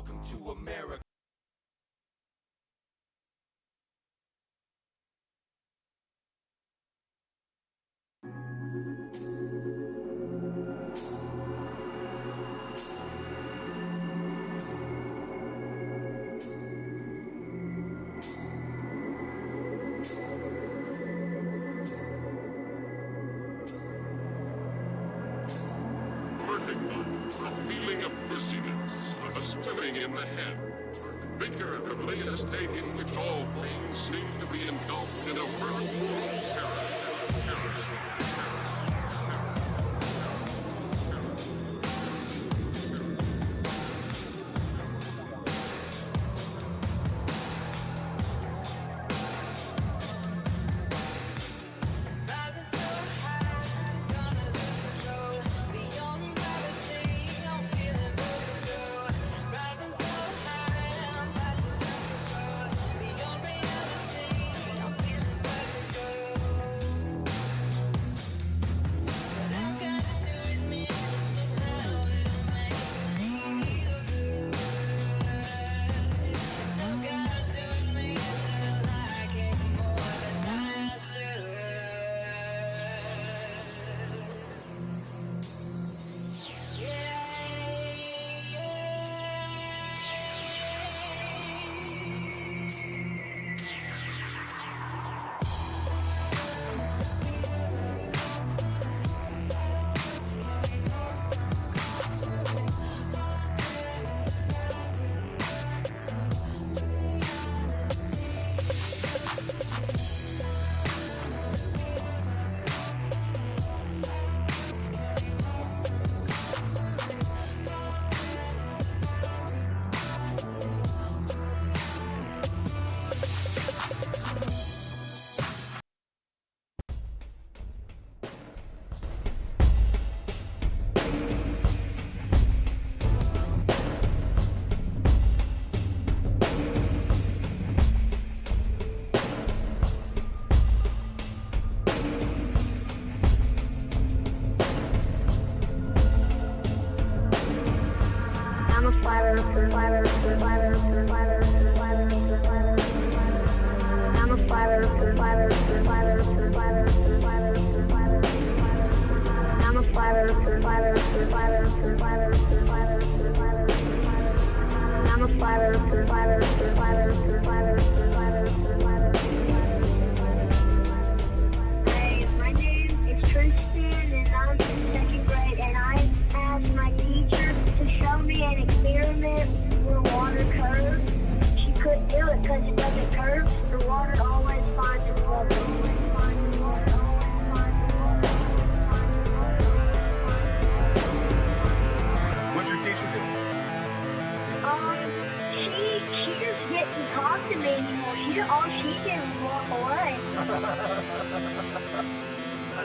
welcome to America. A feeling of dizziness, a swimming in the head, figuratively a state in which all things seem to be engulfed in a whirlpool of terror.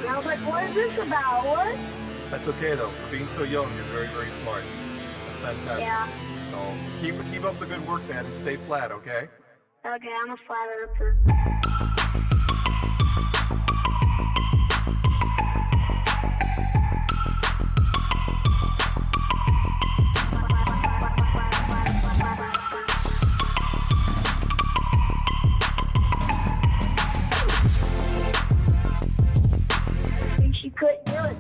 I was like, what is this about? What? That's okay though. For being so young, you're very, very smart. That's fantastic. Yeah. So keep up the good work, man, and stay flat, okay? Okay, I'm a flat earther. She couldn't do it.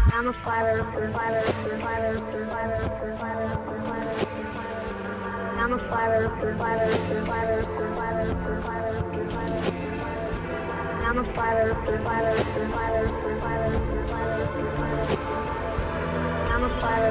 I'm a flat earther. I'm a flat earther. I'm a flat earther. I'm a flat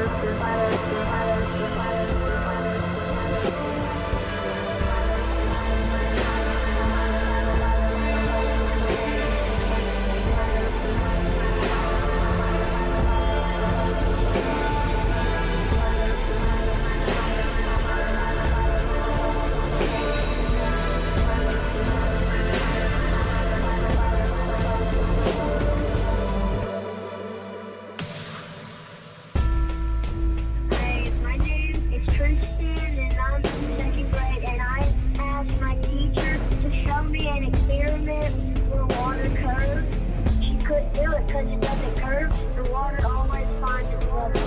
couldn't do it because it doesn't curve. The water always finds its level.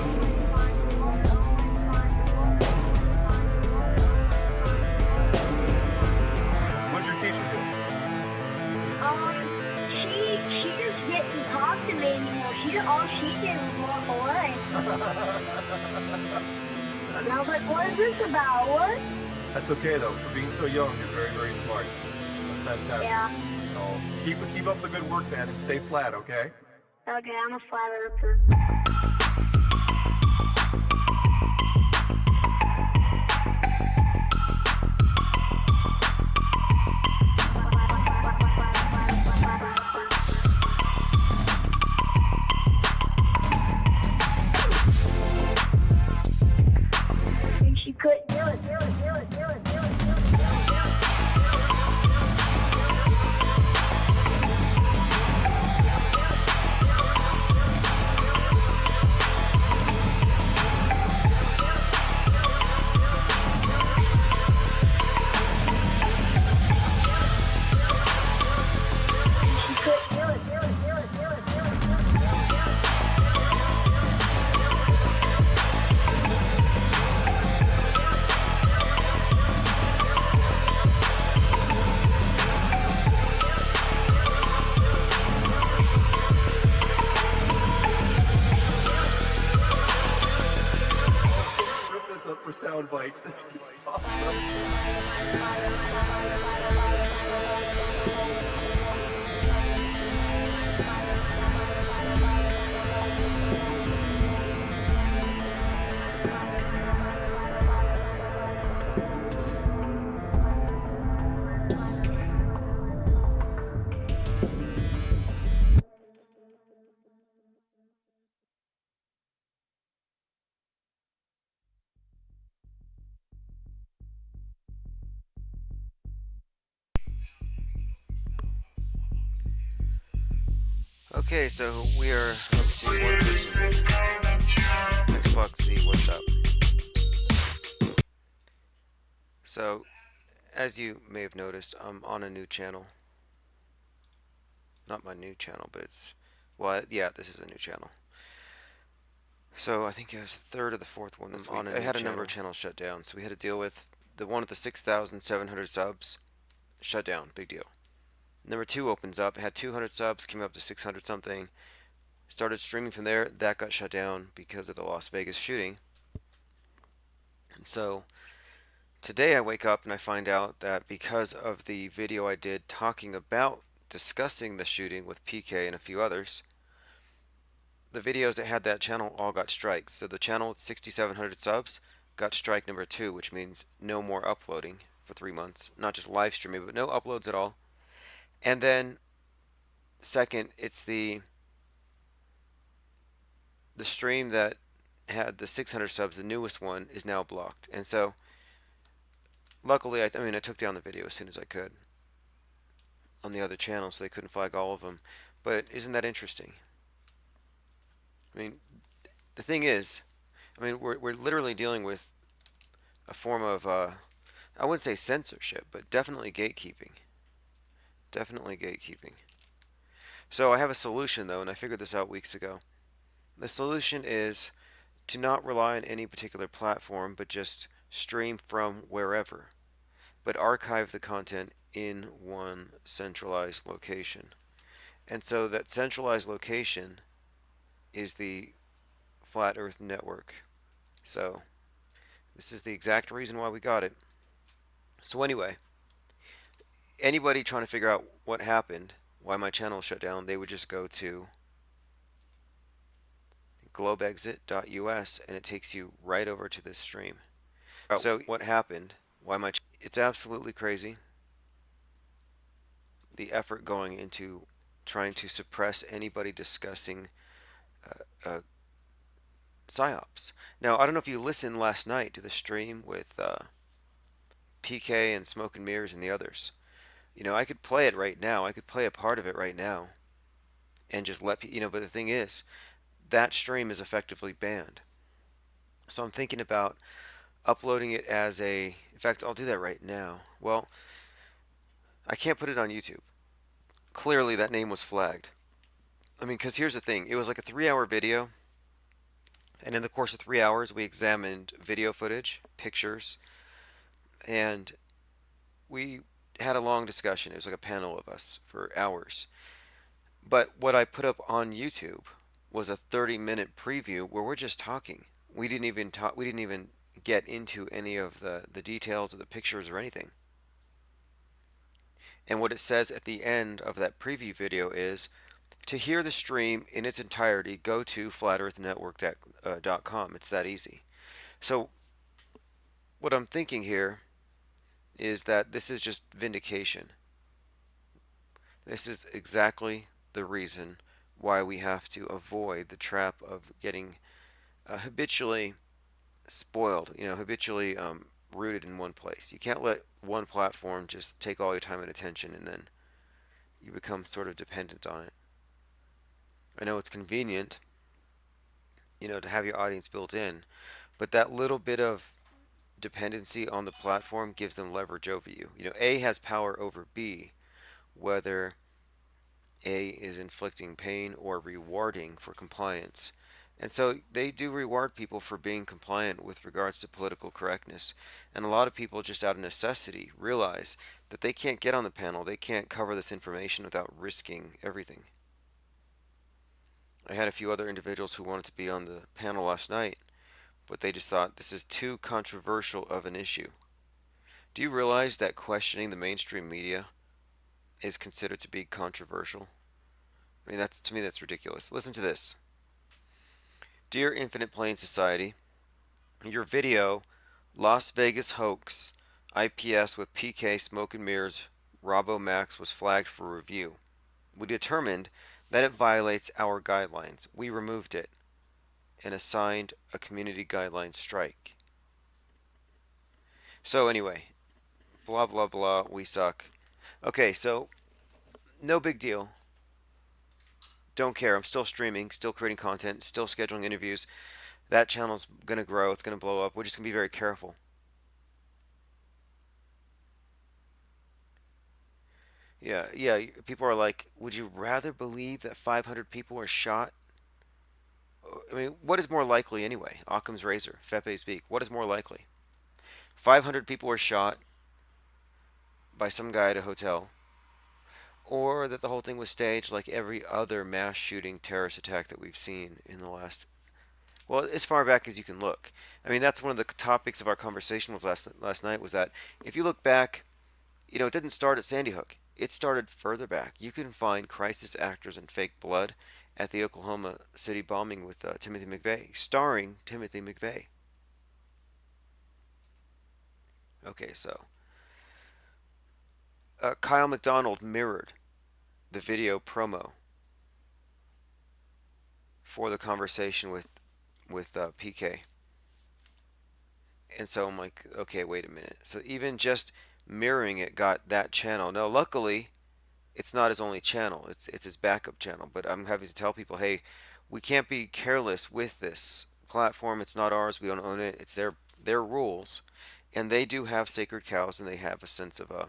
What'd your teacher do? She just didn't talk to me anymore. All she did was walk away. And I was like, what is this about? What? That's okay though. For being so young, you're very, very smart. That's fantastic. Yeah. So keep up the good work, man, and stay flat, okay? Okay, I'm a flat earther. She couldn't do it. Rip this up for sound bites. This is awesome. Okay, so we are up to one person. Xbox Z, what's up? So, as you may have noticed, I'm on a new channel. Not my new channel, but it's... Well, yeah, this is a new channel. So, I think it was the third or the fourth one this week. I had a number of channels shut down, so we had to deal with the one with the 6,700 subs. Shut down, big deal. Number 2 opens up, had 200 subs, came up to 600 something. Started streaming from there. That got shut down because of the Las Vegas shooting. And so today I wake up and I find out that because of the video I did talking about discussing the shooting with PK and a few others, the videos that had that channel all got strikes. So the channel with 6,700 subs got strike number 2, which means no more uploading for 3 months. Not just live streaming, but no uploads at all. And then second, it's the stream that had the 600 subs, the newest one, is now blocked. And so luckily, I took down the video as soon as I could on the other channel so they couldn't flag all of them. But isn't that interesting? I mean, the thing is, we're literally dealing with a form of, I wouldn't say censorship, but definitely gatekeeping. Definitely gatekeeping. So I have a solution, though, and I figured this out weeks ago. The solution is to not rely on any particular platform, but just stream from wherever, but archive the content in one centralized location. And so that centralized location is the Flat Earth Network. So this is the exact reason why we got it. So anyway, anybody trying to figure out what happened, why my channel shut down, they would just go to globeexit.us and it takes you right over to this stream. So what happened, why my it's absolutely crazy, the effort going into trying to suppress anybody discussing PSYOPs. Now, I don't know if you listened last night to the stream with PK and Smoke and Mirrors and the others. You know, I could play it right now. I could play a part of it right now and just let people, but the thing is, that stream is effectively banned. So I'm thinking about uploading it as in fact, I'll do that right now. Well, I can't put it on YouTube. Clearly that name was flagged. I mean, because here's the thing, it was like a 3 hour video, and in the course of 3 hours, we examined video footage, pictures, and we had a long discussion. It was like a panel of us for hours. But what I put up on YouTube was a 30-minute preview where we're just talking. We didn't even talk. We didn't even get into any of the details of the pictures or anything. And what it says at the end of that preview video is to hear the stream in its entirety, go to flatearthnetwork.com. It's that easy. So, what I'm thinking here is that this is just vindication. This is exactly the reason why we have to avoid the trap of getting habitually spoiled, habitually rooted in one place. You can't let one platform just take all your time and attention and then you become sort of dependent on it. I know it's convenient, to have your audience built in, but that little bit of dependency on the platform gives them leverage over you. A has power over B, whether A is inflicting pain or rewarding for compliance. And so they do reward people for being compliant with regards to political correctness. And a lot of people, just out of necessity, realize that they can't get on the panel, they can't cover this information without risking everything. I had a few other individuals who wanted to be on the panel last night, but they just thought this is too controversial of an issue. Do you realize that questioning the mainstream media is considered to be controversial? I mean, to me, that's ridiculous. Listen to this. Dear Infinite Plane Society, your video, Las Vegas Hoax, IPS with PK Smoke and Mirrors, Robo Max was flagged for review. We determined that it violates our guidelines. We removed it and assigned a community guideline strike. So anyway, blah blah blah, we suck. Okay, so no big deal. Don't care. I'm still streaming, still creating content, still scheduling interviews. That channel's going to grow. It's going to blow up. We're just going to be very careful. Yeah, yeah. People are like, would you rather believe that 500 people were shot? I mean, what is more likely anyway? Occam's razor, Fepe's beak. What is more likely? 500 people were shot by some guy at a hotel, or that the whole thing was staged like every other mass shooting terrorist attack that we've seen in the last, well, as far back as you can look. I mean, that's one of the topics of our conversation was last night was that if you look back, it didn't start at Sandy Hook. It started further back. You can find crisis actors and fake blood at the Oklahoma City bombing with Timothy McVeigh, starring Timothy McVeigh. Okay, so Kyle McDonald mirrored the video promo for the conversation with PK. And so I'm like, okay, wait a minute. So even just mirroring it got that channel. Now, luckily, it's not his only channel. It's his backup channel. But I'm having to tell people, hey, we can't be careless with this platform. It's not ours. We don't own it. It's their rules, and they do have sacred cows, and they have a sense of a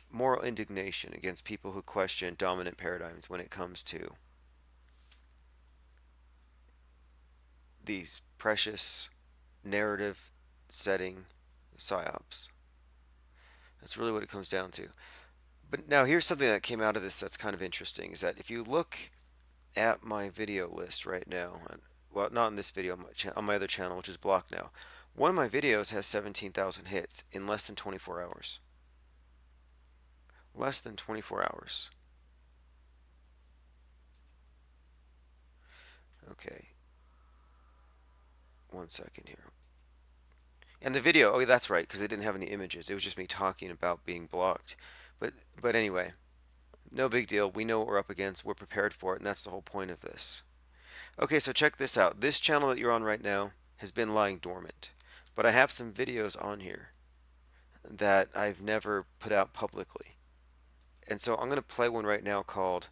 moral indignation against people who question dominant paradigms when it comes to these precious narrative setting psyops. That's really what it comes down to. But now here's something that came out of this that's kind of interesting is that if you look at my video list right now, well, not in this video, on my other channel, which is blocked now, one of my videos has 17,000 hits in less than 24 hours. Less than 24 hours. Okay. One second here. And the video, oh, that's right, because they didn't have any images. It was just me talking about being blocked. But anyway, no big deal. We know what we're up against. We're prepared for it, and that's the whole point of this. Okay, so check this out. This channel that you're on right now has been lying dormant. But I have some videos on here that I've never put out publicly. And so I'm going to play one right now called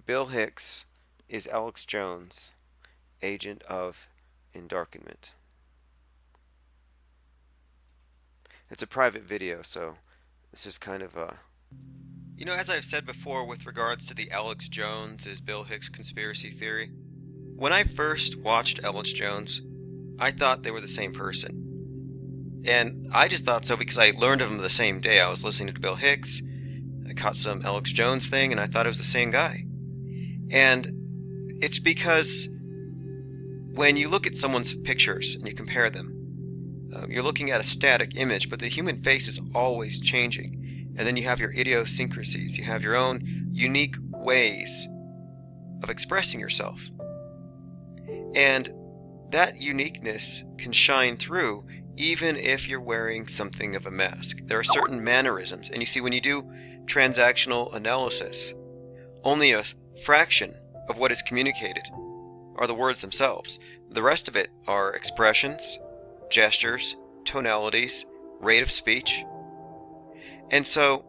Bill Hicks is Alex Jones, Agent of Endarkenment. It's a private video, so this is kind of You know, as I've said before with regards to the Alex Jones is Bill Hicks conspiracy theory, when I first watched Alex Jones, I thought they were the same person. And I just thought so because I learned of him the same day. I was listening to Bill Hicks, I caught some Alex Jones thing, and I thought it was the same guy. And it's because when you look at someone's pictures and you compare them, you're looking at a static image, but the human face is always changing. And then you have your idiosyncrasies. You have your own unique ways of expressing yourself. And that uniqueness can shine through even if you're wearing something of a mask. There are certain mannerisms. And you see, when you do transactional analysis, only a fraction of what is communicated are the words themselves. The rest of it are expressions, gestures, tonalities, rate of speech. And so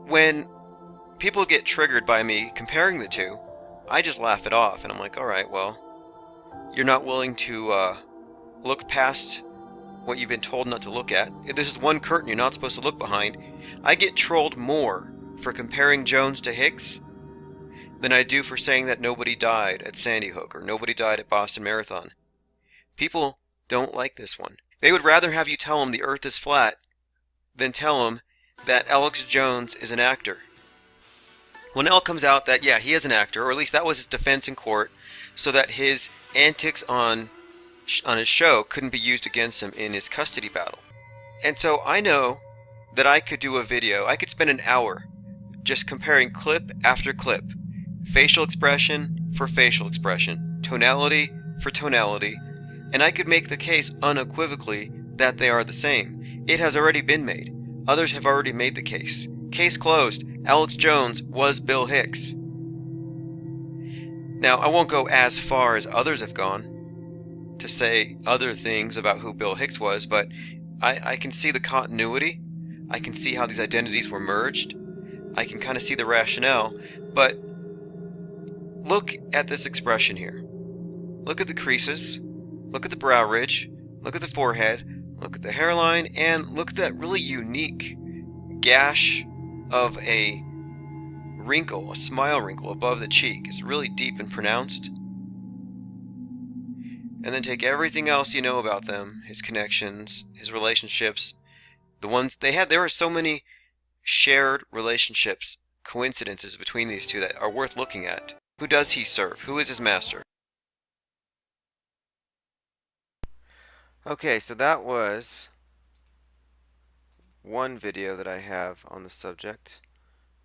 when people get triggered by me comparing the two, I just laugh it off and I'm like, all right, well, you're not willing to look past what you've been told not to look at. This is one curtain you're not supposed to look behind. I get trolled more for comparing Jones to Hicks than I do for saying that nobody died at Sandy Hook or nobody died at Boston Marathon. People don't like this one. They would rather have you tell them the earth is flat than tell them that Alex Jones is an actor. Well, now it comes out that, yeah, he is an actor, or at least that was his defense in court, so that his antics on his show couldn't be used against him in his custody battle. And so I know that I could do a video, I could spend an hour just comparing clip after clip, facial expression for facial expression, tonality for tonality, and I could make the case unequivocally that they are the same. It has already been made. Others have already made the case. Case closed. Alex Jones was Bill Hicks. Now, I won't go as far as others have gone to say other things about who Bill Hicks was, but I can see the continuity. I can see how these identities were merged. I can kind of see the rationale, but look at this expression here. Look at the creases. Look at the brow ridge. Look at the forehead. Look at the hairline, and look at that really unique gash of a wrinkle, a smile wrinkle above the cheek. It's really deep and pronounced. And then take everything else you know about them, his connections, his relationships, the ones they had. There are so many shared relationships, coincidences between these two that are worth looking at. Who does he serve? Who is his master? Okay, so that was one video that I have on the subject.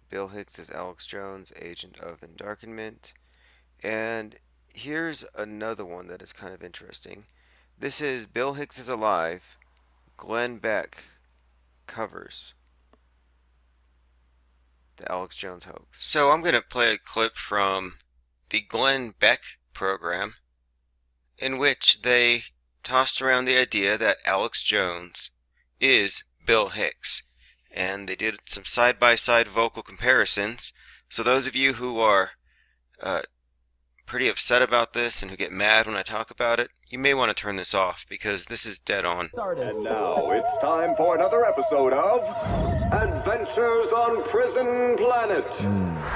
Bill Hicks is Alex Jones, agent of endarkenment. And here's another one that is kind of interesting. This is Bill Hicks is Alive. Glenn Beck covers the Alex Jones hoax. So I'm going to play a clip from the Glenn Beck program in which they tossed around the idea that Alex Jones is Bill Hicks. And they did some side-by-side vocal comparisons. So those of you who are pretty upset about this and who get mad when I talk about it, you may want to turn this off because this is dead on. And now it's time for another episode of Adventures on Prison Planet.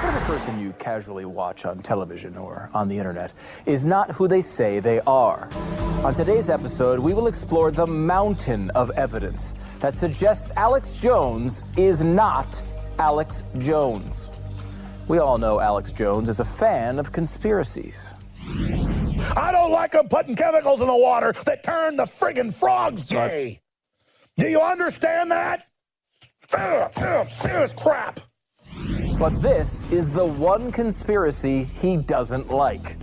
Every person you casually watch on television or on the internet is not who they say they are. On today's episode, we will explore the mountain of evidence that suggests Alex Jones is not Alex Jones. We all know Alex Jones is a fan of conspiracies. I don't like them putting chemicals in the water that turn the friggin' frogs gay. Do you understand that? Serious crap. But this is the one conspiracy he doesn't like.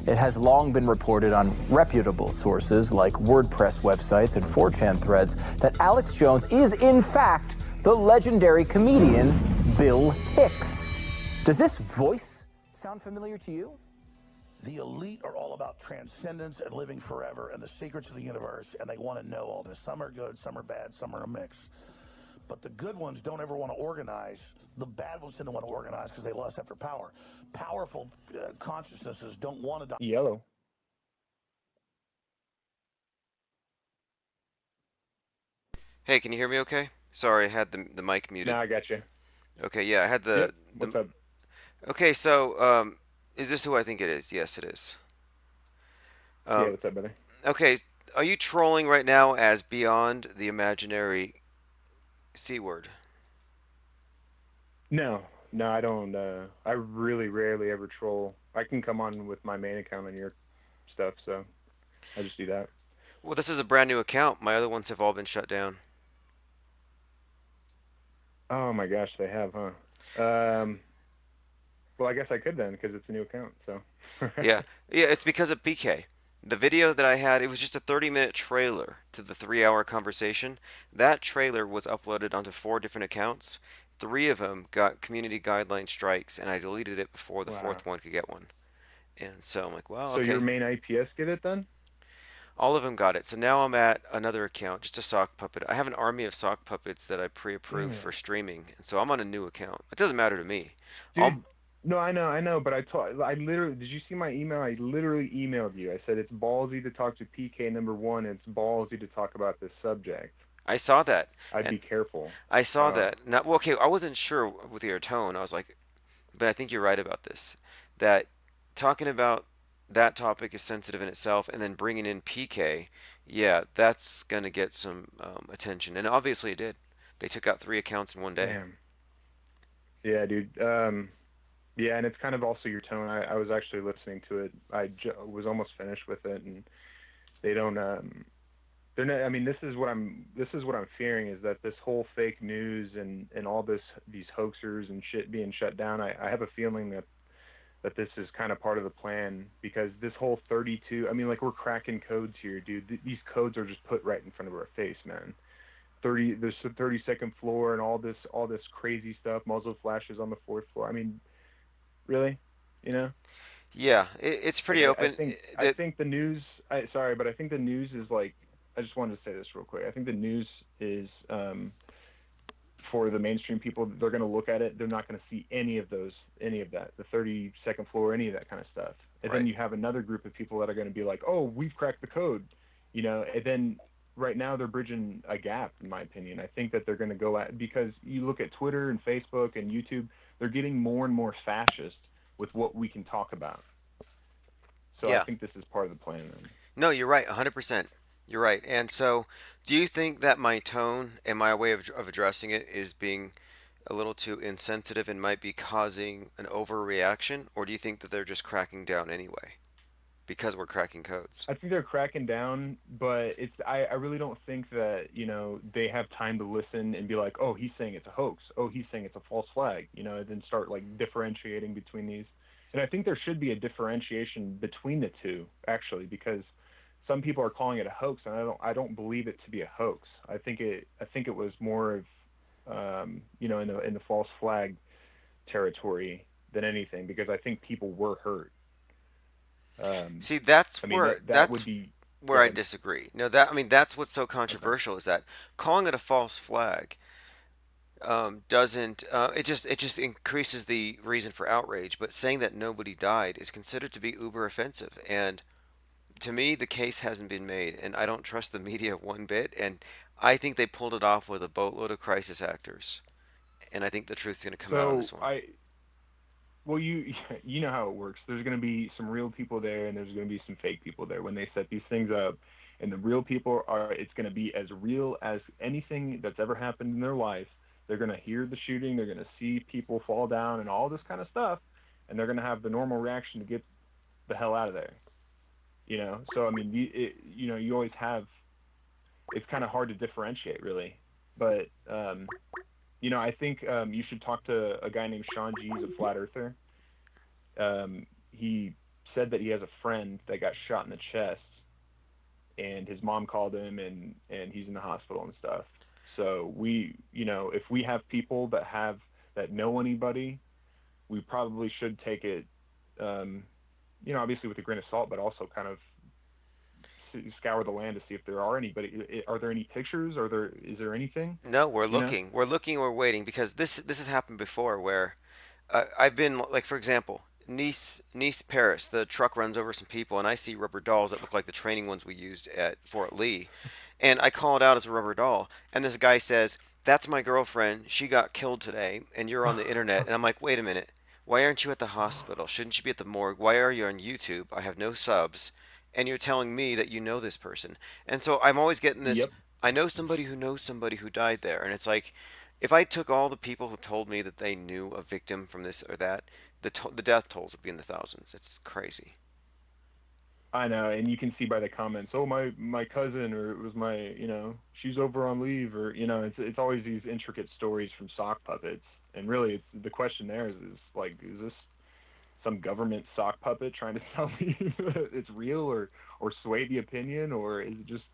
It has long been reported on reputable sources like WordPress websites and 4chan threads that Alex Jones is, in fact, the legendary comedian Bill Hicks. Does this voice sound familiar to you? The elite are all about transcendence and living forever and the secrets of the universe, and they want to know all this. Some are good, some are bad, some are a mix. But the good ones don't ever want to organize. The bad ones tend to want to organize because they lust after power. Powerful consciousnesses don't want to... Yellow. Hey, can you hear me okay? Sorry, I had the mic muted. Now I got you. Okay, yeah, I had Yep. the. What's up? Okay, so is this who I think it is? Yes, it is. Yeah, Um, what's up, brother? okay, are you trolling right now as beyond the imaginary C word? No, no, I don't. I really rarely ever troll. I can come on with my main account on your stuff, so I just do that. Well, this is a brand new account. My other ones have all been shut down. Oh my gosh, they have, huh? Um, well, I guess I could then because it's a new account. So, Yeah, yeah, it's because of PK. The video that I had, it was just a 30-minute trailer to the 3-hour conversation. That trailer was uploaded onto 4 different accounts. 3 of them got community guideline strikes, and I deleted it before the wow. fourth one could get one. And so I'm like, well, So your okay. main IPS get it then? All of them got it. So now I'm at another account, just a sock puppet. I have an army of sock puppets that I Damn pre-approved for it, streaming, and so I'm on a new account. It doesn't matter to me. I'll, dude. No, I know, but I literally, did you see my email? I literally emailed you. I said it's ballsy to talk to PK number one. It's ballsy to talk about this subject. I saw that, I'd and be careful. I saw Oh, that. Now, well, okay, I wasn't sure with your tone. I was like, but I think you're right about this. That talking about that topic is sensitive in itself, and then bringing in PK, yeah, that's gonna get some attention, and obviously it did. They took out 3 accounts in one day. damn. Yeah, dude. Yeah, and it's kind of also your tone. I was actually listening to it. Was almost finished with it, and they don't. They're not. I mean, This is what I'm fearing is that this whole fake news and all these hoaxers and shit being shut down. I have a feeling that this is kind of part of the plan because this whole 32. I mean, like we're cracking codes here, dude. These codes are just put right in front of our face, man. 30. There's the 32nd floor and all this crazy stuff. Muzzle flashes on the fourth floor. I mean, really, you know? Yeah, it's Like pretty open. I think the news. Sorry, but I think the news is like. I just wanted to say this real quick. I think the news is for the mainstream people. They're going to look at it. They're not going to see any of that, the 32nd floor, any of that kind of stuff. And then Right. you have another group of people that are going to be like, "Oh, we've cracked the code," you know. And then right now they're bridging a gap, in my opinion. I think that they're going to go at because you look at Twitter and Facebook and YouTube. They're getting more and more fascist with what we can talk about. So I Yeah. think this is part of the plan. Then. No, you're right, 100%. You're right. And so, do you think that my tone and my way of addressing it is being a little too insensitive and might be causing an overreaction? Or do you think that they're just cracking down anyway because we're cracking codes? I think they're cracking down, but I really don't think that, they have time to listen and be like, oh, he's saying it's a hoax. Oh, he's saying it's a false flag, and then start like differentiating between these. And I think there should be a differentiation between the two, actually, because some people are calling it a hoax, and I don't believe it to be a hoax. I think it was more of, in the false flag territory than anything, because I think people were hurt. Um, See, that's I mean where that would be where I good. disagree. No, that I mean that's what's so Okay. controversial is that calling it a false flag doesn't it just increases the reason for outrage. But saying that nobody died is considered to be uber offensive, and to me, the case hasn't been made, and I don't trust the media one bit. And I think they pulled it off with a boatload of crisis actors, and I think the truth's going to come out on So this one. I well you you know how it works. There's going to be some real people there and there's going to be some fake people there when they set these things up. And the real people are it's going to be as real as anything that's ever happened in their life. They're going to hear the shooting, they're going to see people fall down and all this kind of stuff, and they're going to have the normal reaction to get the hell out of there. So I mean, you always have. It's kind of hard to differentiate, really. But I think you should talk to a guy named Sean G's, a flat earther. He said that he has a friend that got shot in the chest, and his mom called him, and he's in the hospital and stuff. So if we have people that know anybody, we probably should take it, obviously with a grain of salt, but also kind of scour the land to see if there are anybody. Are there any pictures? Is there anything? No, we're You know? looking. We're looking. We're waiting because this has happened before where I've been like, for example, Nice, Paris. The truck runs over some people, and I see rubber dolls that look like the training ones we used at Fort Lee, and I call it out as a rubber doll, and this guy says, that's my girlfriend. She got killed today, and you're on the internet. And I'm like, wait a minute. Why aren't you at the hospital? Shouldn't you be at the morgue? Why are you on YouTube? I have no subs. And you're telling me that you know this person. And so I'm always getting this, Yep. I know somebody who knows somebody who died there. And it's like, if I took all the people who told me that they knew a victim from this or that, the death tolls would be in the thousands. It's crazy. I know, and you can see by the comments, oh my cousin, or it was my, she's over on leave, or it's always these intricate stories from sock puppets, and really, the question there is like, is this some government sock puppet trying to tell me that it's real, or sway the opinion, or is it just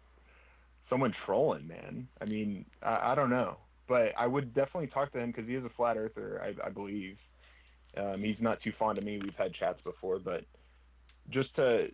someone trolling, man? I mean, I don't know, but I would definitely talk to him because he is a flat earther, I believe. He's not too fond of me. We've had chats before, but just to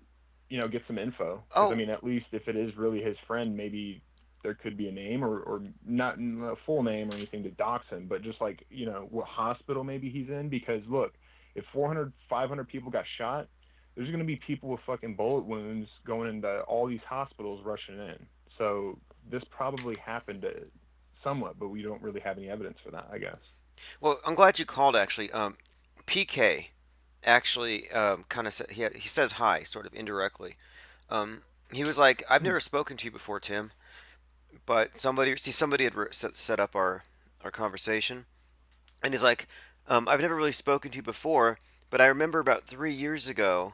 get some info. 'Cause, Oh, I mean, at least if it is really his friend, maybe there could be a name or not a full name or anything to dox him, but just like, what hospital maybe he's in. Because look, if 400, 500 people got shot, there's going to be people with fucking bullet wounds going into all these hospitals rushing in. So this probably happened somewhat, but we don't really have any evidence for that, I guess. well, I'm glad you called actually. PK actually kind of said he says hi sort of indirectly. He was like, "I've never spoken to you before, Tim, but somebody had set up our conversation, and he's like, I've never really spoken to you before, but I remember about 3 years ago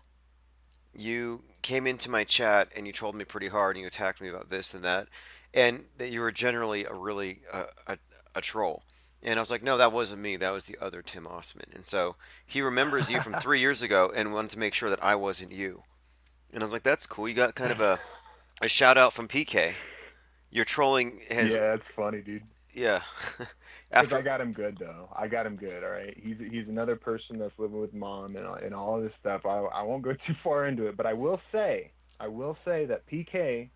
you came into my chat and you trolled me pretty hard and you attacked me about this and that, and that you were generally a really a troll." And I was like, no, that wasn't me. That was the other Tim Osman. And so he remembers you from 3 years ago and wanted to make sure that I wasn't you. And I was like, that's cool. You got kind of a shout out from PK. Your trolling has, Yeah, it's funny, dude. yeah. Because I After, got him good though. I got him good. All right. He's another person that's living with mom and all of this stuff. I won't go too far into it, but I will say that PK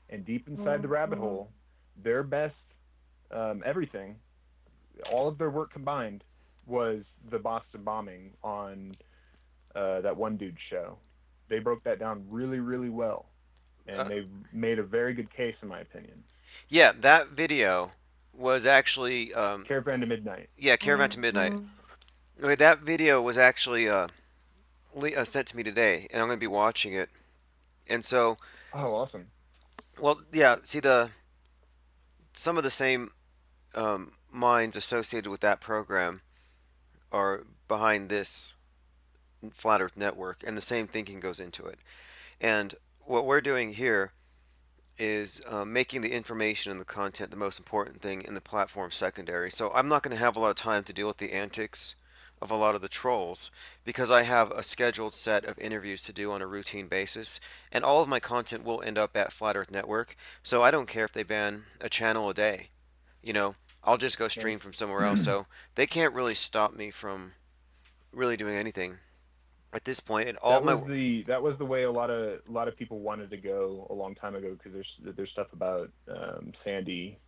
and Deep Inside the Rabbit Hole, their best everything, all of their work combined was the Boston bombing on that one dude's show. They broke that down really, really well, and they made a very good case, in my opinion. yeah, that video was actually, Caravan to Midnight. yeah, Caravan to Midnight. Okay, that video was actually sent to me today, and I'm going to be watching it. And so, Oh, awesome. well, yeah, see some of the same minds associated with that program are behind this flat Earth network, and the same thinking goes into it. And what we're doing here is making the information and the content the most important thing and the platform secondary. So I'm not going to have a lot of time to deal with the antics of a lot of the trolls because I have a scheduled set of interviews to do on a routine basis, and all of my content will end up at Flat Earth Network. So I don't care if they ban a channel a day. You know, I'll just go stream from somewhere else. So they can't really stop me from really doing anything at this point. And all That of my was the way a lot of people wanted to go a long time ago because there's stuff about Sandy,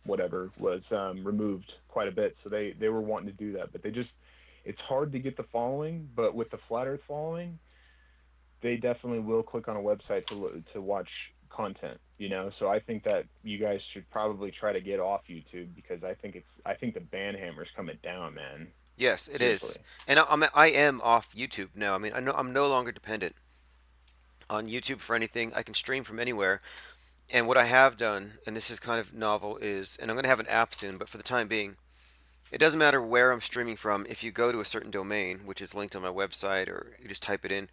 whatever, was removed quite a bit. So they were wanting to do that, but it's hard to get the following. But with the Flat Earth following, they definitely will click on a website to watch content. So I think that you guys should probably try to get off YouTube because I think the ban hammer's coming down, man. Yes, it is. Seriously. And I am off YouTube now. I mean, I'm no longer dependent on YouTube for anything. I can stream from anywhere. And what I have done, and this is kind of novel, is, and I'm going to have an app soon, but for the time being, it doesn't matter where I'm streaming from. If you go to a certain domain, which is linked on my website, or you just type it in,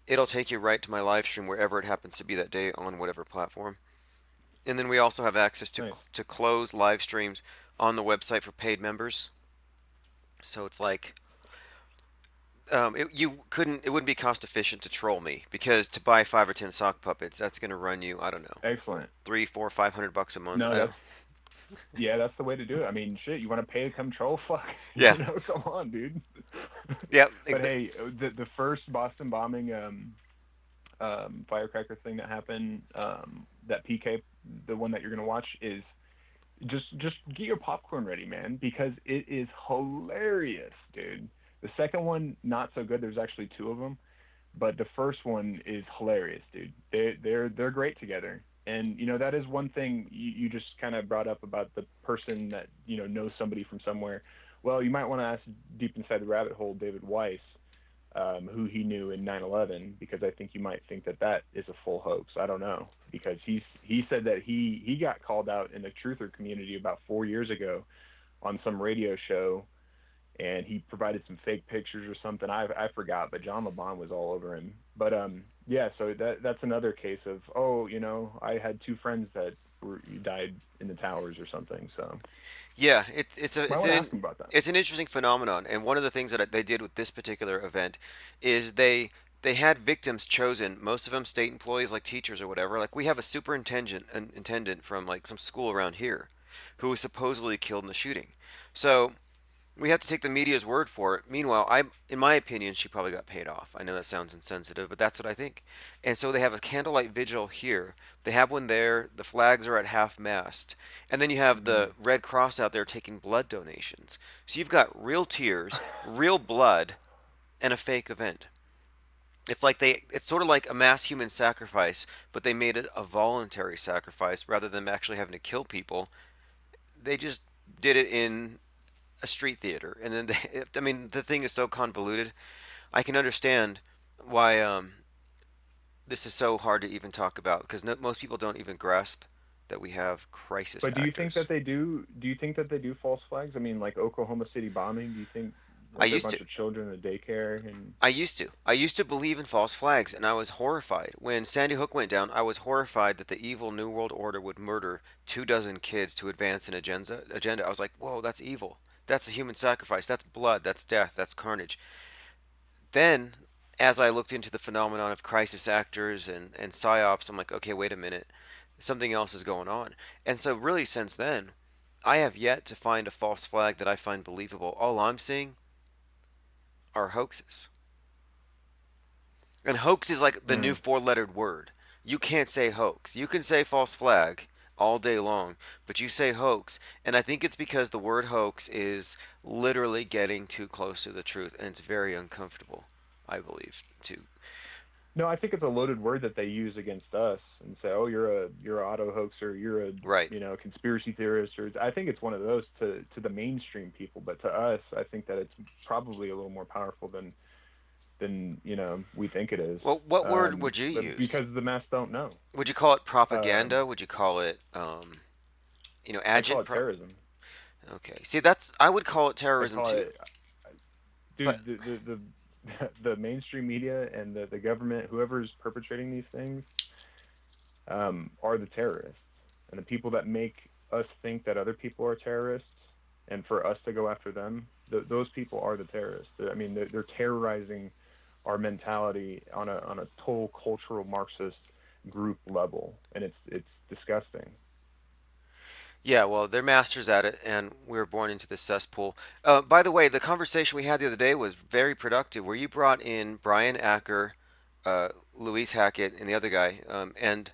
it'll take you right to my live stream wherever it happens to be that day on whatever platform. And then we also have access to Nice. to close live streams on the website for paid members. So it's like it wouldn't be cost efficient to troll me because to buy 5 or 10 sock puppets, that's going to run you, I don't know, Excellent. 3, 4, $500 a month. No, I don't- that's the way to do it. I mean, shit, you want to pay to come troll? Fuck. Yeah. Come on, dude. yeah, But hey, the first Boston bombing firecracker thing that happened, that PK, the one that you're gonna watch, is just get your popcorn ready, man, because it is hilarious, dude. The second one not so good. There's actually two of them, but the first one is hilarious, dude. They're great together. And that is one thing you just kind of brought up about the person that knows somebody from somewhere. Well, you might want to ask deep inside the rabbit hole David Weiss, who he knew in 9/11, because I think you might think that is a full hoax. I don't know, because he said that he got called out in the truther community about 4 years ago on some radio show, and he provided some fake pictures or something. I forgot, but John LeBon was all over him. But yeah, so that's another case of, I had two friends that died in the towers or something. So Yeah, it's an interesting phenomenon, and one of the things that they did with this particular event is they had victims chosen, most of them state employees like teachers or whatever. Like we have a superintendent an intendant from like some school around here who was supposedly killed in the shooting. So we have to take the media's word for it. Meanwhile, in my opinion, she probably got paid off. I know that sounds insensitive, but that's what I think. And so they have a candlelight vigil here. They have one there. The flags are at half mast, and then you have the Red Cross out there taking blood donations. So you've got real tears, real blood, and a fake event. It's sort of like a mass human sacrifice, but they made it a voluntary sacrifice rather than actually having to kill people. They just did it in a street theater, and then I mean, the thing is so convoluted. I can understand why this is so hard to even talk about because most people don't even grasp that we have crisis But do you think actors. that they do? Do you think that they do false flags? I mean, like Oklahoma City bombing. Do you think I was there a used bunch to. of children in the daycare and I used to. I used to believe in false flags, and I was horrified. When Sandy Hook went down, I was horrified that the evil New World Order would murder 2 dozen kids to advance an agenda. I was like, whoa, that's evil. That's a human sacrifice. That's blood. That's death. That's carnage. Then, as I looked into the phenomenon of crisis actors and psyops, I'm like, okay, wait a minute. Something else is going on. And so, really, since then, I have yet to find a false flag that I find believable. All I'm seeing are hoaxes. And hoax is like the new mm. four-lettered word. You can't say hoax. You can say false flag all day long, but you say hoax, and I think it's because the word hoax is literally getting too close to the truth, and it's very uncomfortable, I believe, to No, I think it's a loaded word that they use against us and say, "Oh, you're a auto hoaxer, you're a right. conspiracy theorist." Or I think it's one of those to the mainstream people, but to us, I think that it's probably a little more powerful than we think it is. Well, what word would you But use? because the mass don't know. Would you call it Um, propaganda? Would you call it, I call agent? it terrorism. Okay. See, I would call it I terrorism call too. it, But dude, the mainstream media and the government, whoever's perpetrating these things, are the terrorists, and the people that make us think that other people are terrorists, and for us to go after them, those people are the terrorists. I mean, they're terrorizing our mentality on a total cultural Marxist group level, and it's disgusting. yeah, well, they're masters at it, and we were born into this cesspool. By the way, the conversation we had the other day was very productive, where you brought in Brian Acker, Louise Hackett, and the other guy, and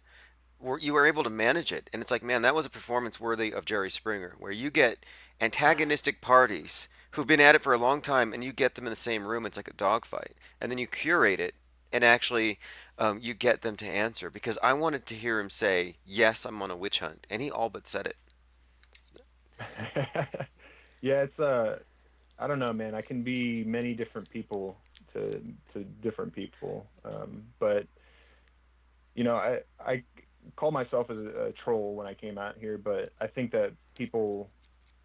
you were able to manage it. And it's like, man, that was a performance worthy of Jerry Springer, where you get antagonistic parties who've been at it for a long time, and you get them in the same room. It's like a dogfight, and then you curate it, and actually, you get them to answer. Because I wanted to hear him say, "Yes, I'm on a witch hunt," and he all but said it. Yeah, it's I don't know, man. I can be many different people to different people, but I call myself as a troll when I came out here, but I think that people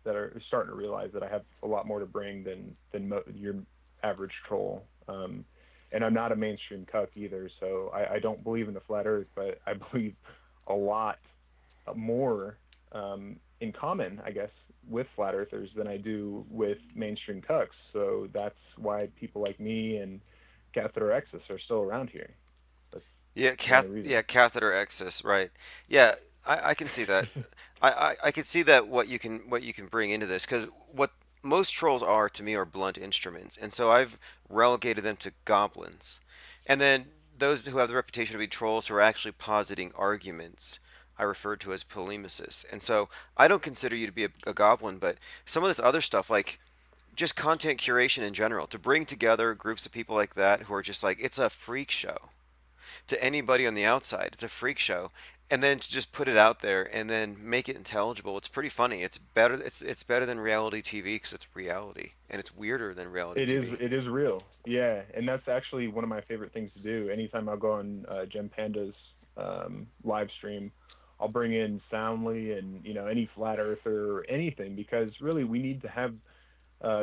that are starting to realize that I have a lot more to bring than your average troll. And I'm not a mainstream cuck either, so I don't believe in the flat Earth, but I believe a lot more in common, I guess, with flat earthers than I do with mainstream cucks. So that's why people like me and Catheter Exus are still around here. That's Yeah, the only reason. catheter excess, right? Yeah, I can see that. I can see that what you can bring into this because what most trolls are to me are blunt instruments, and so I've relegated them to goblins, and then those who have the reputation to be trolls who are actually positing arguments. I refer to as polemicists, and so I don't consider you to be a goblin, but some of this other stuff, like just content curation in general, to bring together groups of people like that who are just like it's a freak show. to anybody on the outside. It's a freak show. And then to just put it out there and then make it intelligible, it's pretty funny. It's better. It's better than reality TV because it's reality, and it's weirder than reality It is TV. it is real, yeah, and that's actually one of my favorite things to do. Anytime I'll go on Gem Panda's live stream, I'll bring in Soundly and any flat earther or anything, because really we need to have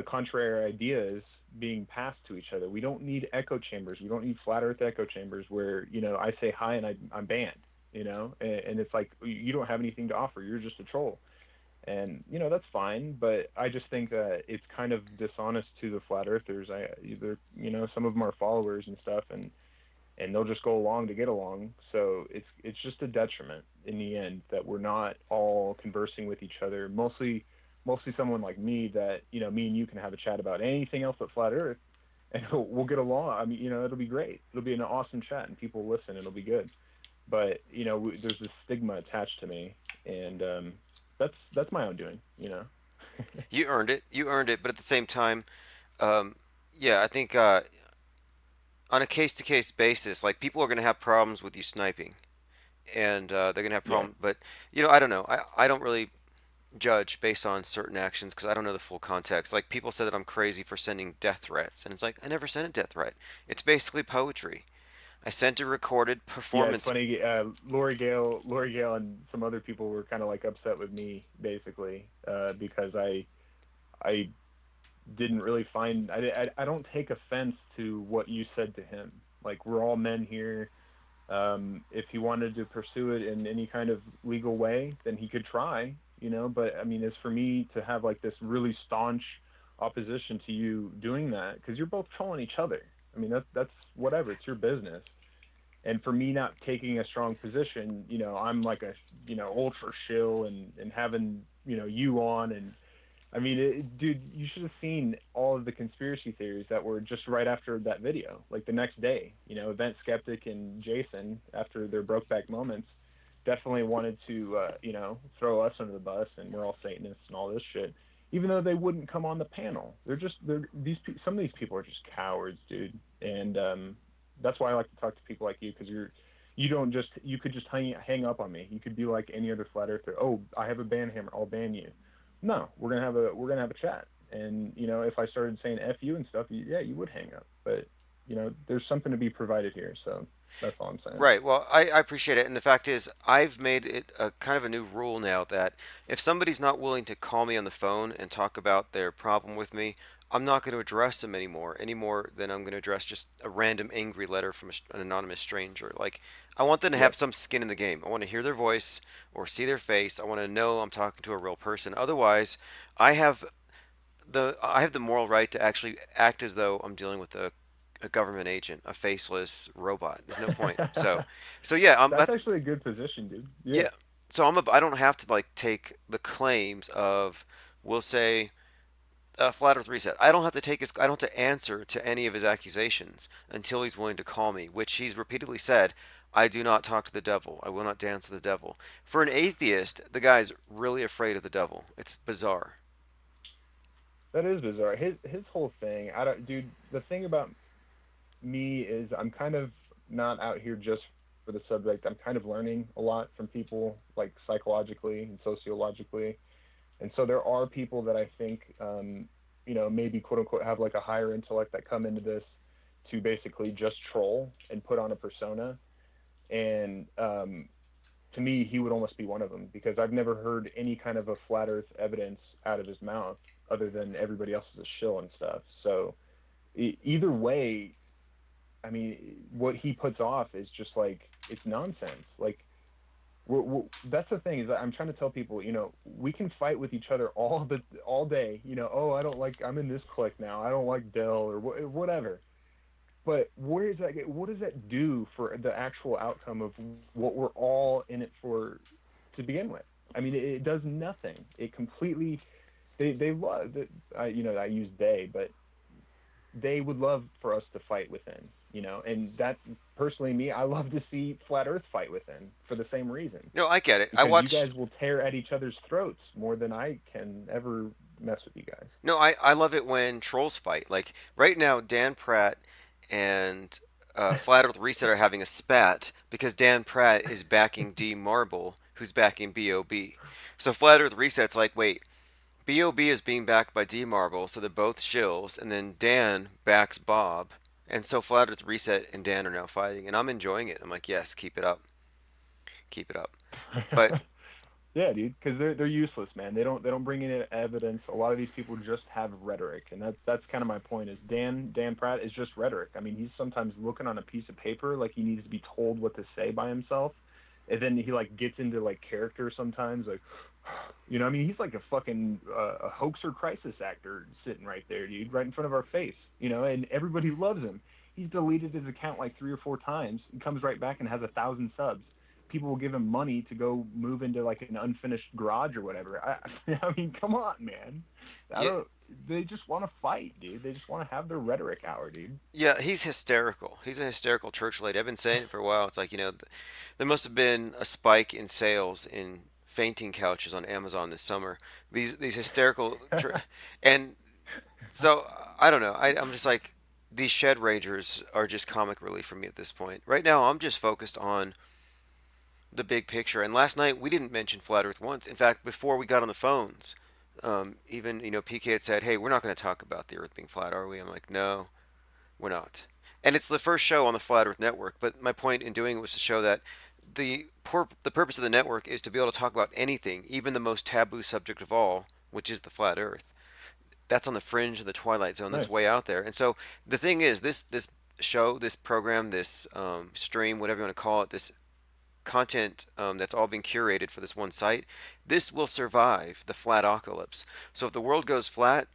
contrary ideas being passed to each other. We don't need echo chambers. We don't need flat earth echo chambers where I say hi and I'm banned. And it's like you don't have anything to offer. You're just a troll. And that's fine, but I just think that it's kind of dishonest to the flat earthers. Some of them are followers and stuff, and they'll just go along to get along. So it's just a detriment in the end that we're not all conversing with each other. Mostly someone like me that me and you can have a chat about anything else but flat earth, and we'll get along. I mean, it'll be great. It'll be an awesome chat, and people listen. It'll be good. But there's this stigma attached to me, and that's my own doing. You earned it. You earned it. But at the same time, yeah, I think on a case-to-case basis, like people are going to have problems with you sniping, and they're going to have problems. But I don't know. I don't really judge based on certain actions because I don't know the full context. Like people said that I'm crazy for sending death threats, and it's like I never sent a death threat. It's basically poetry. I sent a recorded performance. Yeah, it's funny. Lori Gale, and some other people were kind of like upset with me basically because I didn't really find. I don't take offense to what you said to him. Like we're all men here. If he wanted to pursue it in any kind of legal way, then he could try. But I mean, as for me to have like this really staunch opposition to you doing that, because you're both trolling each other. I mean, that's whatever. It's your business. And for me not taking a strong position, I'm like a, ultra shill and having, you on. And I mean, dude, you should have seen all of the conspiracy theories that were just right after that video, like the next day. Event Skeptic and Jason, after their Brokeback moments, definitely wanted to, throw us under the bus and we're all Satanists and all this shit, even though they wouldn't come on the panel. Some of these people are just cowards, dude. And that's why I like to talk to people like you, because you could just hang up on me. You could be like any other flat earther. Oh, I have a ban hammer. I'll ban you. No, we're gonna have a chat. And if I started saying F you and stuff, you would hang up. But there's something to be provided here. So that's all I'm saying. Right. Well, I appreciate it. And the fact is, I've made it a kind of a new rule now that if somebody's not willing to call me on the phone and talk about their problem with me, I'm not going to address them any more than I'm going to address just a random angry letter from an anonymous stranger. Like, I want them to have some skin in the game. I want to hear their voice or see their face. I want to know I'm talking to a real person. Otherwise, I have the moral right to actually act as though I'm dealing with a government agent, a faceless robot. There's no point. So yeah, that's actually a good position, dude. Yeah. So I don't have to like take the claims of, we'll say, Flat Earth Reset. I don't have to answer to any of his accusations until he's willing to call me, which he's repeatedly said. I do not talk to the devil. I will not dance to the devil. For an atheist, the guy's really afraid of the devil. It's bizarre. That is bizarre. His whole thing. Dude. The thing about me is I'm kind of not out here just for the subject. I'm kind of learning a lot from people, like psychologically and sociologically. And so there are people that I think, maybe quote unquote have like a higher intellect that come into this to basically just troll and put on a persona. And to me, he would almost be one of them, because I've never heard any kind of a flat earth evidence out of his mouth other than everybody else is a shill and stuff. So either way, I mean, what he puts off is just like, it's nonsense. Like, that's the thing, is that I'm trying to tell people, we can fight with each other all day. Oh, I'm in this clique now. I don't like Dell or whatever. But where is that? What does that do for the actual outcome of what we're all in it for to begin with? I mean, it does nothing. It completely. They love. I use they, but they would love for us to fight within. And that, personally, me, I love to see Flat Earth fight within for the same reason. No, I get it. Because you guys will tear at each other's throats more than I can ever mess with you guys. No, I love it when trolls fight. Like right now, Dan Pratt and Flat Earth Reset are having a spat because Dan Pratt is backing D Marble, who's backing BOB. So Flat Earth Reset's like, wait, BOB is being backed by D Marble, so they're both shills, and then Dan backs Bob, and so Flat Earth Reset and Dan are now fighting, and I'm enjoying it. I'm like, yes, keep it up, keep it up. But Yeah, dude, because they're useless, man. They don't bring any evidence. A lot of these people just have rhetoric, and that's kind of my point. Is Dan Pratt is just rhetoric. I mean, he's sometimes looking on a piece of paper like he needs to be told what to say by himself, and then he like gets into like character sometimes, like, I mean, he's like a fucking a hoaxer crisis actor sitting right there, dude, right in front of our face, and everybody loves him. He's deleted his account like 3 or 4 times and comes right back and has 1,000 subs. People will give him money to go move into like an unfinished garage or whatever. I mean, come on, man. yeah, They just want to fight, dude. They just want to have their rhetoric hour, dude. yeah, he's hysterical. He's a hysterical church lady. I've been saying it for a while. It's like, there must have been a spike in sales in fainting couches on Amazon this summer. These hysterical, and so I don't know. I'm just like, these shed ragers are just comic relief for me at this point. Right now, I'm just focused on the big picture. And last night we didn't mention flat Earth once. In fact, before we got on the phones, even PK had said, "Hey, we're not going to talk about the Earth being flat, are we?" I'm like, "No, we're not." And it's the first show on the Flat Earth Network. But my point in doing it was to show that the purpose of the network is to be able to talk about anything, even the most taboo subject of all, which is the flat Earth. That's on the fringe of the twilight zone. That's Nice. way out there. And so the thing is, this show, this program, this stream, whatever you want to call it, this content that's all been curated for this one site, this will survive the flat apocalypse. So if the world goes flat,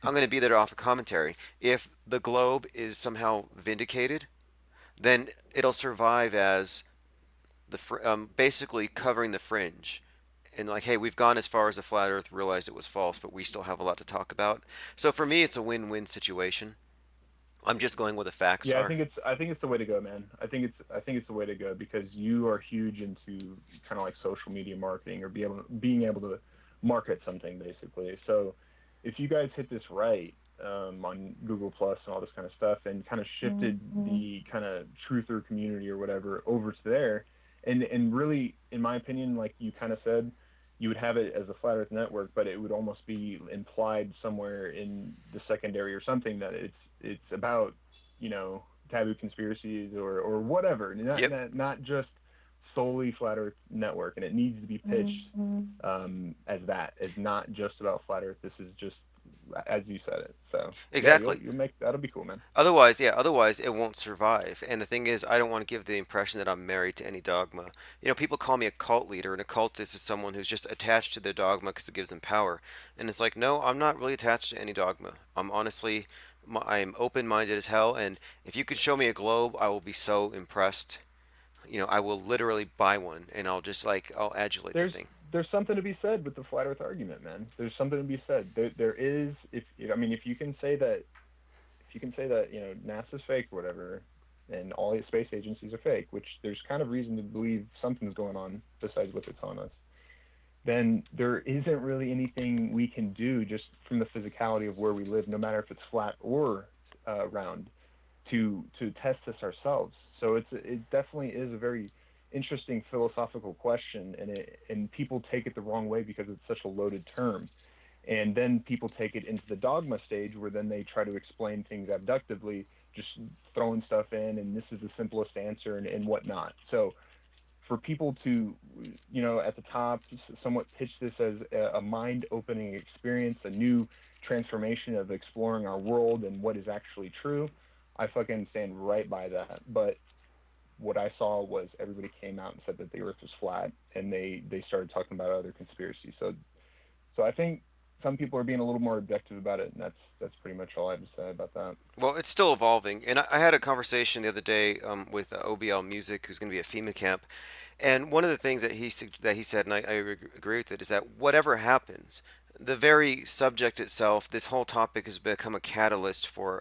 I'm going to be there to offer commentary. If the globe is somehow vindicated, then it'll survive as basically covering the fringe. And like, hey, we've gone as far as the flat Earth realized it was false, but we still have a lot to talk about. So for me, it's a win-win situation. I'm just going where the facts Yeah, I are. think it's the way to go, man. I think it's the way to go because you are huge into kind of like social media marketing or being able to market something basically. So if you guys hit this right on Google Plus and all this kind of stuff and kind of shifted the kind of truther community or whatever over to there, and really, in my opinion, like you kind of said, you would have it as a flat Earth network, but it would almost be implied somewhere in the secondary or something that it's about taboo conspiracies or whatever, Yep. not just solely flat Earth network, and it needs to be pitched as not just about flat Earth. This is just as you said it. So yeah, Exactly. you'll make that'll be cool, man. Otherwise it won't survive. And the thing is, I don't want to give the impression that I'm married to any dogma. People call me a cult leader, and a cultist is someone who's just attached to their dogma because it gives them power. And it's like, no, I'm not really attached to any dogma. I'm honestly, I'm open-minded as hell, and if you could show me a globe, I will be so impressed. I will literally buy one, and I'll adulate the there's thing. there's something to be said with the flat Earth argument, man. There's something to be said. There is if you can say that NASA's fake or whatever, and all the space agencies are fake, which there's kind of reason to believe something's going on besides what they're telling us. Then there isn't really anything we can do just from the physicality of where we live, no matter if it's flat or round, to test this ourselves. So it definitely is a very interesting philosophical question, and people take it the wrong way because it's such a loaded term. And then people take it into the dogma stage where then they try to explain things abductively, just throwing stuff in, and this is the simplest answer and whatnot. So for people to, at the top, somewhat pitch this as a mind-opening experience, a new transformation of exploring our world and what is actually true, I fucking stand right by that. But what I saw was everybody came out and said that the Earth was flat, and they started talking about other conspiracies. So I think some people are being a little more objective about it, and that's pretty much all I have to say about that. Well, it's still evolving, and I had a conversation the other day with OBL Music, who's going to be at FEMA camp, and one of the things that he said, and I agree with it, is that whatever happens, the very subject itself, this whole topic has become a catalyst for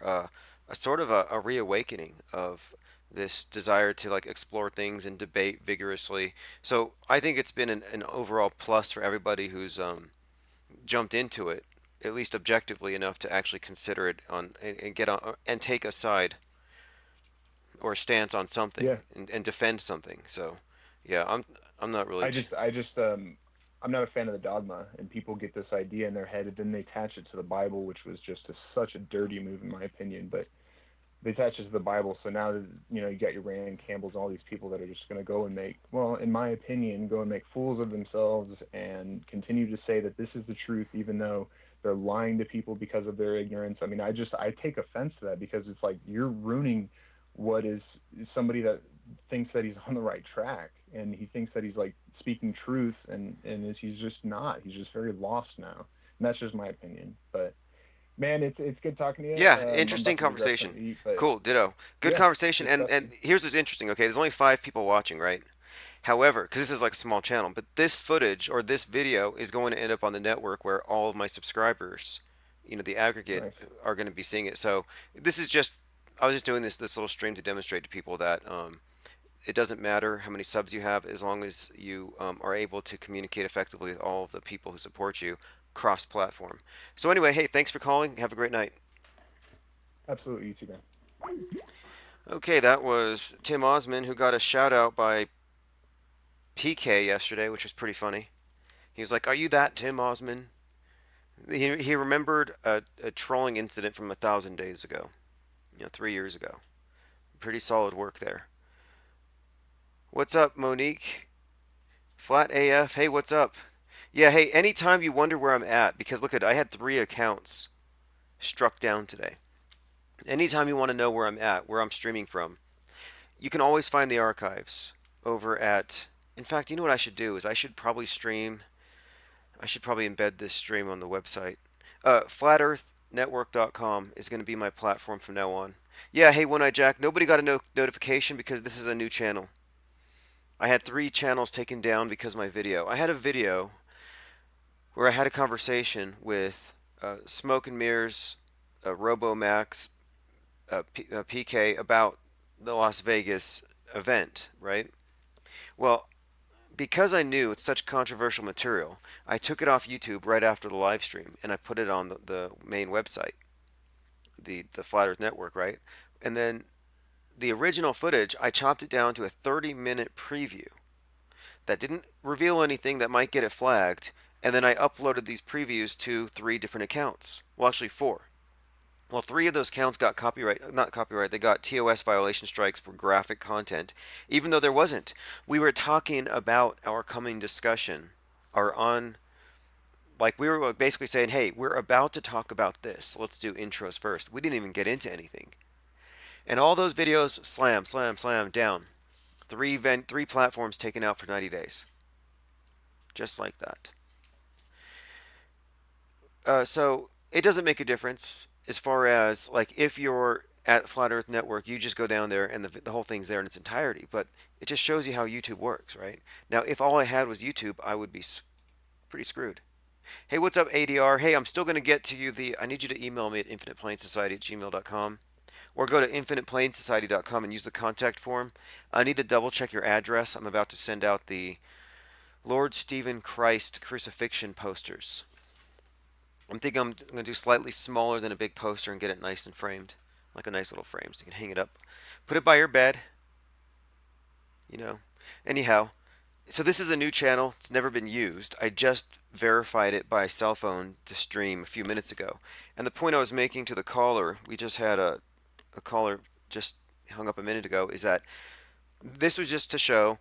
a sort of a reawakening of this desire to like explore things and debate vigorously. So I think it's been an overall plus for everybody who's jumped into it, at least objectively enough to actually consider it and get on and take a side. or a stance on something Yeah. and defend something. So, yeah, I'm not really. I'm not a fan of the dogma, and people get this idea in their head, and then they attach it to the Bible, which was just such a dirty move, in my opinion. But they attach it to the Bible, so now you got your Rand Campbells, all these people that are just going to go and make, well, in my opinion, go and make fools of themselves and continue to say that this is the truth, even though they're lying to people because of their ignorance. I mean, I take offense to that, because it's like you're ruining what is somebody that thinks that he's on the right track, and he thinks that he's like speaking truth, and he's just not. He's just very lost now, and that's just my opinion. But man, it's good talking to you. Yeah, I'm interesting about to go grab something conversation. to eat, but Cool, ditto. Good yeah, conversation. good stuff, And dude. here's what's interesting. Okay, there's only 5 people watching, right? However, because this is like a small channel, but this footage or this video is going to end up on the network where all of my subscribers, the aggregate, Nice. are going to be seeing it. So this is just, I was just doing this little stream to demonstrate to people that it doesn't matter how many subs you have as long as you are able to communicate effectively with all of the people who support you cross-platform. So anyway, hey, thanks for calling. Have a great night. Absolutely, you too, man. Okay, that was Tim Osman, who got a shout out by PK yesterday, which was pretty funny. He was like, "Are you that Tim Osman?" He remembered a trolling incident from 1,000 days ago, 3 years ago. Pretty solid work there. What's up, Monique? Flat AF. Hey, what's up? Yeah, hey, anytime you wonder where I'm at, because look I had 3 accounts struck down today. Anytime you want to know where I'm at, where I'm streaming from, you can always find the archives over at. In fact, you know what I should do is I should probably embed this stream on the website. FlatEarthNetwork.com is going to be my platform from now on. Yeah, hey, One Eye Jack. Nobody got a notification because this is a new channel. I had 3 channels taken down because of my video. I had a video where I had a conversation with Smoke and Mirrors, RoboMax, PK about the Las Vegas event, right? Well, because I knew it's such controversial material, I took it off YouTube right after the live stream and I put it on the main website, the Flat Earth Network, right? And then the original footage, I chopped it down to a 30-minute preview that didn't reveal anything that might get it flagged, and then I uploaded these previews to 3 different accounts. Well, actually 4. Well, 3 of those accounts got not copyright, they got TOS violation strikes for graphic content, even though there wasn't. We were talking about our coming discussion, we were basically saying, hey, we're about to talk about this. Let's do intros first. We didn't even get into anything. And all those videos, slam, slam, slam, down. 3 platforms taken out for 90 days. Just like that. So it doesn't make a difference as far as if you're at Flat Earth Network, you just go down there and the whole thing's there in its entirety. But it just shows you how YouTube works, right? Now, if all I had was YouTube, I would be pretty screwed. Hey, what's up, ADR? Hey, I'm still going to get to you I need you to email me at infiniteplainsociety@gmail.com or go to infiniteplainsociety.com and use the contact form. I need to double check your address. I'm about to send out the Lord Stephen Christ crucifixion posters. I'm thinking I'm going to do slightly smaller than a big poster and get it nice and framed. Like a nice little frame so you can hang it up. Put it by your bed. Anyhow, so this is a new channel. It's never been used. I just verified it by cell phone to stream a few minutes ago. And the point I was making to the caller, we just had a caller just hung up a minute ago, is that this was just to show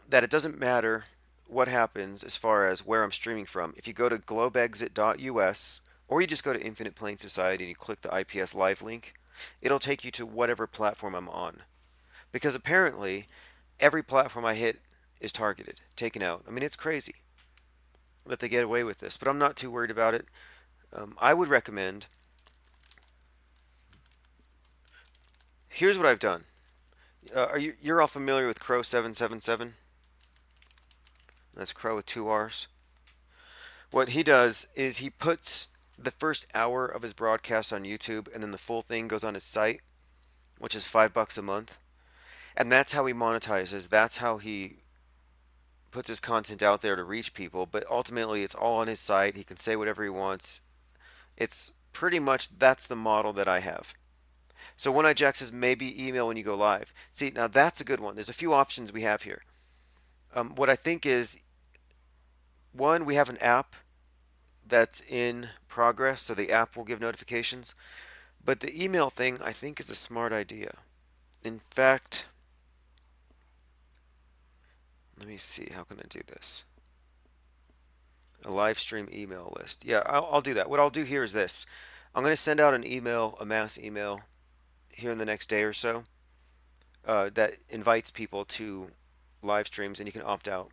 that it doesn't matter what happens as far as where I'm streaming from. If you go to globeexit.us or you just go to Infinite Plane Society and you click the IPS Live link, it'll take you to whatever platform I'm on. Because apparently, every platform I hit is targeted, taken out. I mean, it's crazy that they get away with this, but I'm not too worried about it. I would recommend. Here's what I've done. You're all familiar with Crow 777? That's Crow with 2 R's. What he does is he puts the first hour of his broadcast on YouTube, and then the full thing goes on his site, which is $5 a month. And that's how he monetizes. That's how he puts his content out there to reach people. But ultimately, it's all on his site. He can say whatever he wants. It's pretty much that's the model that I have. So One Eye Jack says maybe email when you go live. See, now that's a good one. There's a few options we have here. What I think is, one, we have an app that's in progress, so the app will give notifications. But the email thing, I think, is a smart idea. In fact, let me see. How can I do this? A live stream email list. Yeah, I'll do that. What I'll do here is this. I'm going to send out an email, a mass email, here in the next day or so that invites people to live streams, and you can opt out.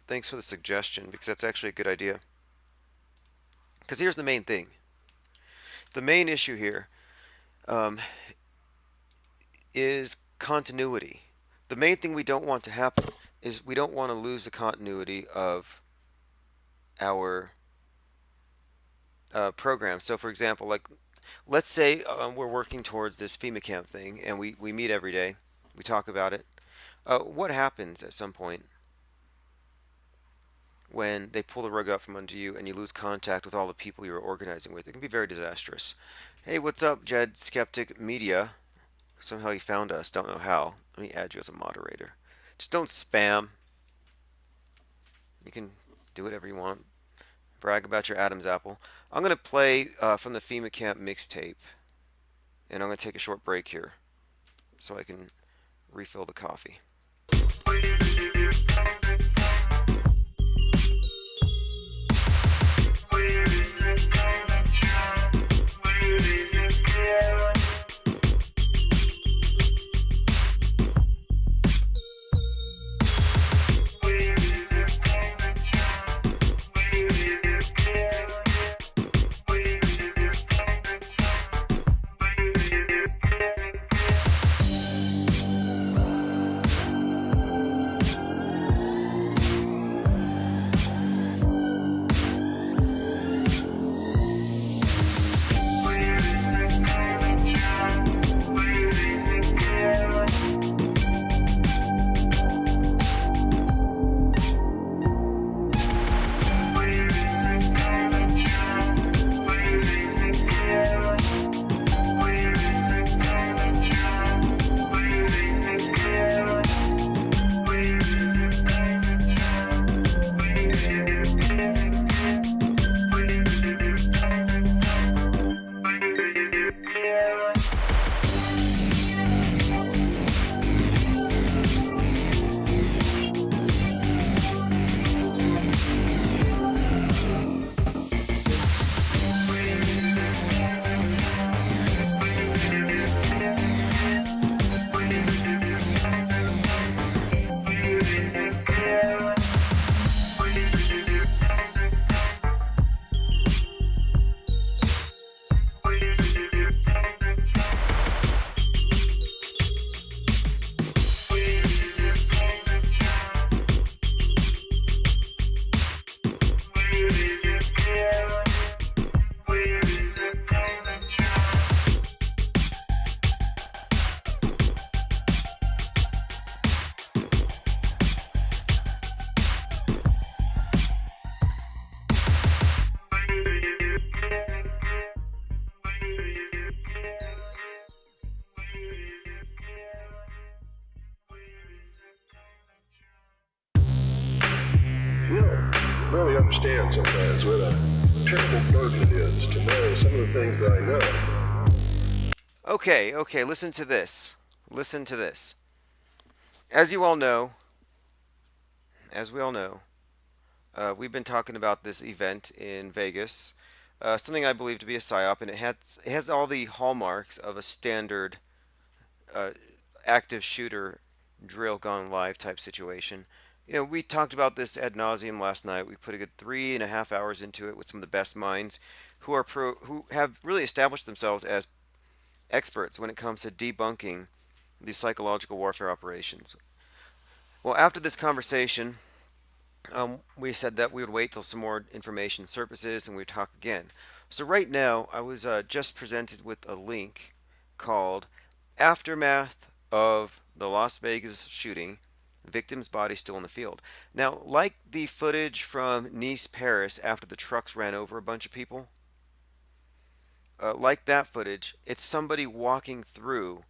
Thanks for the suggestion, because that's actually a good idea. Because here's the main thing. The main issue here is continuity. The main thing we don't want to happen is we don't want to lose the continuity of our program. So, for example, like, let's say we're working towards this FEMA camp thing, and we meet every day. We talk about it. What happens at some point when they pull the rug out from under you and you lose contact with all the people you're organizing with? It can be very disastrous. Hey, what's up, Jed Skeptic Media? Somehow you found us. Don't know how. Let me add you as a moderator. Just don't spam. You can do whatever you want. Brag about your Adam's apple. I'm going to play from the FEMA camp mixtape. And I'm going to take a short break here so I can refill the coffee. Really understand sometimes what a terrible burden it is to know some of the things that I know. Okay, listen to this. Listen to this. As we all know, we've been talking about this event in Vegas, something I believe to be a psyop, and it has all the hallmarks of a standard active shooter drill gone live type situation. You know, we talked about this ad nauseum last night. We put a good 3.5 hours into it with some of the best minds who have really established themselves as experts when it comes to debunking these psychological warfare operations. Well, after this conversation, we said that we would wait till some more information surfaces and we'd talk again. So right now, I was just presented with a link called Aftermath of the Las Vegas Shooting, Victim's Body Still in the Field. Now, like the footage from Nice, Paris, after the trucks ran over a bunch of people, like that footage, it's somebody walking through,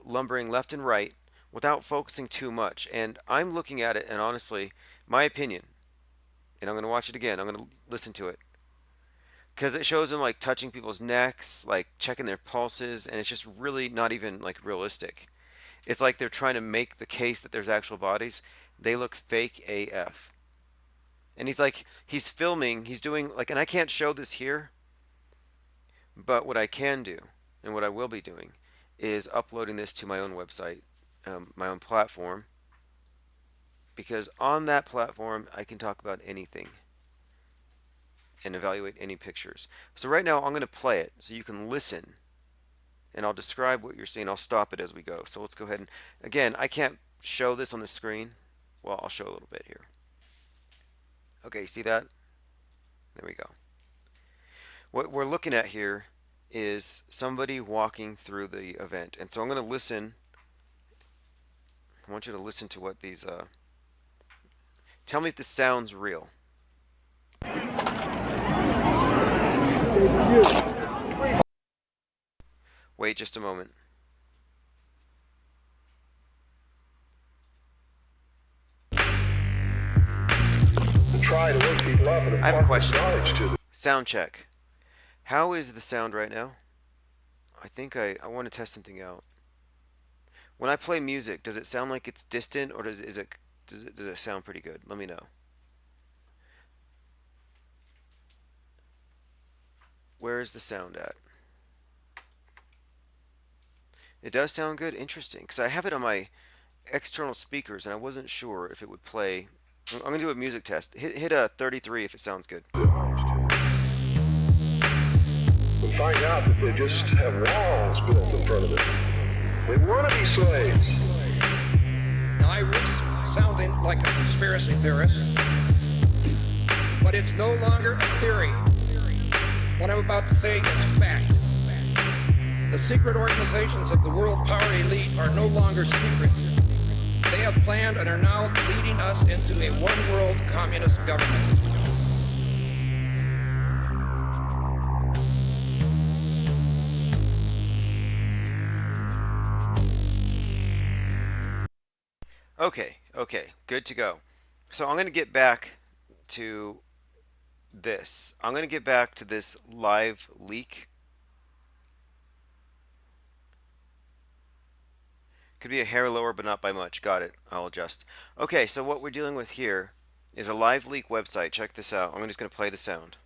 lumbering left and right without focusing too much. And I'm looking at it, and honestly, my opinion, and I'm going to watch it again, I'm going to listen to it, because it shows them like touching people's necks, like checking their pulses, and it's just really not even like realistic. It's like they're trying to make the case that there's actual bodies. They look fake AF. And he's filming, he's doing like, and I can't show this here, but what I can do, and what I will be doing, is uploading this to my own website, my own platform, because on that platform I can talk about anything and evaluate any pictures. So right now I'm going to play it so you can listen, and I'll describe what you're seeing. I'll stop it as we go. So let's go ahead and, again, I can't show this on the screen. Well, I'll show a little bit here. Okay, you see that? There we go. What we're looking at here is somebody walking through the event. And so I'm going to listen. I want you to listen to what these, tell me if this sounds real. Wait just a moment. Try to wake people up and I have a question. knowledge to them. Sound check. How is the sound right now? I think I want to test something out. When I play music, does it sound like it's distant, or does it sound pretty good? Let me know. Where is the sound at? It does sound good. Interesting, because I have it on my external speakers, and I wasn't sure if it would play. I'm going to do a music test. Hit a 33 if it sounds good. We'll find out that they just have walls built in front of them. They want to be slaves. Now, I risk sounding like a conspiracy theorist, but it's no longer a theory. What I'm about to say is fact. The secret organizations of the world power elite are no longer secret. They have planned and are now leading us into a one-world communist government. Okay, good to go. So I'm going to get back to this. I'm going to get back to this live leak. Could be a hair lower, but not by much. Got it. I'll adjust. Okay, so what we're dealing with here is a live leak website. Check this out. I'm just going to play the sound.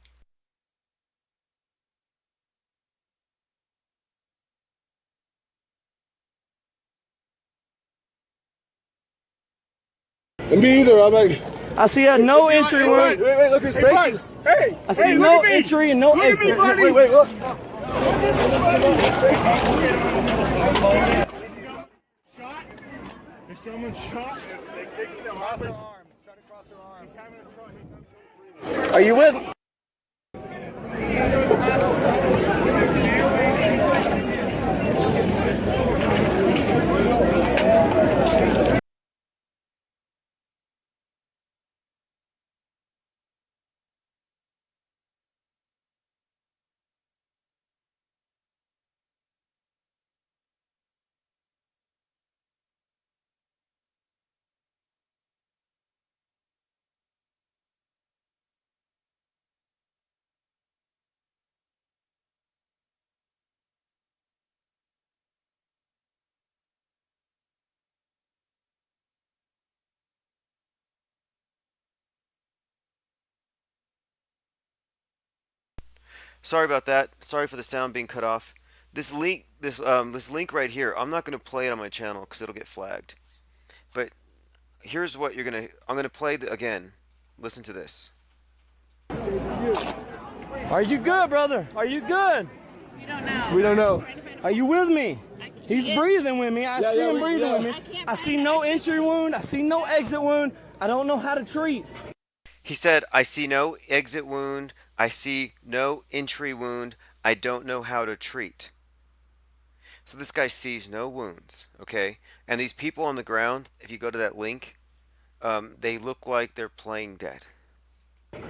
Me either. I'm like, I see no entry. Wait, look at his face. Hey, I see no entry and no exit. Wait, look. This gentleman shot. Cross her arms. Try to cross her arms. Are you with? Sorry about that. Sorry for the sound being cut off. This link, this link right here, I'm not going to play it on my channel because it'll get flagged. But here's what you're gonna. I'm gonna play again. Listen to this. Are you good, brother? Are you good? We don't know. We don't know. Are you with me? He's breathing with me. I see him breathing with me. I see no entry wound. I see no exit wound. I don't know how to treat. He said, I see no exit wound. I see no entry wound. I don't know how to treat. So this guy sees no wounds, okay? And these people on the ground, if you go to that link, they look like they're playing dead.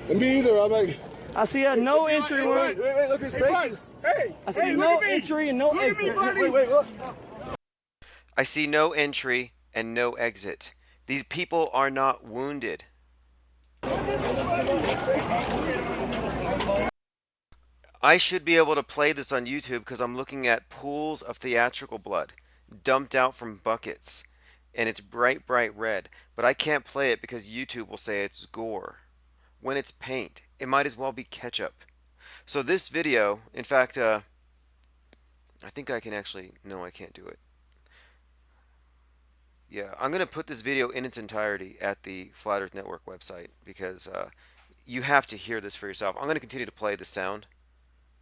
Me either. I'm like, I see no entry wound. Wait, look at his face. I see no entry and no exit. Wait, look. I see no entry and no exit. These people are not wounded. I should be able to play this on YouTube because I'm looking at pools of theatrical blood dumped out from buckets. And it's bright, bright red. But I can't play it because YouTube will say it's gore. When it's paint, it might as well be ketchup. So this video, in fact, I think I can actually... No, I can't do it. Yeah, I'm going to put this video in its entirety at the Flat Earth Network website because you have to hear this for yourself. I'm going to continue to play the sound.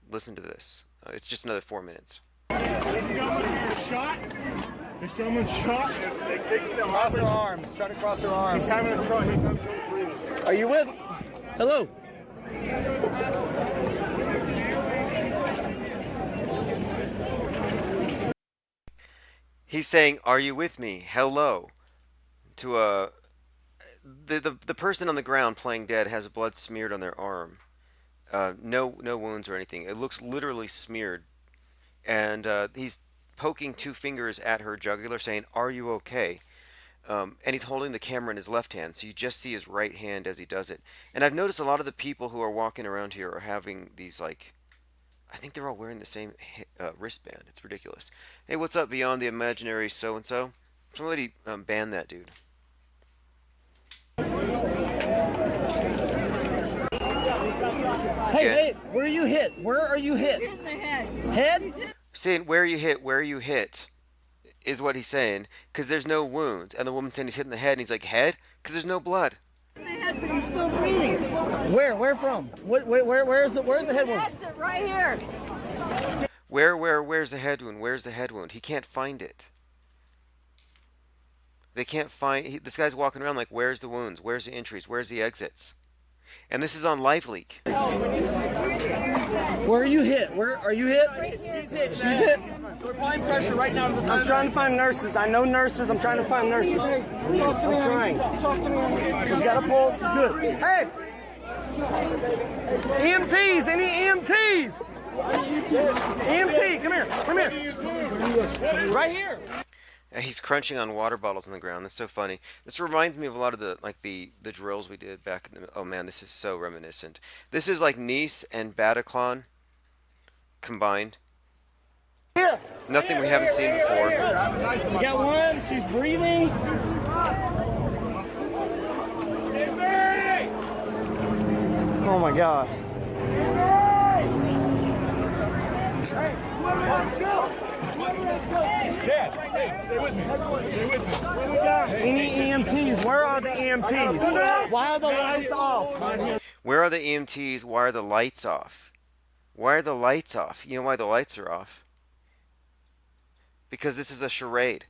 Listen to this. It's just another 4 minutes. Shot. This gentleman's shot. Cross her arms. Try to cross her arms. He's having a trouble. He's having trouble breathing. Are you with? Hello. He's saying, "Are you with me? Hello." To the person on the ground playing dead has blood smeared on their arm. No wounds or anything. It looks literally smeared, and he's poking 2 fingers at her jugular, saying, "Are you okay?" And he's holding the camera in his left hand, so you just see his right hand as he does it. And I've noticed a lot of the people who are walking around here are having these, like, I think they're all wearing the same wristband. It's ridiculous. Hey, what's up, Beyond the Imaginary So-and-so? Somebody ban that dude. Hey, where are you hit? Where are you hit? In the head. Head? Saying, where you hit, is what he's saying, because there's no wounds. And the woman's saying he's hit in the head, and he's like, head? Because there's no blood. In the head, but he's still breathing. Where from? Where's the head wound? That's it, right here. Where's the head wound? Where's the head wound? He can't find it. They can't find... this guy's walking around like, where's the wounds? Where's the entries? Where's the exits? And this is on LiveLeak. Where are you hit? Where are you hit? She's hit. We're applying pressure right now. I'm trying to find nurses. I know nurses. I'm trying to find nurses. I'm trying. She's got a pulse. She's good. Hey! EMTs! Any EMTs? EMT, come here. Come here. Right here. He's crunching on water bottles on the ground. That's so funny. This reminds me of a lot of the drills we did back in the... Oh man, this is so reminiscent. This is like Nice and Bataclan combined. Here. Nothing we haven't seen before. We got one. She's breathing. Oh my gosh. Dad, hey, stay with me. Stay with me. Any EMTs? Where are the EMTs? Why are the lights off? Where are the EMTs? Why are the lights off? Why are the lights off? You know why the lights are off? Because this is a charade.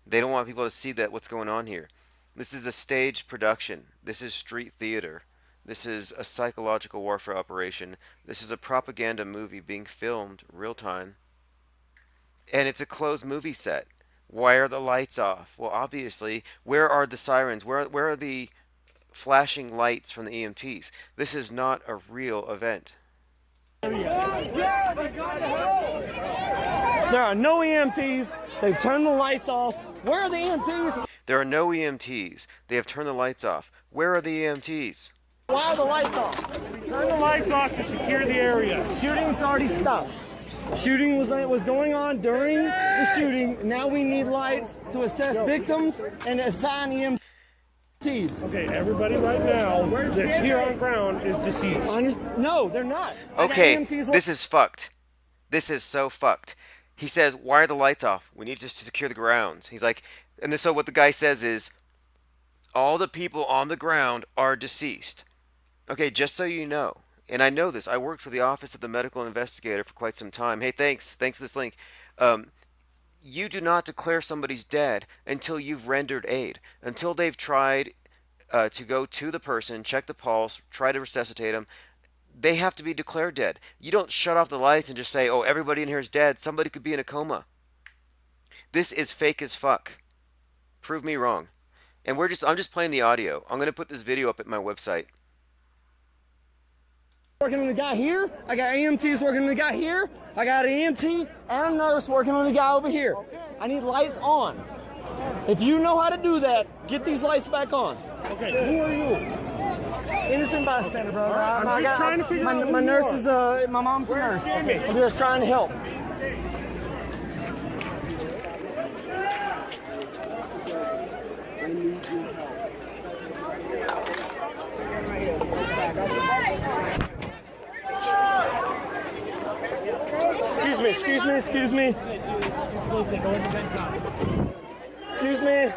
They don't want people to see that what's going on here. This is a staged production. This is street theater. This is a psychological warfare operation. This is a propaganda movie being filmed real time. And it's a closed movie set. Why are the lights off? Well, obviously, where are the sirens? Where are the flashing lights from the EMTs? This is not a real event. There are no EMTs. They've turned the lights off. Where are the EMTs? There are no EMTs. They have turned the lights off. Where are the EMTs? Why are the lights off? Turn the lights off to secure the area. Shooting's already stopped. Shooting was going on during the shooting. Now we need lights to assess victims and assign EMTs. Okay, everybody right now that's here on ground is deceased. No, they're not. Okay, this is fucked. This is so fucked. He says, why are the lights off? We need to secure the grounds. He's like, and so what the guy says is, all the people on the ground are deceased. Okay, just so you know, and I know this, I worked for the Office of the Medical Investigator for quite some time. Hey, thanks for this link. You do not declare somebody's dead until you've rendered aid, until they've tried to go to the person, check the pulse, try to resuscitate them. They have to be declared dead. You don't shut off the lights and just say, oh, everybody in here is dead. Somebody could be in a coma. This is fake as fuck. Prove me wrong. And I'm just playing the audio. I'm going to put this video up at my website. Working on the guy here. I got EMTs working on the guy here. I got an EMT and a nurse working on the guy over here. I need lights on. If you know how to do that, get these lights back on. Okay, who are you? Innocent bystander, brother. I'm just trying to figure out my who nurse you are. is my mom's a nurse. Sammy. I'm just trying to help. Excuse me. Excuse me.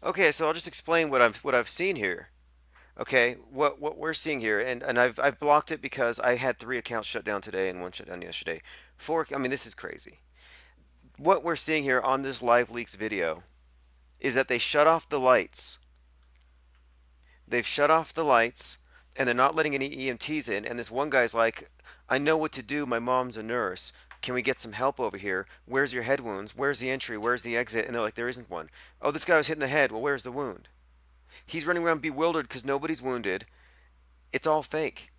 Okay, so I'll just explain what I've seen here. Okay, what we're seeing here, and I've blocked it because I had 3 accounts shut down today and 1 shut down yesterday. 4, I mean, this is crazy. What we're seeing here on this Live Leaks video is that they shut off the lights. They've shut off the lights, and they're not letting any EMTs in. And this one guy's like, I know what to do. My mom's a nurse. Can we get some help over here? Where's your head wounds? Where's the entry? Where's the exit? And they're like, there isn't one. Oh, this guy was hit in the head. Well, where's the wound? He's running around bewildered because nobody's wounded. It's all fake.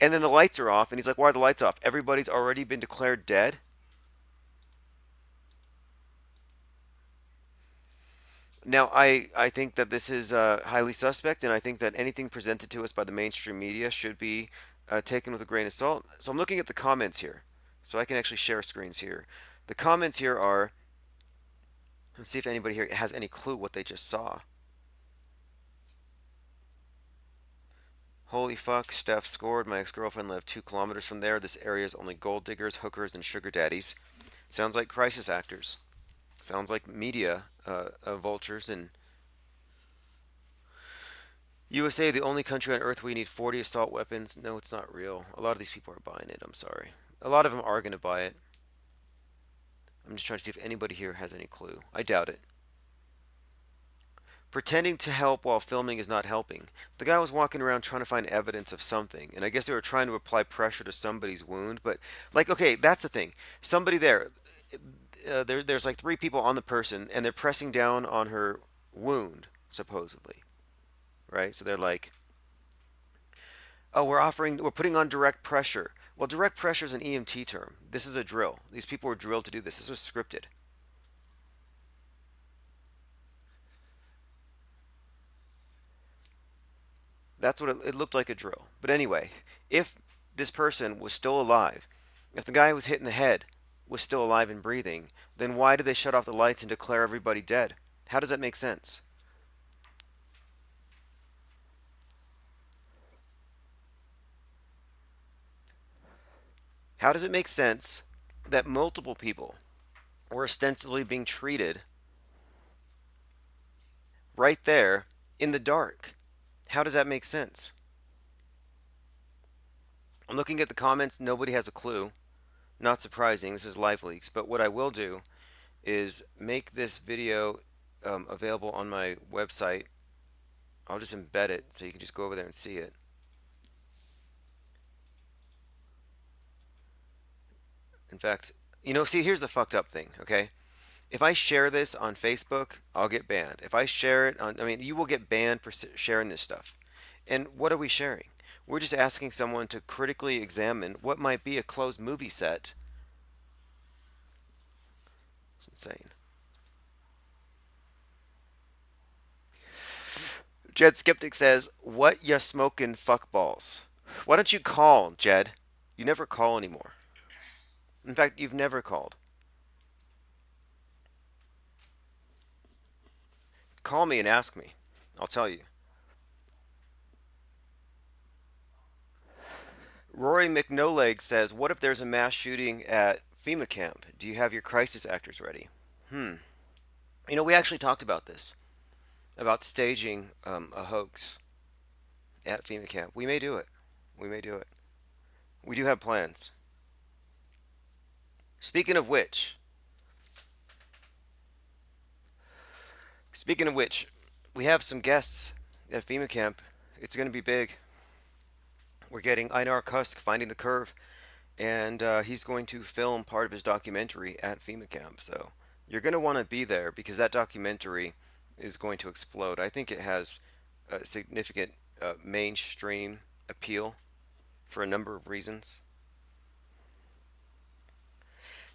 And then the lights are off, and he's like, why are the lights off? Everybody's already been declared dead? Now, I think that this is highly suspect, and I think that anything presented to us by the mainstream media should be taken with a grain of salt. So I'm looking at the comments here, so I can actually share screens here. The comments here are, let's see if anybody here has any clue what they just saw. Holy fuck, Steph scored. My ex-girlfriend lived 2 kilometers from there. This area is only gold diggers, hookers, and sugar daddies. Sounds like crisis actors. Sounds like media vultures. And USA, the only country on earth where you need 40 assault weapons. No, it's not real. A lot of these people are buying it. I'm sorry. A lot of them are going to buy it. I'm just trying to see if anybody here has any clue. I doubt it. Pretending to help while filming is not helping. The guy was walking around trying to find evidence of something, and I guess they were trying to apply pressure to somebody's wound. But, like, okay, that's the thing. Somebody there, there's like 3 people on the person, and they're pressing down on her wound, supposedly. Right? So they're like, oh, we're putting on direct pressure. Well, direct pressure is an EMT term. This is a drill. These people were drilled to do this. This was scripted. That's what it looked like, a drill. But anyway, if this person was still alive, if the guy who was hit in the head was still alive and breathing, then why did they shut off the lights and declare everybody dead? How does that make sense? How does it make sense that multiple people were ostensibly being treated right there in the dark? How does that make sense? I'm looking at the comments. Nobody has a clue. Not surprising. This is Live Leaks. But what I will do is make this video available on my website. I'll just embed it so you can just go over there and see it. In fact, see, here's the fucked up thing, okay? If I share this on Facebook, I'll get banned. If I share it you will get banned for sharing this stuff. And what are we sharing? We're just asking someone to critically examine what might be a closed movie set. It's insane. Jed Skeptic says, what ya smoking fuckballs? Why don't you call, Jed? You never call anymore. In fact, you've never called. Call me and ask me. I'll tell you. Rory McNoleg says, what if there's a mass shooting at FEMA camp? Do you have your crisis actors ready? We actually talked about this. About staging a hoax at FEMA camp. We may do it. We may do it. We do have plans. Speaking of which, we have some guests at FEMA camp. It's going to be big. We're getting Einar Kusk, Finding the Curve, and he's going to film part of his documentary at FEMA camp. So You're going to want to be there because that documentary is going to explode. I think it has a significant mainstream appeal for a number of reasons.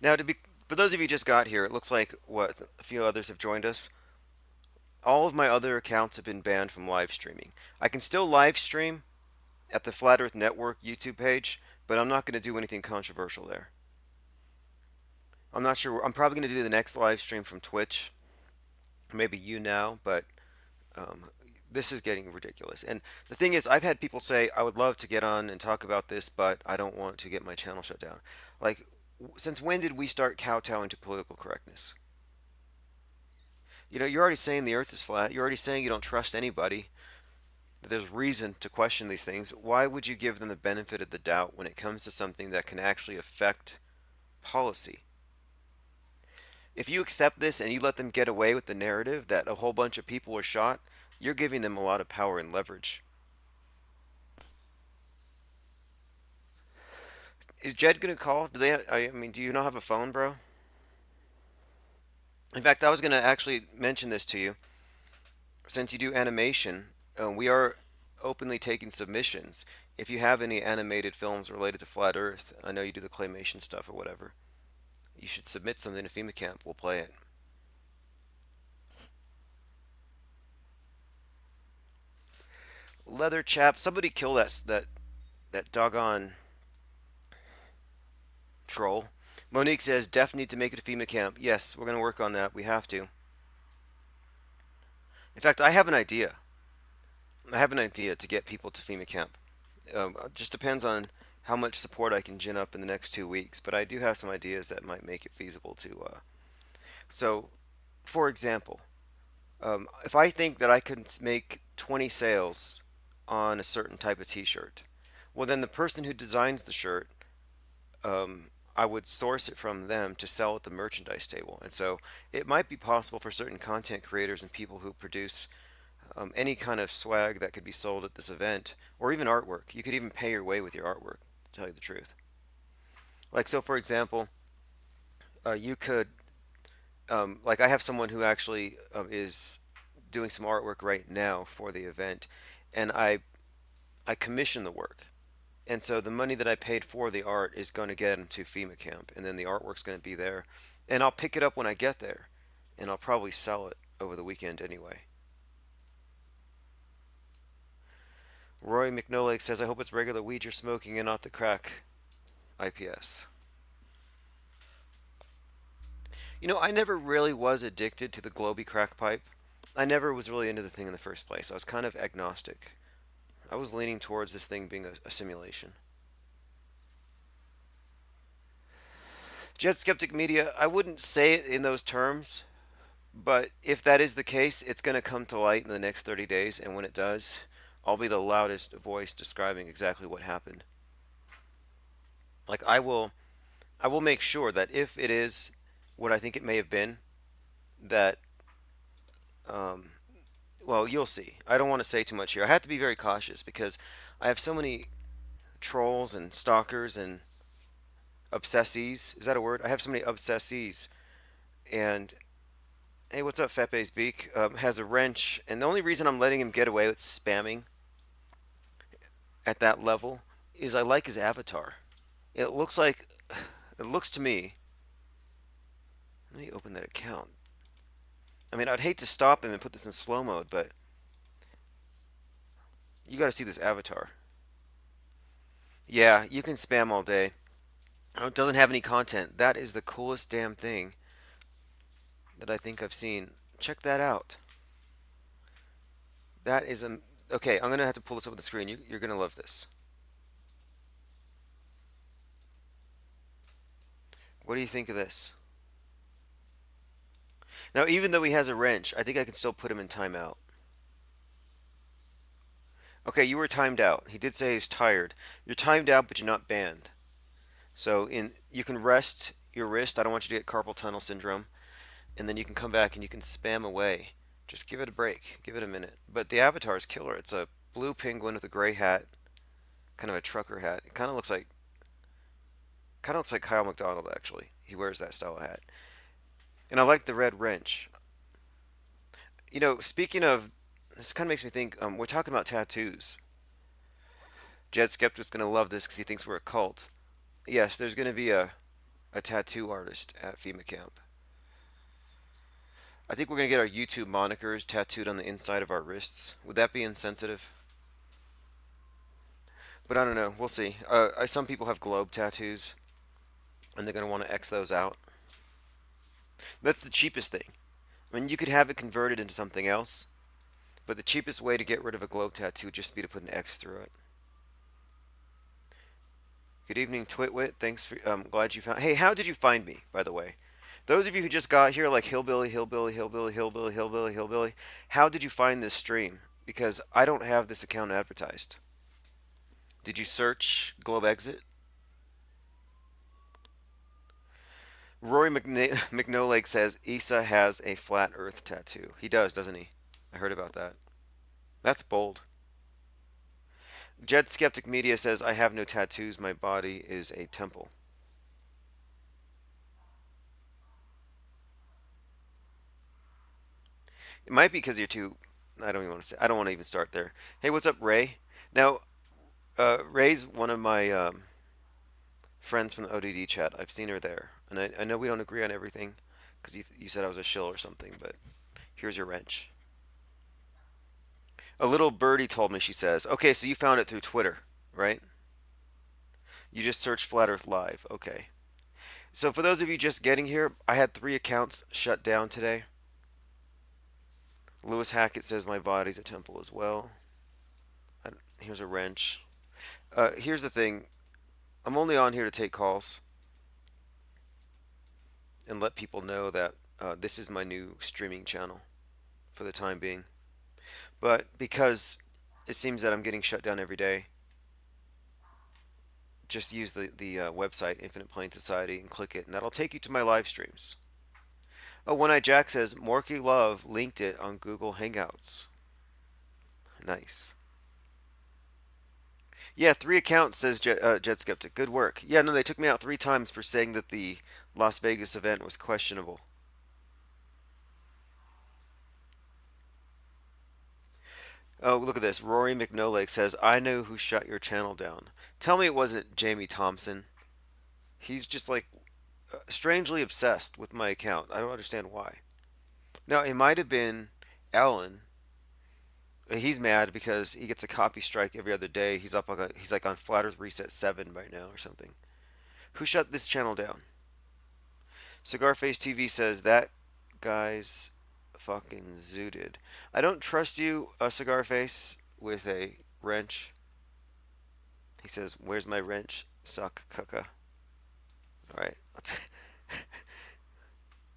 Now, for those of you who just got here, it looks like what a few others have joined us. All of my other accounts have been banned from live streaming. I can still live stream at the Flat Earth Network YouTube page, but I'm not going to do anything controversial there. I'm not sure. I'm probably going to do the next live stream from Twitch, maybe YouNow, but this is getting ridiculous. And the thing is, I've had people say, I would love to get on and talk about this, but I don't want to get my channel shut down. Like, since when did we start kowtowing to political correctness? You know, you're already saying the earth is flat. You're already saying you don't trust anybody. There's reason to question these things. Why would you give them the benefit of the doubt when it comes to something that can actually affect policy? If you accept this and you let them get away with the narrative that a whole bunch of people were shot, you're giving them a lot of power and leverage. Is Jed gonna call? I mean, do you not have a phone, bro? In fact, I was gonna actually mention this to you. Since you do animation, we are openly taking submissions. If you have any animated films related to Flat Earth, I know you do the claymation stuff or whatever, you should submit something to FEMA Camp. We'll play it. Leather chap, somebody kill that doggone troll. Monique says, Def need to make it to FEMA Camp. Yes, we're going to work on that. We have to. In fact, I have an idea. I have an idea to get people to FEMA Camp. It just depends on how much support I can gin up in the next 2 weeks, but I do have some ideas that might make it feasible to. So, for example, if I think that I could make 20 sales on a certain type of t-shirt, well, then the person who designs the shirt, I would source it from them to sell at the merchandise table. And so it might be possible for certain content creators and people who produce any kind of swag that could be sold at this event, or even artwork. You could even pay your way with your artwork, to tell you the truth. Like, so for example, you could, like I have someone who actually is doing some artwork right now for the event, and I commission the work. And so the money that I paid for the art is going to get into FEMA Camp, and then the artwork's going to be there. And I'll pick it up when I get there, and I'll probably sell it over the weekend anyway. Roy McNolake says, I hope it's regular weed you're smoking and not the crack IPS. You know, I never really was addicted to the Globy crack pipe. I never was really into the thing in the first place. I was kind of agnostic. I was leaning towards this thing being a simulation. Jet Skeptic Media, I wouldn't say it in those terms, but if that is the case, it's going to come to light in the next 30 days, and when it does, I'll be the loudest voice describing exactly what happened. Like, I will make sure that if it is what I think it may have been, that well, you'll see. I don't want to say too much here. I have to be very cautious because I have so many trolls and stalkers and obsessees. Is that a word? I have so many obsessees. And hey, what's up, Fepe's Beak? Has a wrench, and the only reason I'm letting him get away with spamming at that level is I like his avatar. It looks to me. Let me open that account. I mean, I'd hate to stop him and put this in slow mode, but you got to see this avatar. Yeah, you can spam all day. Oh, it doesn't have any content. That is the coolest damn thing that I think I've seen. Check that out. That is okay, I'm going to have to pull this up on the screen. You're going to love this. What do you think of this? Now, even though he has a wrench, I think I can still put him in timeout. Okay, you were timed out. He did say he's tired. You're timed out, but you're not banned. So you can rest your wrist. I don't want you to get carpal tunnel syndrome. And then you can come back and you can spam away. Just give it a break. Give it a minute. But the avatar is killer. It's a blue penguin with a gray hat. Kind of a trucker hat. It kind of looks like Kyle McDonald, actually. He wears that style of hat. And I like the red wrench. You know, speaking of, this kind of makes me think. We're talking about tattoos. Jed Skeptic's gonna love this because he thinks we're a cult. Yes, there's gonna be a tattoo artist at FEMA camp. I think we're gonna get our YouTube monikers tattooed on the inside of our wrists. Would that be insensitive? But I don't know. We'll see. Some people have globe tattoos, and they're gonna want to X those out. That's the cheapest thing. I mean, you could have it converted into something else, but the cheapest way to get rid of a globe tattoo would just be to put an X through it. Good evening, Twitwit. Thanks for. I'm glad you found. Hey, how did you find me, by the way? Those of you who just got here, like hillbilly, hillbilly, hillbilly, hillbilly, hillbilly, hillbilly, how did you find this stream? Because I don't have this account advertised. Did you search Globe Exit? Rory McNolake says Issa has a flat Earth tattoo. He does, doesn't he? I heard about that. That's bold. Jed Skeptic Media says I have no tattoos. My body is a temple. It might be because you're too. I don't even want to say. I don't want to even start there. Hey, what's up, Ray? Now, Ray's one of my friends from the ODD chat. I've seen her there, and I know we don't agree on everything, because you said I was a shill or something. But here's your wrench. A little birdie told me. She says, "Okay, so you found it through Twitter, right? You just searched Flat Earth Live. Okay. So for those of you just getting here, I had 3 accounts shut down today. Lewis Hackett says my body's a temple as well. Here's a wrench. Here's the thing. I'm only on here to take calls and let people know that this is my new streaming channel for the time being. But because it seems that I'm getting shut down every day, just use the website Infinite Plane Society and click it, and that'll take you to my live streams. Oh, One Eye Jack says Morky Love linked it on Google Hangouts. Nice. Yeah, 3 accounts, says Jet Skeptic. Good work. Yeah, no, they took me out 3 times for saying that the Las Vegas event was questionable. Oh, look at this. Rory McNolake says, I know who shut your channel down. Tell me it wasn't Jamie Thompson. He's just like strangely obsessed with my account. I don't understand why. Now, it might have been Alan. He's mad because he gets a copy strike every other day. He's like on Flat Earth Reset 7 right now or something. Who shut this channel down? Cigarface TV says that guy's fucking zooted. I don't trust you, Cigarface, with a wrench. He says, "Where's my wrench? Suck cucka." All right.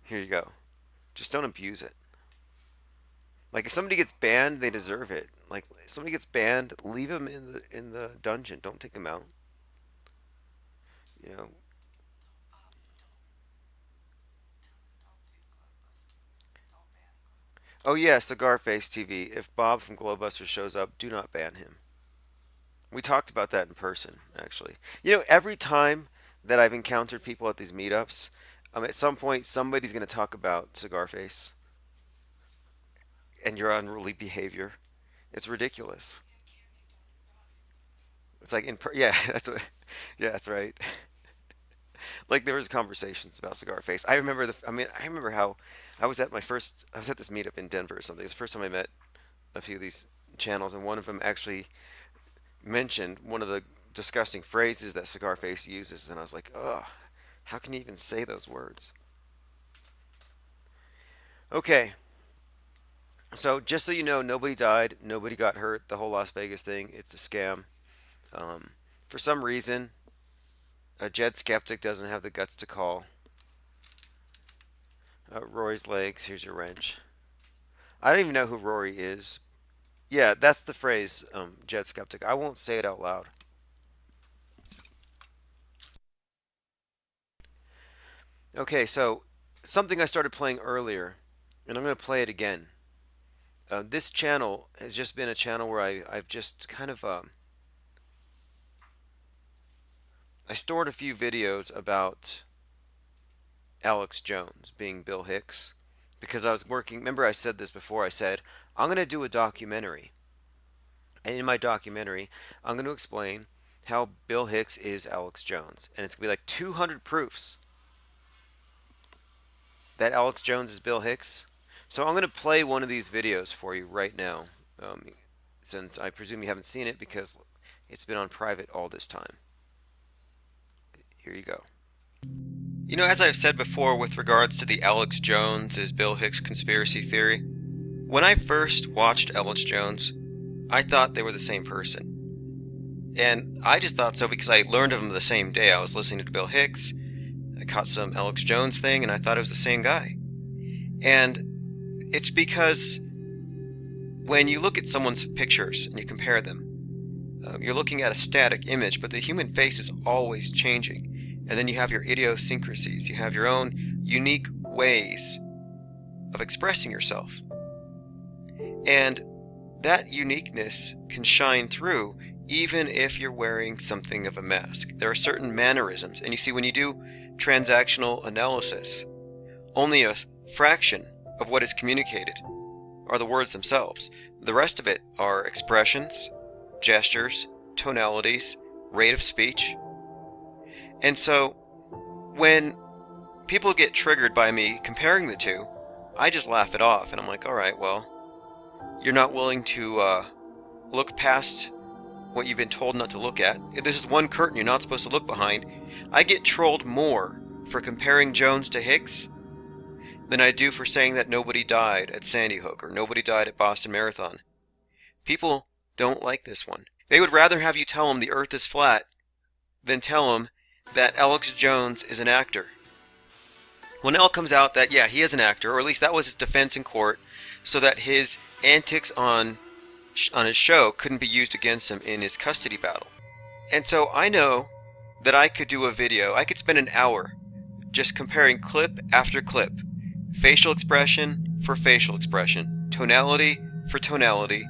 Here you go. Just don't abuse it. Like if somebody gets banned, they deserve it. Like if somebody gets banned, leave them in the dungeon. Don't take them out. You know. Oh yeah, Cigarface TV. If Bob from Glowbusters shows up, do not ban him. We talked about that in person, actually. You know, every time that I've encountered people at these meetups, at some point somebody's going to talk about Cigarface and your unruly behavior. It's ridiculous. It's like yeah, yeah, that's right. Like there was conversations about Cigarface. I remember how I was at this meetup in Denver or something. It's the first time I met a few of these channels, and one of them actually mentioned one of the disgusting phrases that Cigarface uses, and I was like, ugh, how can you even say those words? Okay. So just so you know, nobody died, nobody got hurt. The whole Las Vegas thing, it's a scam. For some reason, a Jed Skeptic doesn't have the guts to call. Rory's legs, here's your wrench. I don't even know who Rory is. Yeah, that's the phrase, Jed Skeptic. I won't say it out loud. Okay, so something I started playing earlier, and I'm going to play it again. This channel has just been a channel where I've just kind of I stored a few videos about Alex Jones being Bill Hicks, because I was working. Remember, I said this before. I said I'm going to do a documentary, and in my documentary, I'm going to explain how Bill Hicks is Alex Jones, and it's going to be like 200 proofs that Alex Jones is Bill Hicks. So I'm going to play one of these videos for you right now, since I presume you haven't seen it because it's been on private all this time. Here you go. You know, as I've said before with regards to the Alex Jones is Bill Hicks conspiracy theory, when I first watched Alex Jones, I thought they were the same person. And I just thought so because I learned of him the same day. I was listening to Bill Hicks, I caught some Alex Jones thing, and I thought it was the same guy. And it's because when you look at someone's pictures and you compare them, you're looking at a static image, but the human face is always changing. And then you have your idiosyncrasies. You have your own unique ways of expressing yourself. And that uniqueness can shine through even if you're wearing something of a mask. There are certain mannerisms. And you see, when you do transactional analysis, only a fraction of what is communicated are the words themselves. The rest of it are expressions, gestures, tonalities, rate of speech. And so when people get triggered by me comparing the two, I just laugh it off and I'm like, all right, well, you're not willing to look past what you've been told not to look at. If this is one curtain you're not supposed to look behind. I get trolled more for comparing Jones to Hicks than I do for saying that nobody died at Sandy Hook or nobody died at Boston Marathon. People don't like this one. They would rather have you tell them the earth is flat than tell them that Alex Jones is an actor. Well, now it comes out that, yeah, he is an actor, or at least that was his defense in court, so that his antics on his show couldn't be used against him in his custody battle. And so I know that I could do a video, I could spend an hour just comparing clip after clip, facial expression for facial expression, tonality for tonality,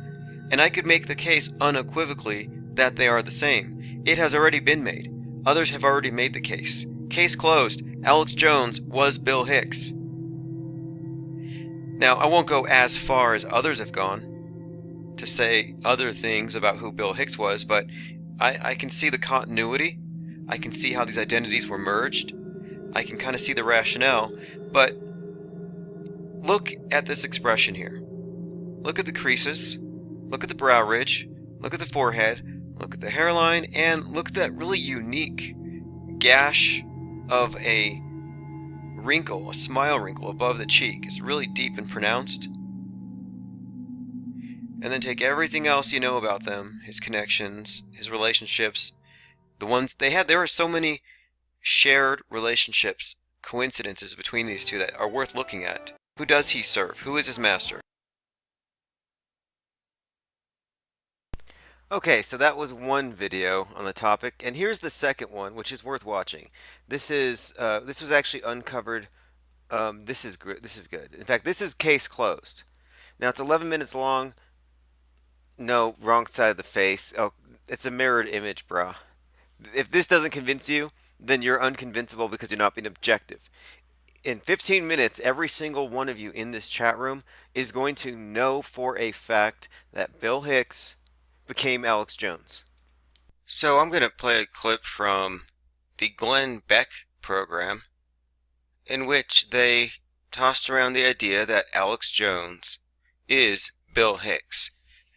and I could make the case unequivocally that they are the same. It has already been made. Others have already made the case. Case closed. Alex Jones was Bill Hicks. Now, I won't go as far as others have gone to say other things about who Bill Hicks was, but I can see the continuity. I can see how these identities were merged. I can kind of see the rationale, but look at this expression here. Look at the creases. Look at the brow ridge. Look at the forehead. Look at the hairline, and look at that really unique gash of a wrinkle, a smile wrinkle above the cheek. It's really deep and pronounced. And then take everything else you know about them, his connections, his relationships, the ones they had. There are so many shared relationships, coincidences between these two that are worth looking at. Who does he serve? Who is his master? Okay, so that was one video on the topic, and here's the second one, which is worth watching. This was actually uncovered. This is good. This is good. In fact, this is case closed. Now it's 11 minutes long. No, wrong side of the face. Oh, it's a mirrored image, brah. If this doesn't convince you, then you're unconvincible because you're not being objective. In 15 minutes, every single one of you in this chat room is going to know for a fact that Bill Hicks became Alex Jones. So I'm going to play a clip from the Glenn Beck program in which they tossed around the idea that Alex Jones is Bill Hicks.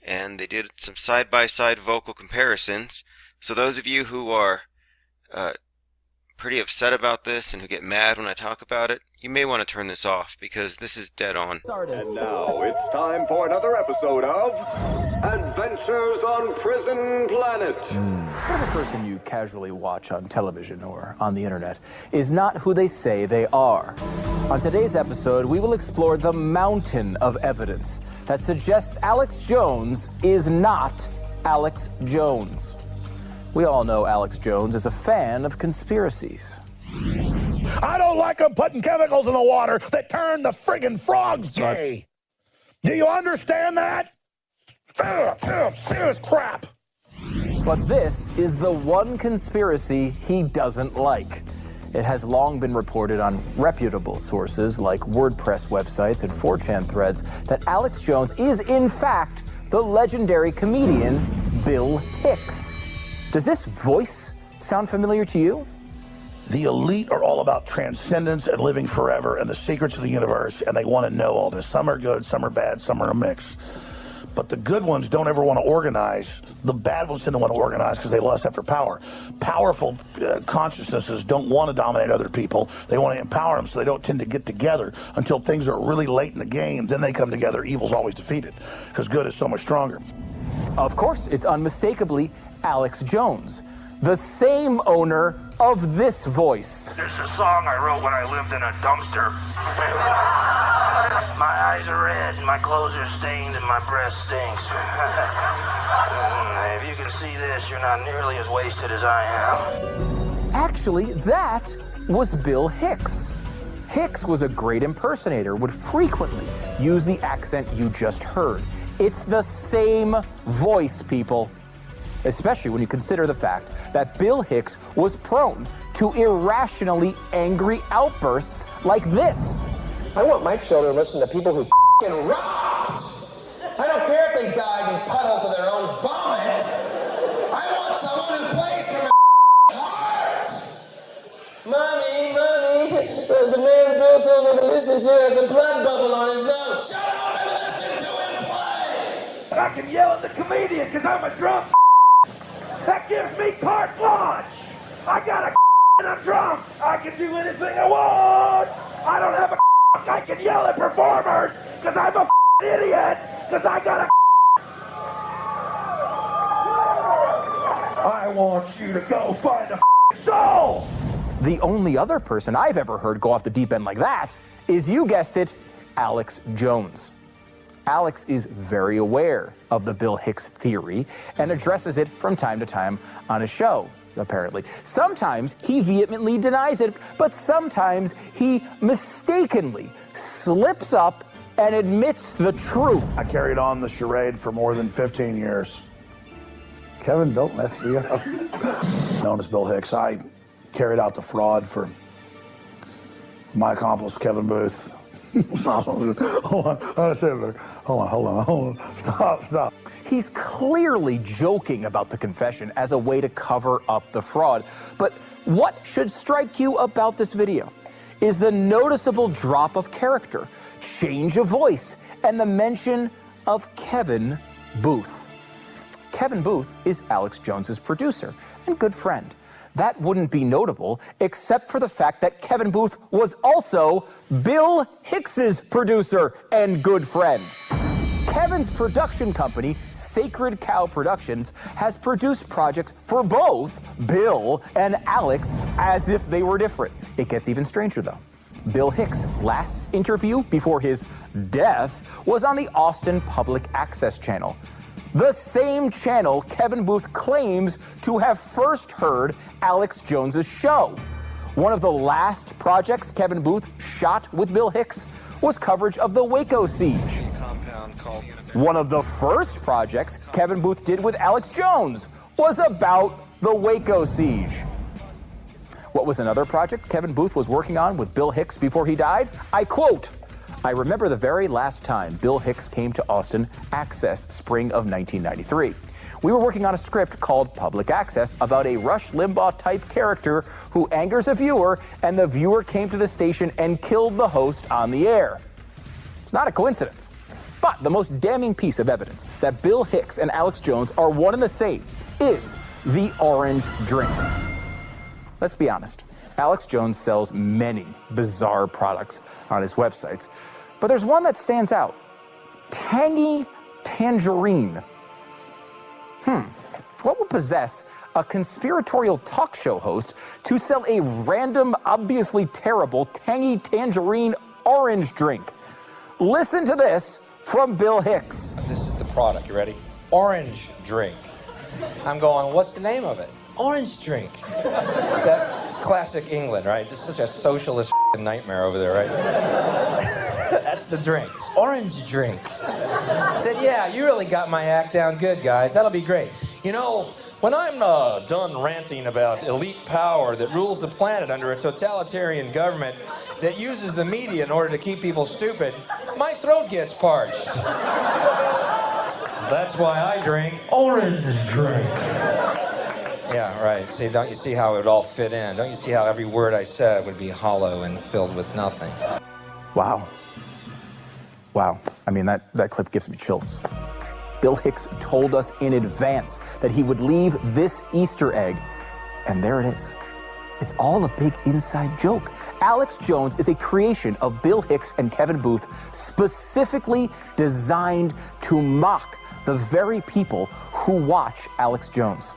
And they did some side-by-side vocal comparisons. So those of you who are pretty upset about this and who get mad when I talk about it, you may want to turn this off because this is dead on. And now it's time for another episode of Adventures on Prison Planet. Every person you casually watch on television or on the internet is not who they say they are. On today's episode, we will explore the mountain of evidence that suggests Alex Jones is not Alex Jones. We all know Alex Jones is a fan of conspiracies. I don't like them putting chemicals in the water that turn the friggin' frogs gay. Do you understand that? Serious crap. But this is the one conspiracy he doesn't like. It has long been reported on reputable sources like WordPress websites and 4chan threads that Alex Jones is, in fact, the legendary comedian Bill Hicks. Does this voice sound familiar to you? The elite are all about transcendence and living forever and the secrets of the universe, and they want to know all this. Some are good, some are bad, some are a mix. But the good ones don't ever want to organize. The bad ones tend to want to organize because they lust after power. Powerful consciousnesses don't want to dominate other people. They want to empower them, so they don't tend to get together until things are really late in the game. Then they come together. Evil's always defeated because good is so much stronger. Of course, it's unmistakably Alex Jones, the same owner of this voice. There's a song I wrote when I lived in a dumpster. My eyes are red, my clothes are stained, and my breath stinks. If you can see this, you're not nearly as wasted as I am. Actually, that was Bill Hicks. Hicks was a great impersonator, would frequently use the accent you just heard. It's the same voice, people. Especially when you consider the fact that Bill Hicks was prone to irrationally angry outbursts like this. I want my children to listen to people who f***ing rocked. I don't care if they died in puddles of their own vomit. I want someone who plays from their heart. Mommy, the man Bill told me to listen to has a blood bubble on his nose. Shut up and listen to him play. I can yell at the comedian because I'm a drunk. That gives me carte blanche. I got a and I'm drunk. I can do anything I want. I don't have a I can yell at performers because I'm a idiot because I got a I want you to go find a soul. The only other person I've ever heard go off the deep end like that is, you guessed it, Alex Jones. Alex is very aware of the Bill Hicks theory and addresses it from time to time on his show, apparently. Sometimes he vehemently denies it, but sometimes he mistakenly slips up and admits the truth. I carried on the charade for more than 15 years. Kevin, don't mess me up. Known as Bill Hicks, I carried out the fraud for my accomplice, Kevin Booth. Hold on, hold on. Stop. He's clearly joking about the confession as a way to cover up the fraud. But what should strike you about this video is the noticeable drop of character, change of voice, and the mention of Kevin Booth. Kevin Booth is Alex Jones's producer and good friend. That wouldn't be notable except for the fact that Kevin Booth was also Bill Hicks's producer and good friend. Kevin's production company, Sacred Cow Productions, has produced projects for both Bill and Alex as if they were different. It gets even stranger though. Bill Hicks' last interview before his death was on the Austin Public Access Channel. The same channel Kevin Booth claims to have first heard Alex Jones's show. One of the last projects Kevin Booth shot with Bill Hicks was coverage of the Waco siege. One of the first projects Kevin Booth did with Alex Jones was about the Waco siege. What was another project Kevin Booth was working on with Bill Hicks before he died? I quote, "I remember the very last time Bill Hicks came to Austin Access, spring of 1993. We were working on a script called Public Access about a Rush Limbaugh-type character who angers a viewer, and the viewer came to the station and killed the host on the air." It's not a coincidence. But the most damning piece of evidence that Bill Hicks and Alex Jones are one and the same is the orange drink. Let's be honest. Alex Jones sells many bizarre products on his websites, but there's one that stands out. Tangy Tangerine. What would possess a conspiratorial talk show host to sell a random, obviously terrible Tangy Tangerine orange drink? Listen to this from Bill Hicks. This is the product. You ready? Orange drink. I'm going, what's the name of it? Orange drink. It's classic England, right? Just such a socialist nightmare over there, right? That's the drink. It's orange drink. I said, yeah, you really got my act down good, guys. That'll be great. You know, When I'm done ranting about elite power that rules the planet under a totalitarian government that uses the media in order to keep people stupid, my throat gets parched. That's why I drink orange drink. Yeah, right. See, don't you see how it would all fit in? Don't you see how every word I said would be hollow and filled with nothing? Wow. Wow. I mean, that clip gives me chills. Bill Hicks told us in advance that he would leave this Easter egg, and there it is. It's all a big inside joke. Alex Jones is a creation of Bill Hicks and Kevin Booth, specifically designed to mock the very people who watch Alex Jones.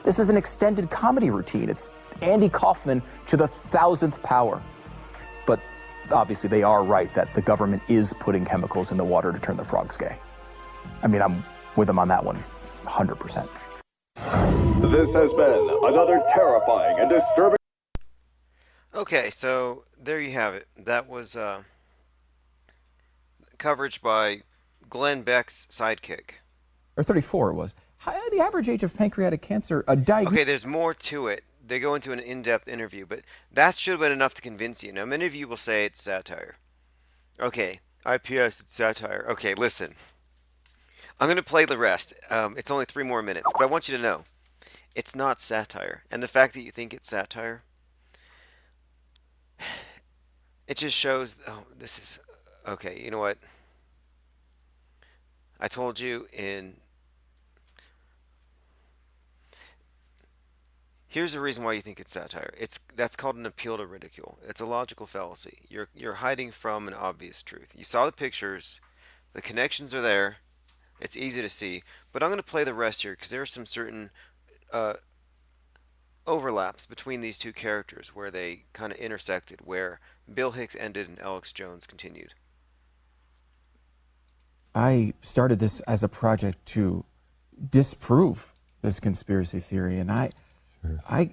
This is an extended comedy routine. It's Andy Kaufman to the 1,000th power. But obviously they are right that the government is putting chemicals in the water to turn the frogs gay. I mean, I'm with them on that one, 100%. This has been another terrifying and disturbing... Okay, so there you have it. That was coverage by Glenn Beck's sidekick. Or 34 it was. The average age of pancreatic cancer, a diagnosis... Okay, there's more to it. They go into an in-depth interview, but that should have been enough to convince you. Now, many of you will say it's satire. Okay, IPS, it's satire. Okay, listen. I'm going to play the rest. It's only 3 more minutes, but I want you to know, it's not satire. And the fact that you think it's satire, it just shows, oh, this is, okay, you know what? I told you here's the reason why you think it's satire. That's called an appeal to ridicule. It's a logical fallacy. You're hiding from an obvious truth. You saw the pictures, the connections are there. It's easy to see, but I'm going to play the rest here because there are some certain overlaps between these two characters where they kind of intersected, where Bill Hicks ended and Alex Jones continued. I started this as a project to disprove this conspiracy theory, and I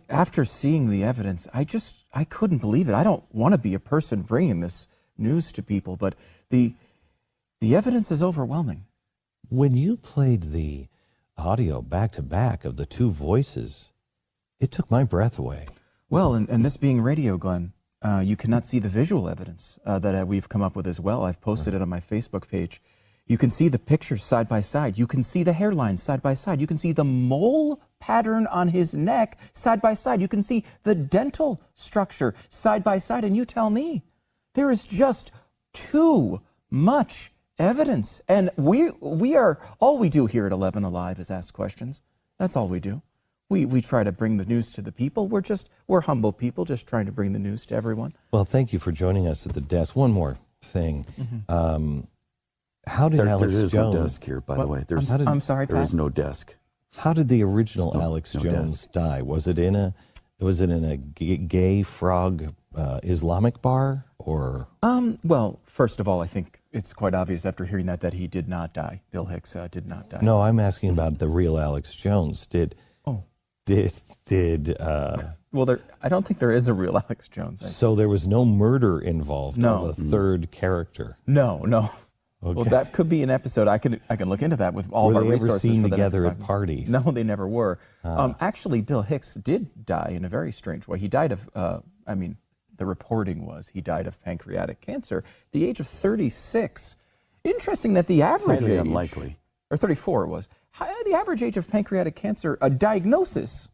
after seeing the evidence, I couldn't believe it. I don't want to be a person bringing this news to people, but the evidence is overwhelming. When you played the audio back to back of the two voices, it took my breath away. Well, and this being radio, Glenn, you cannot see the visual evidence that we've come up with as well. I've posted it on my Facebook page. You can see the pictures side by side. You can see the hairline side by side. You can see the mole pattern on his neck side by side. You can see the dental structure side by side. And you tell me, there is just too much evidence. And we are, all we do here at 11 Alive is ask questions. That's all we do. We try to bring the news to the people. We're humble people just trying to bring the news to everyone. Well, thank you for joining us at the desk. One more thing. How did Alex Jones... There is no desk here, by the way. I'm sorry, Pat? There is no desk. How did the original Alex Jones die? Was it in a gay frog Islamic bar, or? Well, first of all, I think it's quite obvious after hearing that he did not die. Bill Hicks did not die. No, I'm asking about the real Alex Jones. Well, I don't think there is a real Alex Jones. So there was no murder involved of a third character? No. Okay. Well, that could be an episode. I can look into that with all of our resources. Were they ever seen for together at parties? No, they never were. Actually, Bill Hicks did die in a very strange way. He died of, the reporting was he died of pancreatic cancer at the age of 36. Interesting that the average Highly age... unlikely. Or 34 it was. The average age of pancreatic cancer, a diagnosis,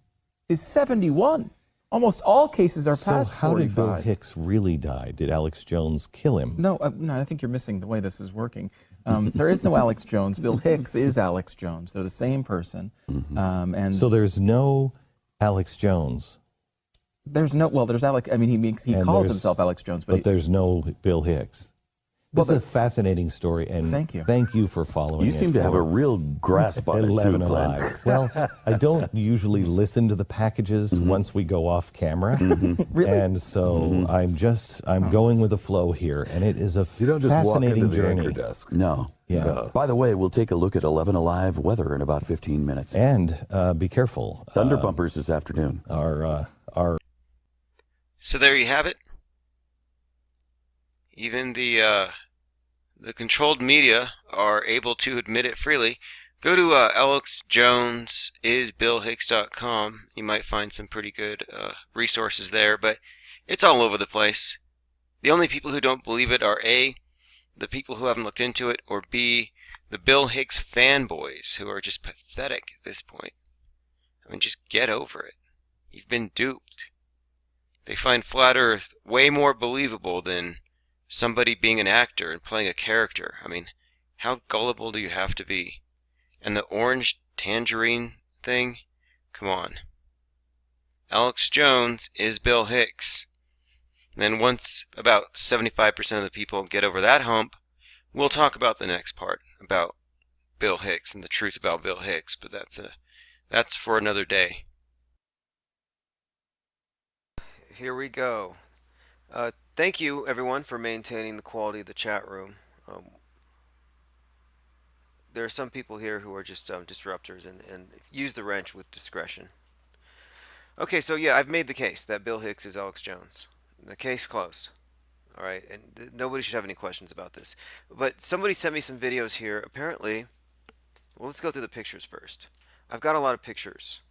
is 71. Almost all cases are past 45. So how did Bill Hicks really die? Did Alex Jones kill him? No, I think you're missing the way this is working. There is no Alex Jones. Bill Hicks is Alex Jones. They're the same person. And so there's no Alex Jones. There's Alex. I mean, he calls himself Alex Jones, but there's no Bill Hicks. This is a fascinating story, and thank you for following it. You seem to have a real grasp on it, 11 too, Glenn. Alive. Well, I don't usually listen to the packages once we go off camera, Really? and so I'm going with the flow here, and it is a You don't just walk fascinating into the journey. anchor desk. No. Yeah. No. By the way, we'll take a look at 11 Alive weather in about 15 minutes. And be careful. Thunder bumpers this afternoon. So there you have it. Even the controlled media are able to admit it freely. Go to alexjonesisbillhicks.com. You might find some pretty good resources there, but it's all over the place. The only people who don't believe it are A, the people who haven't looked into it, or B, the Bill Hicks fanboys who are just pathetic at this point. I mean, just get over it. You've been duped. They find Flat Earth way more believable than somebody being an actor and playing a character. I mean, how gullible do you have to be? And the orange tangerine thing? Come on. Alex Jones is Bill Hicks. And then once about 75% of the people get over that hump, we'll talk about the next part, about Bill Hicks and the truth about Bill Hicks, but that's for another day. Here we go. Thank you, everyone, for maintaining the quality of the chat room. There are some people here who are just disruptors and use the wrench with discretion. Okay, so yeah, I've made the case that Bill Hicks is Alex Jones. The case closed. All right, and nobody should have any questions about this. But somebody sent me some videos here. Apparently, well, let's go through the pictures first. I've got a lot of pictures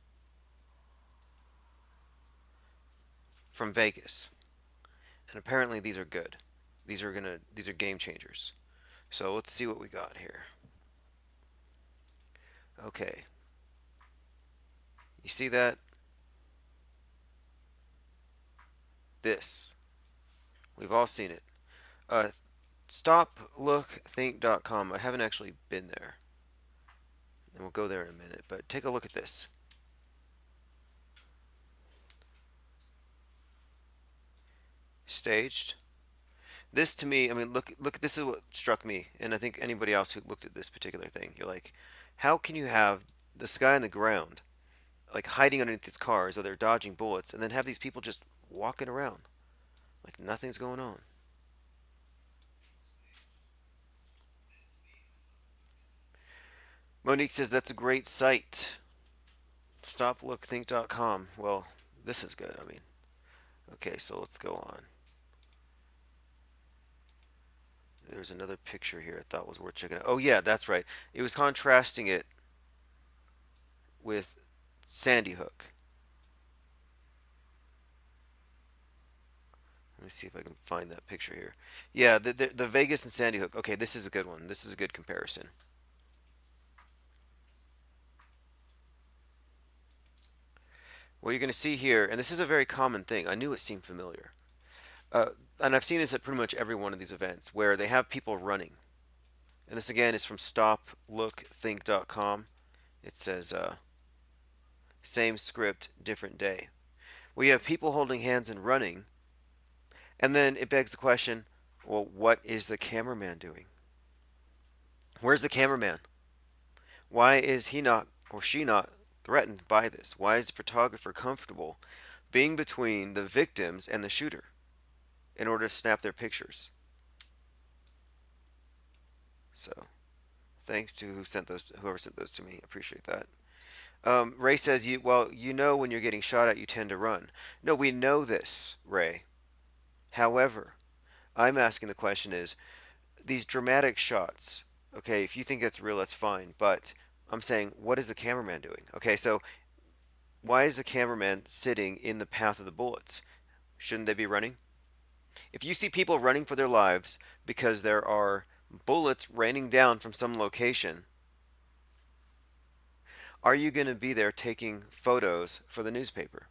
from Vegas, and apparently these are good. These are game changers. So let's see what we got here. Okay. You see that? This. We've all seen it. StopLookThink.com. I haven't actually been there. And we'll go there in a minute, but take a look at this. Staged. This to me, I mean, look, this is what struck me, and I think anybody else who looked at this particular thing, you're like, how can you have this guy on the ground, like hiding underneath his cars, or they're dodging bullets, and then have these people just walking around like nothing's going on? Monique says that's a great site. StopLookThink.com. Well, this is good. I mean, okay, so let's go on. There's another picture here I thought was worth checking out. Oh yeah, that's right. It was contrasting it with Sandy Hook. Let me see if I can find that picture here. Yeah, the Vegas and Sandy Hook. Okay, this is a good one. This is a good comparison. What you're going to see here, and this is a very common thing. I knew it seemed familiar. And I've seen this at pretty much every one of these events where they have people running. And this again is from StopLookThink.com. It says, same script, different day. We have people holding hands and running. And then it begs the question, well, what is the cameraman doing? Where's the cameraman? Why is he not or she not threatened by this? Why is the photographer comfortable being between the victims and the shooter in order to snap their pictures? So, thanks to whoever sent those to me. Appreciate that. Ray says, well, you know when you're getting shot at, you tend to run. No, we know this, Ray. However, I'm asking the question is, these dramatic shots, okay, if you think that's real, that's fine, but I'm saying, what is the cameraman doing? Okay, so why is the cameraman sitting in the path of the bullets? Shouldn't they be running? If you see people running for their lives because there are bullets raining down from some location, are you going to be there taking photos for the newspaper?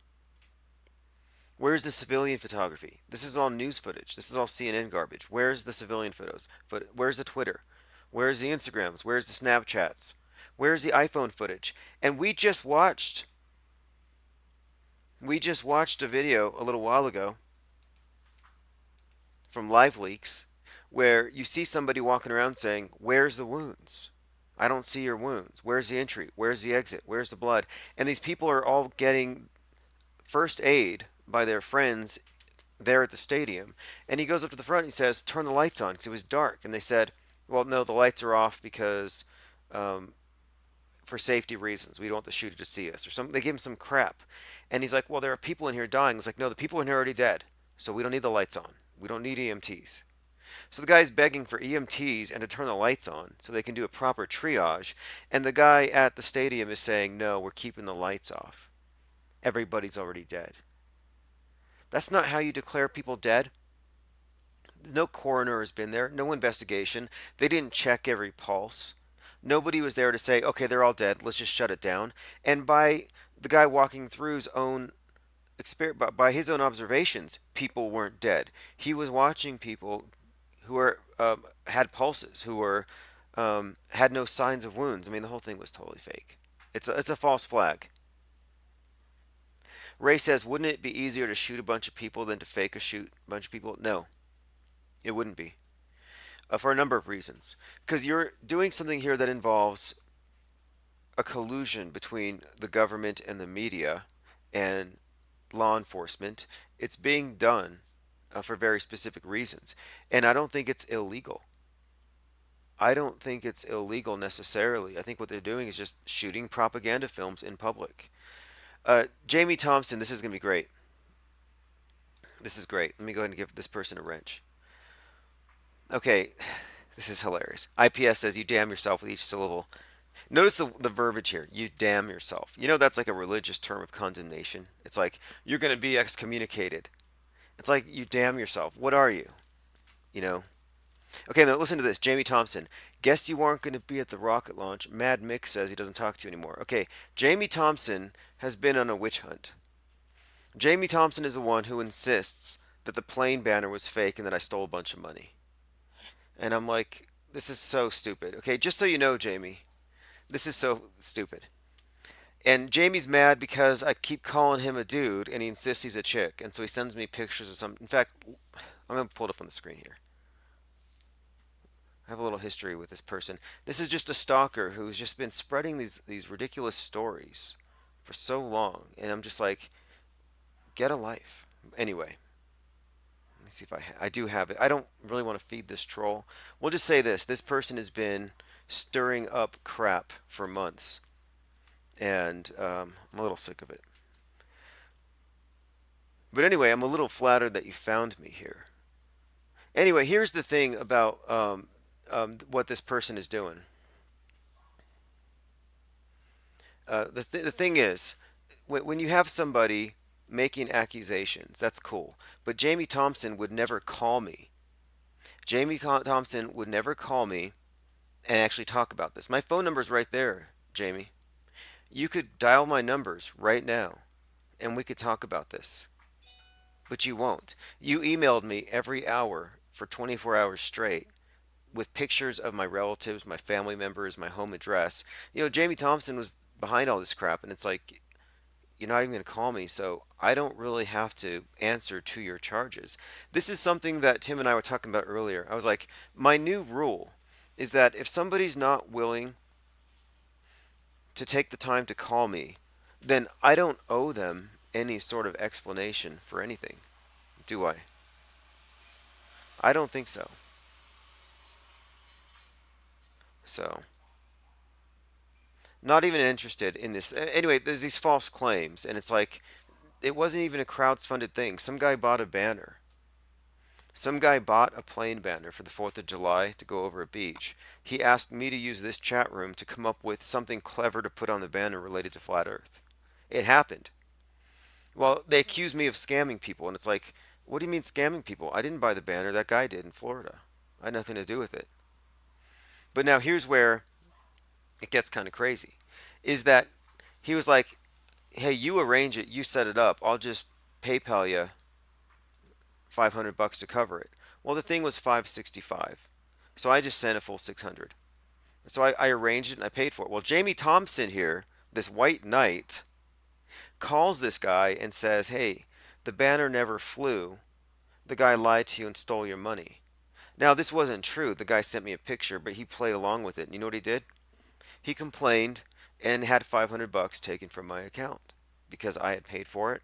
Where's the civilian photography? This is all news footage. This is all CNN garbage. Where's the civilian photos? Where's the Twitter? Where's the Instagrams? Where's the Snapchats? Where's the iPhone footage? And we just watched a video a little while ago from LiveLeaks where you see somebody walking around saying, where's the wounds? I don't see your wounds. Where's the entry? Where's the exit? Where's the blood? And these people are all getting first aid by their friends there at the stadium. And he goes up to the front and he says, turn the lights on, because it was dark. And they said, well, no, the lights are off because for safety reasons. We don't want the shooter to see us. Or something. They gave him some crap. And he's like, well, there are people in here dying. It's like, no, the people in here are already dead. So we don't need the lights on. We don't need EMTs. So the guy's begging for EMTs and to turn the lights on so they can do a proper triage. And the guy at the stadium is saying, no, we're keeping the lights off. Everybody's already dead. That's not how you declare people dead. No coroner has been there, no investigation. They didn't check every pulse. Nobody was there to say, okay, they're all dead, let's just shut it down. And by the guy walking through his own by his own observations, people weren't dead. He was watching people who were had pulses, who were had no signs of wounds. I mean, the whole thing was totally fake. It's a false flag. Ray says, wouldn't it be easier to shoot a bunch of people than to fake a bunch of people? No, it wouldn't be. For a number of reasons. Because you're doing something here that involves a collusion between the government and the media and law enforcement. It's being done for very specific reasons. And I don't think it's illegal. I don't think it's illegal necessarily. I think what they're doing is just shooting propaganda films in public. Jamie Thompson, this is going to be great. This is great. Let me go ahead and give this person a wrench. Okay, this is hilarious. IPS says, you damn yourself with each syllable. Notice the verbiage here. You damn yourself. You know that's like a religious term of condemnation. It's like, you're going to be excommunicated. It's like, you damn yourself. What are you? You know? Okay, now listen to this. Jamie Thompson. Guess you aren't going to be at the rocket launch. Mad Mick says he doesn't talk to you anymore. Okay, Jamie Thompson has been on a witch hunt. Jamie Thompson is the one who insists that the plane banner was fake and that I stole a bunch of money. And I'm like, this is so stupid. Okay, just so you know, Jamie, this is so stupid. And Jamie's mad because I keep calling him a dude and he insists he's a chick. And so he sends me pictures of some. In fact, I'm going to pull it up on the screen here. I have a little history with this person. This is just a stalker who's just been spreading these ridiculous stories for so long. And I'm just like, get a life. Anyway. Let me see if I do have it. I don't really want to feed this troll. We'll just say this. This person has been stirring up crap for months. And I'm a little sick of it. But anyway, I'm a little flattered that you found me here. Anyway, here's the thing about what this person is doing. The thing is, when you have somebody making accusations, that's cool. But Jamie Thompson would never call me. Jamie Thompson would never call me and actually talk about this. My phone number's right there, Jamie. You could dial my numbers right now, and we could talk about this. But you won't. You emailed me every hour for 24 hours straight with pictures of my relatives, my family members, my home address. You know, Jamie Thompson was behind all this crap, and it's like, you're not even going to call me, so I don't really have to answer to your charges. This is something that Tim and I were talking about earlier. I was like, my new rule is that if somebody's not willing to take the time to call me, then I don't owe them any sort of explanation for anything, do I? I don't think so. So, not even interested in this. Anyway, there's these false claims, and it's like, it wasn't even a crowd-funded thing. Some guy bought a banner. Some guy bought a plane banner for the 4th of July to go over a beach. He asked me to use this chat room to come up with something clever to put on the banner related to Flat Earth. It happened. Well, they accused me of scamming people, and it's like, what do you mean scamming people? I didn't buy the banner. That guy did in Florida. I had nothing to do with it. But now here's where it gets kind of crazy. Is that he was like, hey, you arrange it. You set it up. I'll just PayPal you $500 to cover it. Well, the thing was $565. So I just sent a full $600. So I arranged it and I paid for it. Well, Jamie Thompson here, this white knight, calls this guy and says, hey, the banner never flew. The guy lied to you and stole your money. Now, this wasn't true. The guy sent me a picture, but he played along with it. And you know what he did? He complained and had $500 taken from my account because I had paid for it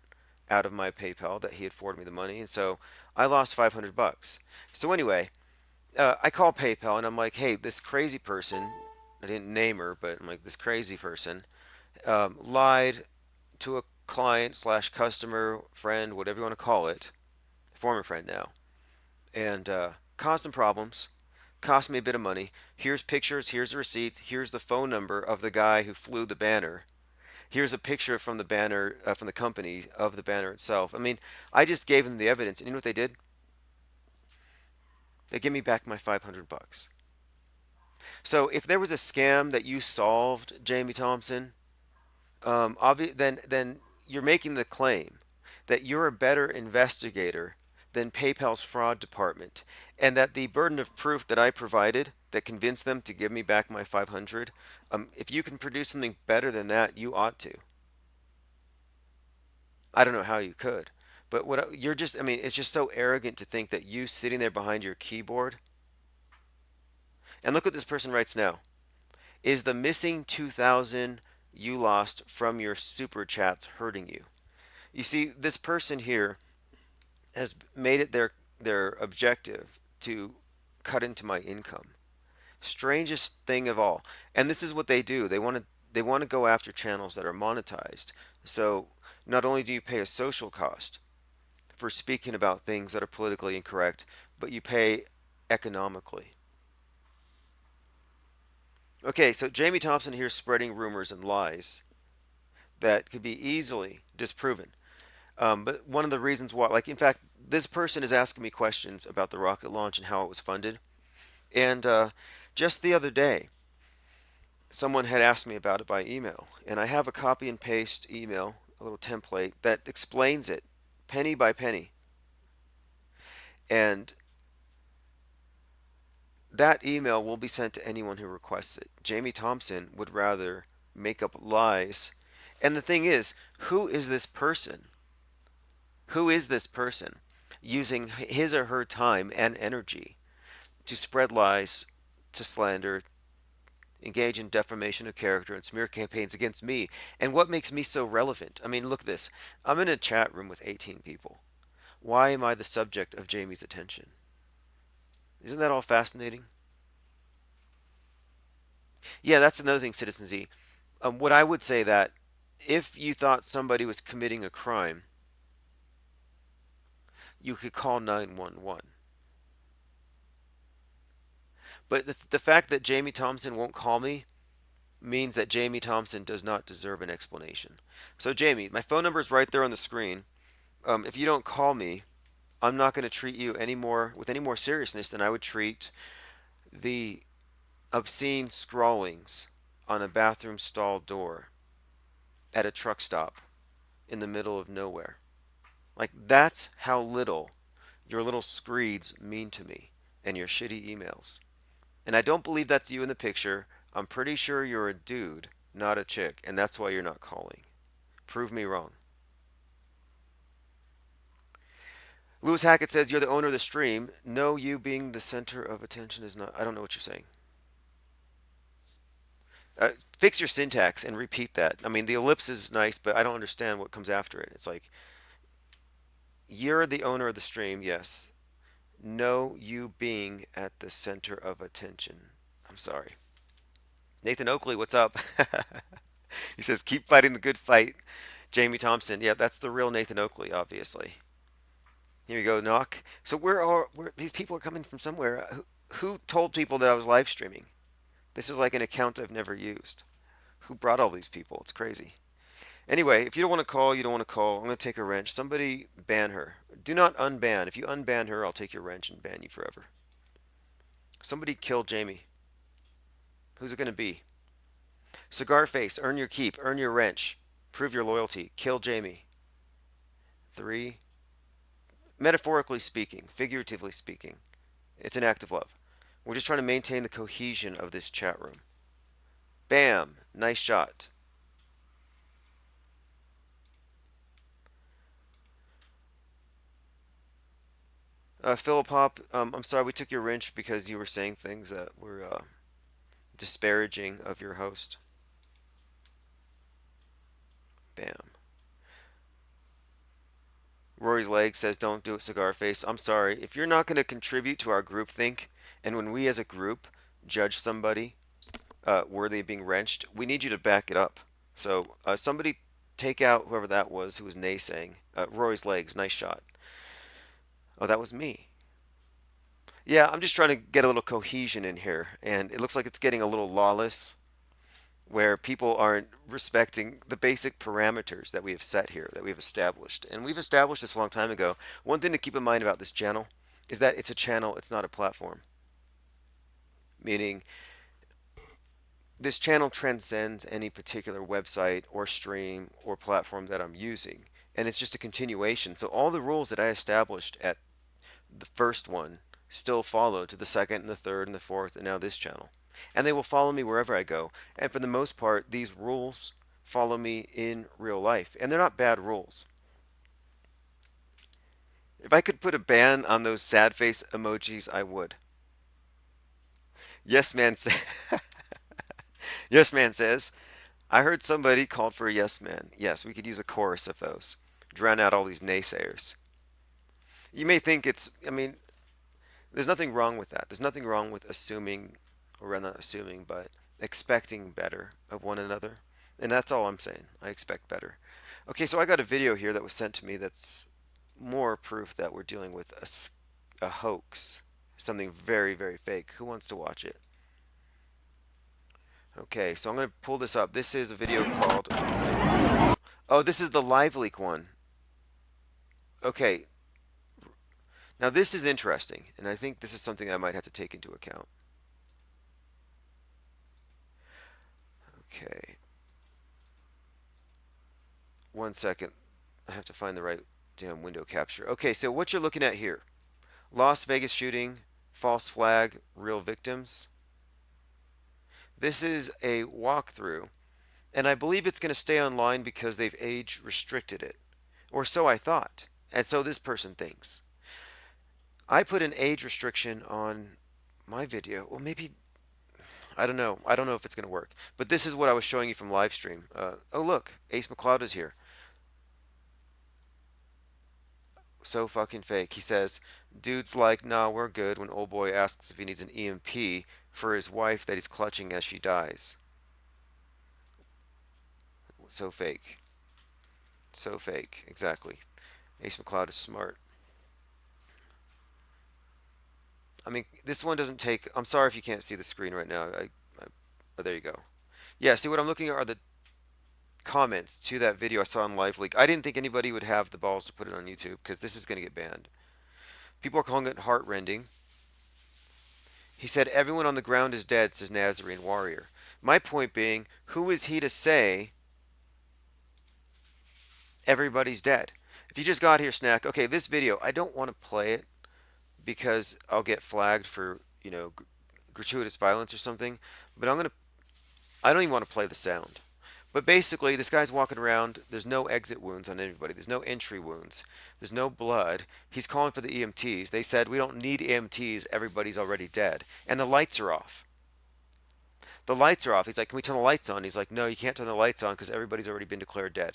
out of my PayPal that he had forwarded me the money. And so I lost $500. So anyway, I call PayPal and I'm like, hey, this crazy person, I didn't name her, but I'm like, this crazy person lied to a client / customer, friend, whatever you want to call it, former friend now. And caused some problems, cost me a bit of money. Here's pictures, here's the receipts, here's the phone number of the guy who flew the banner. Here's a picture from the banner, from the company of the banner itself. I mean, I just gave them the evidence, and you know what they did? They give me back my 500 bucks. So if there was a scam that you solved, Jamie Thompson, then you're making the claim that you're a better investigator than PayPal's fraud department, and that the burden of proof that I provided that convinced them to give me back my 500, if you can produce something better than that, you ought to. I don't know how you could, but you're just, I mean, it's just so arrogant to think that you sitting there behind your keyboard, and look what this person writes now. Is the missing 2,000 you lost from your super chats hurting you? You see, this person here has made it their objective to cut into my income. Strangest thing of all. And this is what they do. They want to go after channels that are monetized. So not only do you pay a social cost for speaking about things that are politically incorrect, but you pay economically. Okay, so Jamie Thompson here is spreading rumors and lies that could be easily disproven. But one of the reasons why, like, in fact, this person is asking me questions about the rocket launch and how it was funded. And just the other day, someone had asked me about it by email. And I have a copy and paste email, a little template, that explains it penny by penny. And that email will be sent to anyone who requests it. Jamie Thompson would rather make up lies. And the thing is, who is this person? Who is this person using his or her time and energy to spread lies, to slander, engage in defamation of character, and smear campaigns against me? And what makes me so relevant? I mean, look at this. I'm in a chat room with 18 people. Why am I the subject of Jamie's attention? Isn't that all fascinating? Yeah, that's another thing, Citizen Z. What I would say that if you thought somebody was committing a crime, you could call 911. But the fact that Jamie Thompson won't call me means that Jamie Thompson does not deserve an explanation. So Jamie, my phone number is right there on the screen. If you don't call me, I'm not going to treat you with any more seriousness than I would treat the obscene scrawlings on a bathroom stall door at a truck stop in the middle of nowhere. Like, that's how little your little screeds mean to me and your shitty emails. And I don't believe that's you in the picture. I'm pretty sure you're a dude, not a chick, and that's why you're not calling. Prove me wrong. Lewis Hackett says, you're the owner of the stream. No, you being the center of attention is not. I don't know what you're saying. Fix your syntax and repeat that. I mean, the ellipse is nice, but I don't understand what comes after it. It's like, you're the owner of the stream, yes. No, you being at the center of attention. I'm sorry. Nathan Oakley, what's up? He says, keep fighting the good fight. Jamie Thompson. Yeah, that's the real Nathan Oakley, obviously. Here you go, Knock. So these people are coming from somewhere. Who told people that I was live streaming? This is like an account I've never used. Who brought all these people? It's crazy. Anyway, if you don't want to call, you don't want to call. I'm going to take a wrench. Somebody ban her. Do not unban. If you unban her, I'll take your wrench and ban you forever. Somebody kill Jamie. Who's it going to be? Cigar Face, earn your keep. Earn your wrench. Prove your loyalty. Kill Jamie. 3. Metaphorically speaking, figuratively speaking, it's an act of love. We're just trying to maintain the cohesion of this chat room. Bam! Nice shot. Philip Hop, I'm sorry we took your wrench because you were saying things that were disparaging of your host. Bam. Rory's Leg says, don't do it, Cigar Face. I'm sorry. If you're not going to contribute to our groupthink, and when we as a group judge somebody worthy of being wrenched, we need you to back it up. So somebody take out whoever that was who was naysaying. Rory's Legs, nice shot. Oh, that was me. Yeah, I'm just trying to get a little cohesion in here, and it looks like it's getting a little lawless, where people aren't respecting the basic parameters that we have set here, that we've established. And we've established this a long time ago. One thing to keep in mind about this channel is that it's a channel, it's not a platform. Meaning, this channel transcends any particular website or stream or platform that I'm using. And it's just a continuation. So all the rules that I established at the first one still follow to the second and the third and the fourth and now this channel. And they will follow me wherever I go. And for the most part, these rules follow me in real life. And they're not bad rules. If I could put a ban on those sad face emojis, I would. Yes man Yes man says, I heard somebody called for a yes man. Yes, we could use a chorus of those. Drown out all these naysayers. You may think I mean, there's nothing wrong with that. There's nothing wrong with assuming, or not assuming, but expecting better of one another. And that's all I'm saying. I expect better. Okay, so I got a video here that was sent to me that's more proof that we're dealing with a hoax. Something very, very fake. Who wants to watch it? Okay, so I'm going to pull this up. This is a video called... Oh, this is the LiveLeak one. Okay. Now this is interesting, and I think this is something I might have to take into account. Okay. One second. I have to find the right damn window capture. Okay, so what you're looking at here. Las Vegas shooting, false flag, real victims. This is a walkthrough, and I believe it's going to stay online because they've age restricted it. Or so I thought, and so this person thinks. I put an age restriction on my video. Well, maybe, I don't know. I don't know if it's going to work. But this is what I was showing you from live stream. Oh, look, Ace McCloud is here. So fucking fake. He says, dude's like, nah, we're good, when old boy asks if he needs an EMP for his wife that he's clutching as she dies. So fake. So fake. Exactly. Ace McCloud is smart. I mean, this one doesn't take... I'm sorry if you can't see the screen right now. Oh, there you go. Yeah, see what I'm looking at are the comments to that video I saw on LiveLeak. I didn't think anybody would have the balls to put it on YouTube because this is going to get banned. People are calling it heartrending. He said, everyone on the ground is dead, says Nazarene Warrior. My point being, who is he to say everybody's dead? If you just got here, Snack, okay, this video, I don't want to play it because I'll get flagged for, you know, gratuitous violence or something. But I don't even want to play the sound. But basically, this guy's walking around. There's no exit wounds on anybody. There's no entry wounds. There's no blood. He's calling for the EMTs. They said, we don't need EMTs. Everybody's already dead. And the lights are off. The lights are off. He's like, can we turn the lights on? He's like, no, you can't turn the lights on because everybody's already been declared dead.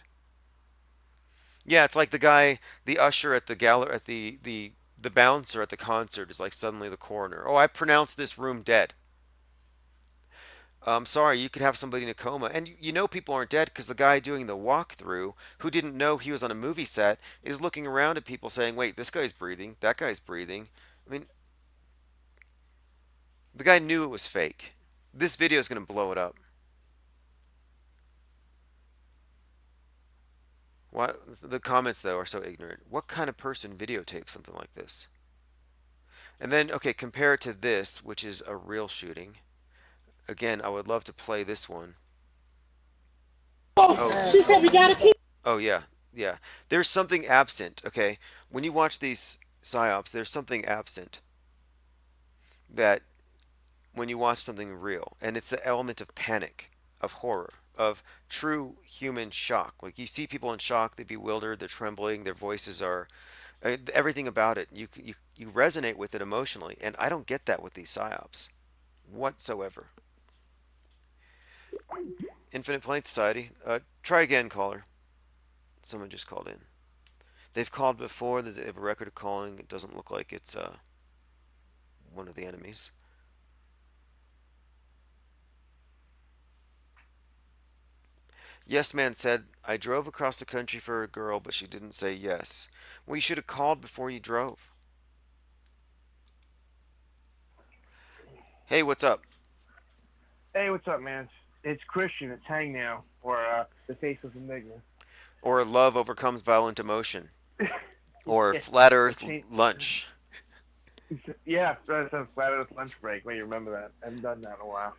Yeah, it's like the guy, the usher at the gallery, at the bouncer at the concert is like suddenly the coroner. Oh, I pronounced this room dead. I'm sorry, you could have somebody in a coma. And you know people aren't dead because the guy doing the walkthrough, who didn't know he was on a movie set, is looking around at people saying, wait, this guy's breathing, that guy's breathing. I mean, the guy knew it was fake. This video is going to blow it up. Why, the comments, though, are so ignorant. What kind of person videotapes something like this? And then, okay, compare it to this, which is a real shooting. Again, I would love to play this one. Oh, she said we gotta keep. Oh, yeah. Yeah. There's something absent, okay? When you watch these psyops, there's something absent that when you watch something real, and it's the element of panic, of horror, of true human shock. Like, you see people in shock, they're bewildered, they're trembling, their voices are... everything about it, you resonate with it emotionally, and I don't get that with these psyops whatsoever. Infinite Plane Society. Try again, caller. Someone just called in. They've called before. They have a record of calling. It doesn't look like it's one of the enemies. Yes Man said, I drove across the country for a girl, but she didn't say yes. Well, you should have called before you drove. Hey, what's up? Hey, what's up, man? It's Christian. It's Hang Now, or the Faceless Enigma. Or love overcomes violent emotion. Or flat Earth lunch. Yeah, that's a Flat Earth lunch break. May you remember that? I haven't done that in a while.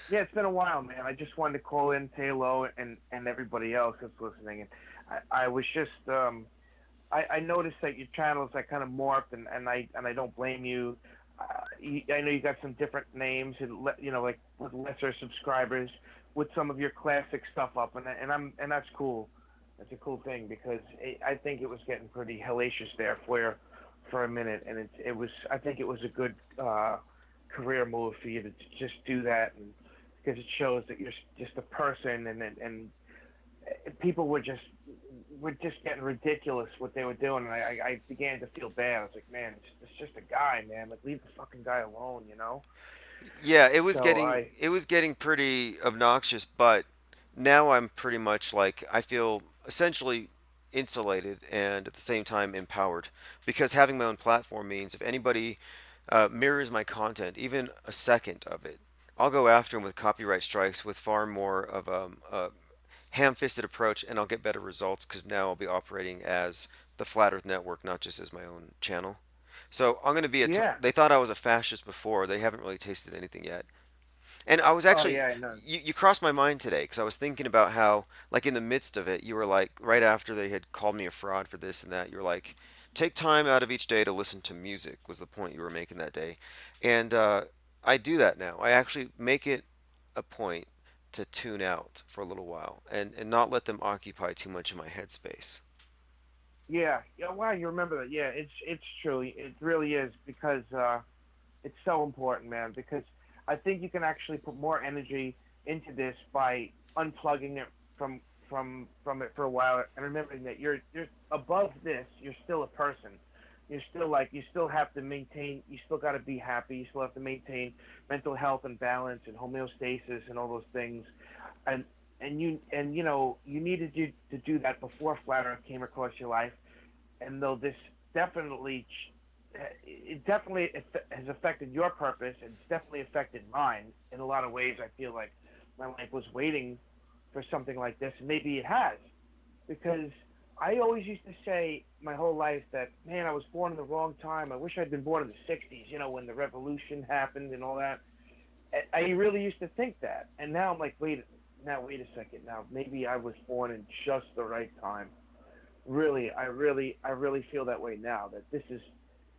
Yeah, it's been a while, man. I just wanted to call in, say hello, and everybody else that's listening. And I was just, I noticed that your channels are kind of morphed, and I don't blame you. I know you got some different names, and like with lesser subscribers, with some of your classic stuff up, and that's cool. That's a cool thing because I think it was getting pretty hellacious there for a minute, and it was. I think it was a good career move for you to just do that, and because it shows that you're just a person, and people were just getting ridiculous what they were doing, and I began to feel bad. I was like, man, it's just a guy, man. Like, leave the fucking guy alone, you know? Yeah, So it was getting pretty obnoxious, but now I'm pretty much like I feel essentially insulated and at the same time empowered because having my own platform means if anybody mirrors my content, even a second of it, I'll go after them with copyright strikes with far more of a ham-fisted approach, and I'll get better results because now I'll be operating as the Flat Earth Network, not just as my own channel. So I'm going to be a. yeah. They thought I was a fascist before. They haven't really tasted anything yet. And I was Oh actually, yeah, I know. you crossed my mind today because I was thinking about how, like, in the midst of it, you were like, right after they had called me a fraud for this and that, you were like, take time out of each day to listen to music, was the point you were making that day. And I do that now. I actually make it a point to tune out for a little while and not let them occupy too much of my headspace. Yeah, yeah. Wow, you remember that? Yeah, it's true. It really is because it's so important, man. Because I think you can actually put more energy into this by unplugging it from it for a while and remembering that you're above this. You're still a person. You're still like you still have to maintain. You still got to be happy. You still have to maintain mental health and balance and homeostasis and all those things. And you know you needed to do that before Flat Earth came across your life. And though this definitely it definitely has affected your purpose, and it's definitely affected mine in a lot of ways. I feel like my life was waiting for something like this, and maybe it has, because I always used to say my whole life that, man, I was born in the wrong time. I wish I'd been born in the '60s, you know, when the revolution happened and all that. I really used to think that, and now I'm like, wait a second. Now maybe I was born in just the right time. Really, I really feel that way now. That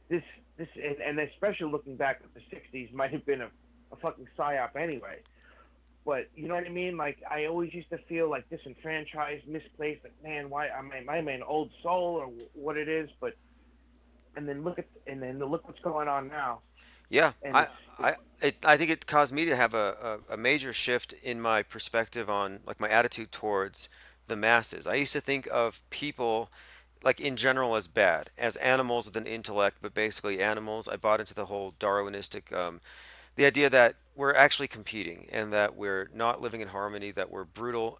this, and especially looking back at the '60s, might have been a fucking psyop anyway. But you know what I mean? Like, I always used to feel like disenfranchised, misplaced. Like, man, why am I an old soul or what it is? But and then look what's going on now. Yeah, And I think it caused me to have a major shift in my perspective on like my attitude towards the masses. I used to think of people like in general as bad, as animals with an intellect, but basically animals. I bought into the whole Darwinistic, the idea that we're actually competing and that we're not living in harmony, that we're brutal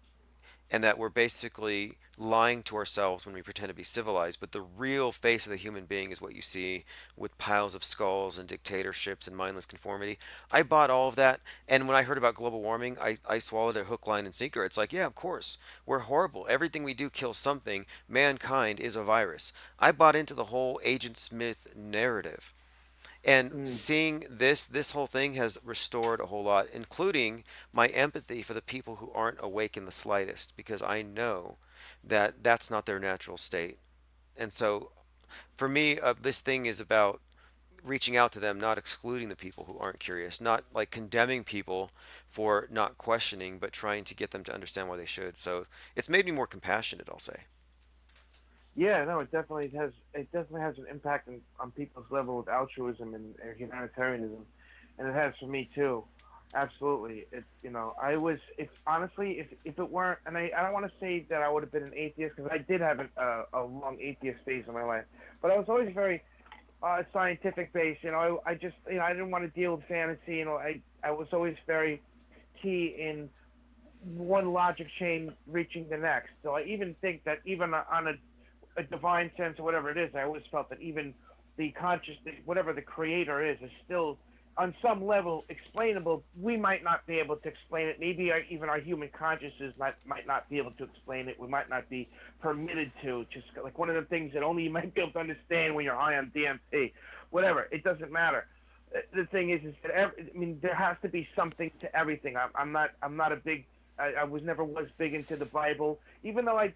and that we're basically lying to ourselves when we pretend to be civilized. But the real face of the human being is what you see with piles of skulls and dictatorships and mindless conformity. I bought all of that, and when I heard about global warming, I swallowed it hook, line, and sinker. It's like, yeah, of course, we're horrible. Everything we do kills something. Mankind is a virus. I bought into the whole Agent Smith narrative. And seeing this whole thing has restored a whole lot, including my empathy for the people who aren't awake in the slightest, because I know that that's not their natural state. And so, for me, this thing is about reaching out to them, not excluding the people who aren't curious, not like condemning people for not questioning, but trying to get them to understand why they should. So it's made me more compassionate, I'll say. yeah, no, it definitely has. It definitely has an impact on people's level of altruism and humanitarianism, and it has for me too. Absolutely. It, you know, I was, if honestly, if it weren't, and I don't want to say that I would have been an atheist because I did have a long atheist phase in my life, but I was always very scientific based. You know, I just, you know, I didn't want to deal with fantasy. You know, I was always very key in one logic chain reaching the next. So I even think that even on a divine sense or whatever it is, I always felt that even the conscious, whatever the creator is still on some level explainable. We might not be able to explain it. Maybe even our human consciousness might not be able to explain it. We might not be permitted to. Just like one of the things that only you might be able to understand when you're high on DMT. Whatever, it doesn't matter. The thing is that there has to be something to everything. I'm not a big. I never was big into the Bible, even though I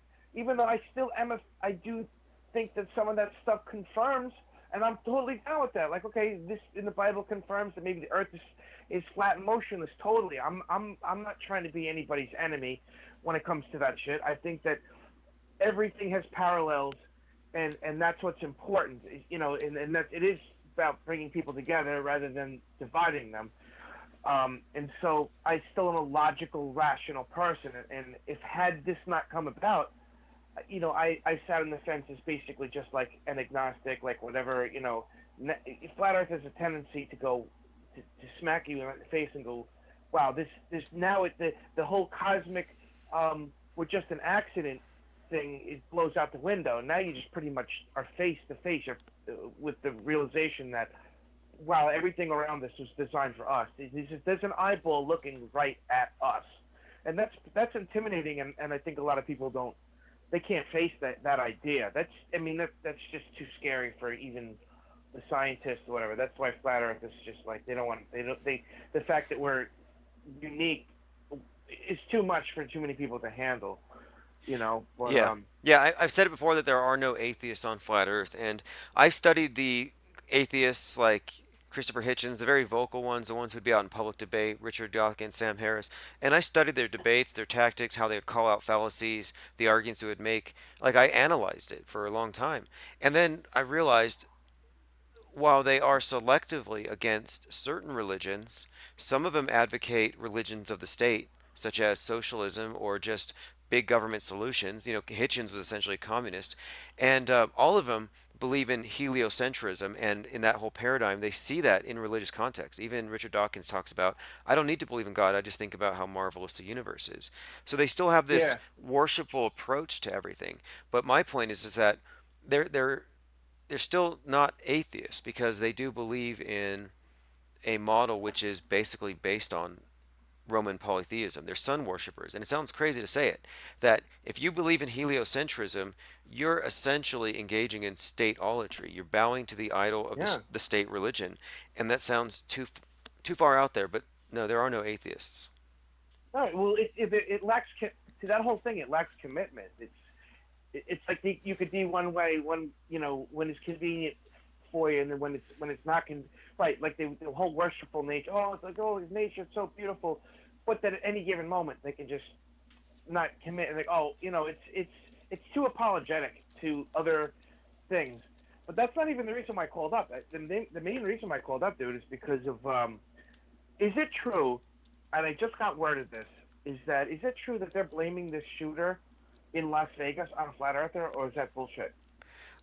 still am. I do think that some of that stuff confirms. And I'm totally down with that. Like, okay, this in the Bible confirms that maybe the Earth is flat and motionless. Totally. I'm not trying to be anybody's enemy when it comes to that shit. I think that everything has parallels, and that's what's important. And that it is about bringing people together rather than dividing them. And so I still am a logical, rational person. And if had this not come about, I sat on the fence as basically just like an agnostic, like whatever, Flat Earth has a tendency to go, to smack you in the face and go, wow, this now the whole cosmic, we're just an accident thing, it blows out the window. Now you just pretty much are face to face with the realization that, wow, everything around us was designed for us. There's an eyeball looking right at us. And that's intimidating, and I think a lot of people they can't face that idea. That's just too scary for even the scientists or whatever. That's why Flat Earth is just like, the fact that we're unique is too much for too many people to handle, But, I've said it before that there are no atheists on Flat Earth, and I've studied the atheists like Christopher Hitchens, the very vocal ones, the ones who'd be out in public debate, Richard Dawkins, Sam Harris. And I studied their debates, their tactics, how they would call out fallacies, the arguments they would make. Like, I analyzed it for a long time. And then I realized while they are selectively against certain religions, some of them advocate religions of the state, such as socialism or just big government solutions. Hitchens was essentially a communist. And all of them believe in heliocentrism, and in that whole paradigm they see that in religious context. Even Richard Dawkins talks about, I don't need to believe in God, I just think about how marvelous the universe is. So they still have this worshipful approach to everything. But my point is that they're still not atheists, because they do believe in a model which is basically based on Roman polytheism. They're sun worshippers. And it sounds crazy to say it, that if you believe in heliocentrism, you're essentially engaging in stateolatry. You're bowing to the idol of the state religion. And that sounds too far out there, but no, there are no atheists. All right, well, it lacks, to that whole thing, it lacks commitment. It's like you could be one way when it's convenient for you, and then when it's not right, like the whole worshipful nature. Oh, it's like, oh, nature, it's so beautiful, but that at any given moment they can just not commit, and like, oh, it's too apologetic to other things. But that's not even the reason why I called up. The main reason why I called up, dude, is because of is it true? And I just got word of this. Is it true that they're blaming this shooter in Las Vegas on a flat earther, or is that bullshit?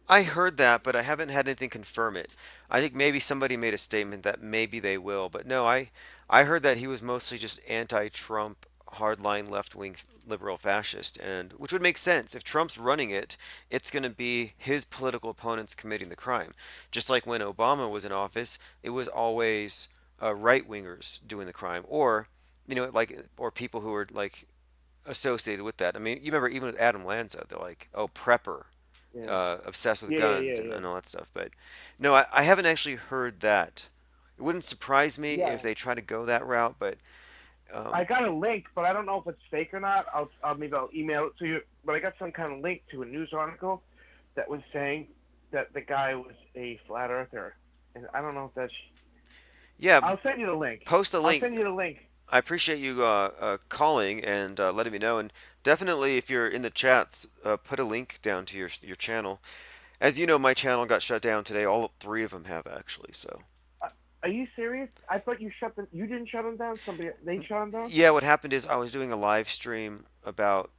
I heard that, but I haven't had anything confirm it. I think maybe somebody made a statement that maybe they will, but no, I heard that he was mostly just anti-Trump, hardline left-wing liberal fascist, and which would make sense. If Trump's running it, it's going to be his political opponents committing the crime. Just like when Obama was in office, it was always right-wingers doing the crime, or or people who were like associated with that. I mean, you remember even with Adam Lanza, they're like, oh, prepper. Obsessed with guns and all that stuff. But no, I haven't actually heard that. It wouldn't surprise me if they try to go that route, but I got a link, but I don't know if it's fake or not. Maybe I'll email it to you. But I got some kind of link to a news article that was saying that the guy was a flat earther, and I don't know if that's. Yeah, I'll send you the link. Post the link. I'll send you the link. I appreciate you calling and letting me know, and definitely if you're in the chats, put a link down to your channel. As you know, my channel got shut down today. All three of them have actually. So. Are you serious? I thought you didn't shut them down. They shut them down. Yeah, what happened is I was doing a live stream about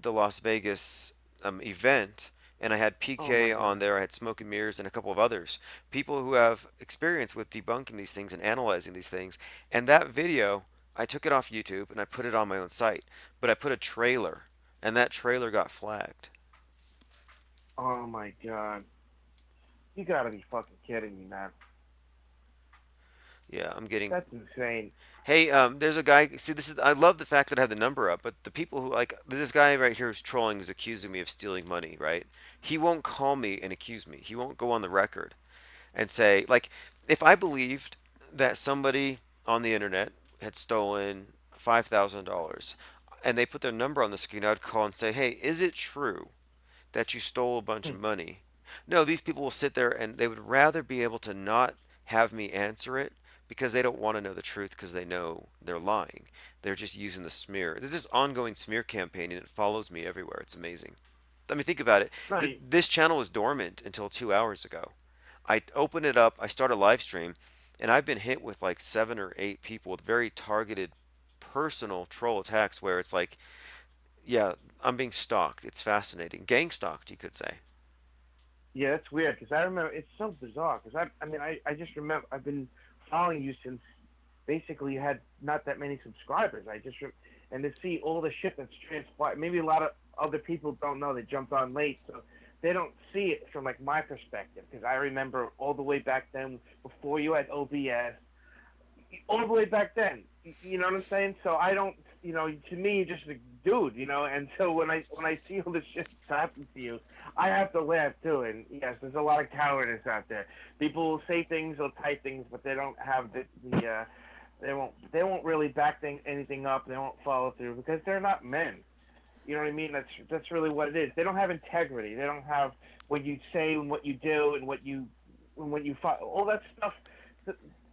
the Las Vegas event, and I had PK on there. I had Smoke and Mirrors and a couple of others, people who have experience with debunking these things and analyzing these things. And that video, I took it off YouTube and I put it on my own site, but I put a trailer, and that trailer got flagged. Oh my god. You gotta be fucking kidding me, man. Yeah, I'm getting. That's insane. Hey, there's a guy. See, this is. I love the fact that I have the number up, but the people who like this guy right here who's trolling is accusing me of stealing money. Right? He won't call me and accuse me. He won't go on the record and say like, if I believed that somebody on the internet had stolen $5,000 and they put their number on the screen, I'd call and say, hey, is it true that you stole a bunch of money? No, these people will sit there and they would rather be able to not have me answer it because they don't want to know the truth because they know they're lying. They're just using the smear. There's this ongoing smear campaign and it follows me everywhere. It's amazing. I mean, think about it. Right. This channel was dormant until 2 hours ago. I opened it up, I started a live stream, and I've been hit with like 7 or 8 people with very targeted personal troll attacks where it's like, yeah, I'm being stalked. It's fascinating. Gang stalked, you could say. Yeah, that's weird because I remember it's so bizarre because I just remember I've been following you since basically you had not that many subscribers. And to see all the shit that's transpired, maybe a lot of other people don't know they jumped on late, so they don't see it from like my perspective because I remember all the way back then before you had OBS, all the way back then. You know what I'm saying? So I don't, to me, you're just a dude, And so when I see all this shit that's happened to you, I have to laugh too. And yes, there's a lot of cowardice out there. People will say things, they'll type things, but they don't have they won't really back anything up. They won't follow through because they're not men. You know what I mean? That's really what it is. They don't have integrity. They don't have what you say and what you do and what you all that stuff.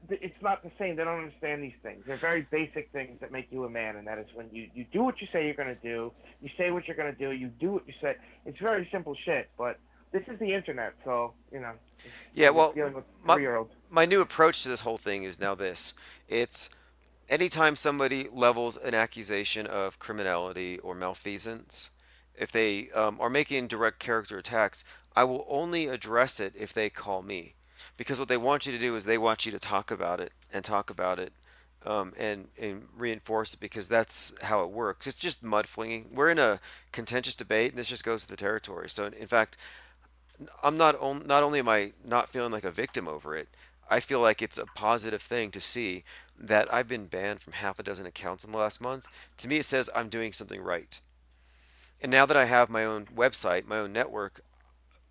It's not the same. They don't understand these things. They're very basic things that make you a man, and that is when you do what you say you're going to do, you say what you're going to do, you do what you say. It's very simple shit, but this is the internet, so, Yeah, well, dealing with my, 3-year-olds. my new approach to this whole thing is now this. It's anytime somebody levels an accusation of criminality or malfeasance, if they are making direct character attacks, I will only address it if they call me. Because what they want you to do is they want you to talk about it and talk about it and reinforce it because that's how it works. It's just mudflinging. We're in a contentious debate, and this just goes to the territory. So, in fact, I'm not only am I not feeling like a victim over it, I feel like it's a positive thing to see that I've been banned from half a dozen accounts in the last month. To me, it says I'm doing something right. And now that I have my own website, my own network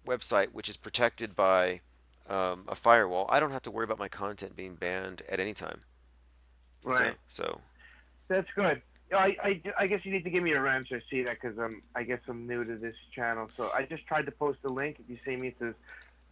website, which is protected by a firewall, I don't have to worry about my content being banned at any time. Right. So That's good. I guess you need to give me a wrench. I see that because I guess I'm new to this channel. So I just tried to post a link. If you see me, it says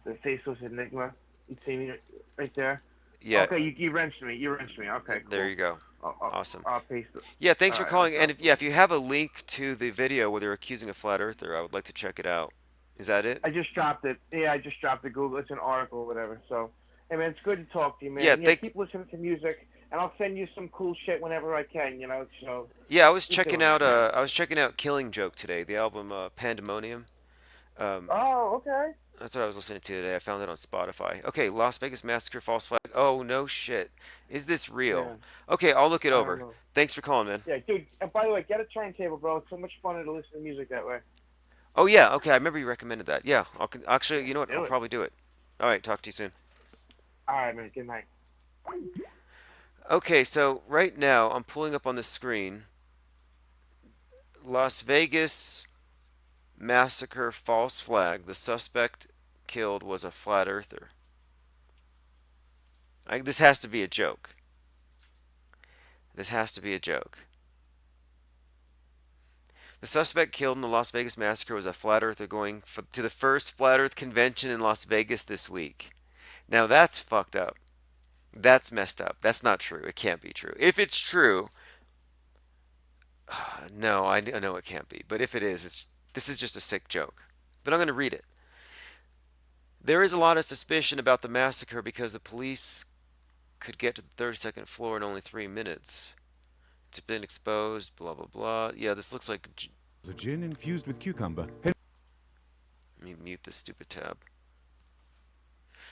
the Faceless Enigma. You see me right there? Yeah. Okay, you wrenched me. You wrenched me. Okay, cool. There you go. Awesome. I'll paste it. Yeah, thanks for All right, calling. And if you have a link to the video where they're accusing a flat earther, I would like to check it out. Is that it? I just dropped it. Yeah, I just dropped it. Google. It's an article or whatever. So, hey man, it's good to talk to you, man. Yeah, keep listening to music, and I'll send you some cool shit whenever I can. So. Yeah, I was keep checking doing out. it, man. I was checking out Killing Joke today, the album Pandemonium. Oh, okay. That's what I was listening to today. I found it on Spotify. Okay, Las Vegas Massacre, false flag. Oh no shit, is this real? Yeah. Okay, I'll look it I don't over. know. Thanks for calling, man. Yeah, dude. And by the way, get a turntable, bro. It's so much fun to listen to music that way. Oh yeah, okay. I remember you recommended that. Yeah, actually, you know what? Do I'll it. probably do it. All right, talk to you soon. All right, man. Good night. Okay, so right now I'm pulling up on the screen Las Vegas Massacre false flag. The suspect killed was a flat earther. This has to be a joke. This has to be a joke. The suspect killed in the Las Vegas Massacre was a flat earther going to the first Flat Earth convention in Las Vegas this week. Now that's fucked up. That's messed up. That's not true. It can't be true. If it's true, no, I know it can't be. But if it is, this is just a sick joke. But I'm going to read it. There is a lot of suspicion about the massacre because the police could get to the 32nd floor in only 3 minutes. It's been exposed, blah, blah, blah. Yeah, this looks like a gin infused with cucumber. Let me mute this stupid tab.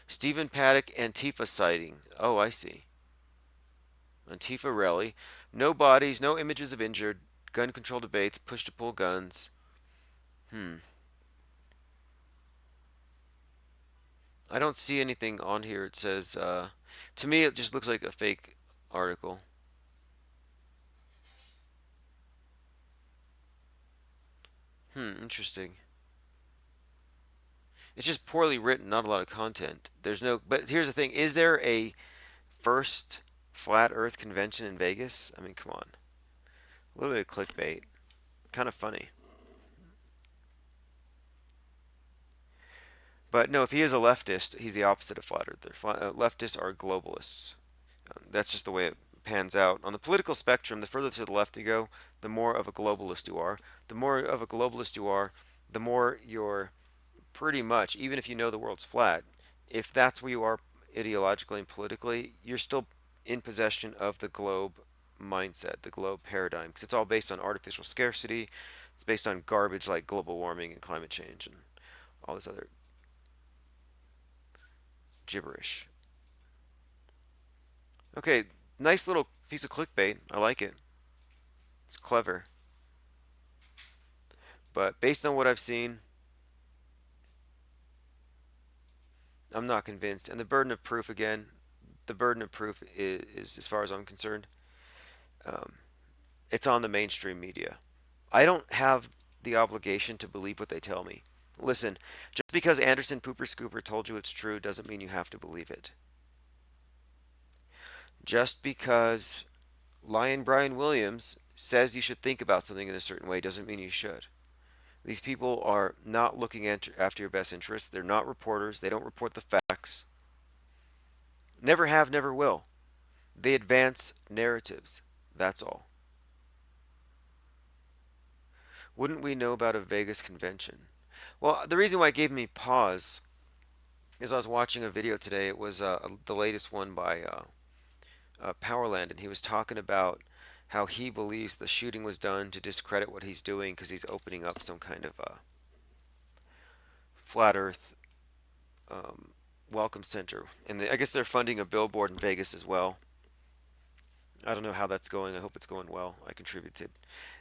Stephen Paddock Antifa sighting. Oh, I see. Antifa rally. No bodies, no images of injured. Gun control debates, push to pull guns. I don't see anything on here. It says, To me, it just looks like a fake article. Interesting. It's just poorly written, not a lot of content. There's no, but here's the thing: is there a first flat Earth convention in Vegas? I mean, come on, a little bit of clickbait, kind of funny. But no, if he is a leftist, he's the opposite of flat earther. Leftists are globalists. That's just the way it pans out. On the political spectrum, the further to the left you go, the more of a globalist you are. The more of a globalist you are, the more you're pretty much, even if you know the world's flat, if that's where you are ideologically and politically, you're still in possession of the globe mindset, the globe paradigm, because it's all based on artificial scarcity. It's based on garbage like global warming and climate change and all this other gibberish. Okay, nice little piece of clickbait. I like it. It's clever. But based on what I've seen, I'm not convinced. And the burden of proof, again, the burden of proof is as far as I'm concerned, um, it's on the mainstream media. I don't have the obligation to believe what they tell me. Listen, just because Anderson Pooper Scooper told you it's true doesn't mean you have to believe it. Just because Lion Brian Williams says you should think about something in a certain way doesn't mean you should. These people are not looking after your best interests. They're not reporters. They don't report the facts. Never have, never will. They advance narratives. That's all. Wouldn't we know about a Vegas convention? Well, the reason why it gave me pause is I was watching a video today. It was the latest one by Powerland, and he was talking about how he believes the shooting was done to discredit what he's doing because he's opening up some kind of flat Earth welcome center, and I guess they're funding a billboard in Vegas as well. I don't know how that's going. I hope it's going well. I contributed.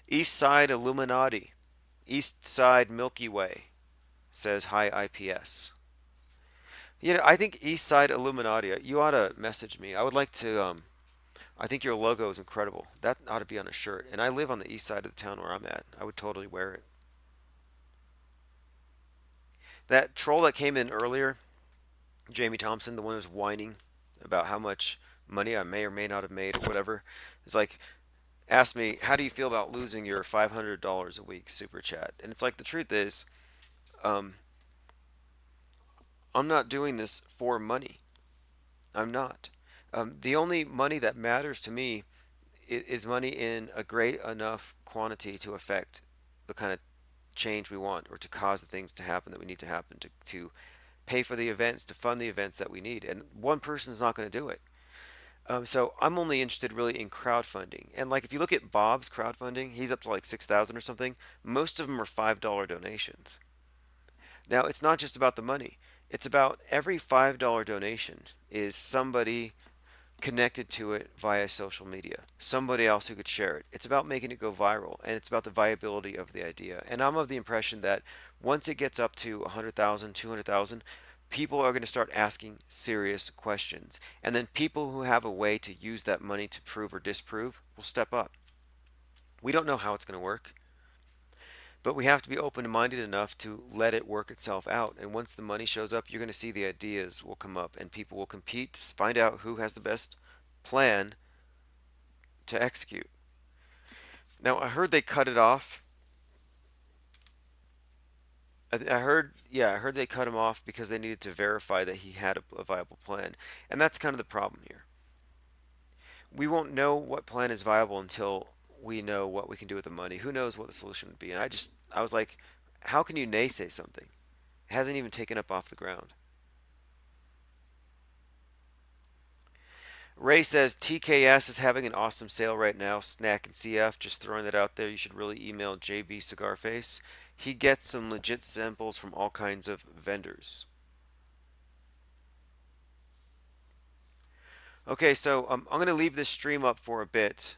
East Side Illuminati, East Side Milky Way, says hi IPS. You know, I think East Side Illuminati. You ought to message me. I would like to. I think your logo is incredible. That ought to be on a shirt. And I live on the east side of the town where I'm at. I would totally wear it. That troll that came in earlier, Jamie Thompson, the one who's whining about how much money I may or may not have made or whatever, is like, asked me, how do you feel about losing your $500 a week super chat? And it's like, the truth is, I'm not doing this for money. I'm not. The only money that matters to me is money in a great enough quantity to affect the kind of change we want, or to cause the things to happen that we need to happen, to pay for the events, to fund the events that we need. And one person's not going to do it. So I'm only interested really in crowdfunding. And like if you look at Bob's crowdfunding, he's up to like 6,000 or something. Most of them are $5 donations. Now, it's not just about the money. It's about every $5 donation is somebody connected to it via social media, somebody else who could share it. It's about making it go viral, and it's about the viability of the idea. And I'm of the impression that once it gets up to 100,000, 200,000, people are going to start asking serious questions. And then people who have a way to use that money to prove or disprove will step up. We don't know how it's going to work, but we have to be open-minded enough to let it work itself out. And once the money shows up, you're going to see the ideas will come up, and people will compete to find out who has the best plan to execute. Now, I heard they cut it off. I heard they cut him off because they needed to verify that he had a viable plan. And that's kind of the problem here. We won't know what plan is viable until we know what we can do with the money. Who knows what the solution would be? And I was like, how can you naysay something? It hasn't even taken up off the ground. Ray says TKS is having an awesome sale right now. Snack and CF, just throwing that out there. You should really email JB Cigarface. He gets some legit samples from all kinds of vendors. Okay, so I'm going to leave this stream up for a bit.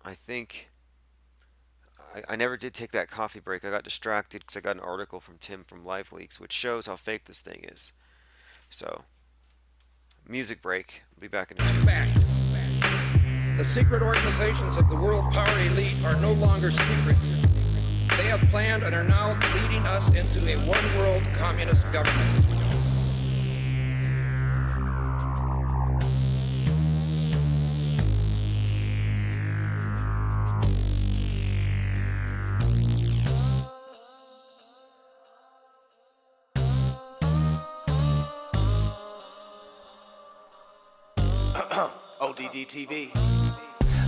I think I never did take that coffee break. I got distracted because I got an article from Tim from LiveLeaks, which shows how fake this thing is. So music break. We'll be back in a few. Fact. The secret organizations of the world power elite are no longer secret. They have planned and are now leading us into a one-world communist government. ODD TV.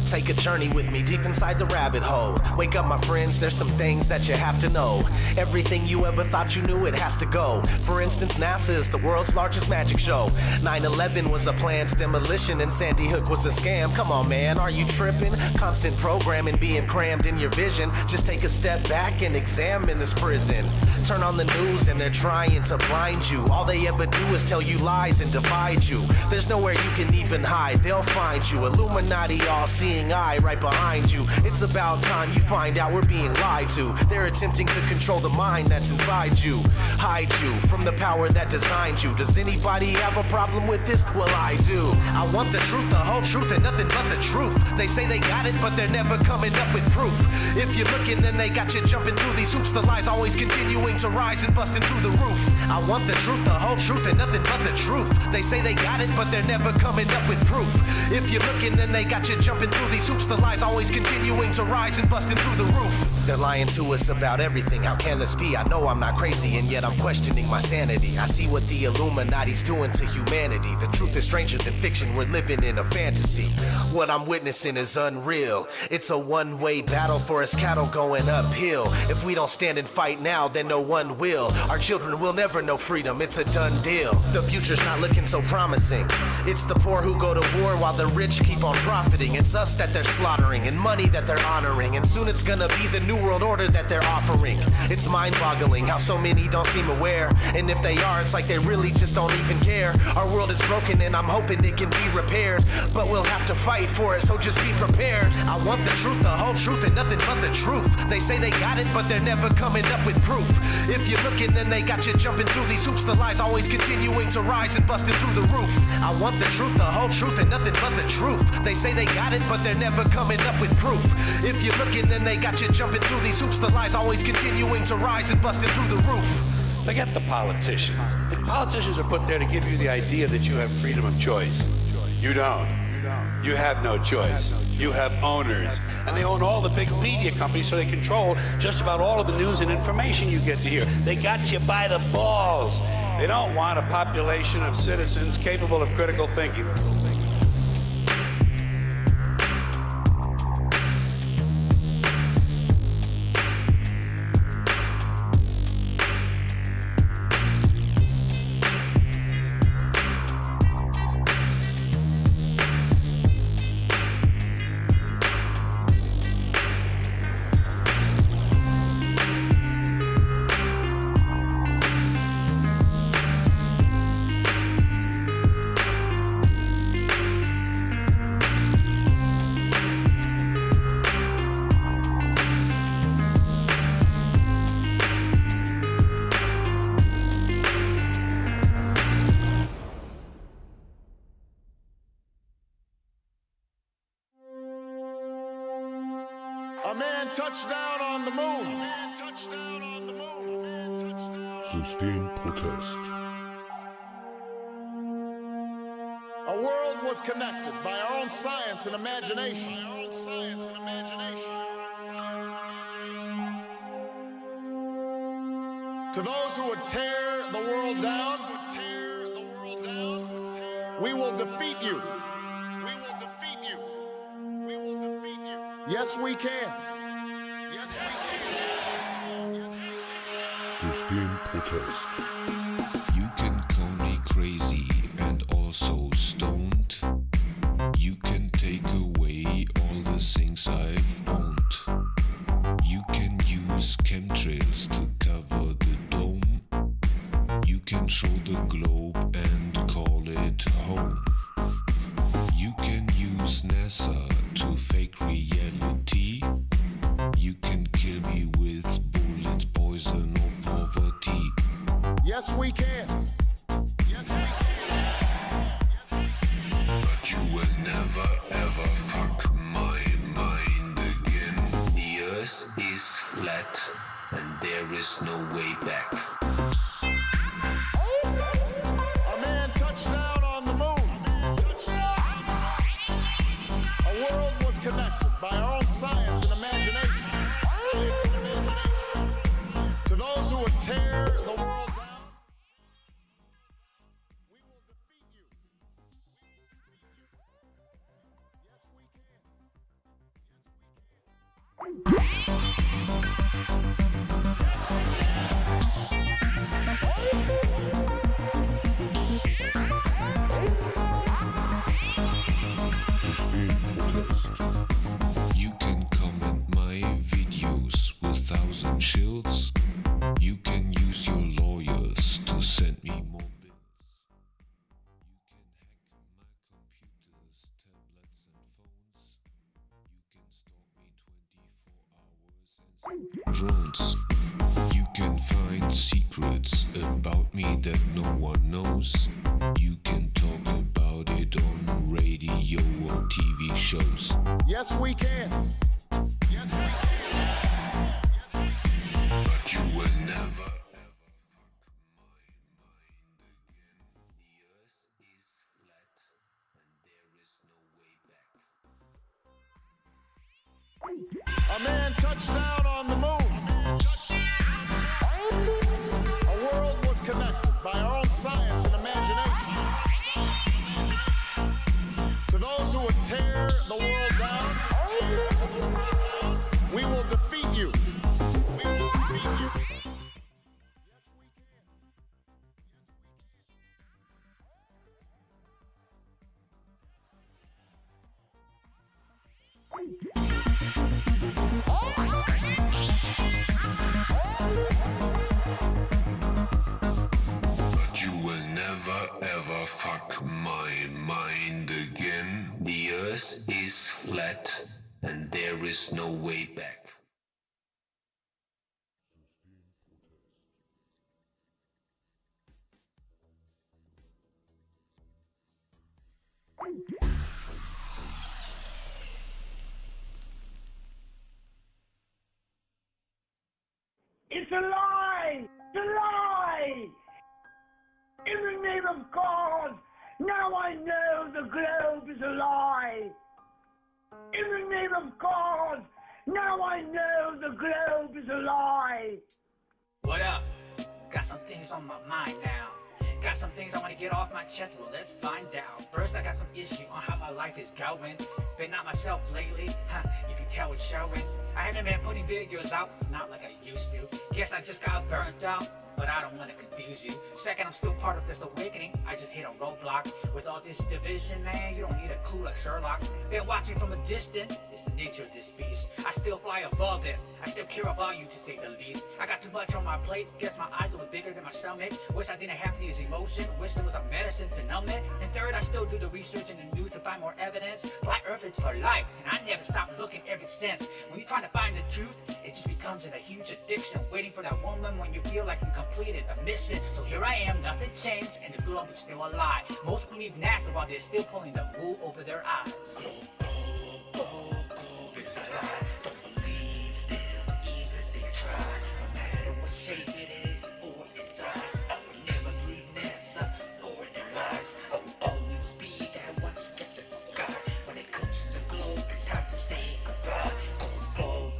Take a journey with me deep inside the rabbit hole. Wake up, my friends, there's some things that you have to know. Everything you ever thought you knew, it has to go. For instance, NASA is the world's largest magic show. 9/11 was a planned demolition and Sandy Hook was a scam. Come on, man, are you tripping? Constant programming being crammed in your vision. Just take a step back and examine this prison. Turn on the news and they're trying to blind you. All they ever do is tell you lies and divide you. There's nowhere you can even hide, they'll find you. Illuminati all-seeing eye right behind you. It's about time you find out we're being lied to. They're attempting to control the mind that's inside you. Hide you from the power that designed you. Does anybody have a problem with this? Well, I do. I want the truth, the whole truth, and nothing but the truth. They say they got it, but they're never coming up with proof. If you're looking, then they got you jumping through these hoops. The lies always continuing to rise and busting through the roof. I want the truth, the whole truth, and nothing but the truth. They say they got it, but they're never coming up with proof. If you're looking, then they got you jumping through these hoops. The lies always continuing to rise and busting through the roof. They're lying to us about everything. How can this be? I know I'm not crazy, and yet I'm questioning my sanity. I see what the Illuminati's doing to humanity. The truth is stranger than fiction. We're living in a fantasy. What I'm witnessing is unreal. It's a one-way battle for us cattle going uphill. If we don't stand and fight now, then no one will. Our children will never know freedom. It's a done deal. The future's not looking so promising. It's the poor who go to war while the rich keep on profiting. It's us that they're slaughtering and money that they're honoring. And soon it's gonna be the new world order that they're offering. It's mind-boggling how so many don't seem aware. And if they are, it's like they really just don't even care. Our world is broken and I'm hoping it can be repaired. But we'll have to fight for it, so just be prepared. I want the truth, the whole truth, and nothing but the truth. They say they got it, but they're never coming up with proof. If you're looking, then they got you jumping through these hoops. The lies always continuing to rise and busting through the roof. I want the truth, the whole truth, and nothing but the truth. They say they got it, but they're never coming up with proof. If you're looking, then they got you jumping through these hoops. The lies always continuing to rise and busting through the roof. Forget the politicians. The politicians are put there to give you the idea that you have freedom of choice. You don't. You have no choice. You have owners, and they own all the big media companies, so they control just about all of the news and information you get to hear. They got you by the balls. They don't want a population of citizens capable of critical thinking. A man touched down on the moon. Sustained protest. A world was connected by our own science and imagination. To those who would tear the world down, we will defeat you. Yes, we can. Yes, we can. Sustained protest. You can call me crazy and also stoned. You can take away all the things I've owned. You can use chemtrails to cover the dome. You can show the globe and call it home. You can use NASA to fake reality. You can kill me with bullets, poison, or poverty. Yes, we can. Yes, we can. there is no way back. A man touched down on the moon. A world was connected by our own science and imagination. To those who would tear the world down, we will defeat you. Yes, we can. You can comment my videos with 1,000 shields. You can use your lawyers to send me more bills. You can hack my computers, tablets and phones. You can stalk me 24 hours and drones. You can find secrets about me that no one knows. You can talk about it on radio or TV shows. Yes, we can. Yes, we can. But you will never ever fuck my mind again. The earth is flat and there is no way back. A man touched down on the moon. A world was connected by our own science and imagination. To those who would tear the world down, we will defeat you. We will defeat you. Yes, we can. But you will never ever fuck my mind again. The earth is flat and there is no way back. It's a lie! It's a lie! In the name of God, now I know the globe is a lie! In the name of God, now I know the globe is a lie! What up? Got some things on my mind now. Got some things I want to get off my chest, well let's find out. First I got some issue on how my life is going. Been not myself lately, you can tell it's showing. I haven't been putting videos out, not like I used to. Guess I just got burnt out, but I don't want to confuse you. Second, I'm still part of this awakening, I just hit a roadblock. With all this division, man, you don't need a clue like Sherlock. Been watching from a distance, it's the nature of this beast. I still fly above it, I still care about you to say the least. I got too much on my plate, guess my eyes were bigger than my stomach. Wish I didn't have these emotions, wish there was a medicine to numb it. And third, I still do the research in the news to find more evidence. Flat Earth is for life, and I never stopped looking ever since. When you're trying to find the truth, it just becomes a huge addiction. Waiting for that woman when you feel like you completed a mission. So here I am, nothing changed, and the globe is still a lie. Most believe NASA while they're still pulling the wool over their eyes. Globe is a lie. Don't believe them, even they try. No matter what shape it is or its size, I will never believe NASA or their lies. I will always be that one skeptical guy. When it comes to the globe, it's time to say goodbye. Globe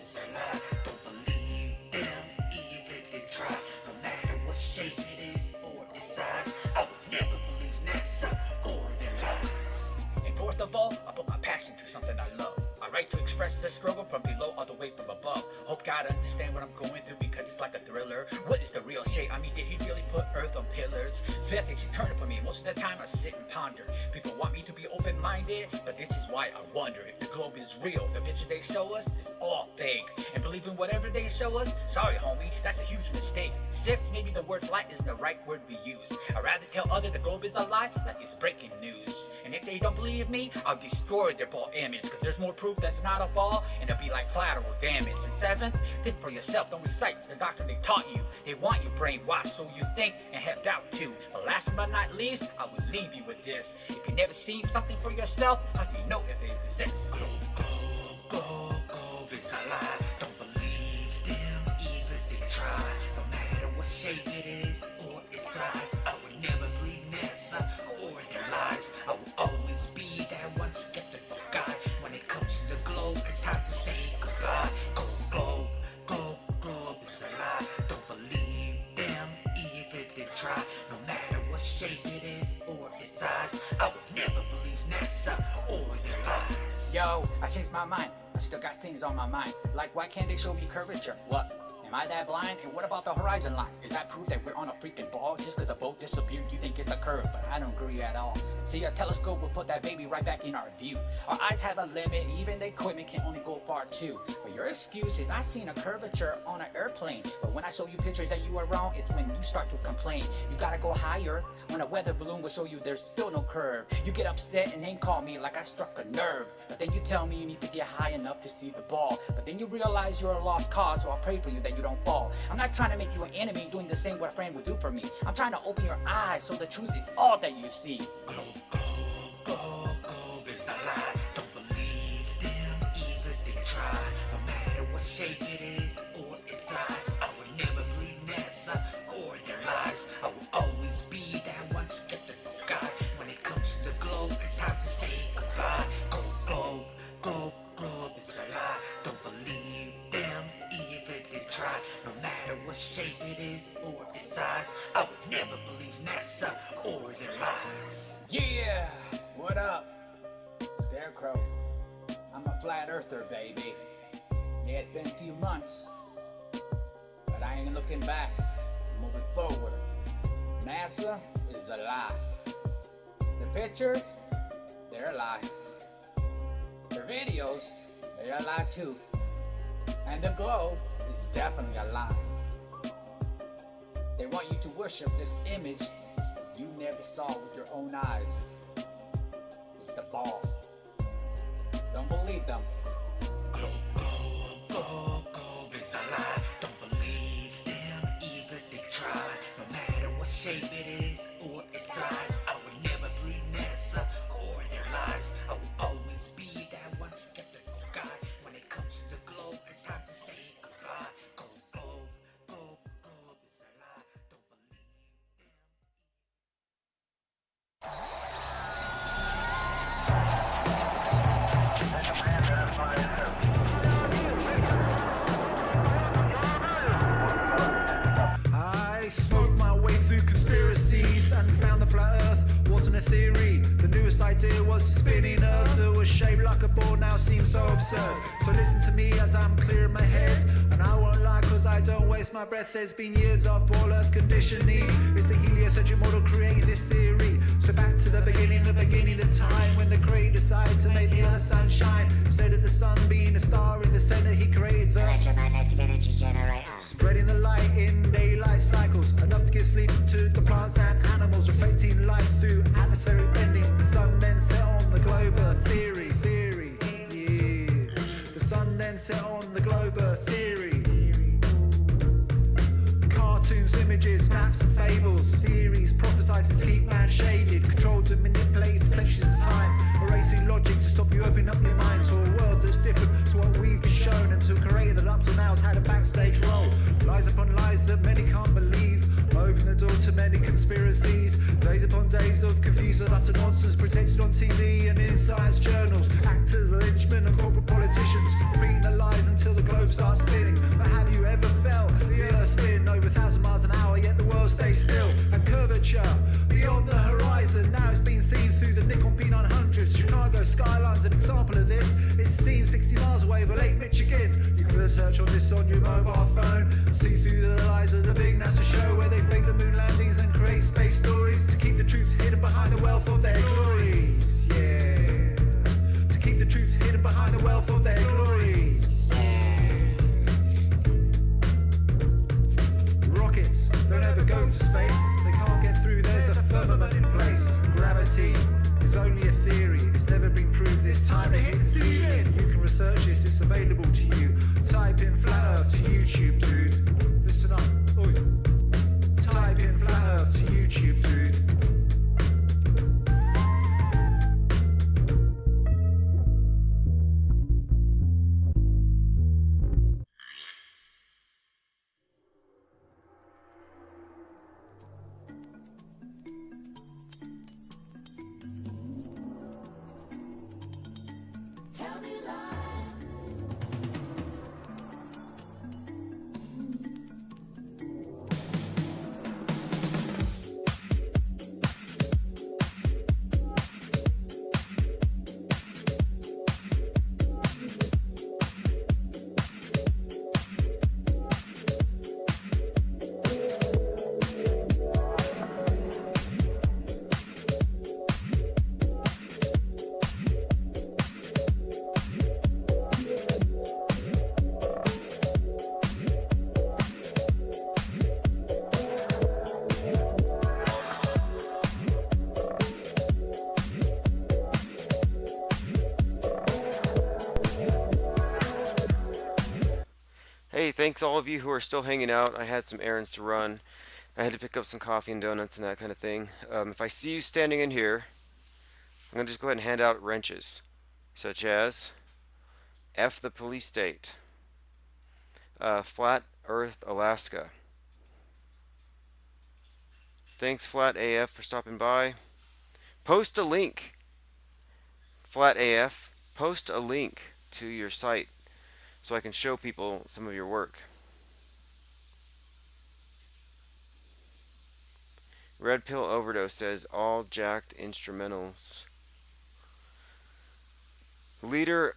is a lie. Don't believe them, even they try. No matter what shape it is or its size, I will never believe NASA or their lies. And fourth of all, I put my passion to something I love. I write to express the struggle from below all the way from above. Hope God understand what I'm going through because it's like a thriller. What is the real shape? I mean, did he really put earth on pillars? Fifth, it's eternal for me. Most of the time I sit and ponder. People want me to be open-minded, but this is why I wonder if the globe is real. The picture they show us is all fake. And believing whatever they show us, sorry homie, that's a huge mistake. Sixth, maybe the word flat isn't the right word we use. I'd rather tell others the globe is a lie like it's breaking news. And if they don't believe me, I'll destroy their ball image. Cause there's more proof that's not a ball, and it'll be like collateral damage. And seventh, think for yourself, don't recite the doctrine they taught you. They want you brainwashed so you think and have doubt too. But last but not least, I will leave you with this. If you never seen something for yourself, how do you know if it exists? Globe is a lie. Don't believe them, Yo, I changed my mind. I still got things on my mind. Like, why can't they show me curvature? What? Am I that blind? And what about the horizon line? Is that proof that we're on a freaking ball? Just cause the boat disappeared, you think it's the curve, but I don't agree at all. See, a telescope will put that baby right back in our view. Our eyes have a limit, even the equipment can only go far too. But your excuse is I seen a curvature on an airplane. But when I show you pictures that you are wrong, it's when you start to complain. You gotta go higher. When a weather balloon will show you there's still no curve. You get upset and then call me like I struck a nerve. But then you tell me you need to get high enough to see the ball. But then you realize you're a lost cause, so I'll pray for you that you don't fall. I'm not trying to make you an enemy doing the same what a friend would do for me. I'm trying to open your eyes so the truth is all that you see. Globe is a lie. Don't believe them, even they try. No matter what shape it is or its size, I will never believe NASA or their lies. I will always be that one skeptical guy. When it comes to the globe, it's time to say goodbye. Globe is a lie. Don't believe them, even they try. No matter what shape it is or its size, I will never believe NASA or their lies. Yeah, what up? Scarecrow. I'm a flat earther, baby. Yeah, it's been a few months, but I ain't looking back. I'm moving forward. NASA is a lie. The pictures, they're a lie. The videos, they're a lie too. And the globe is definitely a lie. They want you to worship this image you never saw with your own eyes. It's the ball. Don't believe them. Globe is a lie. Don't believe them, even they try. No matter what shape it is or its size, I would never believe NASA or their lies. I will always be that one skeptical guy. When it comes to the globe, it's time to say goodbye. Globe is a lie. Don't believe them. I smoked my way through conspiracies and found the flat earth wasn't a theory. The newest idea was a spinning earth that was shaped like a ball, now seems so absurd. So listen to me as I'm clearing my head, and I won't lie cause I don't waste my breath. There's been years of ball earth conditioning. It's the heliocentric model creating this theory. So back to the beginning of time, when the creator decided to make the earth sunshine. Instead of the sun being a star in the center, he created the electromagnetic energy generator, spreading the light in daylight cycles, enough to give sleep to the plants and animals, reflecting light through atmospheric bending. The sun then set on the globe earth theory, yeah. The sun then set on the globe earth theory. Cartoons, images, maps and fables, theories prophesizing to keep man shaded, controlled to manipulate sections of time, erasing logic to stop you opening up your mind to a world that's different to what we've shown, and to a creator that up to now has had a backstage role. Lies upon lies that many can't believe, open the door to many conspiracies. Days upon days of confused and utter nonsense, protected on TV and in science journals. Actors, lynchmen and corporate politicians repeating the lies until the globe starts spinning. But have you ever felt the earth spin over 1,000 miles an hour, yet the world stays still? And curvature beyond the horizon, now it's being seen through the Nikon P900. Chicago skyline's an example of this. It's seen 60 miles away over Lake Michigan. You can research on this on your mobile phone, see through the lies of the big NASA show, where they fake the moon landings and create space stories to keep the truth hidden behind the wealth of their glories. Yeah, to keep the truth hidden behind the wealth of their glories. Rockets don't ever go to space, they can't get through, there's a firmament in place. Gravity is only a theory, it's never been proved, this time they hit the ceiling. You can research this, it's available to you. Type in flat earth to YouTube, dude. Listen up. Oi. Type in flat earth to YouTube, dude. Tell me lies. thanks all of you who are still hanging out. I had some errands to run. I had to pick up some coffee and donuts and that kind of thing. If I see you standing in here, I'm going to just go ahead and hand out wrenches, such as F the police state, Flat Earth, Alaska. Thanks, Flat AF, for stopping by. Post a link, Flat AF. Post a link to your site so I can show people some of your work. Red Pill Overdose says all jacked instrumentals. Leader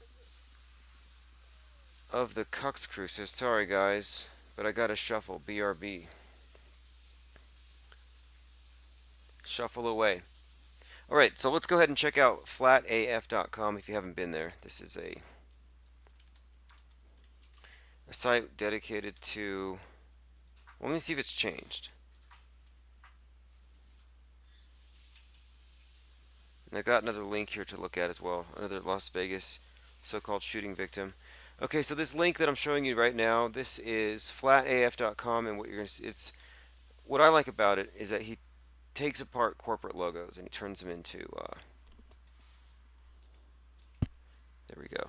of the Cux Crew says, sorry guys, but I gotta shuffle. BRB. Shuffle away. Alright, so let's go ahead and check out flataf.com if you haven't been there. This is a site dedicated to... Well, let me see if it's changed. And I got another link here to look at as well. Another Las Vegas so-called shooting victim. Okay, so this link that I'm showing you right now, this is flataf.com, and what you're going to see, what I like about it is that he takes apart corporate logos and he turns them into there we go,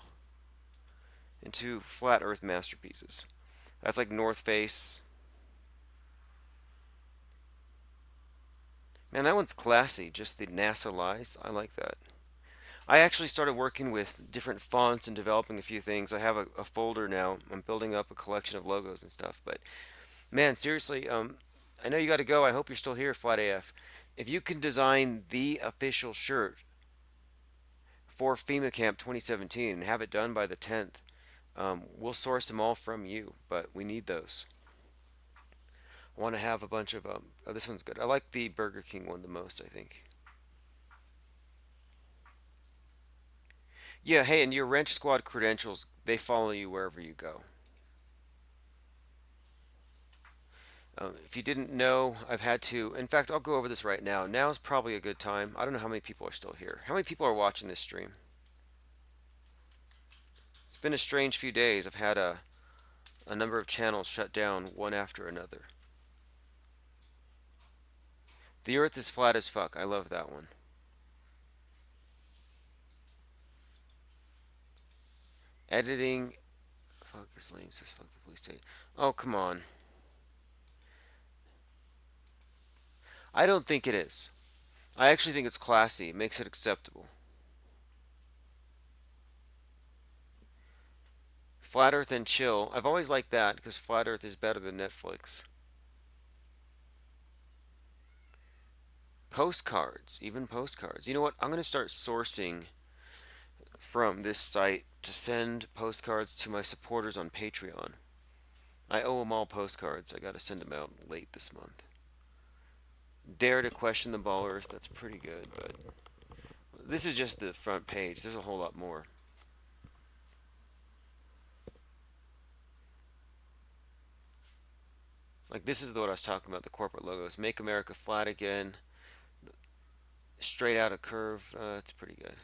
into flat earth masterpieces. That's like North Face. Man, that one's classy. Just the NASA lies. I like that. I actually started working with different fonts and developing a few things. I have a folder now. I'm building up a collection of logos and stuff. But man, seriously, I know you got to go. I hope you're still here, Flat AF. If you can design the official shirt for FEMA Camp 2017 and have it done by the 10th, we'll source them all from you. But we need those. I want to have a bunch of oh, this one's good. I like the Burger King one the most, I think. Yeah, hey, and your Wrench Squad credentials, they follow you wherever you go. If you didn't know, I've had to... In fact, I'll go over this right now. Now is probably a good time. I don't know how many people are still here. How many people are watching this stream? It's been a strange few days. I've had a number of channels shut down one after another. The Earth is flat as fuck. I love that one. Editing. Fuck is lame. Says fuck the police state. Oh, come on. I don't think it is. I actually think it's classy. It makes it acceptable. Flat Earth and chill. I've always liked that because Flat Earth is better than Netflix. Postcards, even postcards. You know what? I'm going to start sourcing from this site to send postcards to my supporters on Patreon. I owe them all postcards. I got to send them out late this month. Dare to question the Ball Earth. That's pretty good, but this is just the front page. There's a whole lot more. Like this is what I was talking about, the corporate logos. Make America Flat Again. Straight out of Curve. It's pretty good.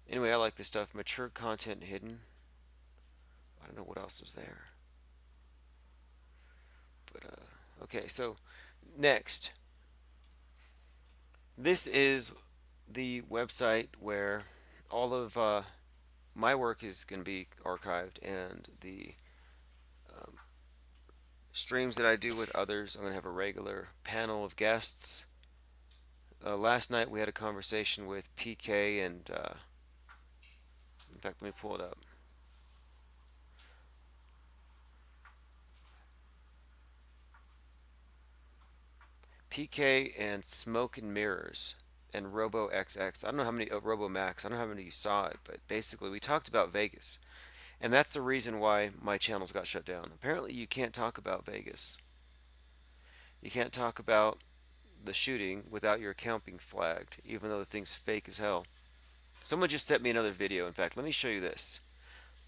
Anyway, I like this stuff. Mature content hidden. I don't know what else is there. But, okay, so next. This is the website where all of my work is going to be archived, and the streams that I do with others. I'm going to have a regular panel of guests. Last night we had a conversation with PK and, in fact, let me pull it up. PK and Smoke and Mirrors and Robo XX. I don't know how many, Robo Max, I don't know how many you saw it, but basically we talked about Vegas. And that's the reason why my channels got shut down. Apparently you can't talk about Vegas. You can't talk about the shooting without your account being flagged, even though the thing's fake as hell. Someone just sent me another video. In fact, let me show you this.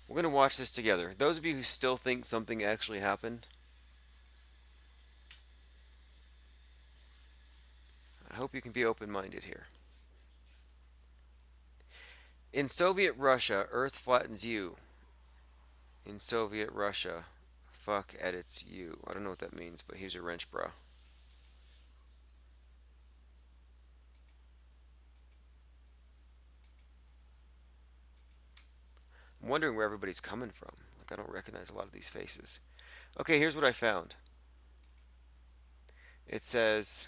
We're going to watch this together. Those of you who still think something actually happened, I hope you can be open-minded here. In Soviet Russia, Earth flattens you. In Soviet Russia, fuck edits you? I don't know what that means, but here's your wrench bra. I'm wondering where everybody's coming from. Like, I don't recognize a lot of these faces. Okay, here's what I found. It says...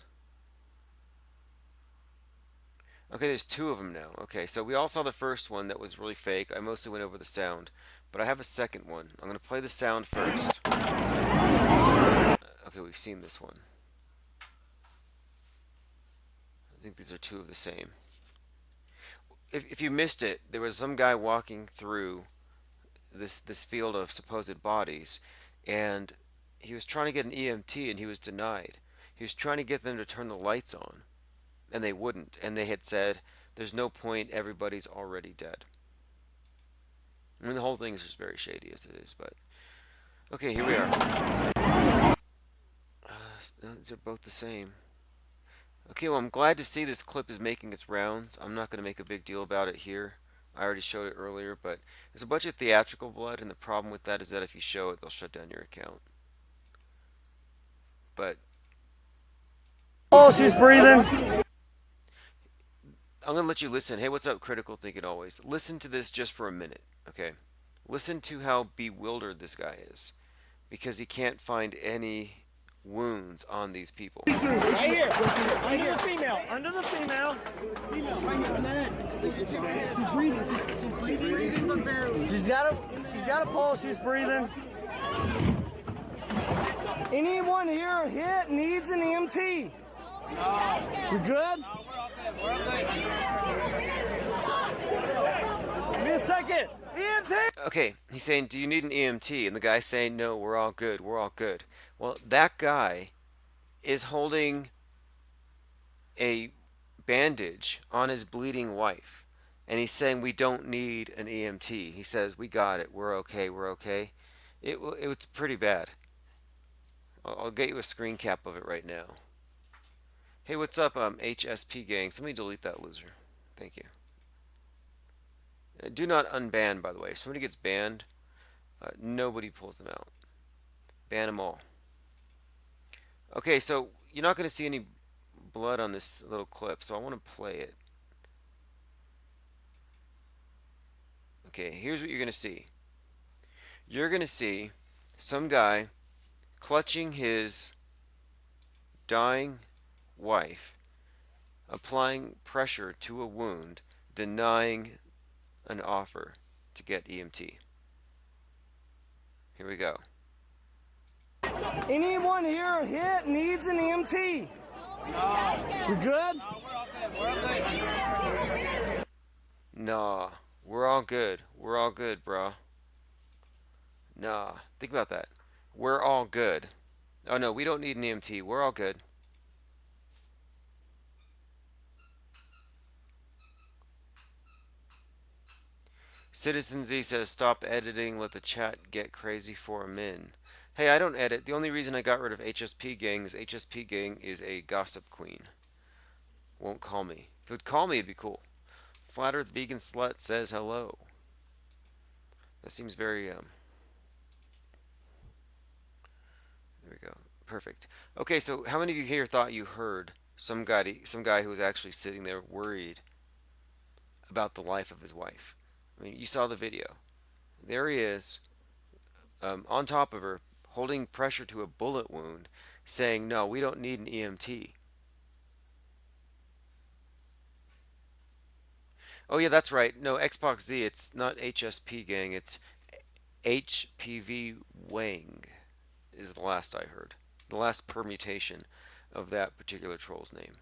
Okay, there's two of them now. Okay, so we all saw the first one that was really fake. I mostly went over the sound. But I have a second one. I'm going to play the sound first. Okay, we've seen this one. I think these are two of the same. If you missed it, there was some guy walking through this field of supposed bodies, and he was trying to get an EMT, and he was denied. He was trying to get them to turn the lights on, and they wouldn't. And they had said, there's no point, everybody's already dead. I mean, the whole thing is just very shady as it is, but... Okay, here we are. These are both the same. Okay, well, I'm glad to see this clip is making its rounds. I'm not going to make a big deal about it here. I already showed it earlier, but there's a bunch of theatrical blood, and the problem with that is that if you show it, they'll shut down your account. But... Oh, she's breathing. I'm going to let you listen. Hey, what's up, Critical Thinking Always? Listen to this just for a minute, okay? Listen to how bewildered this guy is, because he can't find any wounds on these people. Right here. Right here. Female. Under the female. Female. Right here. She's breathing. She's breathing. She's got a pulse. She's breathing. Anyone here hit needs an EMT. You good? Give me a second. EMT! Okay, he's saying, do you need an EMT? And the guy's saying, no, we're all good, we're all good. Well, that guy is holding a bandage on his bleeding wife. And he's saying, we don't need an EMT. He says, we got it, we're okay, we're okay. It was pretty bad. I'll get you a screen cap of it right now. Hey, what's up, HSP gang? Somebody delete that loser. Thank you. Do not unban, by the way. If somebody gets banned, nobody pulls them out. Ban them all. Okay, so you're not going to see any blood on this little clip, so I want to play it. Okay, here's what you're going to see. You're going to see some guy clutching his dying wife, applying pressure to a wound, denying an offer to get EMT. Here we go. Anyone here hit needs an EMT. You good? Nah, we're all good. We're all good, bro. Nah, think about that. We're all good. Oh no, we don't need an EMT. We're all good. Citizen Z says, stop editing, let the chat get crazy for a min. Hey, I don't edit. The only reason I got rid of HSP Gang is HSP Gang is a gossip queen. Won't call me. If it would call me, it'd be cool. Flat Earth Vegan Slut says hello. That seems very, there we go. Perfect. Okay, so how many of you here thought you heard some guy who was actually sitting there worried about the life of his wife? I mean, you saw the video. There he is, on top of her, holding pressure to a bullet wound, saying, no, we don't need an EMT. Oh, yeah, that's right. No, Xbox Z, it's not HSP Gang, it's HPV Wang is the last I heard. The last permutation of that particular troll's name.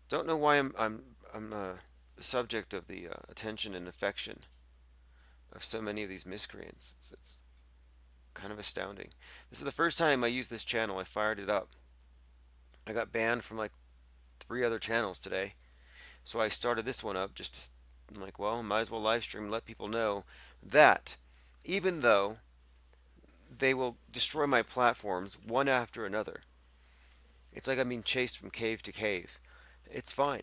Don't know why I'm the subject of the attention and affection of so many of these miscreants. It's kind of astounding. This is the first time I used this channel. I fired it up. I got banned from like 3 other channels today. So I started this one up just to, I'm like, well, might as well live stream and let people know that even though they will destroy my platforms one after another, it's like I'm being chased from cave to cave. It's fine.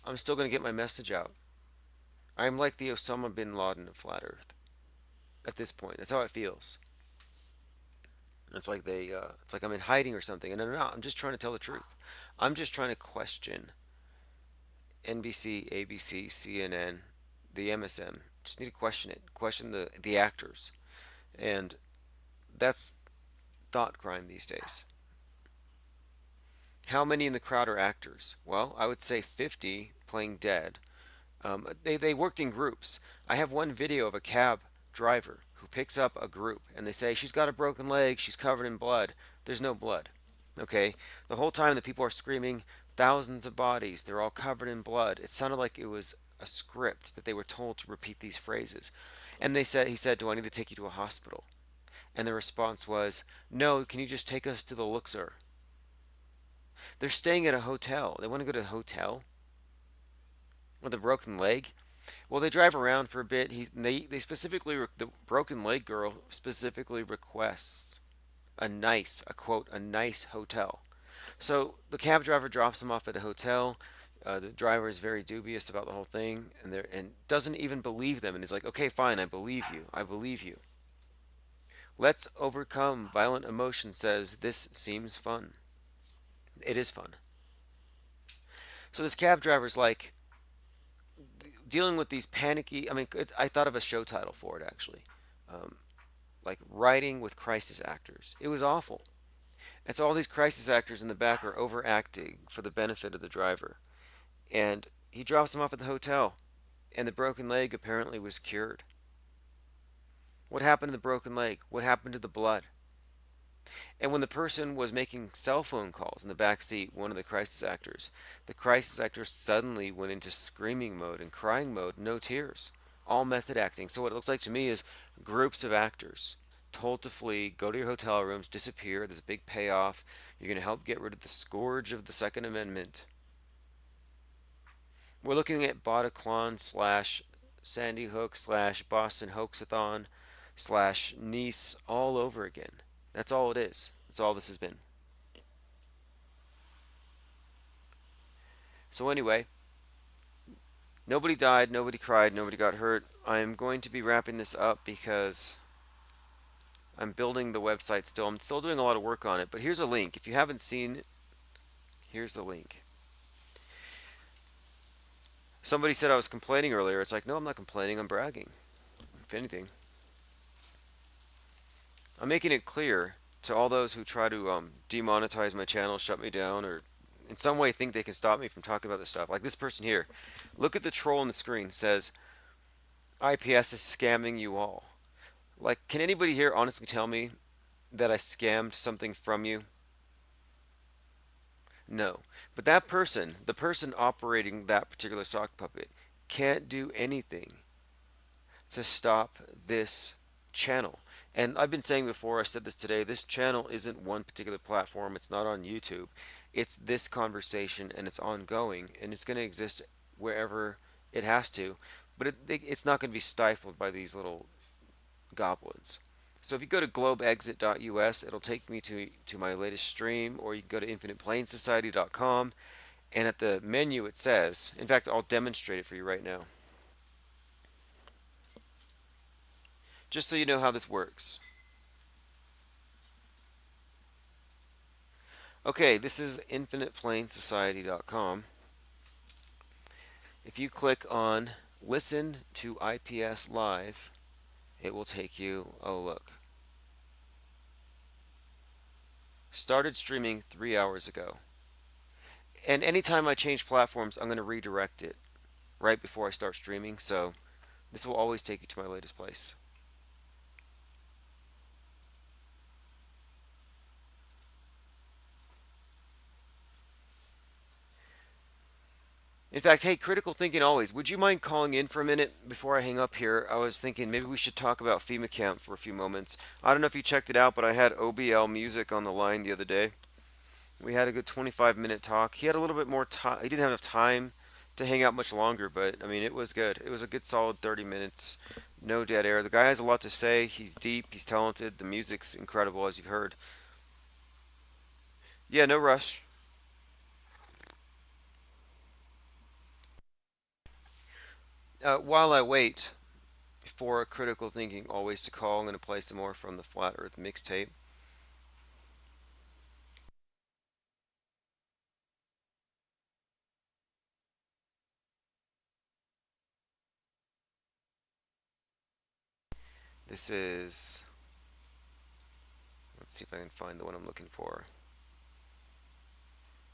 I'm still going to get my message out. I'm like the Osama bin Laden of Flat Earth. At this point, that's how it feels. It's like it's like I'm in hiding or something. And no, no, no, I'm just trying to tell the truth. I'm just trying to question NBC, ABC, CNN, the MSM. Just need to question it. Question the actors. And that's thought crime these days. How many in the crowd are actors? Well, I would say 50 playing dead. They worked in groups. I have one video of a cab driver who picks up a group and they say she's got a broken leg, she's covered in blood. There's no blood. Okay? The whole time the people are screaming, thousands of bodies, they're all covered in blood. It sounded like it was a script that they were told to repeat these phrases. And he said, "Do I need to take you to a hospital?" And the response was, "No, can you just take us to the Luxor?" They're staying at a hotel. They want to go to a hotel with a broken leg. Well, they drive around for a bit. They specifically, the broken leg girl specifically requests a quote, a nice hotel. So the cab driver drops them off at a hotel. The driver is very dubious about the whole thing, and doesn't even believe them. And he's like, "Okay, fine, I believe you. I believe you. Let's overcome violent emotion." Says this seems fun. It is fun. So this cab driver's like dealing with these panicky. I mean, I thought of a show title for it actually, like writing with crisis actors. It was awful. And so all these crisis actors in the back are overacting for the benefit of the driver. And he drops them off at the hotel, and the broken leg apparently was cured. What happened to the broken leg? What happened to the blood? And when the person was making cell phone calls in the back seat, one of the crisis actors suddenly went into screaming mode and crying mode, no tears, all method acting. So what it looks like to me is groups of actors told to flee, go to your hotel rooms, disappear. There's a big payoff. You're going to help get rid of the scourge of the Second Amendment. We're looking at Bataclan slash Sandy Hook slash Boston Hoaxathon slash Nice all over again. That's all it is. That's all this has been. So anyway, nobody died, nobody cried, nobody got hurt. I'm going to be wrapping this up because I'm building the website still. I'm still doing a lot of work on it, but here's a link. If you haven't seen it, here's the link. Somebody said I was complaining earlier. It's like, no, I'm not complaining. I'm bragging. If anything, I'm making it clear to all those who try to demonetize my channel, shut me down, or in some way think they can stop me from talking about this stuff. Like this person here. Look at the troll on the screen. It says, IPS is scamming you all. Like, can anybody here honestly tell me that I scammed something from you? No. But that person, the person operating that particular sock puppet, can't do anything to stop this channel. And I've been saying before, I said this today, this channel isn't one particular platform. It's not on YouTube. It's this conversation, and it's ongoing, and it's going to exist wherever it has to. But it's not going to be stifled by these little goblins. So if you go to globeexit.us, it'll take me to my latest stream, or you can go to infiniteplainsociety.com, and at the menu it says, in fact, I'll demonstrate it for you right now. Just so you know how this works. Okay, this is infiniteplainsociety.com. If you click on Listen to IPS Live, it will take you, oh look. Started streaming 3 hours ago. And anytime I change platforms, I'm going to redirect it right before I start streaming, so this will always take you to my latest place. In fact, hey, critical thinking always. Would you mind calling in for a minute before I hang up here? I was thinking maybe we should talk about FEMA camp for a few moments. I don't know if you checked it out, but I had OBL Music on the line the other day. We had a good 25-minute talk. He had a little bit more time. He didn't have enough time to hang out much longer, but I mean, it was good. It was a good solid 30 minutes. No dead air. The guy has a lot to say. He's deep. He's talented. The music's incredible, as you've heard. Yeah, no rush. While I wait for critical thinking always to call, I'm going to play some more from the Flat Earth mixtape. This is, let's see if I can find the one I'm looking for.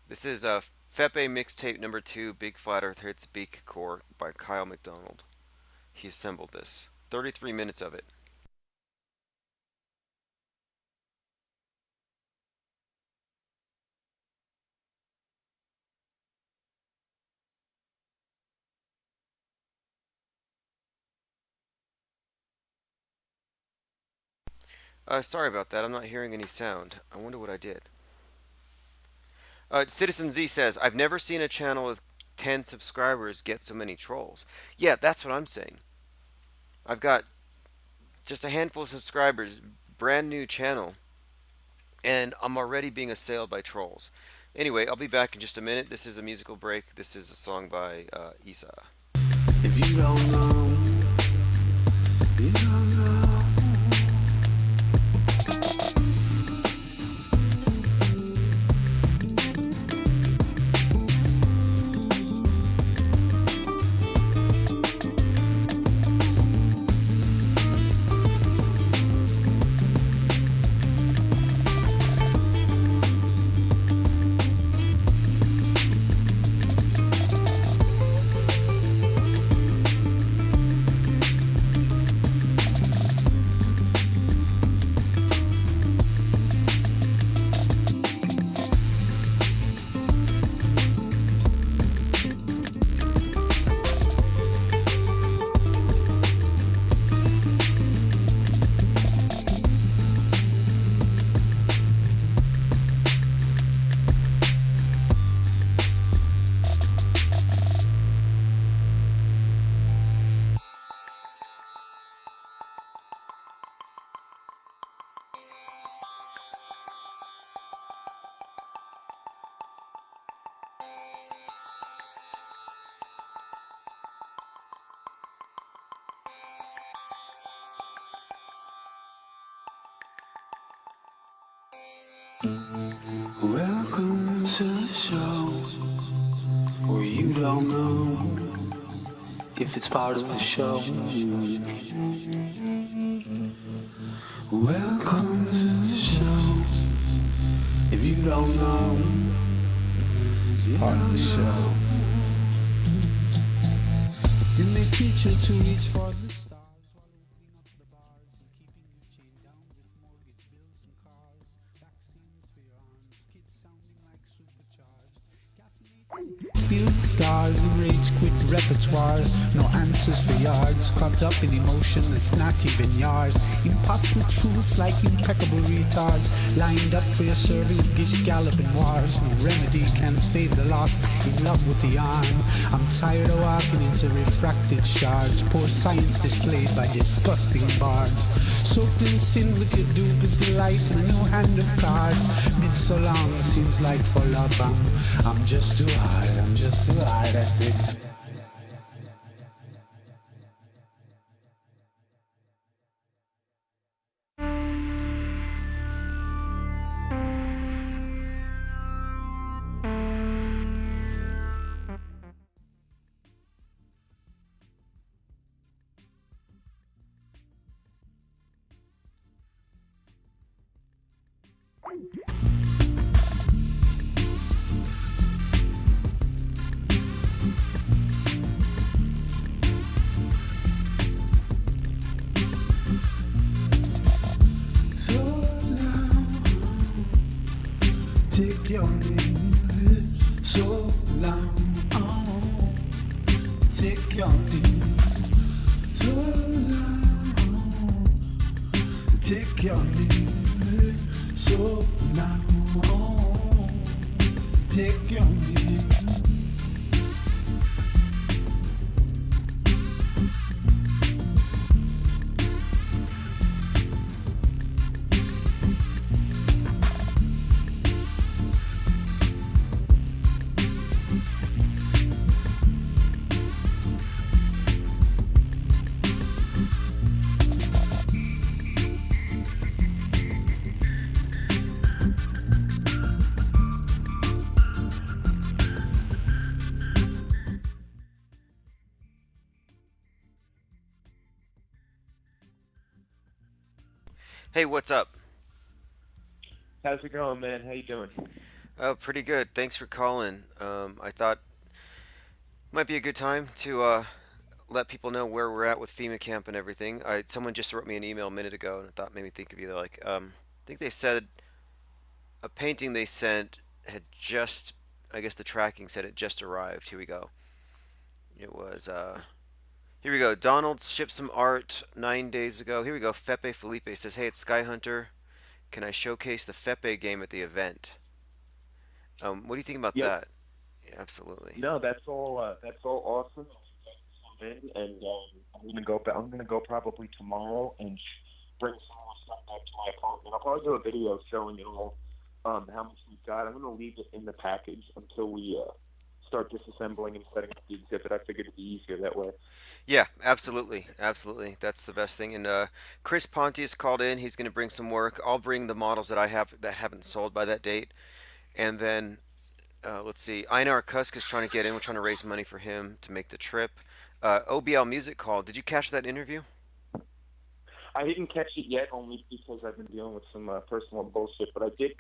This is Fepe Mixtape number 2, Big Flat Earth Hits Beak Core by Kyle McDonald. He assembled this. 33 minutes of it. Sorry about that. I'm not hearing any sound. I wonder what I did. Citizen Z says, I've never seen a channel with 10 subscribers get so many trolls. Yeah, that's what I'm saying. I've got just a handful of subscribers, brand new channel, and I'm already being assailed by trolls. Anyway, I'll be back in just a minute. This is a musical break. This is a song by Isa. If you don't know, you don't know. Welcome to the show where you don't know if it's part of the show. Welcome to the show if you don't know it's part of the show. And they teach you to reach for the stars. Field scars and rage quit repertoires. No answers for yards. Caught up in emotion that's not even yours. Impossible truths like impeccable retards. Lined up for your serving gish galloping wars. No remedy can save the lost. In love with the arm. I'm tired of walking into refracted shards. Poor science displayed by disgusting bards. Soaked in sin with your dupe is the life in a new hand of cards. Been so long seems like for love. I'm just too hard. I'm just too hard. That's it. Take your leave, so long. Take your leave, so long. Take your leave, so long. Take your leave. Hey, what's up? How's it going, man? How you doing? Oh, pretty good. Thanks for calling. I thought might be a good time to let people know where we're at with FEMA camp and everything. Someone just wrote me an email a minute ago, and I thought maybe think of you. They're like, I think they said a painting they sent had just, I guess the tracking said it just arrived. Here we go. It was, here we go. Donald shipped some art 9 days ago. Here we go. Fepe Felipe says, hey, it's Sky Hunter. Can I showcase the Fepe game at the event? What do you think about Yep. that? Yeah, absolutely. No, that's all awesome. And I'm gonna go. I'm gonna go probably tomorrow and bring some more stuff back to my apartment. I'll probably do a video showing you all how much we've got. I'm gonna leave it in the package until we start disassembling and setting up the exhibit. I figured it'd be easier that way. Yeah, absolutely, absolutely. That's the best thing. And Chris Pontius called in. He's going to bring some work. I'll bring the models that I have that haven't sold by that date. And then let's see. Einar Kusk is trying to get in. We're trying to raise money for him to make the trip. OBL Music called. Did you catch that interview? I didn't catch it yet, only because I've been dealing with some personal bullshit. But I did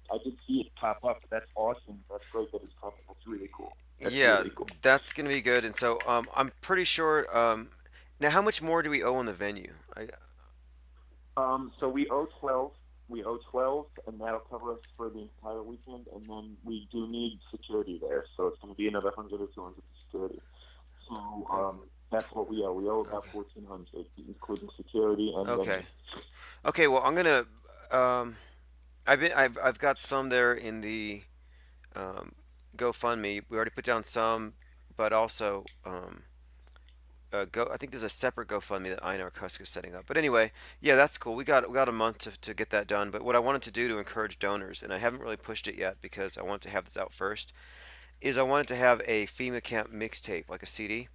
see it pop up. That's awesome. That's great that it's popping. That's really cool. That's Yeah, really cool. that's going to be good. And so I'm pretty sure. Now, how much more do we owe on the venue? So we owe 12. We owe 12, and that'll cover us for the entire weekend. And then we do need security there, so it's going to be another 100 or 200 security. So that's what we owe. We owe about 1,400, including security and. Okay. Okay. Well, I'm gonna. I've got some there in the GoFundMe. We already put down some, but also I think there's a separate GoFundMe that Einar Kusk is setting up. But anyway, yeah, that's cool. We got a month to get that done. But what I wanted to do to encourage donors, and I haven't really pushed it yet because I want to have this out first, is I wanted to have a FEMA camp mixtape, like a CD.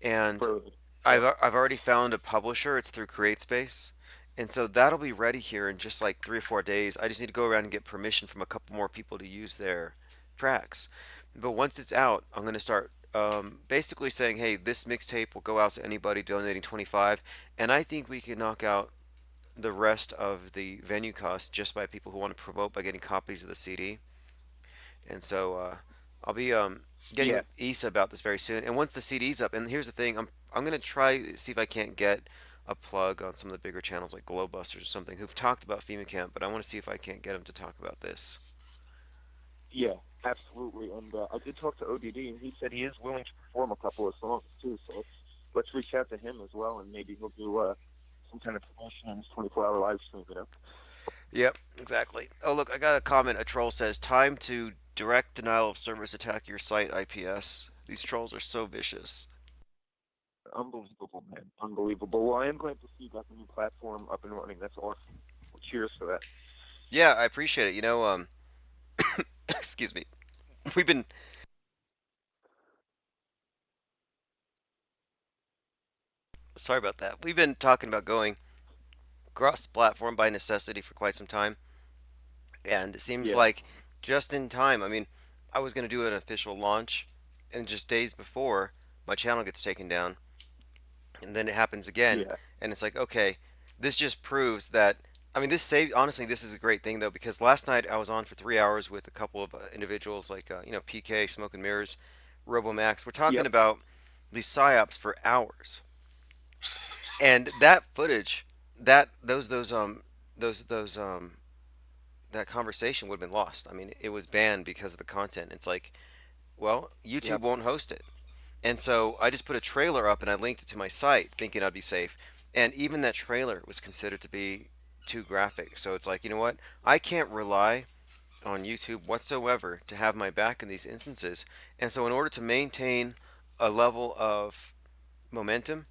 And I've already found a publisher. It's through CreateSpace. And so that'll be ready here in just like 3 or 4 days. I just need to go around and get permission from a couple more people to use their tracks. But once it's out, I'm going to start basically saying, hey, this mixtape will go out to anybody donating 25. And I think we can knock out the rest of the venue costs just by people who want to promote by getting copies of the CD. And so I'll be getting with Issa about this very soon. And once the CD's up, and here's the thing, I'm gonna try see if I can't get a plug on some of the bigger channels like Glowbusters or something who've talked about FEMA Camp, but I want to see if I can't get them to talk about this. Yeah, absolutely. And I did talk to ODD, and he said he is willing to perform a couple of songs too. So let's reach out to him as well, and maybe he'll do some kind of promotion on his 24-hour live stream. You know. Yep, exactly. Oh, look, I got a comment. A troll says, time to direct denial of service attack your site IPS. These trolls are so vicious. Unbelievable, man. Unbelievable. Well, I am glad to see you got the new platform up and running. That's awesome. Well, cheers for that. Yeah, I appreciate it. You know, excuse me. We've been sorry about that. We've been talking about going cross-platform by necessity for quite some time, and it seems like just in time. I mean, I was going to do an official launch, and just days before, my channel gets taken down, and then it happens again, and it's like, okay, this just proves that. I mean, this saved. Honestly, this is a great thing though, because last night I was on for 3 hours with a couple of individuals like PK, Smoke and Mirrors, RoboMax. We're talking about these psyops for hours, and that footage, that conversation would have been lost. I mean, it was banned because of the content. It's like, well, YouTube won't host it. And so I just put a trailer up and I linked it to my site thinking I'd be safe. And even that trailer was considered to be too graphic. So it's like, you know what? I can't rely on YouTube whatsoever to have my back in these instances. And so in order to maintain a level of momentum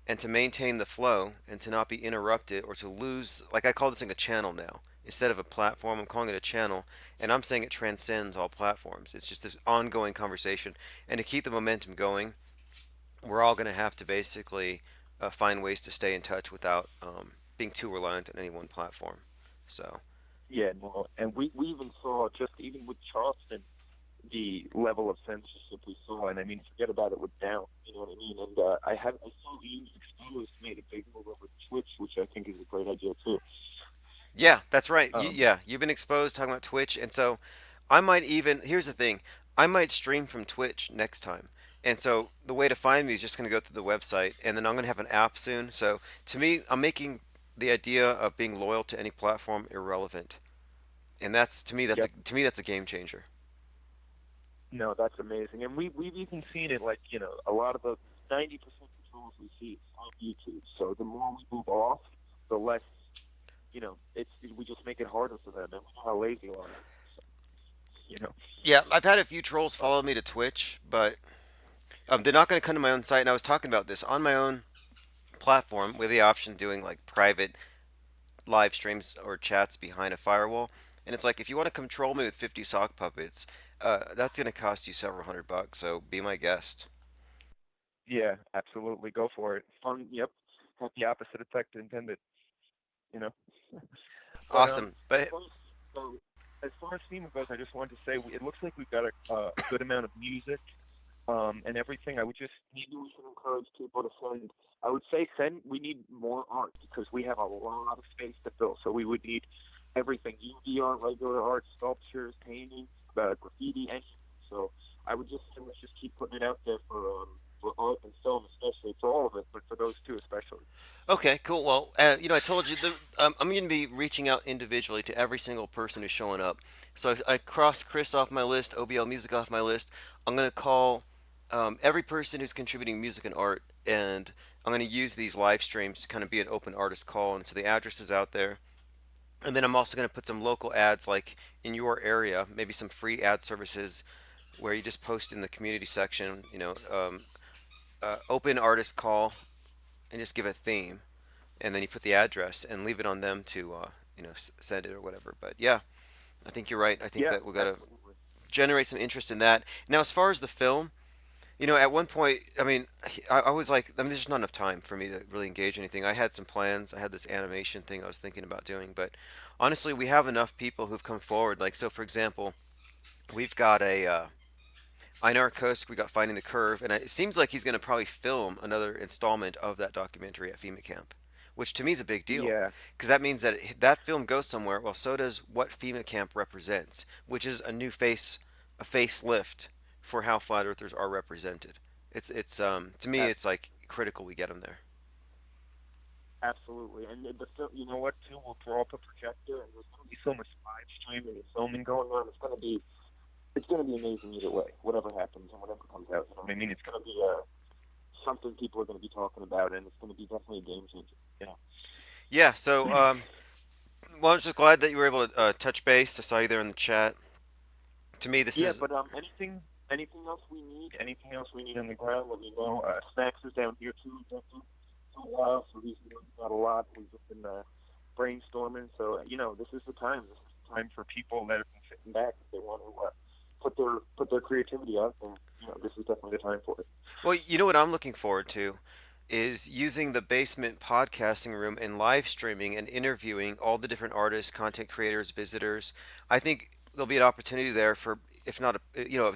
and to maintain the flow and to not be interrupted or to lose, like I call this thing a channel now. Instead of a platform, I'm calling it a channel, and I'm saying it transcends all platforms. It's just this ongoing conversation. And to keep the momentum going, we're all going to have to basically find ways to stay in touch without being too reliant on any one platform. So. Yeah, no, and we even saw just even with Charleston, the level of censorship we saw, and I mean, forget about it with Down. You know what I mean? And I saw you Exposed made a big move over to Twitch, which I think is a great idea too. Yeah, that's right. Um, Yeah, you've been exposed talking about Twitch, and so I might even. Here's the thing: I might stream from Twitch next time. And so the way to find me is just going to go through the website, and then I'm going to have an app soon. So to me, I'm making the idea of being loyal to any platform irrelevant, and that's to me Yep. that's a game changer. No, that's amazing, and we've even seen it. Like, a lot of the 90% controls we see on YouTube. So the more we move off, the less, we just make it harder for them, and we know how lazy a lot of them. Yeah, I've had a few trolls follow me to Twitch, but they're not going to come to my own site. And I was talking about this on my own platform with the option of doing like private live streams or chats behind a firewall. And it's like if you want to control me with 50 sock puppets, that's going to cost you several $100. So be my guest. Yeah, absolutely, go for it. Fun. Yep. Have the opposite effect intended. You know. Awesome. But so, as far as FEMA goes, I just wanted to say it looks like we've got a good amount of music and everything. Maybe we should encourage people to send. I would say we need more art because we have a lot of space to fill. So we would need everything: UV art, regular art, sculptures, painting, graffiti, anything. So I would just say let's just keep putting it out there for art and film, especially for all of it, but for those two especially. Okay, cool. Well, I told you I'm going to be reaching out individually to every single person who's showing up. So I crossed Chris off my list, OBL Music off my list. I'm going to call every person who's contributing music and art, and I'm going to use these live streams to kind of be an open artist call. And so the address is out there. And then I'm also going to put some local ads like in your area, maybe some free ad services where you just post in the community section, open artist call and just give a theme, and then you put the address and leave it on them to send it or whatever. But yeah, I think you're right. I think that we got to generate some interest in that. Now, as far as the film, at one point, I was like, there's just not enough time for me to really engage in anything. I had some plans. I had this animation thing I was thinking about doing, but honestly, we have enough people who've come forward. Like, so for example, we've got a Einar Kusk, we got Finding the Curve, and it seems like he's going to probably film another installment of that documentary at FEMA camp, which to me is a big deal. Yeah. Because that means that that film goes somewhere. Well, so does what FEMA camp represents, which is a facelift for how flat earthers are represented. It's to me, it's like critical we get them there. Absolutely, and the film, you know what? Too, we'll throw up a projector, and there's going to be so much live streaming and filming going on. It's going to be amazing either way, whatever happens and whatever comes out. I mean, it's going to be something people are going to be talking about, and it's going to be definitely a game changer. Yeah. So, well, I'm just glad that you were able to touch base. I saw you there in the chat. To me, this is. Yeah, but anything else we need on the ground, let me know. Snacks is down here too. For a while, so he's not a lot. We've just been brainstorming. So this is the time. This is the time for people that have been sitting back if they want to put their creativity out. And this is definitely the time for it. Well, you know what I'm looking forward to is using the basement podcasting room and live streaming and interviewing all the different artists, content creators, visitors. I think there'll be an opportunity there for, if not,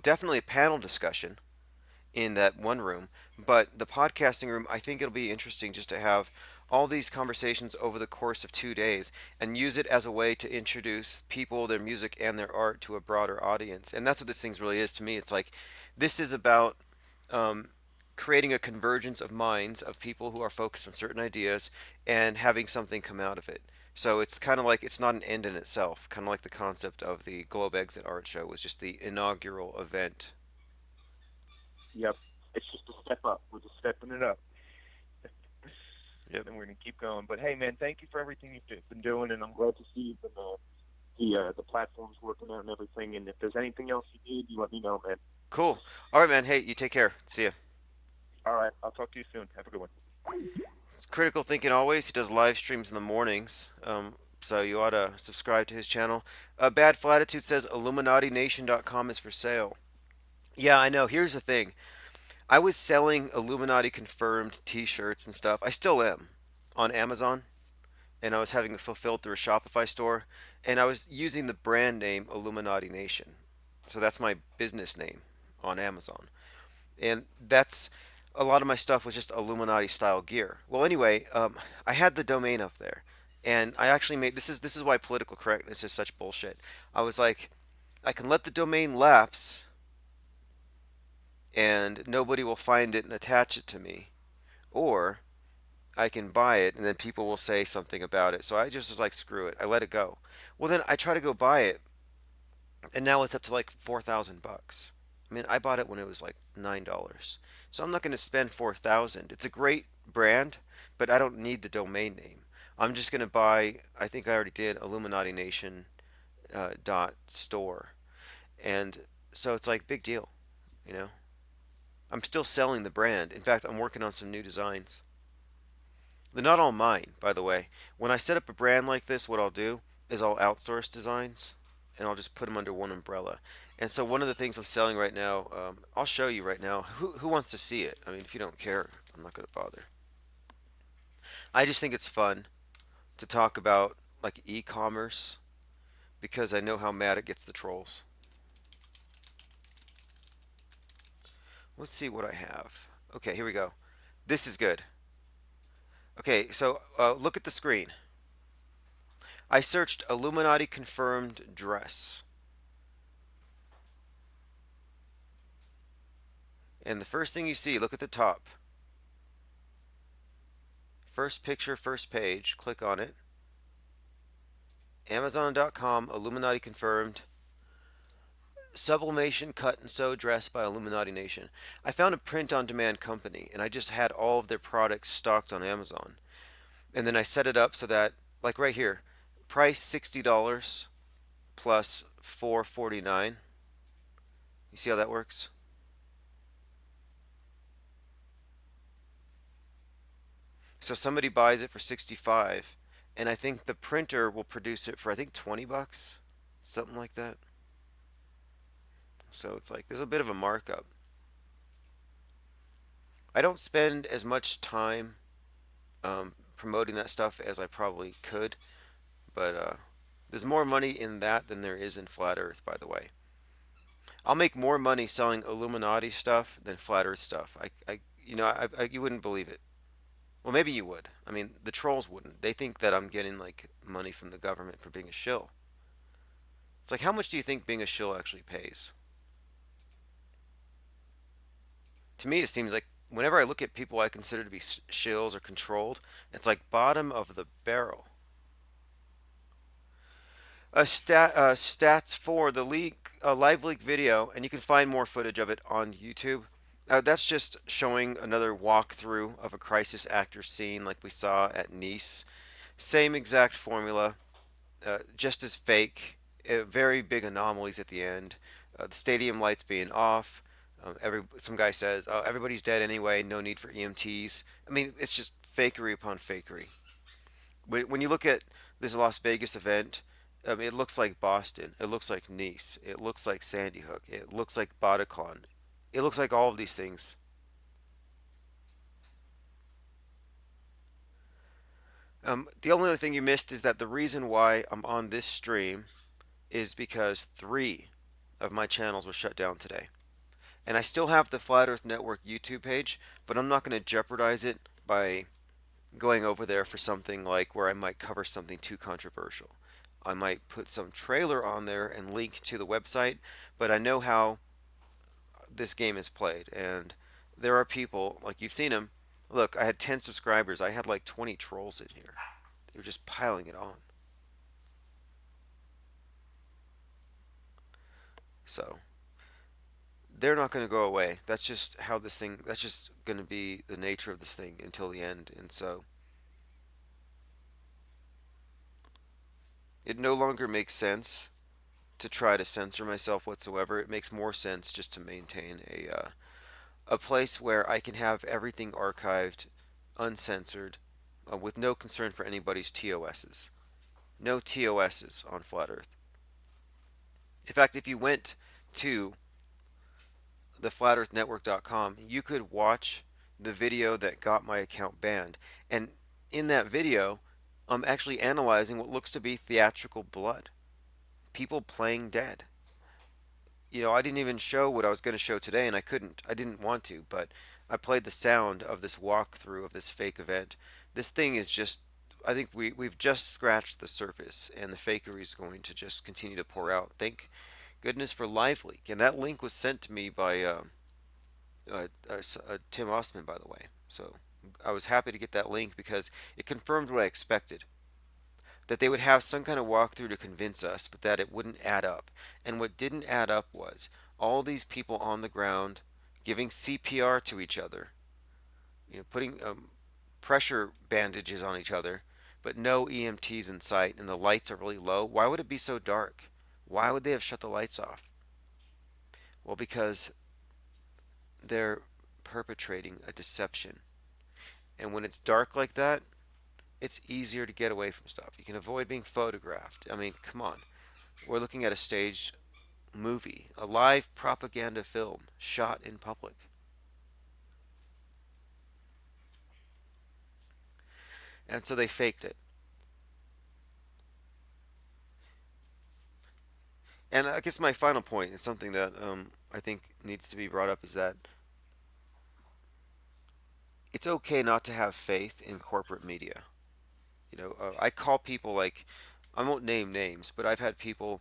definitely a panel discussion in that one room. But the podcasting room, I think it'll be interesting just to have all these conversations over the course of 2 days and use it as a way to introduce people, their music, and their art to a broader audience. And that's what this thing really is to me. It's like this is about creating a convergence of minds of people who are focused on certain ideas and having something come out of it. So it's kind of like it's not an end in itself, kind of like the concept of the Globe Exit Art Show was just the inaugural event. Yep. It's just a step up. We're just stepping it up. Yep. And we're going to keep going. But hey, man, thank you for everything you've been doing, and I'm glad to see the platforms working out and everything. And if there's anything else you need, you let me know, man. Cool. All right, man. Hey, you take care. See ya. All right. I'll talk to you soon. Have a good one. It's Critical Thinking always. He does live streams in the mornings. So you ought to subscribe to his channel. Bad Flatitude says IlluminatiNation.com is for sale. Yeah, I know. Here's the thing. I was selling Illuminati confirmed t-shirts and stuff. I still am on Amazon. And I was having it fulfilled through a Shopify store. And I was using the brand name Illuminati Nation. So that's my business name on Amazon. And that's a lot of my stuff was just Illuminati style gear. Well, anyway, I had the domain up there, and I actually made this is why political correctness is such bullshit. I was like, I can let the domain lapse, and nobody will find it and attach it to me, or I can buy it and then people will say something about it. So I just was like, screw it. I let it go. Well, then I try to go buy it, and now it's up to like $4,000. I mean, I bought it when it was like $9. So I'm not going to spend 4,000. It's a great brand, but I don't need the domain name. I'm just going to buy, I think I already did, Illuminati Nation dot store. And so it's like big deal, you know. I'm still selling the brand. In fact, I'm working on some new designs. They're not all mine, by the way. When I set up a brand like this, what I'll do is I'll outsource designs and I'll just put them under one umbrella. And so one of the things I'm selling right now, I'll show you right now. Who wants to see it? I mean, if you don't care, I'm not going to bother. I just think it's fun to talk about like e-commerce because I know how mad it gets the trolls. Let's see what I have. Okay, here we go. This is good. Okay, so look at the screen. I searched Illuminati confirmed dress. And the first thing you see, look at the top. First picture, first page. Click on it. Amazon.com, Illuminati confirmed. Sublimation cut and sew dress by Illuminati Nation. I found a print-on-demand company, and I just had all of their products stocked on Amazon. And then I set it up so that, like right here, price $60 plus $4.49. You see how that works? So somebody buys it for 65, and I think the printer will produce it for I think 20 bucks, something like that. So it's like there's a bit of a markup. I don't spend as much time promoting that stuff as I probably could, but there's more money in that than there is in Flat Earth, by the way. I'll make more money selling Illuminati stuff than Flat Earth stuff. You wouldn't believe it. Well, maybe you would. I mean, the trolls wouldn't. They think that I'm getting like money from the government for being a shill. It's like, how much do you think being a shill actually pays? To me, it seems like whenever I look at people I consider to be shills or controlled, it's like bottom of the barrel. Stats for the leak, live leak video, and you can find more footage of it on YouTube. That's just showing another walkthrough of a crisis actor scene like we saw at Nice. Same exact formula, just as fake. Very big anomalies at the end. The stadium lights being off. Some guy says, "Oh, everybody's dead anyway. No need for EMTs." I mean, it's just fakery upon fakery. When you look at this Las Vegas event, it looks like Boston. It looks like Nice. It looks like Sandy Hook. It looks like Bataclan. It looks like all of these things. The only other thing you missed is that the reason why I'm on this stream is because 3 of my channels were shut down today. And I still have the Flat Earth Network YouTube page, but I'm not going to jeopardize it by going over there for something like where I might cover something too controversial. I might put some trailer on there and link to the website, but I know how this game is played, and there are people, like you've seen them. Look, I had 10 subscribers. I had like 20 trolls in here. They were just piling it on. So they're not going to go away. That's just how this thing, that's just going to be the nature of this thing until the end. And so it no longer makes sense to try to censor myself whatsoever. It makes more sense just to maintain a place where I can have everything archived, uncensored, with no concern for anybody's TOSs. No TOSs on Flat Earth. In fact, if you went to the flatearthnetwork.com, you could watch the video that got my account banned. And in that video, I'm actually analyzing what looks to be theatrical blood. People playing dead. I didn't even show what I was going to show today, and I couldn't. I didn't want to, but I played the sound of this walkthrough of this fake event. This thing is just. I think we've just scratched the surface, and the fakery is going to just continue to pour out. Thank goodness for LiveLeak, and that link was sent to me by Tim Osman, by the way. So I was happy to get that link because it confirmed what I expected. That they would have some kind of walkthrough to convince us, but that it wouldn't add up. And what didn't add up was all these people on the ground giving CPR to each other, putting pressure bandages on each other, but no EMTs in sight, and the lights are really low. Why would it be so dark? Why would they have shut the lights off? Well, because they're perpetrating a deception. And when it's dark like that, it's easier to get away from stuff. You can avoid being photographed. I mean, come on. We're looking at a staged movie, a live propaganda film shot in public. And so they faked it. And I guess my final point is something that I think needs to be brought up is that it's okay not to have faith in corporate media. I call people like, I won't name names, but I've had people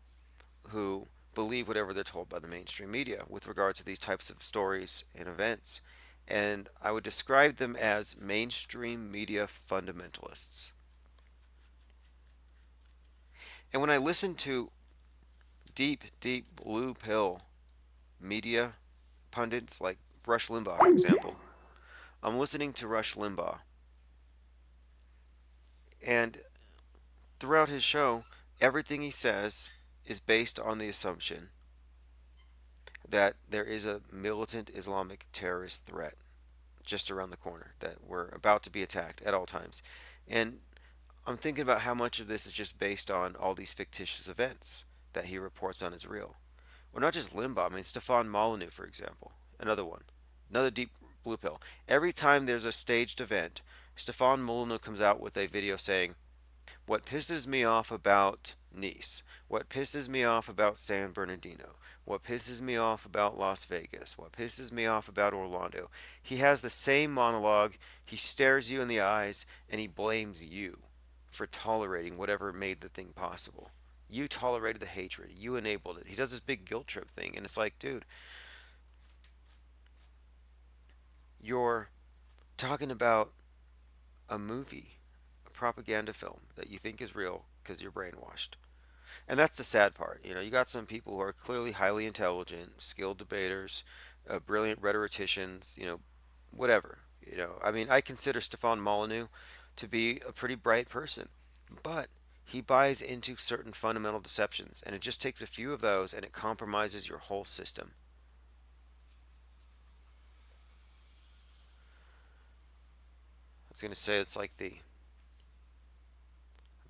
who believe whatever they're told by the mainstream media with regard to these types of stories and events. And I would describe them as mainstream media fundamentalists. And when I listen to deep, deep blue pill media pundits like Rush Limbaugh, for example, I'm listening to Rush Limbaugh. And throughout his show, everything he says is based on the assumption that there is a militant Islamic terrorist threat just around the corner, that we're about to be attacked at all times. And I'm thinking about how much of this is just based on all these fictitious events that he reports on as real. Well, not just Limbaugh, I mean, Stefan Molyneux, for example, another one, another deep blue pill. Every time there's a staged event, Stefan Molyneux comes out with a video saying, what pisses me off about Nice, what pisses me off about San Bernardino, what pisses me off about Las Vegas, what pisses me off about Orlando. He has the same monologue, he stares you in the eyes, and he blames you for tolerating whatever made the thing possible. You tolerated the hatred, you enabled it. He does this big guilt trip thing, and it's like, dude, you're talking about a movie, a propaganda film that you think is real because you're brainwashed. And that's the sad part. You got some people who are clearly highly intelligent, skilled debaters, brilliant rhetoricians, whatever. I mean, I consider Stefan Molyneux to be a pretty bright person, but he buys into certain fundamental deceptions, and it just takes a few of those and it compromises your whole system. I was going to say it's like the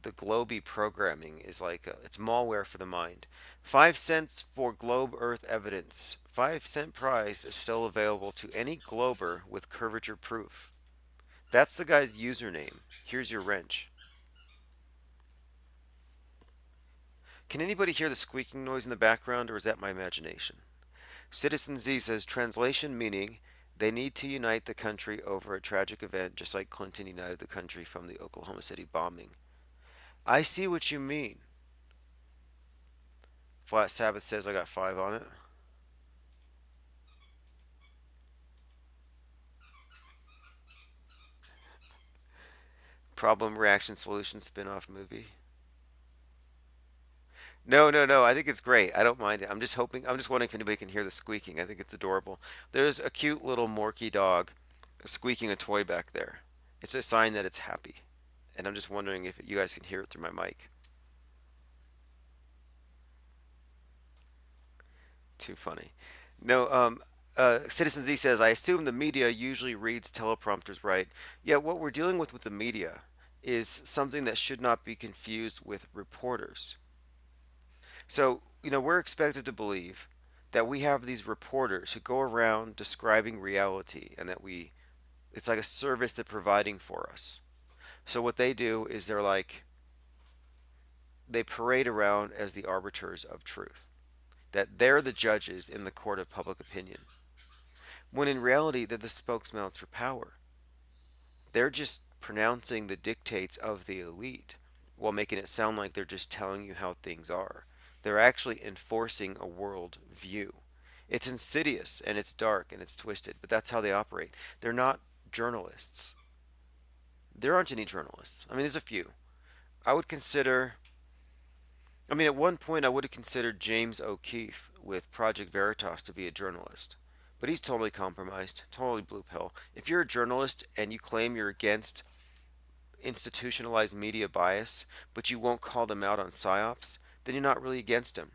Globy programming is like it's malware for the mind. 5 cents for Globe Earth evidence. 5-cent prize is still available to any Glober with curvature proof. That's the guy's username. Here's your wrench. Can anybody hear the squeaking noise in the background, or is that my imagination? Citizen Z says translation meaning they need to unite the country over a tragic event just like Clinton united the country from the Oklahoma City bombing. I see what you mean. Flat Sabbath says I got 5 on it. Problem Reaction Solution spin-off movie. No, no, no. I think it's great. I don't mind it. I'm just wondering if anybody can hear the squeaking. I think it's adorable. There's a cute little Morky dog squeaking a toy back there. It's a sign that it's happy. And I'm just wondering if you guys can hear it through my mic. Too funny. No, Citizen Z says, I assume the media usually reads teleprompters right. Yeah, what we're dealing with the media is something that should not be confused with reporters. So, we're expected to believe that we have these reporters who go around describing reality and that it's like a service they're providing for us. So what they do is they parade around as the arbiters of truth. that they're the judges in the court of public opinion, when in reality they're the spokesmouths for power. They're just pronouncing the dictates of the elite while making it sound like they're just telling you how things are. They're actually enforcing a world view. It's insidious and it's dark and it's twisted, but that's how they operate. They're not journalists. There aren't any journalists. I mean, there's a few. I would consider, at one point I would have considered James O'Keefe with Project Veritas to be a journalist. But he's totally compromised, totally blue pill. If you're a journalist and you claim you're against institutionalized media bias, but you won't call them out on psyops, then you're not really against them.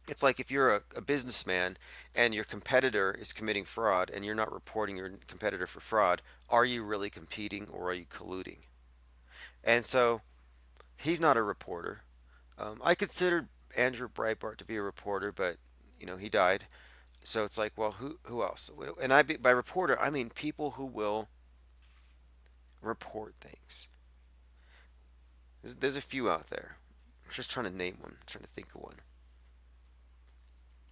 It's like if you're a businessman and your competitor is committing fraud and you're not reporting your competitor for fraud, are you really competing or are you colluding? And so he's not a reporter. I considered Andrew Breitbart to be a reporter, but he died. So it's like, well, who else? And by reporter, I mean people who will report things. There's a few out there. I'm just trying to name one. I'm trying to think of one.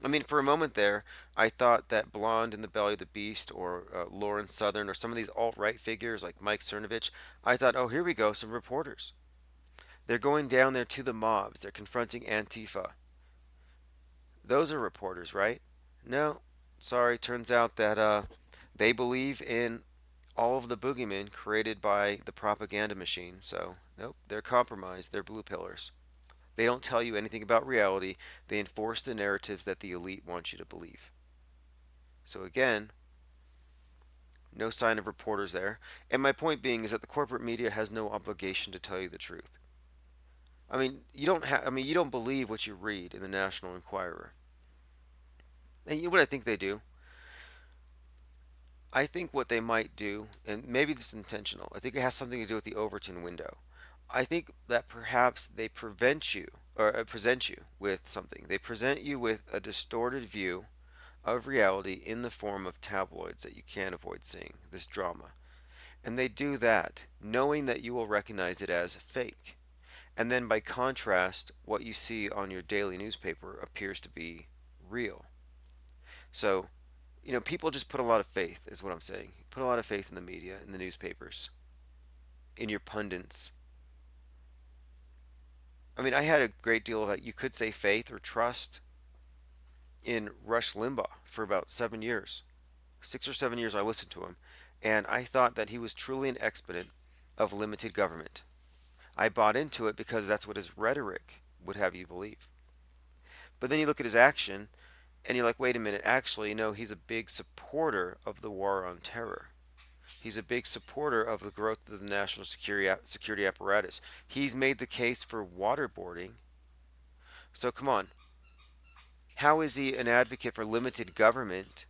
I mean, for a moment there, I thought that Blonde in the Belly of the Beast or Lauren Southern or some of these alt-right figures like Mike Cernovich, I thought, oh, here we go, some reporters. They're going down there to the mobs. They're confronting Antifa. Those are reporters, right? No, sorry. Turns out that they believe in all of the boogeymen created by the propaganda machine. So, nope, they're compromised. They're blue pillars. They don't tell you anything about reality. They enforce the narratives that the elite want you to believe. So again, no sign of reporters there. And my point being is that the corporate media has no obligation to tell you the truth. I mean, you don't believe what you read in the National Enquirer. And you know what I think they do? I think what they might do, and maybe this is intentional, I think it has something to do with the Overton window. I think that perhaps they present you with something. They present you with a distorted view of reality in the form of tabloids that you can't avoid seeing, this drama. And they do that knowing that you will recognize it as fake. And then by contrast, what you see on your daily newspaper appears to be real. So, people just put a lot of faith, is what I'm saying. Put a lot of faith in the media, in the newspapers, in your pundits. I mean, I had a great deal of, you could say, faith or trust in Rush Limbaugh for about 7 years. 6 or 7 years I listened to him, and I thought that he was truly an exponent of limited government. I bought into it because that's what his rhetoric would have you believe. But then you look at his action, and you're like, wait a minute, actually, no, he's a big supporter of the war on terror. He's a big supporter of the growth of the national security apparatus. He's made the case for waterboarding. So come on. How is he an advocate for limited government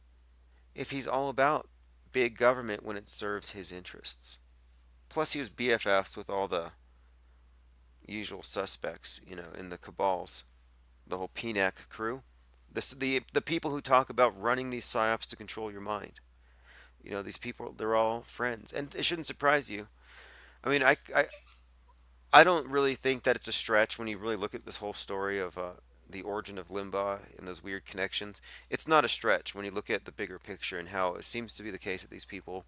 if he's all about big government when it serves his interests? Plus he was BFFs with all the usual suspects, in the cabals. The whole PNAC crew. The people who talk about running these psyops to control your mind. These people, they're all friends. And it shouldn't surprise you. I mean, I don't really think that it's a stretch when you really look at this whole story of the origin of Limbaugh and those weird connections. It's not a stretch when you look at the bigger picture and how it seems to be the case that these people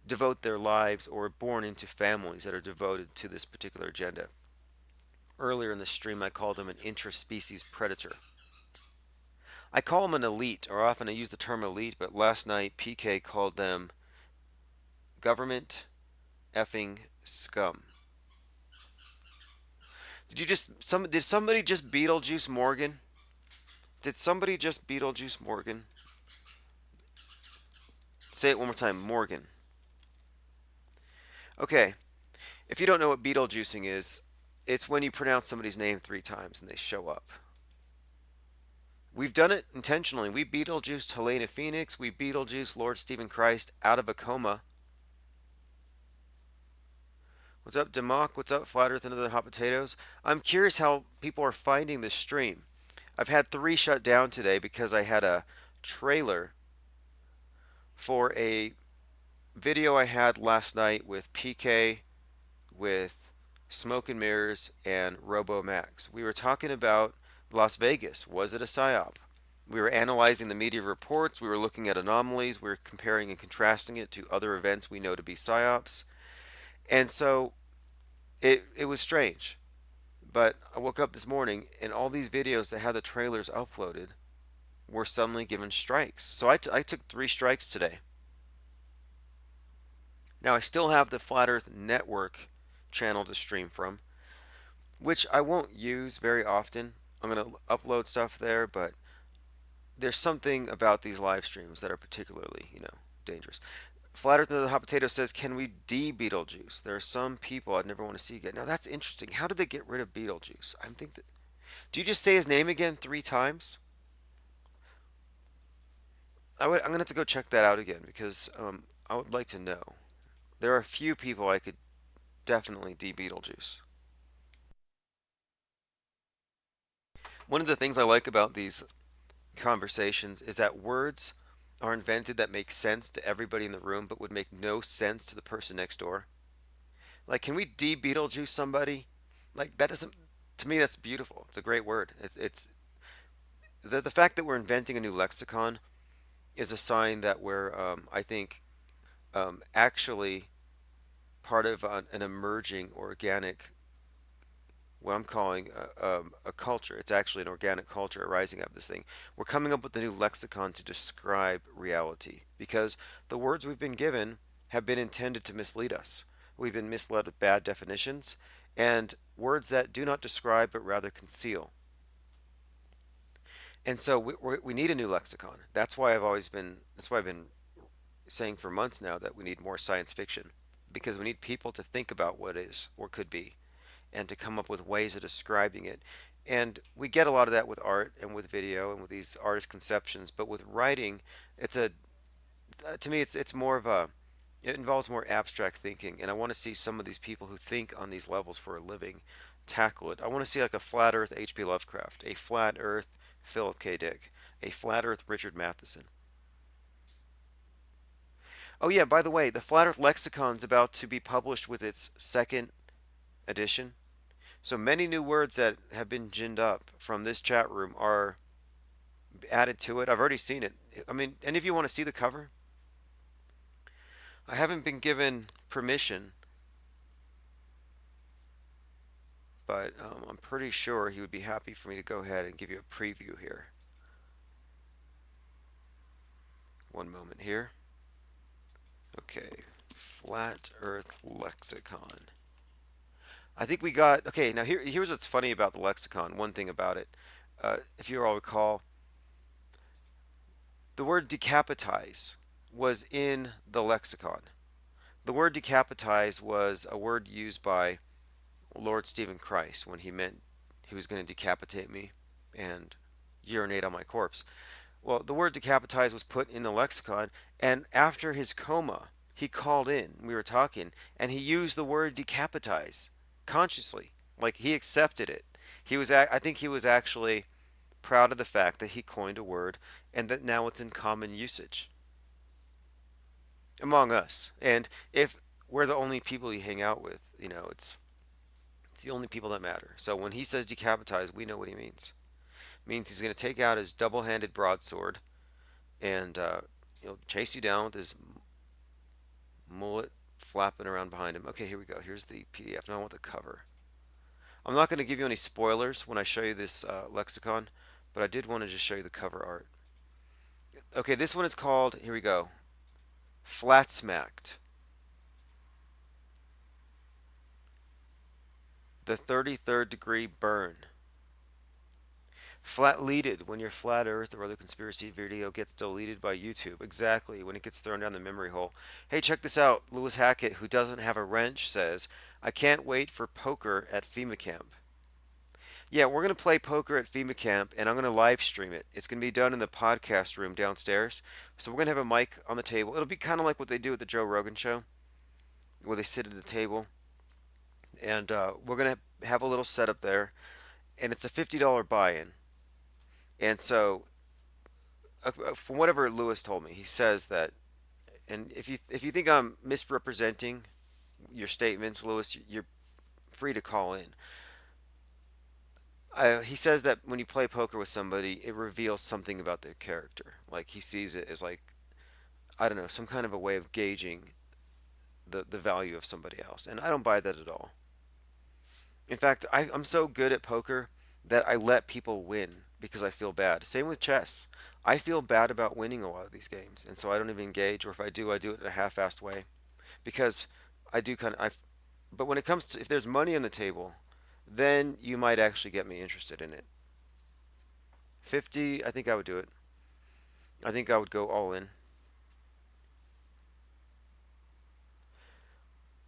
devote their lives or are born into families that are devoted to this particular agenda. Earlier in the stream, I called him an intraspecies predator. I call them an elite, or often I use the term elite, but last night PK called them government effing scum. Did somebody just Beetlejuice Morgan? Did somebody just Beetlejuice Morgan? Say it one more time, Morgan. Okay, if you don't know what Beetlejuicing is, it's when you pronounce somebody's name 3 times and they show up. We've done it intentionally. We Beetlejuiced Helena Phoenix. We Beetlejuiced Lord Stephen Christ out of a coma. What's up, Democ? What's up, Flat Earth and Other Hot Potatoes? I'm curious how people are finding this stream. I've had 3 shut down today because I had a trailer for a video I had last night with PK, with Smoke and Mirrors, and Robo Max. We were talking about Las Vegas, was it a psyop? We were analyzing the media reports, we were looking at anomalies, we were comparing and contrasting it to other events we know to be psyops. And so it was strange. But I woke up this morning and all these videos that had the trailers uploaded were suddenly given strikes. So I took 3 strikes today. Now I still have the Flat Earth Network channel to stream from, which I won't use very often. I'm going to upload stuff there, but there's something about these live streams that are particularly, dangerous. Flat Earth and the Hot Potato says, can we de-Beetlejuice? There are some people I'd never want to see again. Now that's interesting. How did they get rid of Beetlejuice? I think that. Do you just say his name again 3 times? I'm gonna have to go check that out again because I would like to know. There are a few people I could definitely de-Beetlejuice. One of the things I like about these conversations is that words are invented that make sense to everybody in the room but would make no sense to the person next door. Like, can we de-Beetlejuice somebody? Like, that doesn't, to me, that's beautiful. It's a great word. It's the fact that we're inventing a new lexicon is a sign that we're, I think, actually part of an emerging organic, what I'm calling a culture. It's actually an organic culture arising out of this thing. We're coming up with a new lexicon to describe reality because the words we've been given have been intended to mislead us. We've been misled with bad definitions and words that do not describe but rather conceal. And so we need a new lexicon. That's why I've been saying for months now that we need more science fiction because we need people to think about what is or could be and to come up with ways of describing it. And we get a lot of that with art and with video and with these artist conceptions, but with writing, to me it's more of a, it involves more abstract thinking, and I want to see some of these people who think on these levels for a living tackle it. I want to see like a flat earth H.P. Lovecraft, a flat earth Philip K. Dick, a flat earth Richard Matheson. Oh yeah, by the way, the Flat Earth Lexicon's about to be published with its 2nd edition. So many new words that have been ginned up from this chat room are added to it. I've already seen it. I mean, any of you want to see the cover? I haven't been given permission, but I'm pretty sure he would be happy for me to go ahead and give you a preview here. One moment here. Okay, Flat Earth Lexicon. I think we got, okay, now here's what's funny about the lexicon. One thing about it, if you all recall, the word decapitize was in the lexicon. The word decapitize was a word used by Lord Stephen Christ when he meant he was going to decapitate me and urinate on my corpse. Well, the word decapitize was put in the lexicon, and after his coma, he called in. We were talking, and he used the word decapitize consciously, like he accepted it. I think he was actually proud of the fact that he coined a word and that now it's in common usage among us. And if we're the only people you hang out with, it's the only people that matter. So when he says decapitize, we know what he means. It means he's going to take out his double-handed broadsword and he'll chase you down with his mullet flapping around behind him. Okay, here we go. Here's the PDF. Now I want the cover. I'm not going to give you any spoilers when I show you this lexicon, but I did want to just show you the cover art. Okay, this one is called, here we go, Flat Smacked. The 33rd degree burn. Flat-leaded, when your flat earth or other conspiracy video gets deleted by YouTube. Exactly, when it gets thrown down the memory hole. Hey, check this out. Lewis Hackett, who doesn't have a wrench, says, I can't wait for poker at FEMA camp. Yeah, we're going to play poker at FEMA camp, and I'm going to live stream it. It's going to be done in the podcast room downstairs. So we're going to have a mic on the table. It'll be kind of like what they do at the Joe Rogan show, where they sit at a table. And we're going to have a little setup there, and it's a $50 buy-in. And so, from whatever Lewis told me, he says that, and if you think I'm misrepresenting your statements, Lewis, you're free to call in. He says that when you play poker with somebody, it reveals something about their character. Like he sees it as like, I don't know, some kind of a way of gauging the value of somebody else. And I don't buy that at all. In fact, I'm so good at poker that I let people win because I feel bad. Same with chess. I feel bad about winning a lot of these games, and so I don't even engage, or if I do it in a half-assed way because I do kind of. But when it comes to if there's money on the table, then you might actually get me interested in it. 50, I think I would do it. I think I would go all in.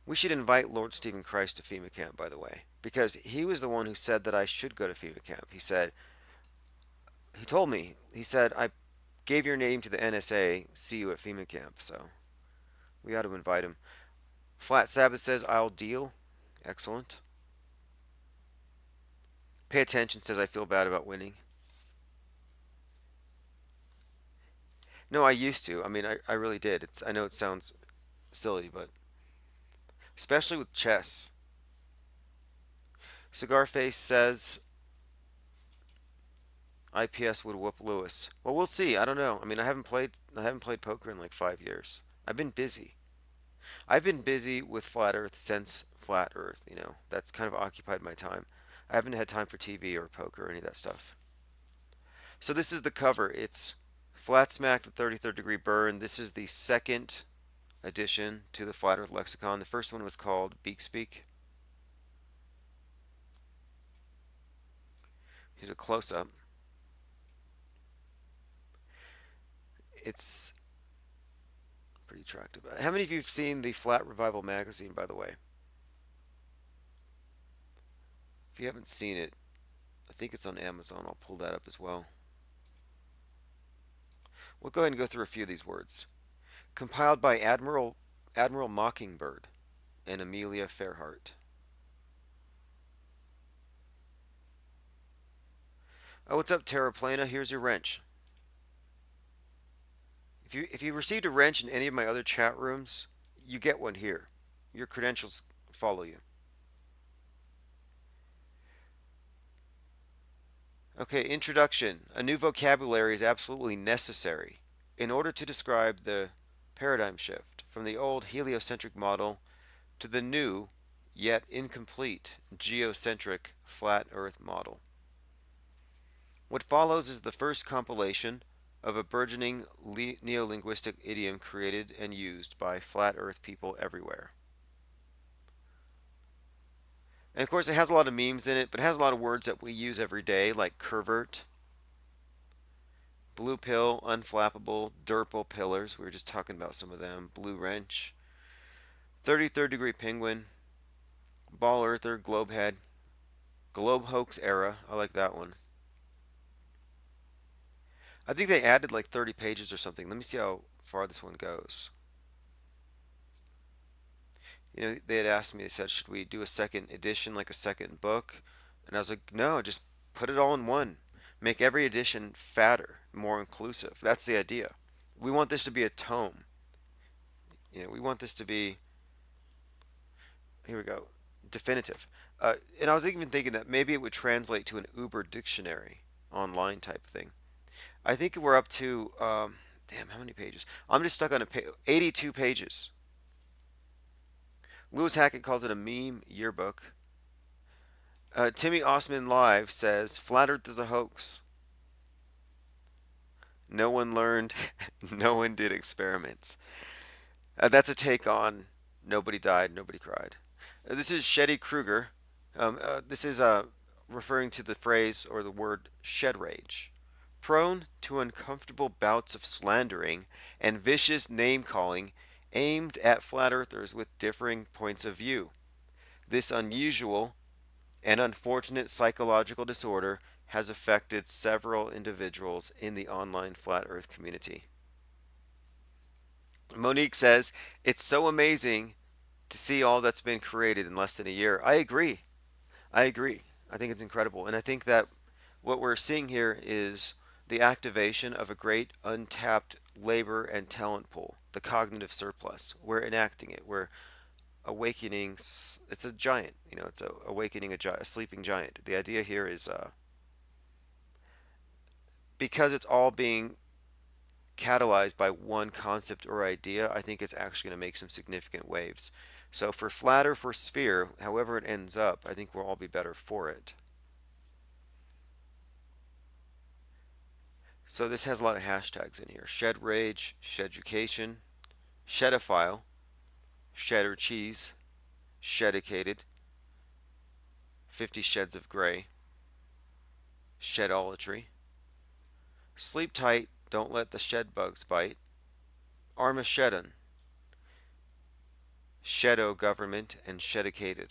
We should invite Lord Stephen Christ to FEMA camp, by the way, because he was the one who said that I should go to FEMA camp. He told me, he said, I gave your name to the NSA, see you at FEMA camp, so we ought to invite him. Flat Sabbath says, I'll deal. Excellent. Pay attention says, I feel bad about winning. No, I used to. I mean, I really did. I know it sounds silly, but especially with chess. Cigar Face says IPS would whoop Lewis. Well, we'll see. I don't know. I mean, I haven't played poker in like 5 years. I've been busy. I've been busy with Flat Earth since Flat Earth, you know. That's kind of occupied my time. I haven't had time for TV or poker or any of that stuff. So this is the cover. It's Flat Smack the 33rd Degree Burn. This is the second addition to the Flat Earth Lexicon. The first one was called Beak Speak. Here's a close-up. It's pretty attractive. How many of you have seen the Flat Revival magazine, by the way? If you haven't seen it, I think it's on Amazon. I'll pull that up as well. We'll go ahead and go through a few of these words. Compiled by Admiral Mockingbird and Amelia Fairhart. Oh, what's up, Terraplana? Here's your wrench. If you received a wrench in any of my other chat rooms, you get one here. Your credentials follow you. Okay, introduction. A new vocabulary is absolutely necessary in order to describe the paradigm shift from the old heliocentric model to the new, yet incomplete, geocentric flat Earth model. What follows is the first compilation of a burgeoning neolinguistic idiom created and used by flat Earth people everywhere. And of course, it has a lot of memes in it, but it has a lot of words that we use every day, like curvert, blue pill, unflappable, derpal pillars. We were just talking about some of them. Blue wrench, 33rd degree penguin, ball earther, globe head, globe hoax era. I like that one. I think they added like 30 pages or something. Let me see how far this one goes. You know, they had asked me, they said, should we do a second edition, like a second book? And I was like, no, just put it all in one. Make every edition fatter, more inclusive. That's the idea. We want this to be a tome. You know, we want this to be, here we go, definitive. And I was even thinking that maybe it would translate to an Uber dictionary, online type of thing. I think we're up to, damn, how many pages? I'm just stuck on 82 pages. Lewis Hackett calls it a meme yearbook. Timmy Osman Live says, Flat Earth is a hoax. No one learned, no one did experiments. That's a take on Nobody Died, Nobody Cried. This is Shetty Kruger. This is referring to the phrase or the word shed rage. Prone to uncomfortable bouts of slandering and vicious name-calling aimed at flat earthers with differing points of view. This unusual and unfortunate psychological disorder has affected several individuals in the online flat earth community. Monique says, it's so amazing to see all that's been created in less than a year. I agree. I think it's incredible. And I think that what we're seeing here is the activation of a great untapped labor and talent pool, the cognitive surplus. We're enacting it. We're awakening. It's a giant. It's awakening a sleeping giant. The idea here is because it's all being catalyzed by one concept or idea, I think it's actually going to make some significant waves. So for flat or for sphere, however it ends up, I think we'll all be better for it. So this has a lot of hashtags in here. Shed Rage, Sheducation, Shedophile, Cheddar Cheese, Shedicated, 50 Shades of Grey, Shedolatry, Sleep Tight, Don't Let the Shed Bugs Bite, Armageddon, Shadow Government, and Shedicated.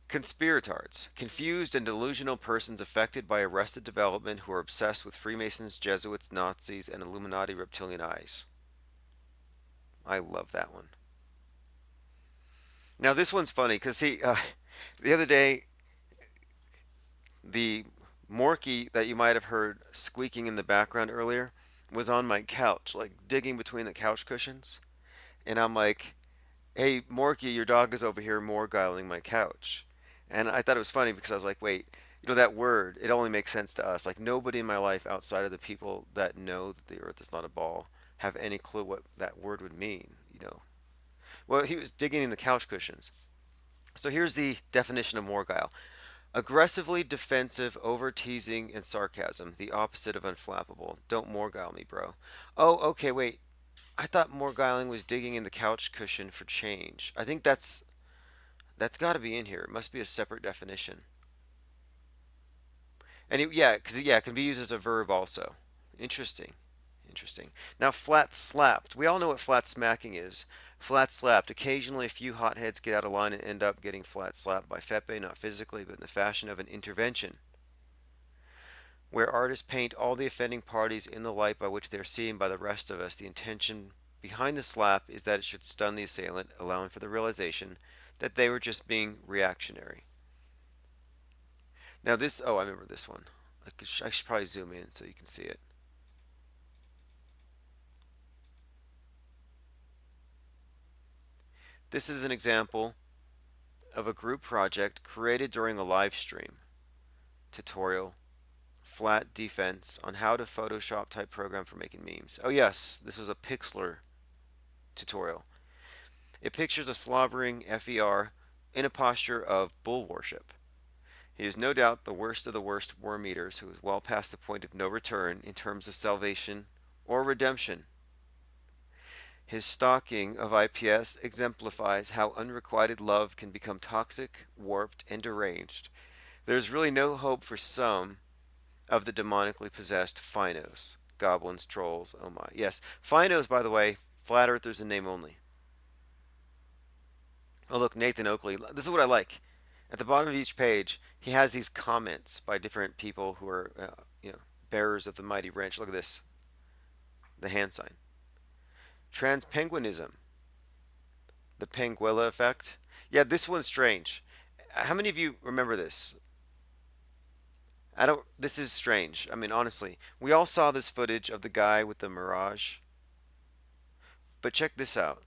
Conspiratards, confused and delusional persons affected by arrested development who are obsessed with Freemasons, Jesuits, Nazis, and Illuminati reptilian eyes. I love that one. Now this one's funny because the other day, the Morky that you might have heard squeaking in the background earlier was on my couch, like digging between the couch cushions, and I'm like, "Hey Morky, your dog is over here morgiling my couch." And I thought it was funny because I was like, wait, that word, it only makes sense to us. Like nobody in my life outside of the people that know that the earth is not a ball have any clue what that word would mean. Well, he was digging in the couch cushions. So here's the definition of morguile. Aggressively defensive, over teasing, and sarcasm. The opposite of unflappable. Don't morguile me, bro. Oh, okay, wait. I thought morgiling was digging in the couch cushion for change. I think that's got to be in here. It must be a separate definition. And it can be used as a verb also. Interesting. Now, flat slapped. We all know what flat smacking is. Flat slapped. Occasionally, a few hotheads get out of line and end up getting flat slapped by Fepe, not physically, but in the fashion of an intervention, where artists paint all the offending parties in the light by which they are seen by the rest of us. The intention behind the slap is that it should stun the assailant, allowing for the realization that they were just being reactionary. Now I remember this one. I should probably zoom in so you can see it. This is an example of a group project created during a live stream tutorial, flat defense on how to Photoshop type program for making memes. Oh yes, this was a Pixlr tutorial. It pictures a slobbering FER in a posture of bull worship. He is no doubt the worst of the worst worm eaters who is well past the point of no return in terms of salvation or redemption. His stalking of IPS exemplifies how unrequited love can become toxic, warped, and deranged. There's really no hope for some of the demonically possessed Finos. Goblins, trolls, oh my. Yes, Finos, by the way, flat earthers in name only. Oh look, Nathan Oakley. This is what I like. At the bottom of each page, he has these comments by different people who are, bearers of the mighty wrench. Look at this. The hand sign. Transpenguinism. The Penguilla effect. Yeah, this one's strange. How many of you remember this? This is strange. I mean, honestly. We all saw this footage of the guy with the mirage. But check this out.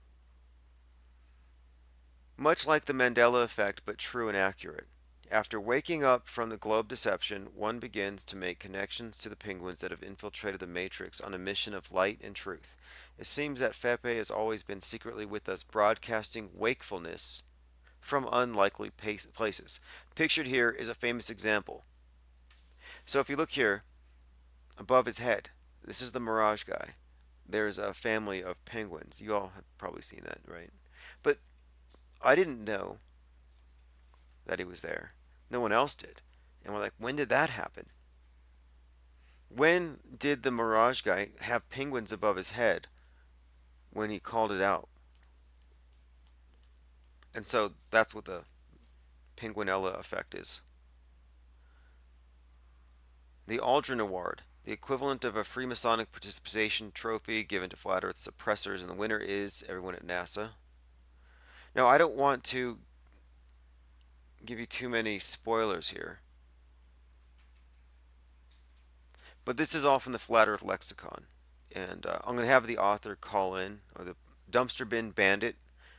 Much like the Mandela effect, but true and accurate. After waking up from the globe deception, one begins to make connections to the penguins that have infiltrated the Matrix on a mission of light and truth. It seems that Fepe has always been secretly with us, broadcasting wakefulness from unlikely places. Pictured here is a famous example. So if you look here, above his head, this is the Mirage guy. There's a family of penguins. You all have probably seen that, right? But I didn't know that he was there. No one else did. And we're like, when did that happen? When did the Mirage guy have penguins above his head when he called it out? And so that's what the Penguinella effect is. The Aldrin Award, the equivalent of a Freemasonic participation trophy given to Flat Earth suppressors, and the winner is everyone at NASA. Now, I don't want to give you too many spoilers here, but this is all from the Flat Earth Lexicon, and I'm going to have the author call in, or the Dumpster Bin Bandit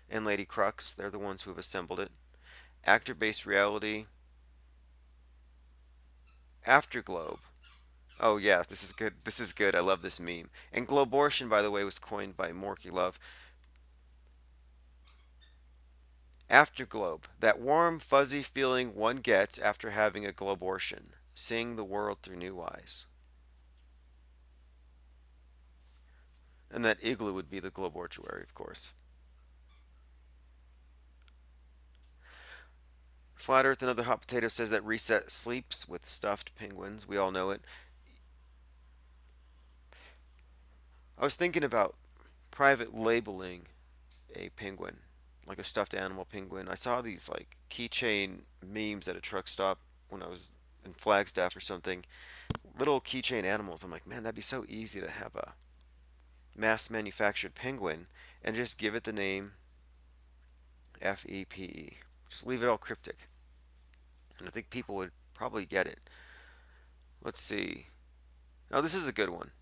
and Lady Crux. They're the ones who have assembled it. Actor-based reality. Afterglobe. Oh yeah, this is good. This is good. I love this meme. And Globortion, by the way, was coined by Morky Love. Afterglobe. That warm, fuzzy feeling one gets after having a globortion. Seeing the world through new eyes. And that igloo would be the globortuary, of course. Flat Earth, another hot potato, says that Reset sleeps with stuffed penguins. We all know it. I was thinking about private labeling a penguin, like a stuffed animal penguin. I saw these like keychain memes at a truck stop when I was in Flagstaff or something. Little keychain animals. I'm like, man, that'd be so easy to have a mass manufactured penguin and just give it the name FEPE. Just leave it all cryptic. And I think people would probably get it. Let's see. Now, this is a good one.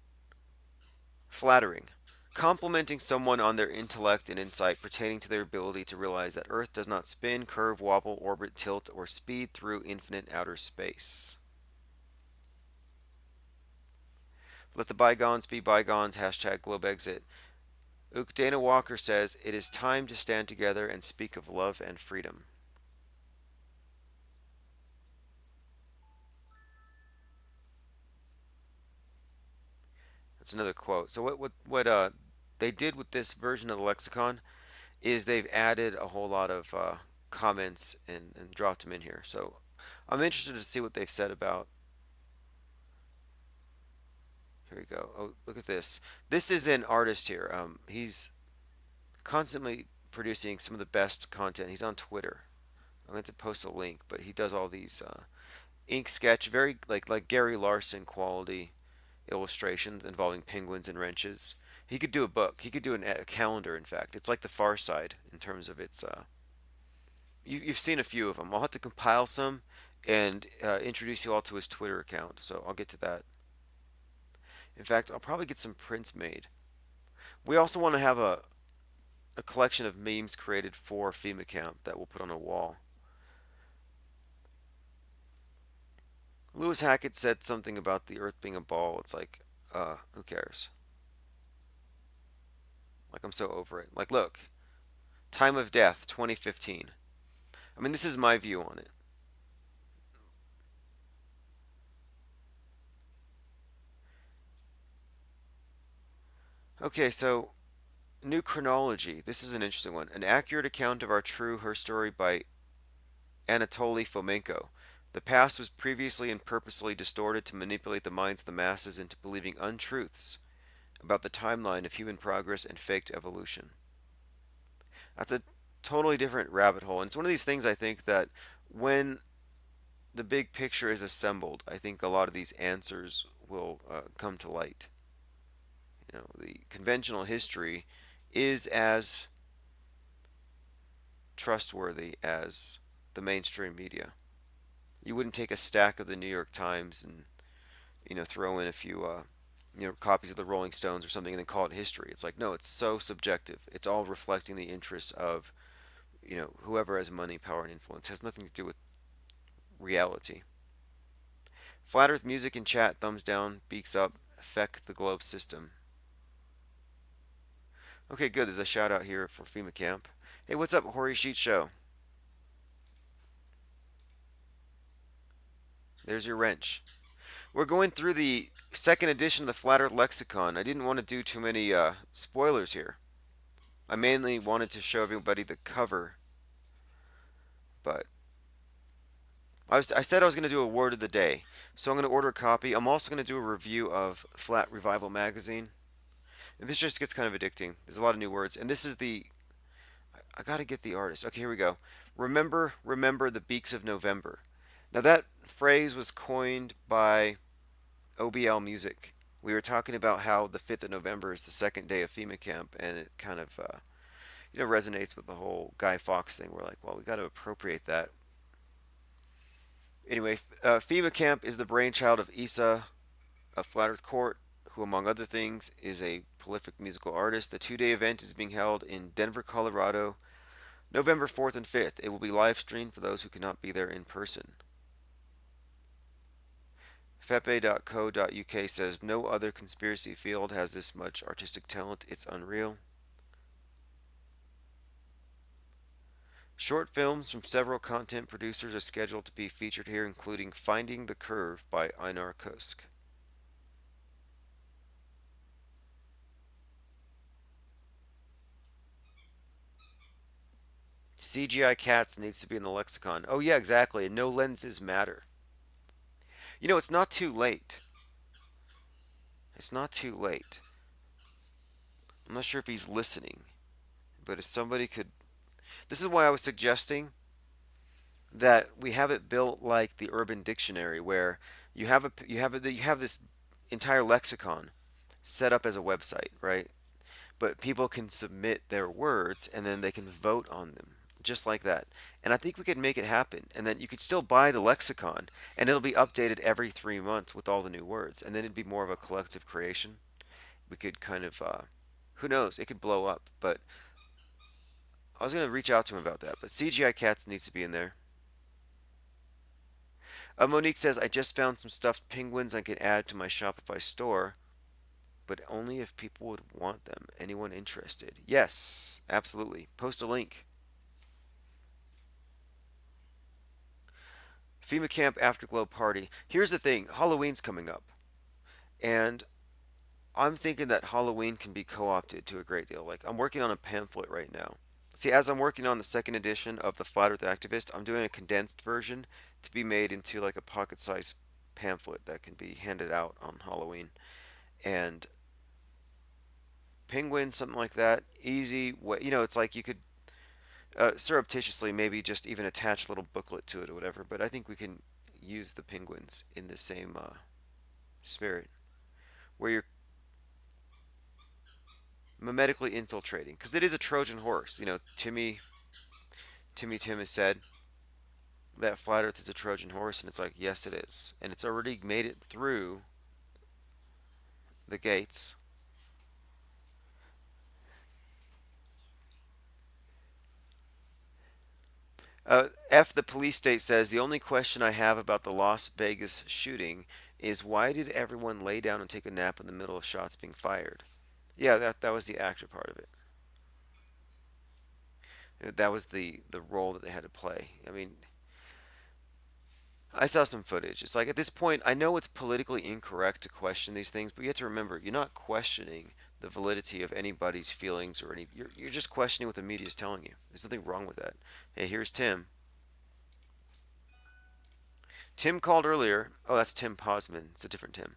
Flattering. Complimenting someone on their intellect and insight pertaining to their ability to realize that Earth does not spin, curve, wobble, orbit, tilt, or speed through infinite outer space. Let the bygones be bygones. Hashtag GlobeExit. Dana Walker says, it is time to stand together and speak of love and freedom. That's another quote. So what they did with this version of the lexicon is they've added a whole lot of comments and dropped them in here. So I'm interested to see what they've said about. Here we go. Oh, look at this. This is an artist here. He's constantly producing some of the best content. He's on Twitter. I'm going to post a link, but he does all these ink sketch, very like Gary Larson quality illustrations involving penguins and wrenches. He could do a book. He could do a calendar. In fact, it's like the Far Side in terms of its. You've seen a few of them. I'll have to compile some and introduce you all to his Twitter account. So I'll get to that. In fact, I'll probably get some prints made. We also want to have a collection of memes created for FEMA Camp that we'll put on a wall. Lewis Hackett said something about the Earth being a ball. It's like, who cares? Like, I'm so over it. Like, look, Time of Death, 2015. I mean, this is my view on it. Okay, so new chronology. This is an interesting one. An accurate account of our true her story by Anatoly Fomenko. The past was previously and purposely distorted to manipulate the minds of the masses into believing untruths about the timeline of human progress and faked evolution. That's a totally different rabbit hole. And it's one of these things I think that when the big picture is assembled, I think a lot of these answers will come to light. You know, the conventional history is as trustworthy as the mainstream media. You wouldn't take a stack of the New York Times and throw in a few copies of the Rolling Stones or something and then call it history. It's like, no, it's so subjective. It's all reflecting the interests of whoever has money, power, and influence. It has nothing to do with reality. Flat Earth music in chat, thumbs down, beaks up, affect the globe system. Okay, good. There's a shout out here for FEMA Camp. Hey, what's up, Hori Sheet Show? There's your wrench. We're going through the second edition of the Flat Earth Lexicon. I didn't want to do too many spoilers here. I mainly wanted to show everybody the cover. But I said I was going to do a word of the day. So I'm going to order a copy. I'm also going to do a review of Flat Revival magazine. And this just gets kind of addicting. There's a lot of new words. And this is the... I got to get the artist. Okay, here we go. Remember the Beaks of November. Now that phrase was coined by OBL Music. We were talking about how the 5th of November is the second day of FEMA Camp, and it kind of resonates with the whole Guy Fawkes thing. We're like, well, we got to appropriate that. Anyway, FEMA Camp is the brainchild of Isa of Flat Earth Court, who, among other things, is a prolific musical artist. The 2-day event is being held in Denver, Colorado, November 4th and 5th. It will be live streamed for those who cannot be there in person. Fepe.co.uk says no other conspiracy field has this much artistic talent. It's unreal. Short films from several content producers are scheduled to be featured here, including Finding the Curve by Einar Kusk. CGI cats needs to be in the lexicon. Oh yeah, exactly. And no lenses matter. You know, it's not too late. It's not too late. I'm not sure if he's listening, but if somebody could... This is why I was suggesting that we have it built like the Urban Dictionary, where you have this entire lexicon set up as a website, right? But people can submit their words and then they can vote on them, just like that. And I think we could make it happen. And then you could still buy the lexicon, and it'll be updated every 3 months with all the new words. And then it'd be more of a collective creation. We could kind of, who knows? It could blow up. But I was going to reach out to him about that. But CGI Cats needs to be in there. Monique says, I just found some stuffed penguins I can add to my Shopify store, but only if people would want them. Anyone interested? Yes, absolutely. Post a link. FEMA Camp Afterglow Party. Here's the thing. Halloween's coming up. And I'm thinking that Halloween can be co-opted to a great deal. Like, I'm working on a pamphlet right now. See, as I'm working on the second edition of the Flat Earth Activist, I'm doing a condensed version to be made into like a pocket-sized pamphlet that can be handed out on Halloween. And penguins, something like that, easy way. You know, it's like you could surreptitiously maybe just even attach a little booklet to it or whatever. But I think we can use the penguins in the same spirit, where you're mimetically infiltrating, because it is a Trojan horse. You know, Timmy Tim has said that flat Earth is a Trojan horse, and it's like, yes, it is, and it's already made it through the gates. F the police state says, the only question I have about the Las Vegas shooting is why did everyone lay down and take a nap in the middle of shots being fired? Yeah, that was the actor part of it. That was the role that they had to play. I mean, I saw some footage. It's like, at this point, I know it's politically incorrect to question these things, but you have to remember, you're not questioning the validity of anybody's feelings or any. You're just questioning what the media is telling you. There's nothing wrong with that. Hey, here's Tim. Tim called earlier. Oh, that's Tim Posman. It's a different Tim.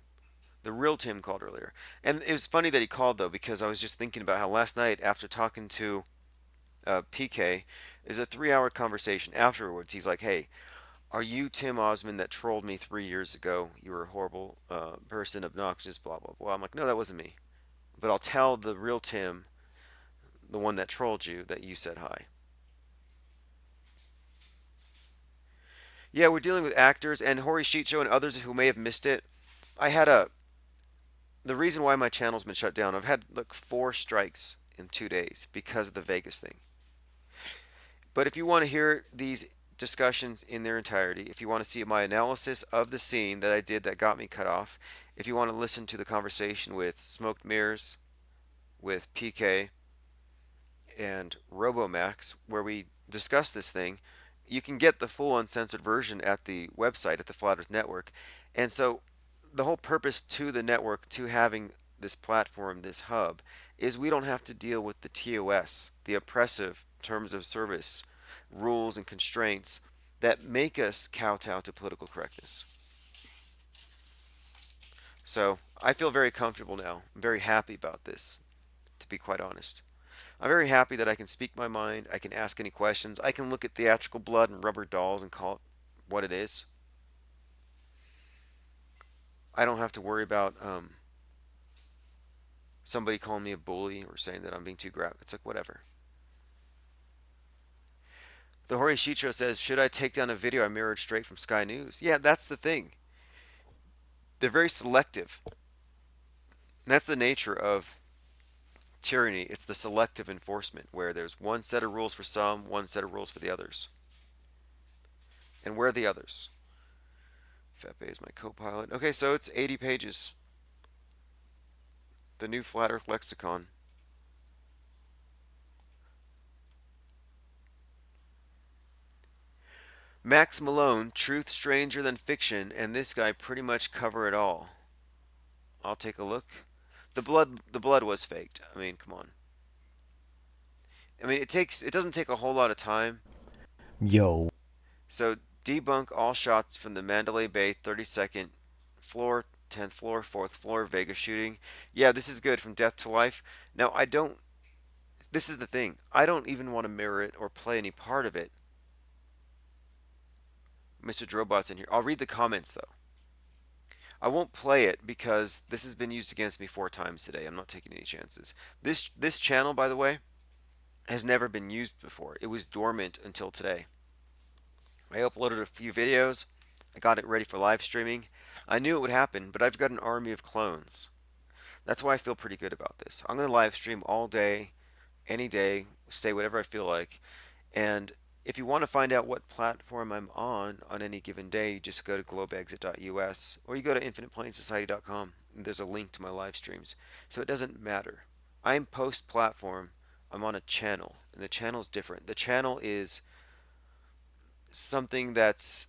The real Tim called earlier. And it was funny that he called, though, because I was just thinking about how last night, after talking to PK, is a 3-hour conversation. Afterwards, he's like, hey, are you Tim Osman that trolled me 3 years ago? You were a horrible person, obnoxious, blah, blah, blah. I'm like, no, that wasn't me. But I'll tell the real Tim, the one that trolled you, that you said hi. Yeah, we're dealing with actors, and Hori Shicho and others who may have missed it. I had the reason why my channel's been shut down, I've had like 4 strikes in 2 days because of the Vegas thing. But if you want to hear these discussions in their entirety, if you want to see my analysis of the scene that I did that got me cut off, if you want to listen to the conversation with Smoked Mirrors, with PK, and Robomax, where we discuss this thing, you can get the full uncensored version at the website, at the Flat Earth Network. And so the whole purpose to the network, to having this platform, this hub, is we don't have to deal with the TOS, the oppressive terms of service, rules and constraints that make us kowtow to political correctness. So I feel very comfortable now. I'm very happy about this, to be quite honest. I'm very happy that I can speak my mind. I can ask any questions. I can look at theatrical blood and rubber dolls and call it what it is. I don't have to worry about somebody calling me a bully or saying that I'm being too graphic. It's like, whatever. The Hori Shicho says, should I take down a video I mirrored straight from Sky News? Yeah, that's the thing. They're very selective. And that's the nature of tyranny. It's the selective enforcement where there's one set of rules for some, one set of rules for the others. And where are the others? Fepe is my co-pilot. Okay, so it's 80 pages. The new Flat Earth Lexicon. Max Malone, Truth Stranger Than Fiction, and this guy pretty much cover it all. I'll take a look. The blood was faked. I mean, come on. I mean, it doesn't take a whole lot of time. Yo. So debunk all shots from the Mandalay Bay 32nd floor, 10th floor, 4th floor Vegas shooting. Yeah, this is good from Death to Life. Now, this is the thing. I don't even want to mirror it or play any part of it. Mr. Drobot's in here. I'll read the comments though. I won't play it because this has been used against me 4 times today. I'm not taking any chances. This channel, by the way, has never been used before. It was dormant until today. I uploaded a few videos. I got it ready for live streaming. I knew it would happen, but I've got an army of clones. That's why I feel pretty good about this. I'm going to live stream all day, any day, say whatever I feel like. And if you want to find out what platform I'm on any given day, you just go to globeexit.us or you go to infiniteplanesociety.com. There's a link to my live streams. So it doesn't matter. I'm post-platform. I'm on a channel, and the channel's different. The channel is something that's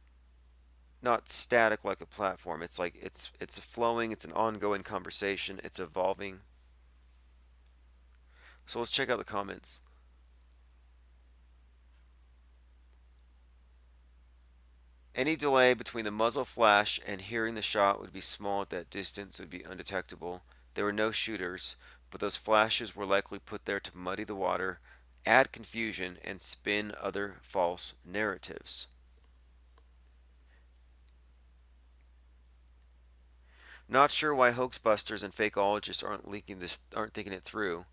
not static like a platform. It's like it's flowing, it's an ongoing conversation, it's evolving. So let's check out the comments. Any delay between the muzzle flash and hearing the shot would be small at that distance, would be undetectable. There were no shooters, but those flashes were likely put there to muddy the water, add confusion, and spin other false narratives. Not sure why hoaxbusters and fakeologists aren't thinking it through.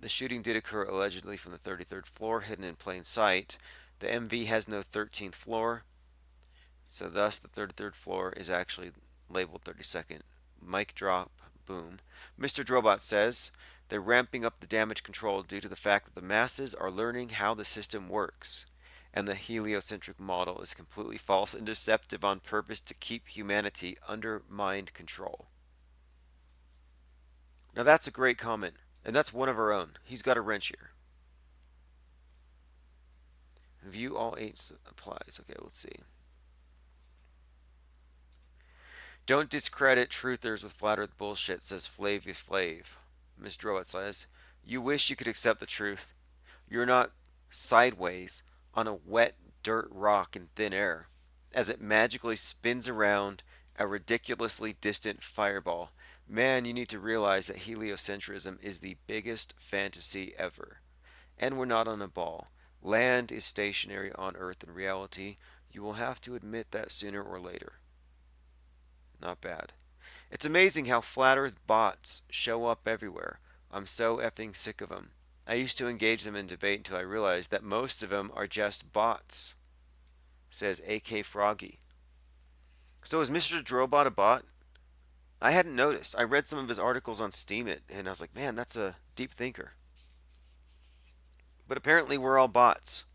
The shooting did occur allegedly from the 33rd floor, hidden in plain sight. The MV has no 13th floor, so thus the 33rd floor is actually labeled 32nd. Mic drop, boom. Mr. Drobot says they're ramping up the damage control due to the fact that the masses are learning how the system works, and the heliocentric model is completely false and deceptive on purpose to keep humanity under mind control. Now that's a great comment, and that's one of our own. He's got a wrench here. View all 8 applies. Okay, let's see. Don't discredit truthers with flat earth bullshit, says Flavia Flav. Ms. Drobot says, you wish you could accept the truth. You're not sideways on a wet dirt rock in thin air as it magically spins around a ridiculously distant fireball. Man, you need to realize that heliocentrism is the biggest fantasy ever. And we're not on a ball. Land is stationary on Earth in reality. You will have to admit that sooner or later. Not bad. It's amazing how flat Earth bots show up everywhere. I'm so effing sick of them. I used to engage them in debate until I realized that most of them are just bots, says AK Froggy. So is Mr. Drobot a bot? I hadn't noticed. I read some of his articles on Steemit, and I was like, man, that's a deep thinker. But apparently we're all bots.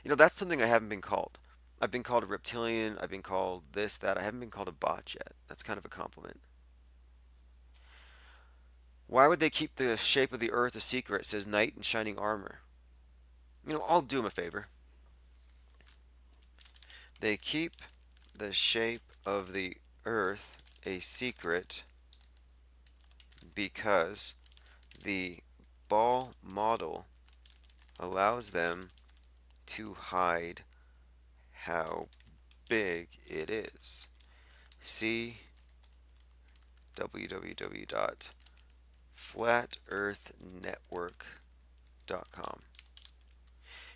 You know, that's something I haven't been called. I've been called a reptilian. I've been called this, that. I haven't been called a bot yet. That's kind of a compliment. Why would they keep the shape of the earth a secret, says Knight in Shining Armor. You know, I'll do them a favor. They keep the shape of the earth a secret because the ball model allows them to hide how big it is. See www.flatearthnetwork.com.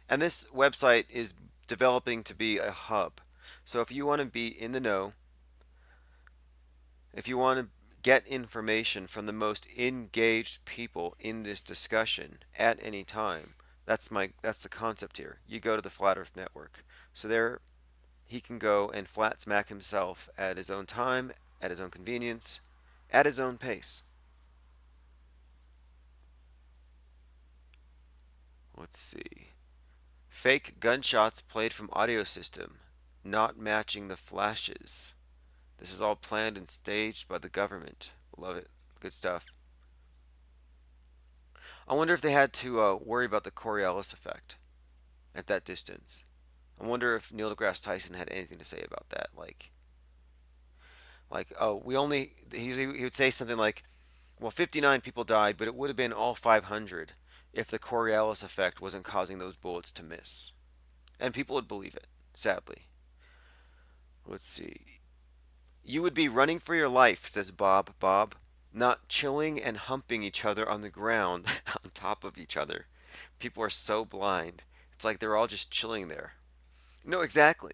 And this website is developing to be a hub. So if you want to be in the know, if you want to get information from the most engaged people in this discussion at any time, that's the concept here. You go to the Flat Earth Network. So there he can go and flat smack himself at his own time, at his own convenience, at his own pace. Let's see. Fake gunshots played from audio system, not matching the flashes. This is all planned and staged by the government. Love it. Good stuff. I wonder if they had to worry about the Coriolis effect at that distance. I wonder if Neil deGrasse Tyson had anything to say about that. Oh, he would say something like, well, 59 people died, but it would have been all 500 if the Coriolis effect wasn't causing those bullets to miss. And people would believe it, sadly. Let's see. You would be running for your life, says Bob. Bob, not chilling and humping each other on the ground on top of each other. People are so blind. It's like they're all just chilling there. No, exactly.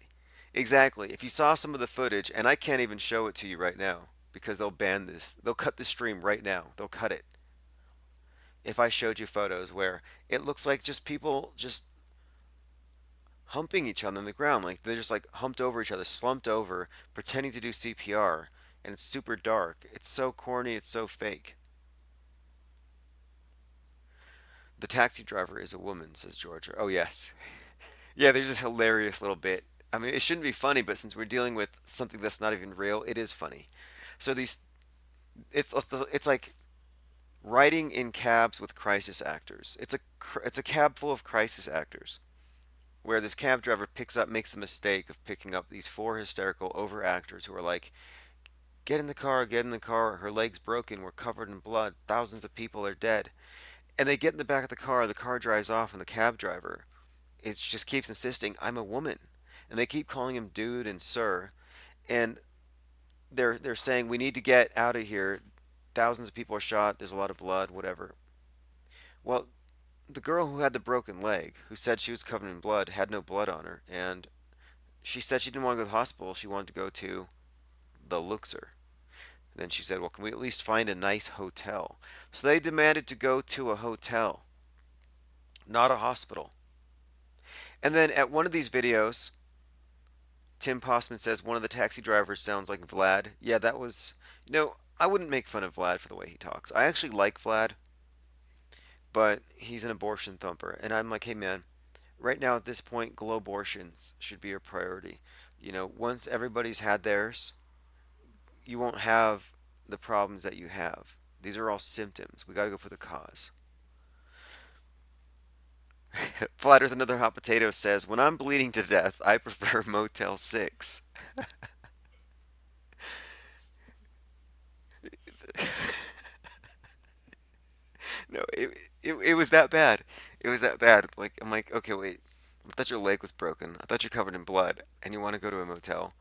Exactly. If you saw some of the footage, and I can't even show it to you right now because they'll ban this. They'll cut the stream right now. They'll cut it. If I showed you photos where it looks like just people just humping each other on the ground, like they're just like humped over each other, slumped over, pretending to do CPR, and it's super dark. It's so corny, it's so fake. The taxi driver is a woman, says Georgia. Oh, yes. Yeah, there's this hilarious little bit. I mean, it shouldn't be funny, but since we're dealing with something that's not even real, it is funny. So it's like riding in cabs with crisis actors. It's a cab full of crisis actors, where this cab driver makes the mistake of picking up these four hysterical over actors who are like, get in the car, get in the car. Her leg's broken. We're covered in blood. Thousands of people are dead. And they get in the back of the car drives off, and the cab driver just keeps insisting, I'm a woman. And they keep calling him dude and sir. And they're saying, we need to get out of here. Thousands of people are shot. There's a lot of blood, whatever. Well, the girl who had the broken leg, who said she was covered in blood, had no blood on her. And she said she didn't want to go to the hospital. She wanted to go to the Luxor. Then she said, well, can we at least find a nice hotel? So they demanded to go to a hotel, not a hospital. And then at one of these videos, Tim Postman says one of the taxi drivers sounds like Vlad. Yeah, that was... I wouldn't make fun of Vlad for the way he talks. I actually like Vlad, but he's an abortion thumper. And I'm like, hey, man, right now at this point, glow-abortions should be a priority. Once everybody's had theirs, you won't have the problems that you have. These are all symptoms. We got to go for the cause. Flat Earth Another Hot Potato says, when I'm bleeding to death, I prefer Motel 6. No, it was that bad. It was that bad. Like, I'm like, okay, wait. I thought your leg was broken. I thought you're covered in blood, and you want to go to a motel.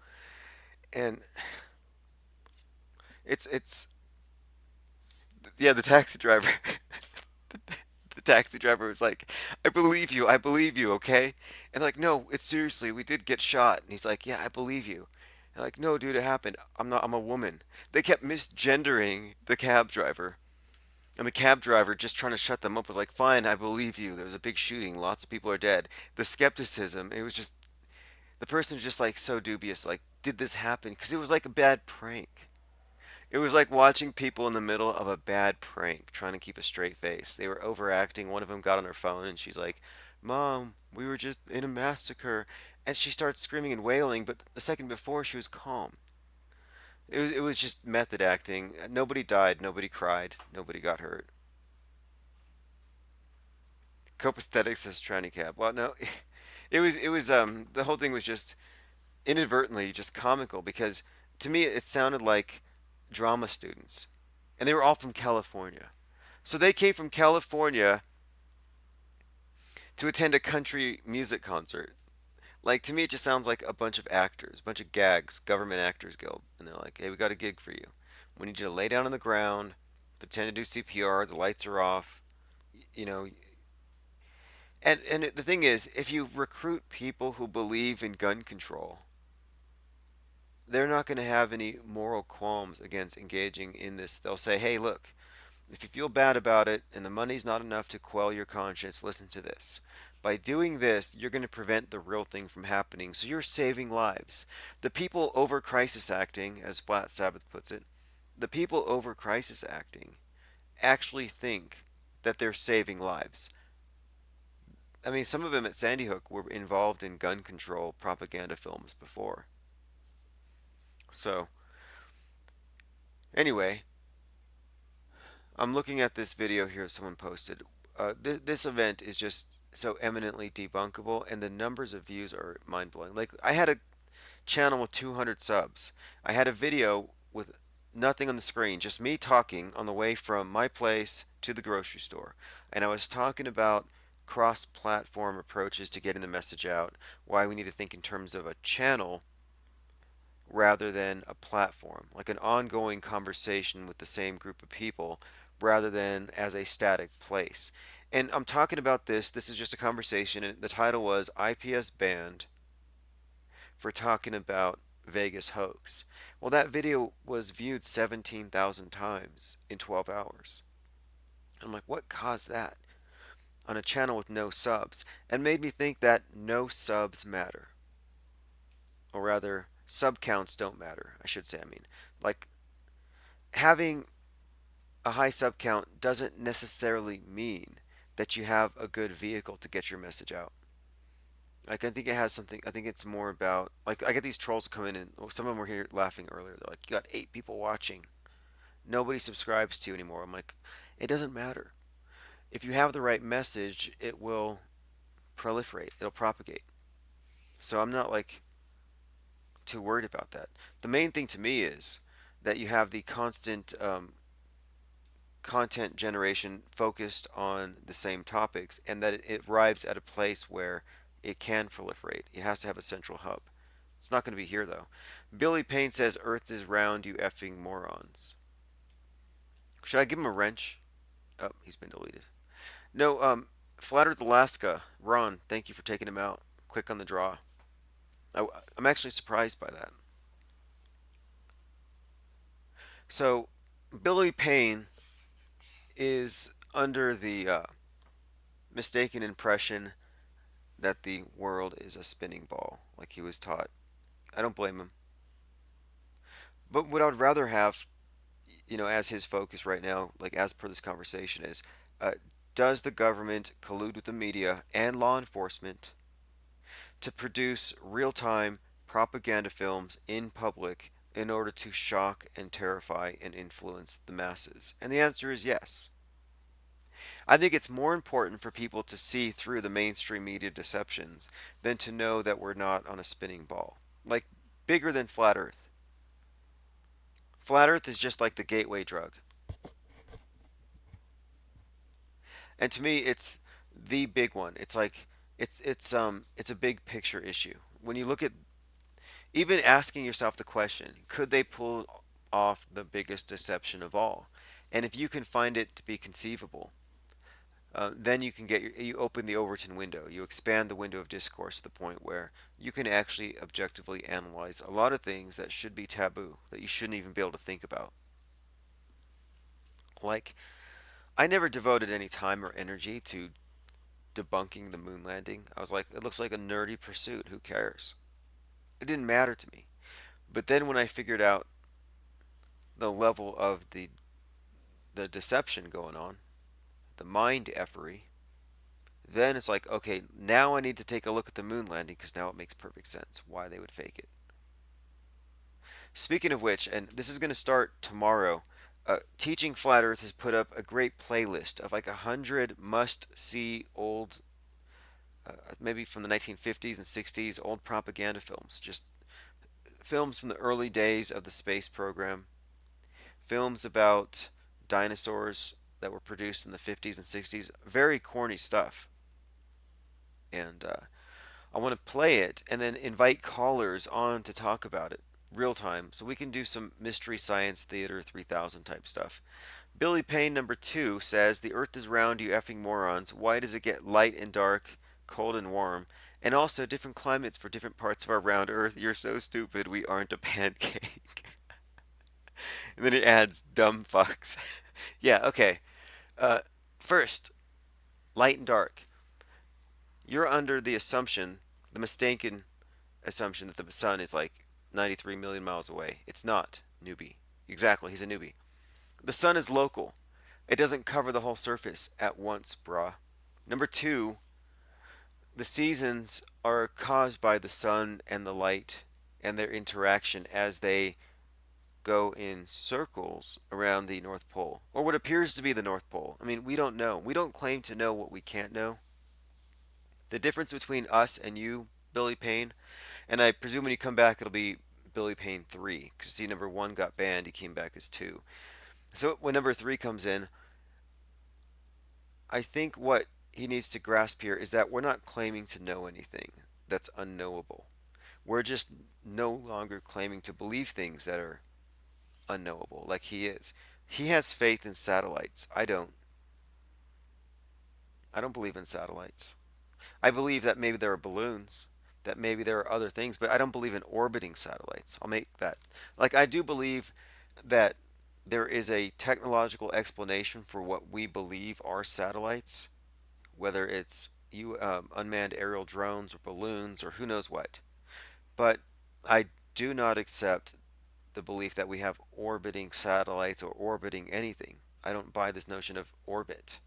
And it's yeah, the taxi driver. The taxi driver was like, I believe you, okay? And like, no, it's seriously, we did get shot. And he's like, yeah, I believe you. And like, no, dude, it happened. I'm a woman. They kept misgendering the cab driver. And the cab driver, just trying to shut them up, was like, fine, I believe you. There was a big shooting. Lots of people are dead. The skepticism, it was just, the person was just like so dubious. Like, did this happen? Because it was like a bad prank. It was like watching people in the middle of a bad prank trying to keep a straight face. They were overacting. One of them got on her phone and she's like, Mom, we were just in a massacre. And she starts screaming and wailing, but the second before she was calm. It was just method acting. Nobody died, nobody cried, nobody got hurt. Copaesthetic says tranny cab. Well, no, it was the whole thing was just inadvertently just comical because to me it sounded like drama students, and they were all from California. So they came from California to attend a country music concert. Like, to me, it just sounds like a bunch of actors, a bunch of gags, Government Actors Guild. And they're like, hey, we got a gig for you. We need you to lay down on the ground, pretend to do CPR, the lights are off, you know. And the thing is, if you recruit people who believe in gun control, they're not going to have any moral qualms against engaging in this. They'll say, hey, look, if you feel bad about it and the money's not enough to quell your conscience, listen to this. By doing this, you're going to prevent the real thing from happening. So you're saving lives. The people over crisis acting, as Flat Sabbath puts it, the people over crisis acting actually think that they're saving lives. I mean, some of them at Sandy Hook were involved in gun control propaganda films before. So, anyway, I'm looking at this video here someone posted. This event is just so eminently debunkable, and the numbers of views are mind blowing. Like, I had a channel with 200 subs. I had a video with nothing on the screen, just me talking on the way from my place to the grocery store. And I was talking about cross platform approaches to getting the message out, why we need to think in terms of a channel rather than a platform, like an ongoing conversation with the same group of people rather than as a static place. And I'm talking about this. This is just a conversation, and the title was IPS banned for talking about Vegas hoax. Well, that video was viewed 17,000 times in 12 hours. I'm like, what caused that on a channel with no subs? And made me think that no subs matter. Or rather, sub counts don't matter, I should say. I mean, like, having a high sub count doesn't necessarily mean that you have a good vehicle to get your message out. Like, I think it has something. I think it's more about, like, I get these trolls come in, and well, some of them were here laughing earlier. They're like, you got 8 people watching, nobody subscribes to you anymore. I'm like, it doesn't matter. If you have the right message, it will proliferate, it'll propagate. So I'm not like too worried about that. The main thing to me is that you have the constant content generation focused on the same topics, and that it arrives at a place where it can proliferate. It has to have a central hub. It's not going to be here though. Billy Payne says Earth is round, you effing morons. Should I give him a wrench? Oh, he's been deleted. No, Flat Earth Alaska, Ron, thank you for taking him out. Quick on the draw. I'm actually surprised by that. So, Billy Payne is under the mistaken impression that the world is a spinning ball, like he was taught. I don't blame him. But what I would rather have, as his focus right now, like as per this conversation, is does the government collude with the media and law enforcement to produce real-time propaganda films in public in order to shock and terrify and influence the masses? And the answer is yes. I think it's more important for people to see through the mainstream media deceptions than to know that we're not on a spinning ball. Like, bigger than Flat Earth. Flat Earth is just like the gateway drug. And to me, it's the big one. It's like it's a big picture issue. When you look at even asking yourself the question, could they pull off the biggest deception of all? And if you can find it to be conceivable, then you can you open the Overton window. You expand the window of discourse to the point where you can actually objectively analyze a lot of things that should be taboo, that you shouldn't even be able to think about. Like, I never devoted any time or energy to debunking the moon landing. I was like, it looks like a nerdy pursuit. Who cares? It didn't matter to me. But then when I figured out the level of the deception going on, the mind effery, then it's like, okay, now I need to take a look at the moon landing because now it makes perfect sense why they would fake it. Speaking of which, and this is going to start tomorrow, Teaching Flat Earth has put up a great playlist of like 100 must-see old, maybe from the 1950s and 60s, old propaganda films. Just films from the early days of the space program. Films about dinosaurs that were produced in the 50s and 60s. Very corny stuff. And I want to play it and then invite callers on to talk about it real time so we can do some Mystery Science Theater 3000 type stuff. Billy Payne number 2 says, the earth is round, you effing morons. Why does it get light and dark, cold and warm? And also different climates for different parts of our round earth. You're so stupid, we aren't a pancake. And then he adds, dumb fucks. Yeah, okay. First, light and dark. You're under the assumption, the mistaken assumption that the sun is like 93 million miles away. It's not, newbie. Exactly, he's a newbie. The sun is local. It doesn't cover the whole surface at once, brah. Number 2, the seasons are caused by the sun and the light and their interaction as they go in circles around the North Pole, or what appears to be the North Pole. I mean, we don't know. We don't claim to know what we can't know. The difference between us and you, Billy Payne, and I presume when you come back it'll be Billy Payne 3, because see, number 1 got banned, he came back as 2. So when number 3 comes in, I think what he needs to grasp here is that we're not claiming to know anything that's unknowable. We're just no longer claiming to believe things that are unknowable, like he is. He has faith in satellites. I don't. I don't believe in satellites. I believe that maybe there are balloons, that maybe there are other things, but I don't believe in orbiting satellites. I'll make that. Like, I do believe that there is a technological explanation for what we believe are satellites, whether it's unmanned aerial drones or balloons or who knows what. But I do not accept the belief that we have orbiting satellites or orbiting anything. I don't buy this notion of orbit.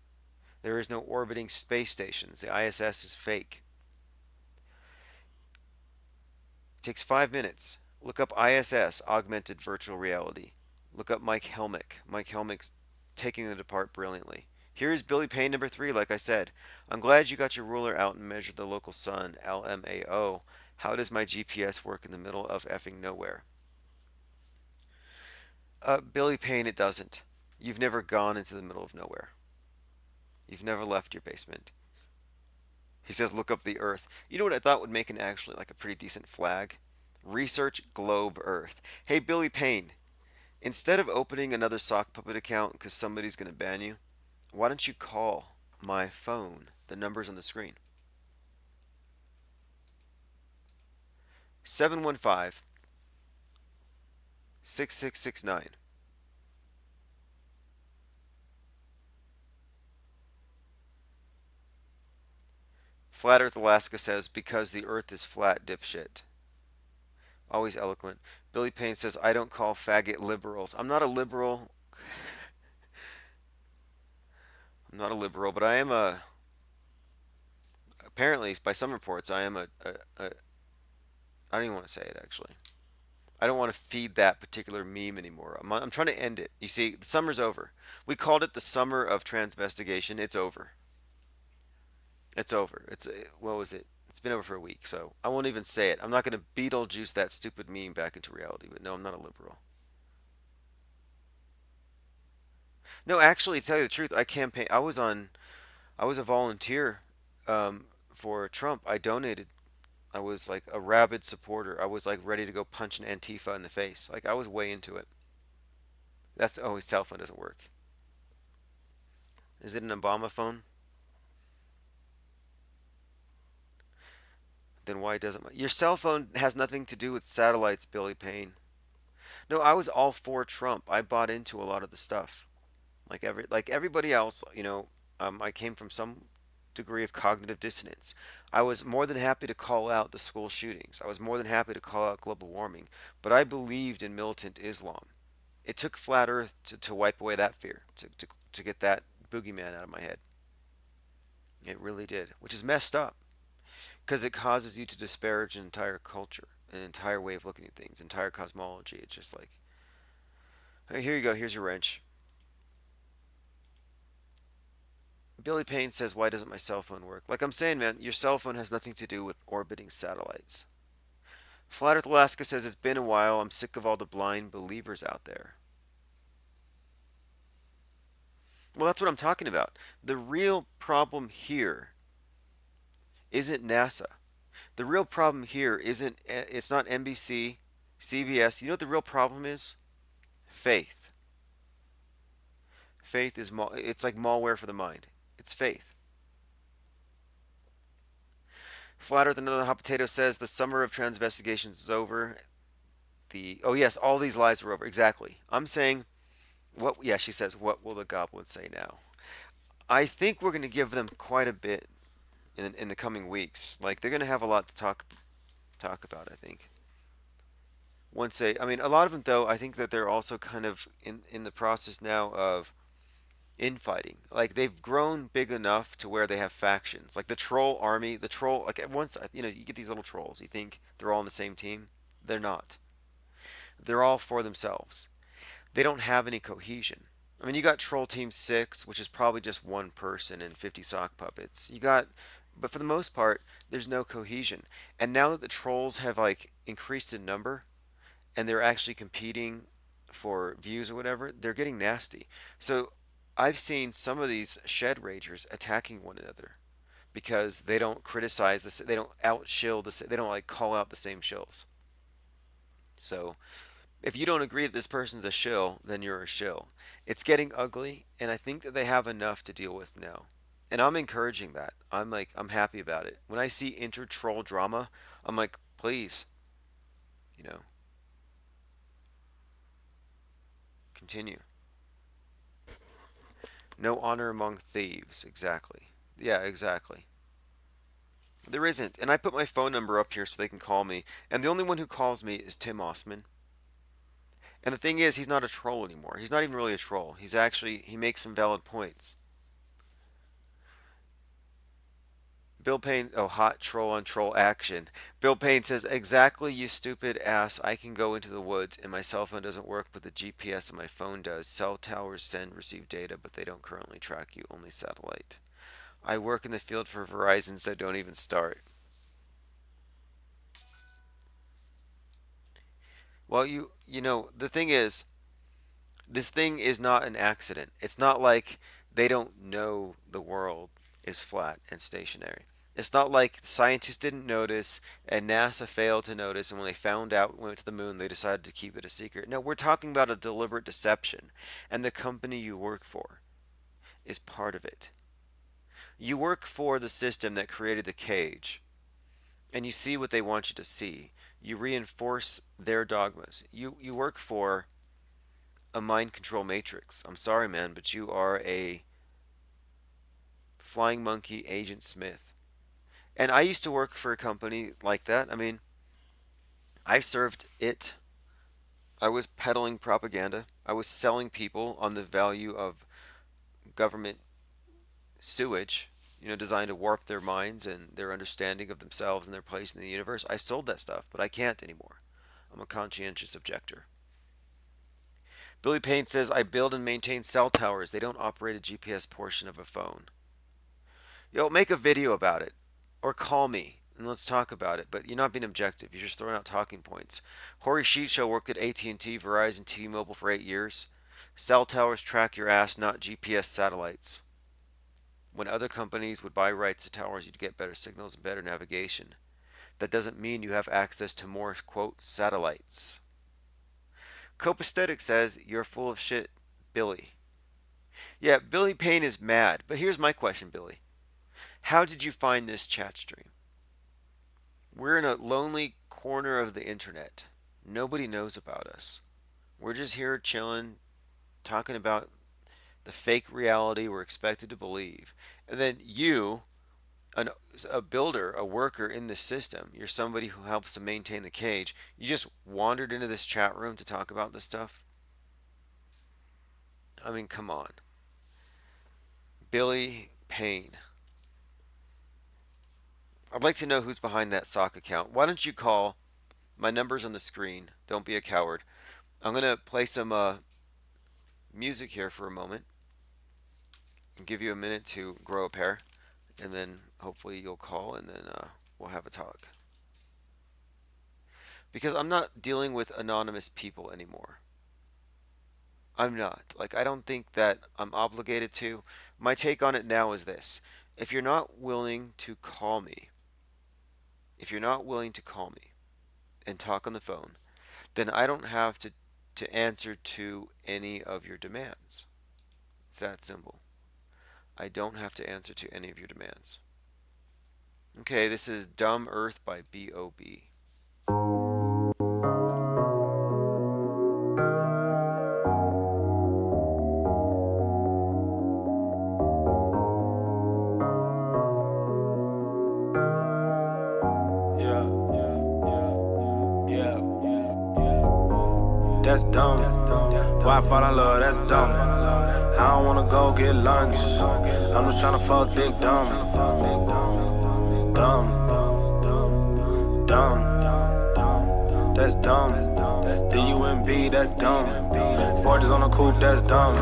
There is no orbiting space stations. The ISS is fake. It takes 5 minutes. Look up ISS, augmented virtual reality. Look up Mike Helmick. Mike Helmick's taking it apart brilliantly. Here's Billy Payne number 3, like I said. I'm glad you got your ruler out and measured the local sun, LMAO. How does my GPS work in the middle of effing nowhere? Billy Payne, it doesn't. You've never gone into the middle of nowhere. You've never left your basement. He says, look up the Earth. You know what I thought would make an actually like a pretty decent flag? Research Globe Earth. Hey, Billy Payne, instead of opening another sock puppet account because somebody's going to ban you, why don't you call my phone? The number's on the screen. 715 6669. Flat Earth Alaska says, because the Earth is flat, dipshit. Always eloquent. Billy Payne says, I don't call faggot liberals. I'm not a liberal. I'm not a liberal, but I am a. Apparently, by some reports, I am a I don't even want to say it, actually. I don't want to feed that particular meme anymore. I'm trying to end it. You see, the summer's over. We called it the summer of transvestigation. It's over. It's over. What was it? It's been over for a week, so I won't even say it. I'm not going to Beetlejuice that stupid meme back into reality, but no, I'm not a liberal. No, actually, to tell you the truth, I was a volunteer for Trump. I donated. I was like a rabid supporter. I was like ready to go punch an Antifa in the face. Like, I was way into it. His cell phone doesn't work. Is it an Obama phone? Then why doesn't your cell phone has nothing to do with satellites, Billy Payne? No, I was all for Trump. I bought into a lot of the stuff. Like everybody else, I came from some degree of cognitive dissonance. I was more than happy to call out the school shootings. I was more than happy to call out global warming, but I believed in militant Islam. It took flat Earth to wipe away that fear, to get that boogeyman out of my head. It really did, which is messed up. Because it causes you to disparage an entire culture, an entire way of looking at things, entire cosmology. It's just like, hey, here you go, here's your wrench. Billy Payne says, why doesn't my cell phone work? Like I'm saying, man, your cell phone has nothing to do with orbiting satellites. Flat Earth Alaska says, it's been a while, I'm sick of all the blind believers out there. Well, that's what I'm talking about. The real problem here isn't NASA. The real problem here it's not NBC, CBS. You know what the real problem is? Faith. Faith is it's like malware for the mind. It's faith. Flat Earth Another Hot Potato says the summer of transvestigations is over. Oh yes, all these lies are over. Exactly. I'm saying she says, what will the goblins say now? I think we're going to give them quite a bit in the coming weeks. Like, they're going to have a lot to talk about, I think. A lot of them, though, I think that they're also kind of in the process now of infighting. Like they've grown big enough to where they have factions. Like the troll army, the troll like once you know, you get these little trolls. You think they're all on the same team? They're not. They're all for themselves. They don't have any cohesion. I mean, you got Troll Team 6, which is probably just one person and 50 sock puppets. But for the most part, there's no cohesion. And now that the trolls have like increased in number and they're actually competing for views or whatever, they're getting nasty. So I've seen some of these shed ragers attacking one another because they don't criticize this, they don't outshill this, they don't like call out the same shills. So if you don't agree that this person's a shill, then you're a shill. It's getting ugly, and I think that they have enough to deal with now. And I'm encouraging that. I'm happy about it. When I see inter-troll drama, I'm like, please, you know, continue. No honor among thieves, exactly. Yeah, exactly. There isn't. And I put my phone number up here so they can call me. And the only one who calls me is Tim Osman. And the thing is, he's not a troll anymore. He's not even really a troll. He makes some valid points. Bill Payne, oh, hot troll on troll action. Bill Payne says, exactly, you stupid ass. I can go into the woods and my cell phone doesn't work, but the GPS on my phone does. Cell towers send, receive data, but they don't currently track you, only satellite. I work in the field for Verizon, so don't even start. Well, you know, the thing is, this thing is not an accident. It's not like they don't know the world is flat and stationary. It's not like scientists didn't notice and NASA failed to notice, and when they found out, went to the moon, they decided to keep it a secret. No, we're talking about a deliberate deception, and the company you work for is part of it. You work for the system that created the cage, and you see what they want you to see. You reinforce their dogmas. You work for a mind control matrix. I'm sorry, man, but you are a flying monkey, Agent Smith. And I used to work for a company like that. I mean, I served it. I was peddling propaganda. I was selling people on the value of government sewage, you know, designed to warp their minds and their understanding of themselves and their place in the universe. I sold that stuff, but I can't anymore. I'm a conscientious objector. Billy Payne says, I build and maintain cell towers. They don't operate a GPS portion of a phone. Yo, make a video about it. Or call me and let's talk about it. But you're not being objective. You're just throwing out talking points. Hori Sheet Show worked at AT&T, Verizon, T-Mobile for 8 years. Cell towers track your ass, not GPS satellites. When other companies would buy rights to towers, you'd get better signals and better navigation. That doesn't mean you have access to more, quote, satellites. Copaesthetic says, you're full of shit, Billy. Yeah, Billy Payne is mad. But here's my question, Billy. How did you find this chat stream? We're in a lonely corner of the internet. Nobody knows about us. We're just here chilling, talking about the fake reality we're expected to believe. And then you, a builder, a worker in this system, you're somebody who helps to maintain the cage. You just wandered into this chat room to talk about this stuff? I mean, come on. Billy Payne. I'd like to know who's behind that sock account. Why don't you call? My number's on the screen. Don't be a coward. I'm going to play some music here for a moment and give you a minute to grow a pair, and then hopefully you'll call, and then we'll have a talk. Because I'm not dealing with anonymous people anymore. I'm not. Like, I don't think that I'm obligated to. My take on it now is this. If you're not willing to call me, and talk on the phone, then I don't have to answer to any of your demands. It's that simple. I don't have to answer to any of your demands. Okay, this is Dumb Earth by B.O.B. That's dumb. Why I fall in love, that's dumb. I don't wanna go get lunch. I'm just tryna fuck dick dumb. Dumb. Dumb. That's dumb. D-U-M-B, that's dumb. Forges on the coupe, that's dumb.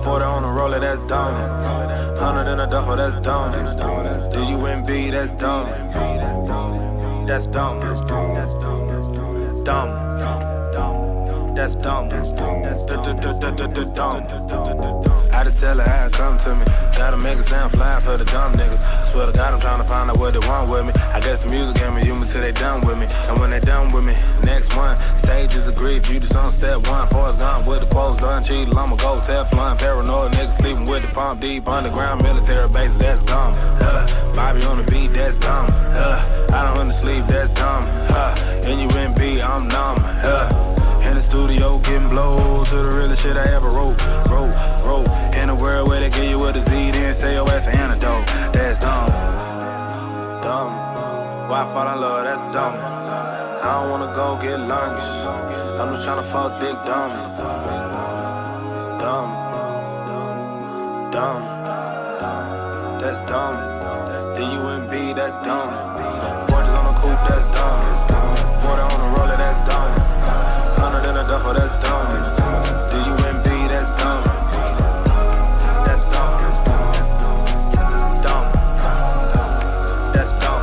40 on the roller, that's dumb. 100 in a duffel, that's dumb. D-U-M-B, that's dumb. That's dumb. Dumb. That's dumb. Dumb. I just tell her how it come to me. Gotta make it sound fly for the dumb niggas. I swear to God, I'm trying to find out what they want with me. I guess the music gave me human till they done with me. And when they done with me, next one, stage is agreed. You just on step one. Forrest Gump with the quotes done. Cheated, I'ma go Teflon. Paranoid niggas sleeping with the pump deep. Underground military bases, that's dumb. Bobby on the beat, that's dumb. I don't undersleep, that's dumb. N-U-M-B, I'm numb. In the studio getting blow to the realest shit I ever wrote. In a world where they give you with a Z, then say your ass the antidote. That's dumb. Dumb. Why I fall in love, that's dumb. I don't wanna go get lunch. I'm just tryna fuck dick dumb. Dumb. Dumb. That's dumb. D-U-M-B, that's dumb. Forges on the coupe, that's dumb. 40 on the roller, that's dumb. 100 in a duffel, that's dumb. D-U-M-B, that's dumb. That's dumb. Dumb. That's dumb.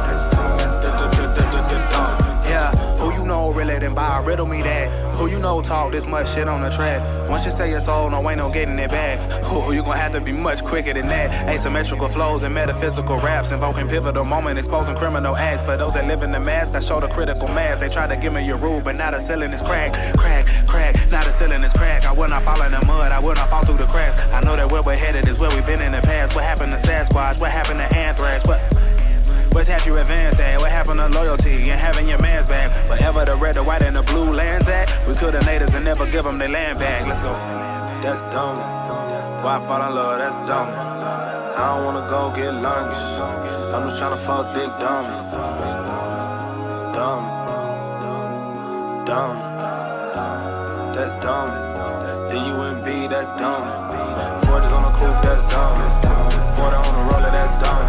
Yeah, who you know really done buy? Riddle me that. Who you know talk this much shit on the track? Once you say your soul, no ain't no getting it back. Who you gonna have to be much quicker than that. Asymmetrical flows and metaphysical raps, invoking pivotal moment, exposing criminal acts. For those that live in the mask, I show the critical mass. They try to give me your rule, but now the ceiling is crack. Now the ceiling is crack. I will not fall in the mud, I will not fall through the cracks. I know that where we're headed is where we've been in the past. What happened to Sasquatch? What happened to Anthrax? Where's half your advance at? What happened to loyalty and having your man's back? Wherever the red, the white, and the blue lands at, we kill the natives and never give them their land back. Let's go. That's dumb. Why I fall in love, that's dumb. I don't wanna go get lunch. I'm just tryna fuck dick dumb. Dumb. Dumb. That's dumb. D-U-M-B, that's dumb. Forges on the coupe, that's dumb. 40 on the roller, that's dumb.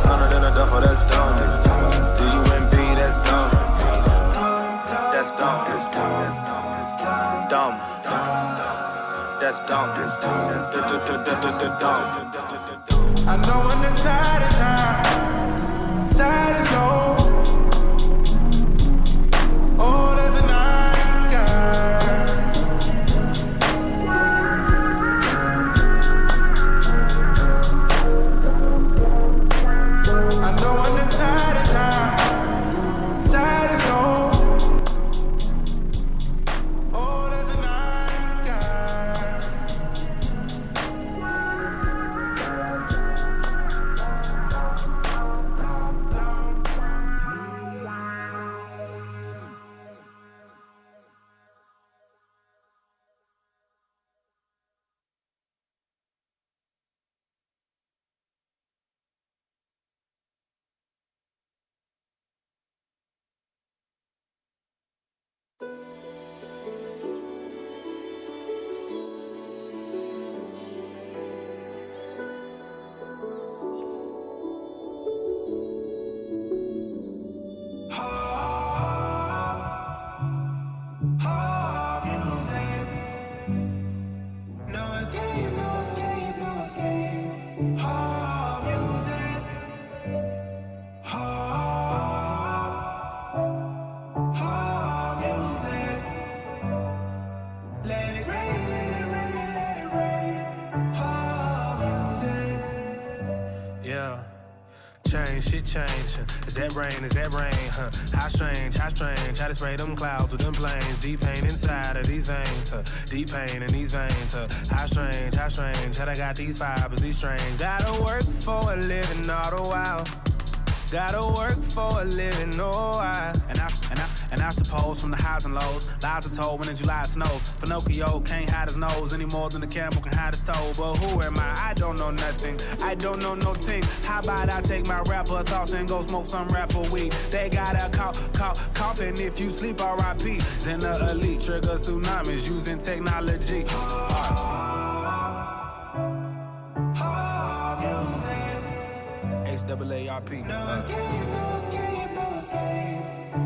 100 in a duffel, that's dumb. D-U-M-B, that's dumb. That's dumb. Dumb. That's dumb. Dumb. I know when the tide is high, tide is low. Oh, there's a night in the sky. I know when the tide is high, tide is low. Oh, there's a night in the Shit changing. Is that rain? Is that rain? Huh? How strange, how strange. How to spray them clouds with them planes. Deep pain inside of these veins. Huh? Deep pain in these veins. Huh? How strange, how strange. How I got these fibers, these strange. Gotta work for a living all the while. Gotta work for a living, oh I. And I suppose from the highs and lows, lies are told when in July it snows. Pinocchio can't hide his nose any more than the camel can hide his toe. But who am I? I don't know nothing. I don't know no team. How about I take my rapper thoughts and go smoke some rapper weed? They got a coffin if you sleep, R.I.P. Then the elite trigger tsunamis using technology. HAARP. No escape, no escape, no escape.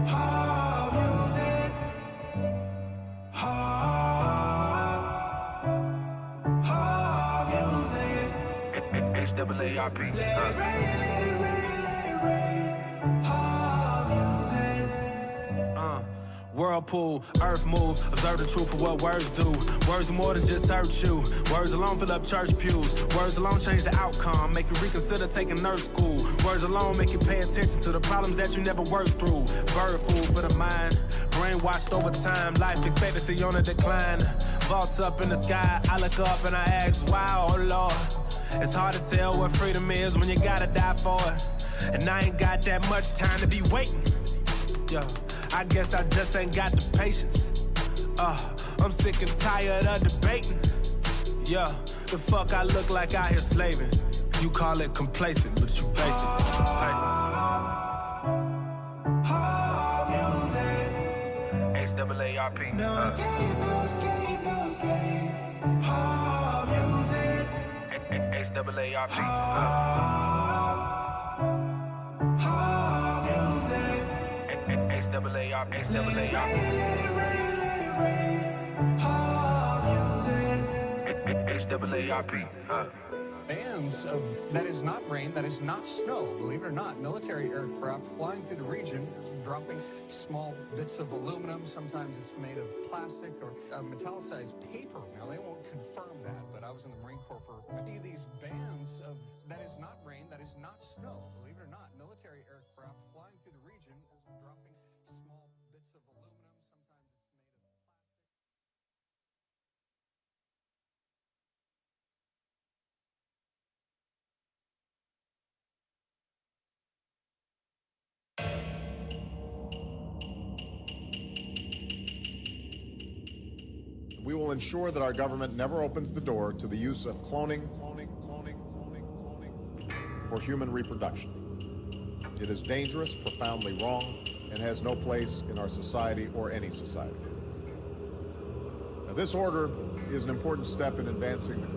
Hard music. Hard music. HAARP. Let it rain, let it rain, let it rain. Hard music. Whirlpool, earth moves, observe the truth of what words do. Words do more than just hurt you. Words alone fill up church pews. Words alone change the outcome, make you reconsider taking nurse school. Words alone make you pay attention to the problems that you never worked through. Bird food for the mind, brainwashed over time. Life expectancy on a decline. Vaults up in the sky, I look up and I ask, wow, oh Lord. It's hard to tell what freedom is when you gotta die for it. And I ain't got that much time to be waiting. Yeah. I guess I just ain't got the patience. I'm sick and tired of debating. Yeah, the fuck I look like out here slaving. You call it complacent, but you basic. Hard music. HAARP. No escape, no escape, no escape. Hard music. HAARP. Hard music. HAARP. Let it rain, let it rain, let it rain. Hard music. HAARP. Bands of that is not rain, that is not snow. Believe it or not, military aircraft flying through the region, dropping small bits of aluminum. Sometimes it's made of plastic or metallicized paper. Now, they won't confirm that, but I was in the Marine Corps for these bands of that is not rain, that is not snow. Believe it or not, military aircraft flying through the region, dropping small bits of aluminum. Sometimes it's made of plastic. We will ensure that our government never opens the door to the use of cloning for human reproduction. It is dangerous, profoundly wrong, and has no place in our society or any society. Now, this order is an important step in advancing the...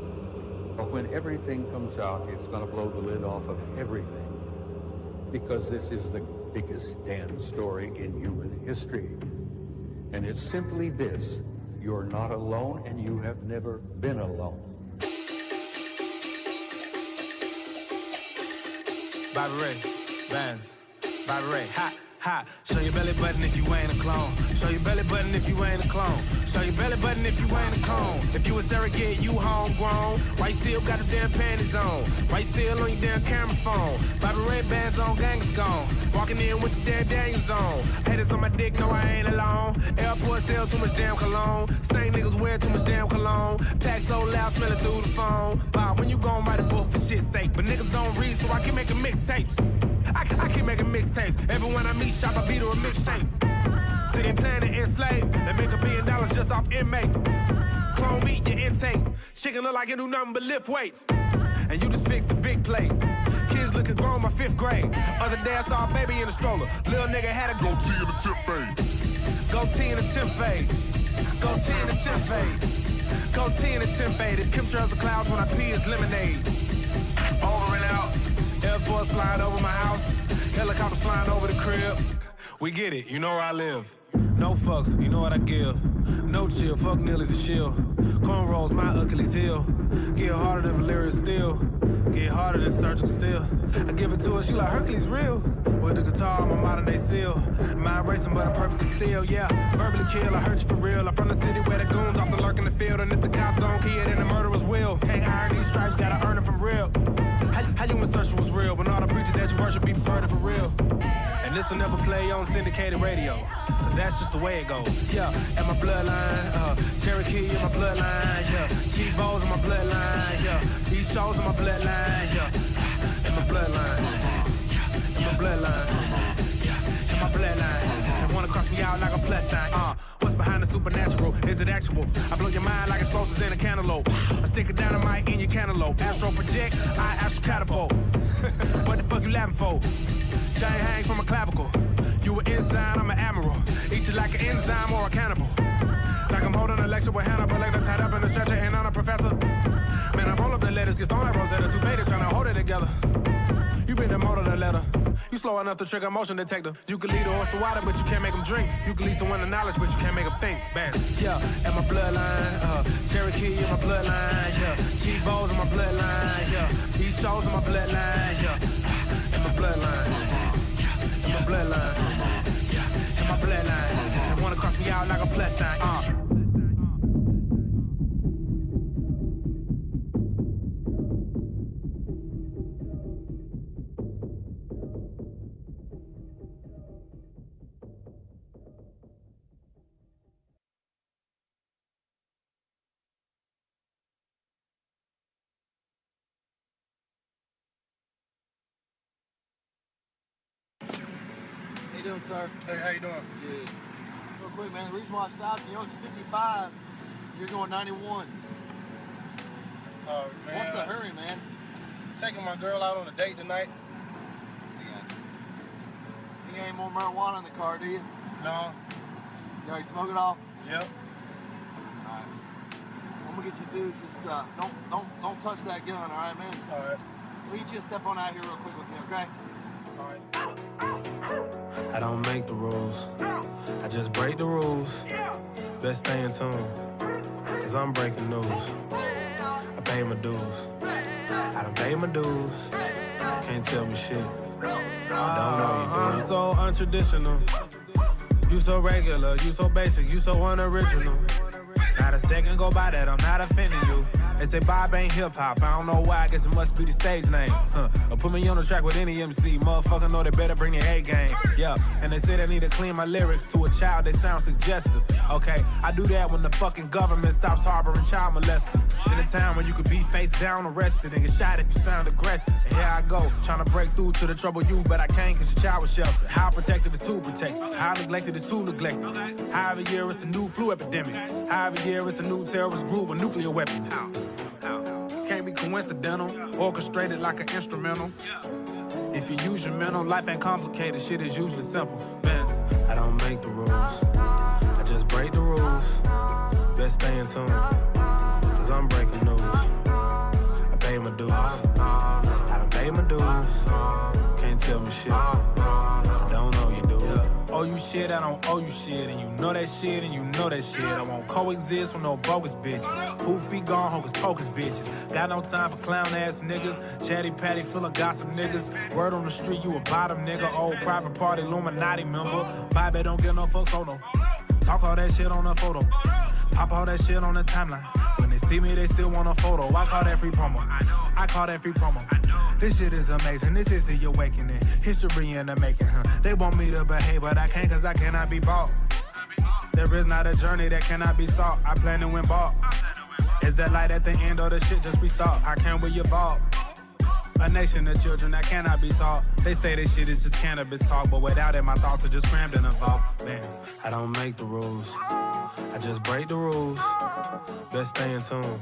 But when everything comes out, it's going to blow the lid off of everything, because this is the biggest damn story in human history. And it's simply this: you're not alone, and you have never been alone. Bobby Ray, Vans, Bobby Ray, hot, hot. Show your belly button if you ain't a clone. Show your belly button if you ain't a clone. Show your belly button if you ain't a clone. If you a surrogate, you homegrown. Why you still got the damn panties on? Why you still on your damn camera phone? Bobby Ray bands on, gang's gone. Walking in with the damn Daniels on. Haters on my dick, no I ain't alone. Airport sell too much damn cologne. Stank niggas wear too much damn cologne. Pack so loud, smell it through the phone. Bob, when you gon' write a book for shit's sake? But niggas don't read, so I keep making mixtapes. I keep making mixtapes. Everyone I meet shop, I beat her a mixtape. See they planning to enslave. They make $1 billion just off inmates. Clone meat, your intake. Chicken look like it do nothing but lift weights. And you just fixed the big plate. Kids looking grown, my 5th grade. Other day I saw a baby in a stroller. Little nigga had a goatee in a tip fade. Goatee in a tip fade. Goatee in a tip fade. Goatee in a tip fade. If chemtrails are clouds when I pee is lemonade. Over and out. Air Force flying over my house. Helicopter flying over the crib. We get it, you know where I live. No fucks, you know what I give. No chill, fuck Neely's a shield. Cornrows, my Achilles heel. Get harder than Valerian steel. Get harder than surgical steel. I give it to her, she like Hercules real. With the guitar, I'm a modern day seal. Mind racing, but I'm perfectly still, yeah. Verbally kill, I hurt you for real. I'm from the city where the goons often lurk in the field. And if the cops don't key it, then the murderers will. Can't iron these stripes, gotta earn it from real. How you insert was real when all the preachers that you worship be perverted for real? And this'll never play on syndicated radio, cause that's just the way it goes. Yeah, and my bloodline, Cherokee in my bloodline, yeah. Cheap Bowls in my bloodline, yeah. These shows in my bloodline, yeah. In my bloodline, my bloodline. In my bloodline. They wanna cross me out like a plus sign. What's behind the supernatural? Is it actual? I blow your mind like explosives in a cantaloupe. I stick a dynamite in your cantaloupe. Astro project, I astro catapult. What the fuck you laughing for? Chain hang from a clavicle. You an ensign, I'm an admiral. Eat you like an enzyme or a cannibal. Like I'm holding a lecture with Hannibal Lecter tied up in a stretcher and I'm a professor. Man, I roll up the letters, get stoned like Rosetta. Too faded, trying to hold it together. You been the motor of the letter. You slow enough to trigger motion detector. You can lead a horse to water, but you can't make him drink. You can lead someone to knowledge, but you can't make him think. Bam. Yeah, and my bloodline. Cherokee in my bloodline. Yeah, cheap bowls in my bloodline. Yeah, East shows in my bloodline. Yeah, and my bloodline. In my bloodline. In my bloodline. They wanna cross me out like a plus sign. How you doing, sir? Hey, how you doing? Good. Real quick, man, the reason why I stopped you, it's 55. You're going 91. Oh, man. What's the hurry, man? Taking my girl out on a date tonight. You ain't more marijuana in the car, do you? No. You already smoke it off? Yep. Alright. I'm gonna get you dudes, just don't touch that gun, alright, man? Alright. Will you just step on out here real quick with me, okay? Alright. I don't make the rules, I just break the rules. Best stay in tune, cause I'm breaking news. I pay my dues, I done paid my dues. Can't tell me shit, I don't know you do. I'm so untraditional, you so regular, you so basic, you so unoriginal. Not a second go by that I'm not offending you. They say Bob ain't hip-hop, I don't know why, I guess it must be the stage name. Or put me on the track with any MC, motherfucker know they better bring their A-game. Yeah, and they say they need to clean my lyrics to a child, they sound suggestive. Okay, I do that when the fucking government stops harboring child molesters. In a time when you could be face down arrested and get shot if you sound aggressive. And here I go, trying to break through to the trouble you, but I can't cause your child was sheltered. How protective is too protected, how neglected is too neglected. How every year it's a new flu epidemic, how every year it's a new terrorist group with nuclear weapons. Can't be coincidental, orchestrated like an instrumental. If you use your mental, life ain't complicated, shit is usually simple. Man, I don't make the rules, I just break the rules. Best stay in tune, cause I'm breaking news. I pay my dues, I done paid my dues. Can't tell me shit, I don't know you do. Owe you shit, I don't owe you shit. And you know that shit, and you know that shit. I won't coexist with no bogus bitches. Poof be gone, hocus pocus bitches. Got no time for clown ass niggas. Chatty patty full of gossip niggas. Word on the street, you a bottom nigga. Old private party Illuminati member. Bobby don't get no fucks, oh no. Talk all that shit on the photo. Pop all that shit on the timeline. When they see me, they still want a photo. I call that free promo. I call that free promo. This shit is amazing. This is the awakening. History in the making, huh? They want me to behave, but I can't cause I cannot be bought. There is not a journey that cannot be sought. I plan to win ball. Is that light at the end of the shit just restart? I can't win your ball. A nation of children that cannot be taught. They say this shit is just cannabis talk, but without it, my thoughts are just crammed in a vault. Man, I don't make the rules, I just break the rules. Best stay in tune,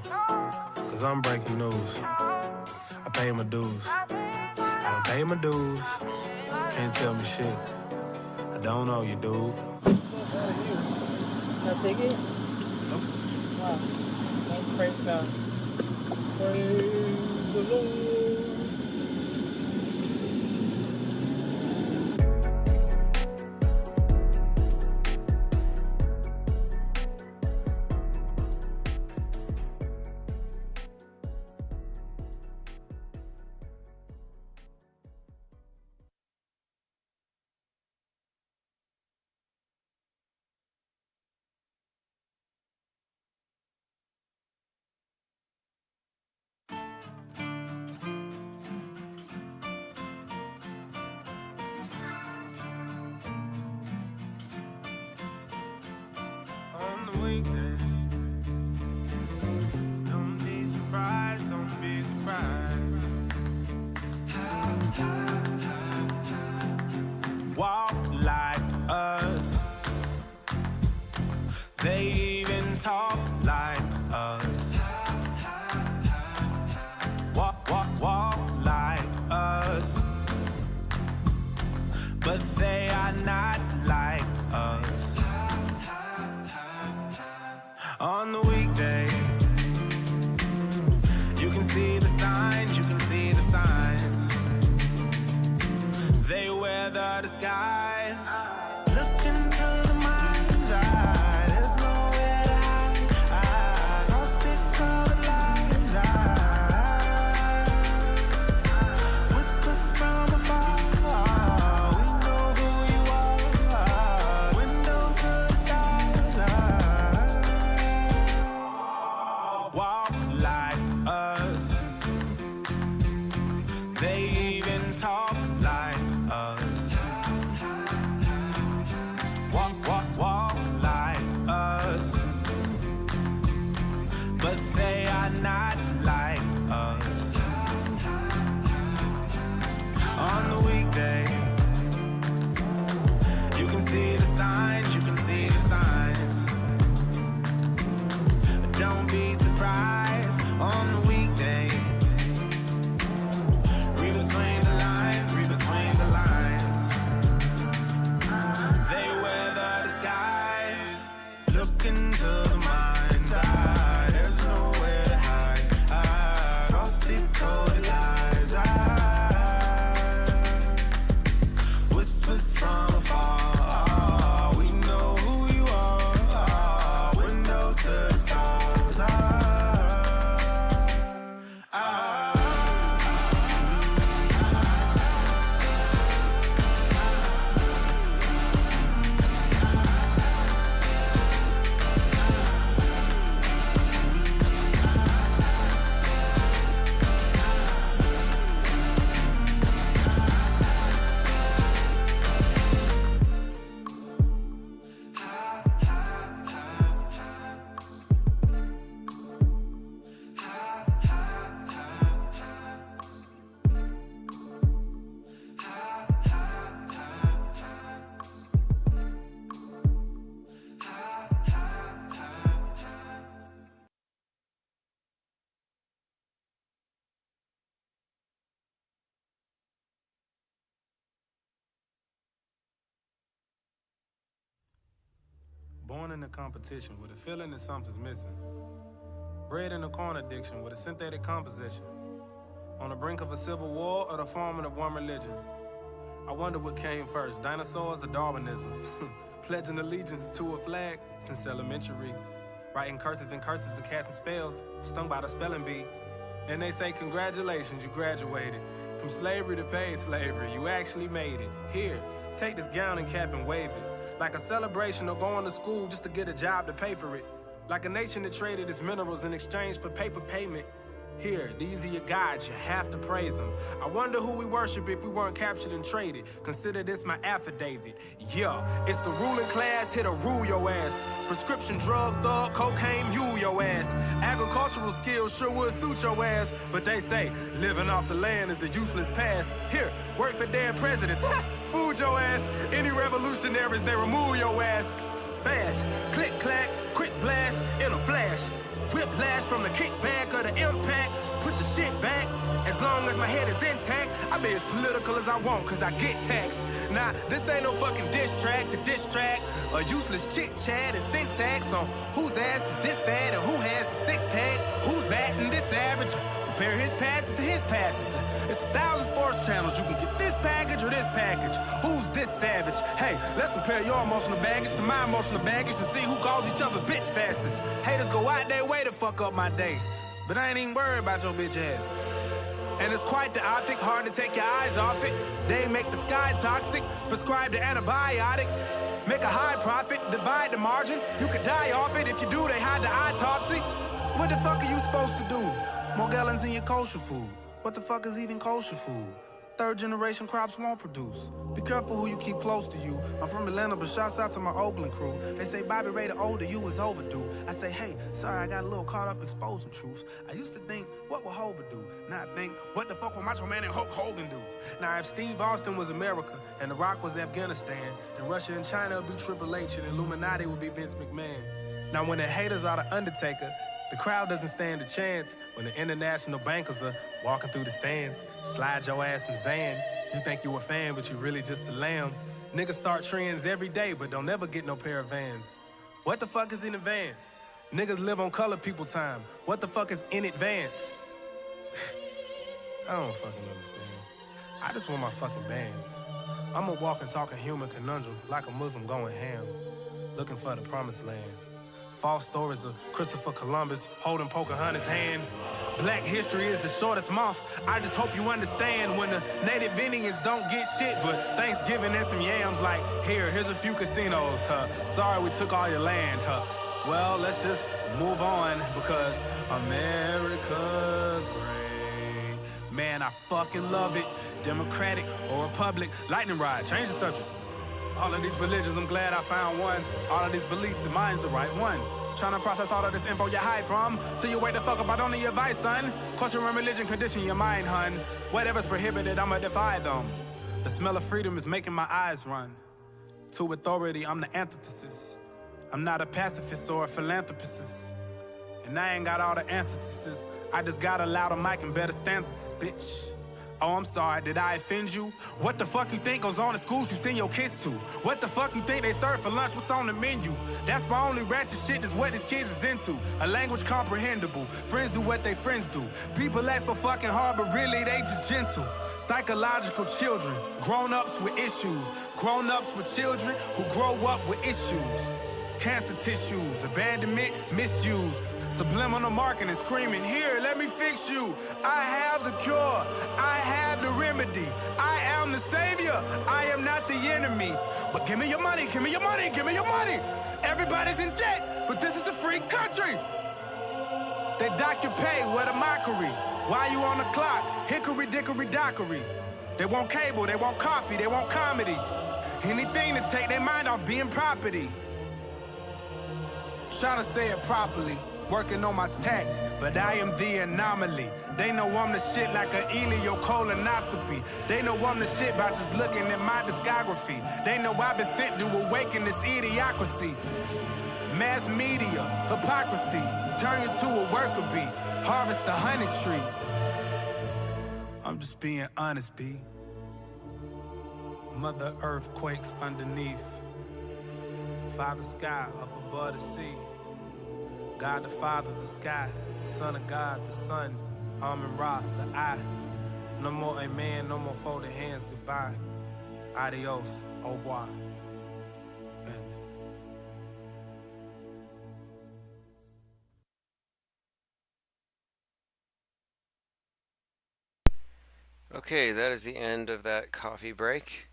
cause I'm breaking news. I pay my dues, I done paid my dues. Can't tell me shit, I don't know you, dude. Now take it? Nope. Wow. Praise God. Praise the Lord. weekday. Don't be surprised, don't be surprised. on the weekday. You can see the signs, you can see the signs. They wear the disguise. Look into the mind's eye. There's nowhere to hide. No stick-covered lines. Whispers from afar. We know who you are. Windows to the stars. Walk like us. They even talk like us. Walk, walk, walk like us. But they are not like us. On the weekday, you can see the signs, you can see the signs. Don't be surprised on the weekday. Read between the lines, read between the lines. They wear the disguise. Look into the mind's eye. There's nowhere to hide. Frosted coated lies. Whispers from afar. We know who you are. Windows to the stars. Born in a competition with a feeling that something's missing. Bred in a corn addiction with a synthetic composition. On the brink of a civil war or the forming of one religion. I wonder what came first, dinosaurs or Darwinism? Pledging allegiance to a flag since elementary. Writing curses and casting spells, stung by the spelling bee. And they say congratulations, you graduated. From slavery to paid slavery, you actually made it. Here, take this gown and cap and wave it. Like a celebration of going to school just to get a job to pay for it. Like a nation that traded its minerals in exchange for paper payment. Here, these are your gods, you have to praise them. I wonder who we worship if we weren't captured and traded. Consider this my affidavit. Yeah, it's the ruling class here to rule your ass. Prescription drug thug, cocaine mule your ass. Agricultural skills sure would suit your ass. But they say, living off the land is a useless past. Here, work for dead presidents. Food your ass. Any revolutionaries, they remove your ass. Fast, click, clack, quick blast, in a flash. Whiplash from the kickback or the impact. Push the shit back. As long as my head is intact, I be as political as I want, cause I get taxed. Nah, this ain't no fucking diss track. The diss track, a useless chit chat and syntax on whose ass is this fat and who has a six pack. Who's batting this average? Compare his passes to his passes. It's 1,000 sports channels. You can get this package or this package. Who's this savage? Hey, let's compare your emotional baggage to my emotional baggage to see who calls each other bitch fastest. Haters go out their way to fuck up my day, but I ain't even worried about your bitch asses. And it's quite the optic, hard to take your eyes off it. They make the sky toxic, prescribe the antibiotic. Make a high profit, divide the margin. You could die off it. If you do, they hide the autopsy. What the fuck are you supposed to do? More gallons in your kosher food. What the fuck is even kosher food? Third generation crops won't produce. Be careful who you keep close to you. I'm from Atlanta, but shouts out to my Oakland crew. They say Bobby Ray the older you is overdue. I say, hey, sorry, I got a little caught up exposing truths. I used to think, what would Hova do? Now I think, what the fuck would Macho Man and Hulk Hogan do? Now if Steve Austin was America and The Rock was Afghanistan, then Russia and China would be Triple H and Illuminati would be Vince McMahon. Now when the haters are the Undertaker, the crowd doesn't stand a chance when the international bankers are walking through the stands. Slide your ass from Zan. You think you a fan, but you really just a lamb. Niggas start trends every day, but don't ever get no pair of Vans. What the fuck is in advance? Niggas live on color people time. What the fuck is in advance? I don't fucking understand. I just want my fucking bands. I'm a walking, talking human conundrum, like a Muslim going ham, looking for the promised land. False stories of Christopher Columbus holding Pocahontas' hand. Black history is the shortest month. I just hope you understand when the native Indians don't get shit, but Thanksgiving and some yams like, here's a few casinos. Sorry we took all your land. Well, let's just move on because America's great. Man, I fucking love it. Democratic or Republic, lightning rod, change the subject. All of these religions, I'm glad I found one. All of these beliefs, and mine's the right one. Trying to process all of this info you hide from. Till you wake the fuck up, I don't need advice, son. Culture and religion condition your mind, hun. Whatever's prohibited, I'ma defy them. The smell of freedom is making my eyes run. To authority, I'm the antithesis. I'm not a pacifist or a philanthropist. And I ain't got all the answers. I just got a louder mic and better stanzas, bitch. Oh, I'm sorry, did I offend you? What the fuck you think goes on in schools you send your kids to? What the fuck you think they serve for lunch? What's on the menu? That's my only ratchet shit is what these kids is into. A language comprehensible. Friends do what they friends do. People act so fucking hard, but really they just gentle. Psychological children. Grown-ups with issues. Grown-ups with children who grow up with issues. Cancer tissues, abandonment, misuse, subliminal marketing, screaming, here, let me fix you. I have the cure, I have the remedy. I am the savior, I am not the enemy. But give me your money, give me your money, give me your money. Everybody's in debt, but this is a free country. They dock your pay, what a mockery. Why you on the clock? Hickory dickory dockery. They want cable, they want coffee, they want comedy. Anything to take their mind off being property. Trying to say it properly, working on my tact, but I am the anomaly. They know I'm the shit like a colonoscopy. They know I'm the shit by just looking at my discography. They know I've been sent to awaken this idiocracy. Mass media, hypocrisy, turn you to a worker bee, harvest the honey tree. I'm just being honest, B. Mother Earth quakes underneath. Father sky up above the sea. God the Father, the sky. Son of God, the Son. Amen Ra, the I. No more amen, no more folded hands, goodbye. Adios, au revoir. Thanks. Okay, that is the end of that coffee break.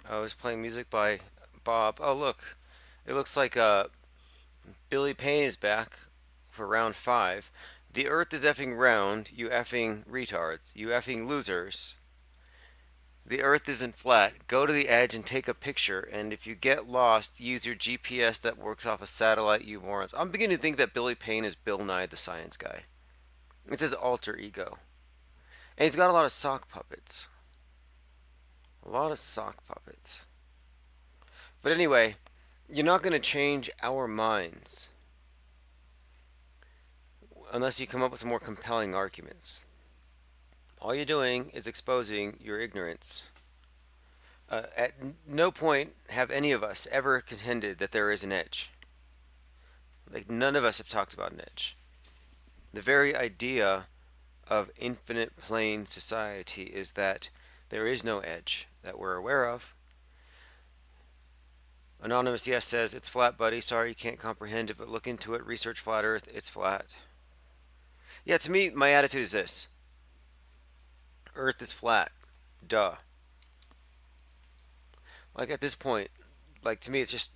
I was playing music by Bob. Oh, look. It looks like Billy Payne is back for round 5. The earth is effing round, you effing retards. You effing losers. The earth isn't flat. Go to the edge and take a picture, and if you get lost, use your GPS that works off a satellite, you morons. I'm beginning to think that Billy Payne is Bill Nye the Science Guy. It's his alter ego. And he's got a lot of sock puppets. A lot of sock puppets. But anyway, you're not going to change our minds unless you come up with some more compelling arguments. All you're doing is exposing your ignorance. At no point have any of us ever contended that there is an edge. Like, none of us have talked about an edge. The very idea of infinite plane society is that there is no edge that we're aware of. Anonymous Yes says, it's flat, buddy. Sorry you can't comprehend it, but look into it. Research flat earth. It's flat. Yeah, to me, my attitude is this. Earth is flat. Duh. Like, at this point, like, to me, it's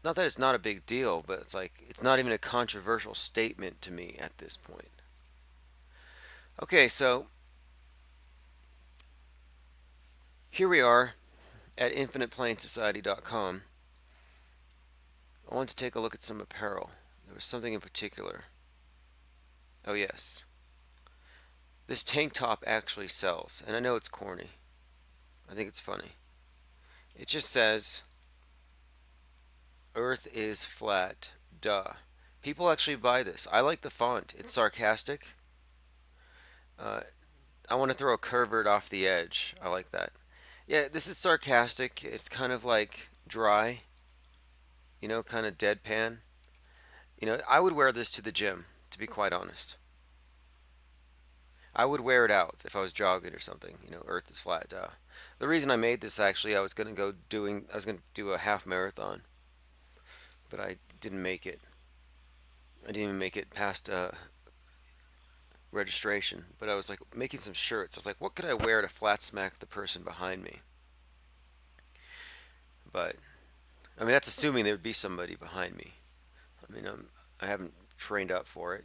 not that it's not a big deal, but it's like, it's not even a controversial statement to me at this point. Okay, so here we are at infiniteplanesociety.com. I want to take a look at some apparel. There was something in particular. Oh yes. This tank top actually sells, and I know it's corny. I think it's funny. It just says, Earth is flat, duh. People actually buy this. I like the font. It's sarcastic. I want to throw a curvert off the edge. I like that. Yeah, this is sarcastic. It's kind of like dry. You know, kind of deadpan. You know, I would wear this to the gym, to be quite honest. I would wear it out if I was jogging or something. You know, Earth is flat. The reason I made this actually, I was gonna do a half marathon, but I didn't make it. I didn't even make it past registration. But I was like making some shirts. I was like, what could I wear to flat smack the person behind me? But I mean, that's assuming there would be somebody behind me. I mean, I haven't trained up for it.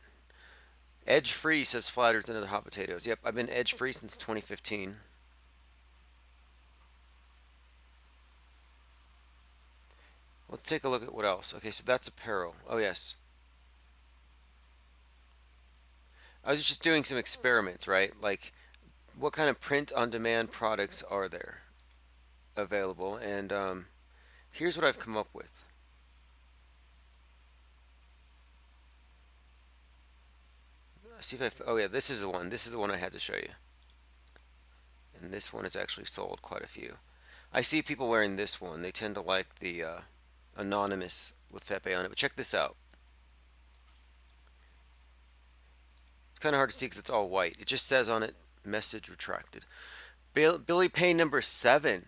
Edge free says flat earth and other hot potatoes. Yep, I've been edge free since 2015. Let's take a look at what else. Okay, so that's apparel. Oh, yes. I was just doing some experiments, right? Like, what kind of print on demand products are there available? And here's what I've come up with. Let's see if oh yeah, this is the one. This is the one I had to show you. And this one has actually sold quite a few. I see people wearing this one. They tend to like the anonymous with Fepe on it. But check this out. It's kind of hard to see because it's all white. It just says on it, message retracted. Billy Payne number 7.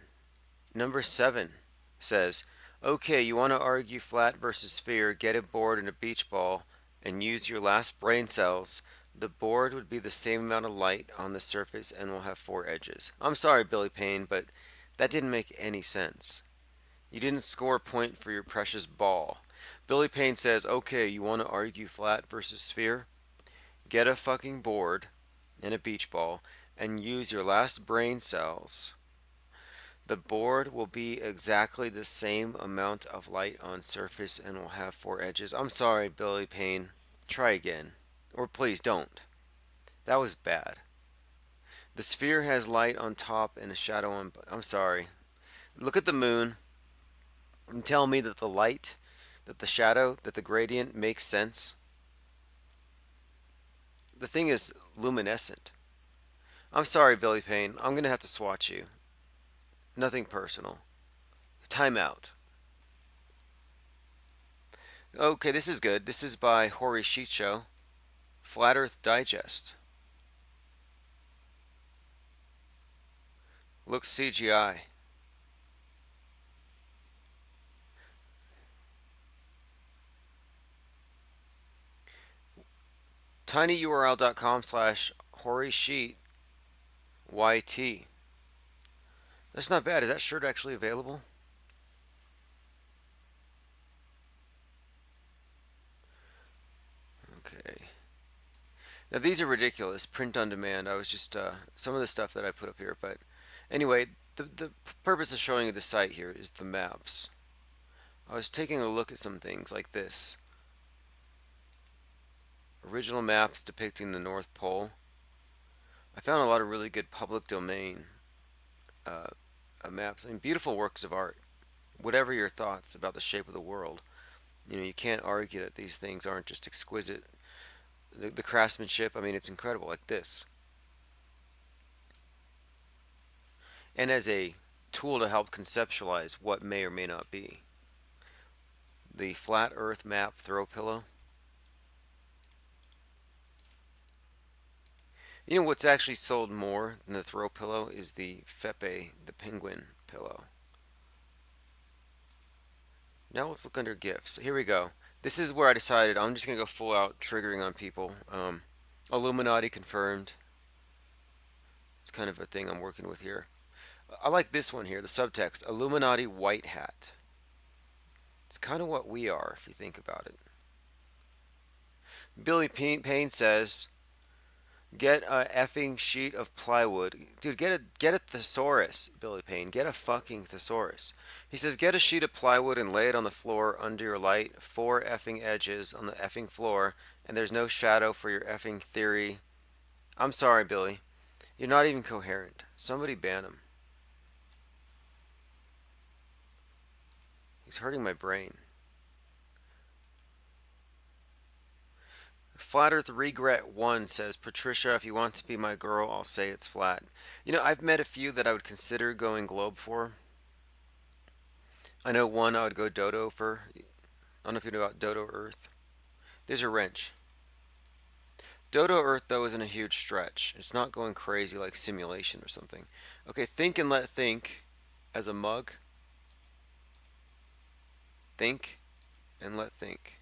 Number 7 says, okay, you want to argue flat versus sphere, get a board and a beach ball and use your last brain cells. The board would be the same amount of light on the surface and will have 4 edges. I'm sorry, Billy Payne, but that didn't make any sense. You didn't score a point for your precious ball. Billy Payne says, okay, you want to argue flat versus sphere? Get a fucking board and a beach ball and use your last brain cells. The board will be exactly the same amount of light on surface and will have 4 edges. I'm sorry, Billy Payne. Try again. Or please don't. That was bad. The sphere has light on top and a shadow on... I'm sorry. Look at the moon and tell me that the light, that the shadow, that the gradient makes sense. The thing is luminescent. I'm sorry, Billy Payne. I'm going to have to swatch you. Nothing personal. Time out. Okay, this is good. This is by Hori Shicho. Flat Earth Digest. Looks CGI. tinyurl.com/HoriSheet That's not bad. Is that shirt actually available? Okay. Now these are ridiculous. Print on demand. I was just some of the stuff that I put up here, but anyway, the purpose of showing you the site here is the maps. I was taking a look at some things like this. Original maps depicting the North Pole. I found a lot of really good public domain maps. I mean, beautiful works of art. Whatever your thoughts about the shape of the world, you know, you can't argue that these things aren't just exquisite. The craftsmanship, I mean, it's incredible, like this. And as a tool to help conceptualize what may or may not be. The flat earth map throw pillow. You know what's actually sold more than the throw pillow is the Fepe, the penguin pillow. Now let's look under gifts. Here we go. This is where I decided I'm just going to go full out triggering on people. Illuminati confirmed. It's kind of a thing I'm working with here. I like this one here, the subtext. Illuminati white hat. It's kind of what we are if you think about it. Billy Payne says, get a effing sheet of plywood. Dude, get a thesaurus, Billy Payne. Get a fucking thesaurus. He says, get a sheet of plywood and lay it on the floor under your light. 4 effing edges on the effing floor. And there's no shadow for your effing theory. I'm sorry, Billy. You're not even coherent. Somebody ban him. He's hurting my brain. Flat Earth Regret 1 says, Patricia, if you want to be my girl, I'll say it's flat. You know, I've met a few that I would consider going globe for. I know one I would go dodo for. I don't know if you know about Dodo Earth. There's a wrench. Dodo Earth, though, isn't a huge stretch. It's not going crazy like simulation or something. Okay, think and let think as a mug. Think and let think.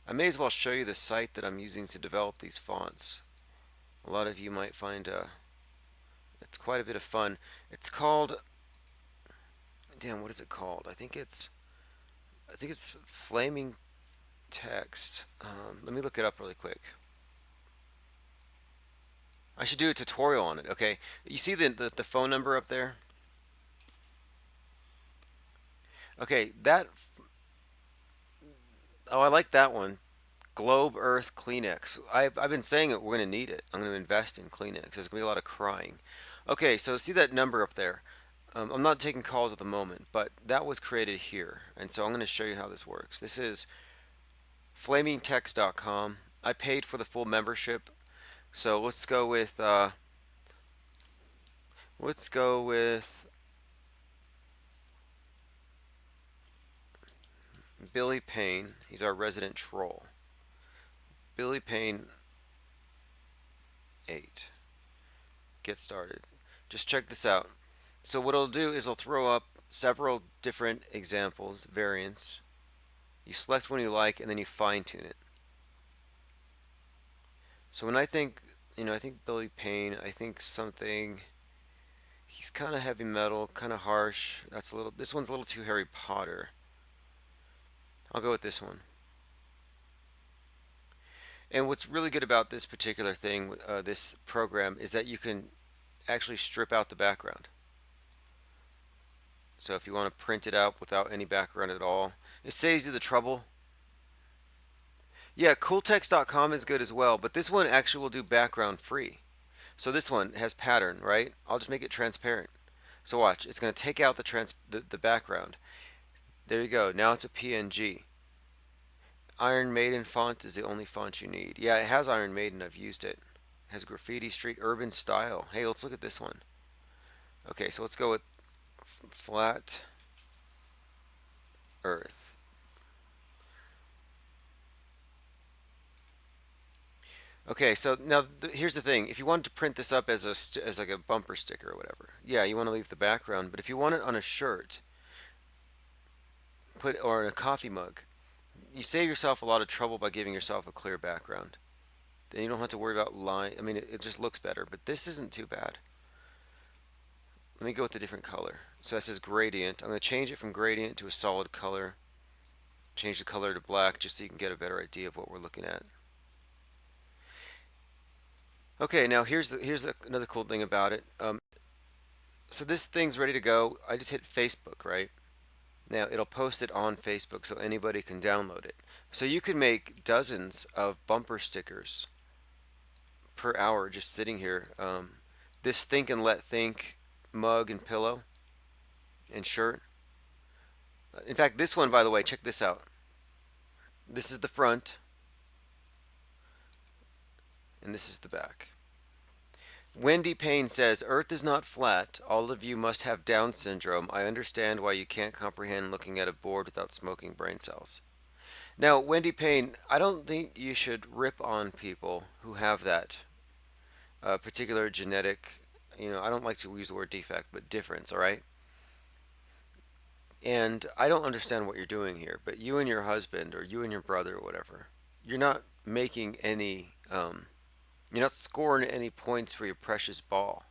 I may as well show you the site that I'm using to develop these fonts. A lot of you might find it's quite a bit of fun. It's called, damn, what is it called? I think it's Flaming Text. Let me look it up really quick. I should do a tutorial on it. Okay, you see the phone number up there? Okay, oh, I like that one. Globe Earth Kleenex. I've been saying it. We're going to need it. I'm going to invest in Kleenex. There's going to be a lot of crying. Okay, so see that number up there? I'm not taking calls at the moment, but that was created here. And so I'm going to show you how this works. This is flamingtext.com. I paid for the full membership. So let's go with Billy Payne. He's our resident troll. Billy Payne 8. Get started. Just check this out. So what it'll do is it'll throw up several different examples, variants. You select one you like and then you fine tune it. So when I think, I think Billy Payne, I think something, he's kind of heavy metal, kind of harsh. This one's a little too Harry Potter. I'll go with this one. And what's really good about this particular thing, this program, is that you can actually strip out the background. So if you want to print it out without any background at all, it saves you the trouble. Yeah, cooltext.com is good as well, but this one actually will do background free. So this one has pattern, right? I'll just make it transparent. So watch, it's going to take out the background. There you go. Now it's a PNG. Iron Maiden font is the only font you need. Yeah, it has Iron Maiden. I've used it. It has Graffiti Street Urban Style. Hey, let's look at this one. Okay, so let's go with Flat Earth. Okay, so now here's the thing. If you wanted to print this up as like a bumper sticker or whatever, yeah, you want to leave the background. But if you want it on a shirt, or in a coffee mug, you save yourself a lot of trouble by giving yourself a clear background. Then you don't have to worry about line. I mean, it just looks better, but this isn't too bad. Let me go with a different color. So that says gradient. I'm going to change it from gradient to a solid color. Change the color to black just so you can get a better idea of what we're looking at. Okay, now here's another cool thing about it. So this thing's ready to go. I just hit Facebook, right? Now it'll post it on Facebook so anybody can download it. So you can make dozens of bumper stickers per hour just sitting here. This Think and Let Think mug and pillow and shirt. In fact, this one, by the way, check this out. This is the front. And this is the back. Wendy Payne says, Earth is not flat. All of you must have Down syndrome. I understand why you can't comprehend looking at a board without smoking brain cells. Now, Wendy Payne, I don't think you should rip on people who have that particular genetic, I don't like to use the word defect, but difference, all right? And I don't understand what you're doing here, but you and your husband or you and your brother or whatever, you're not making any, you're not scoring any points for your precious ball.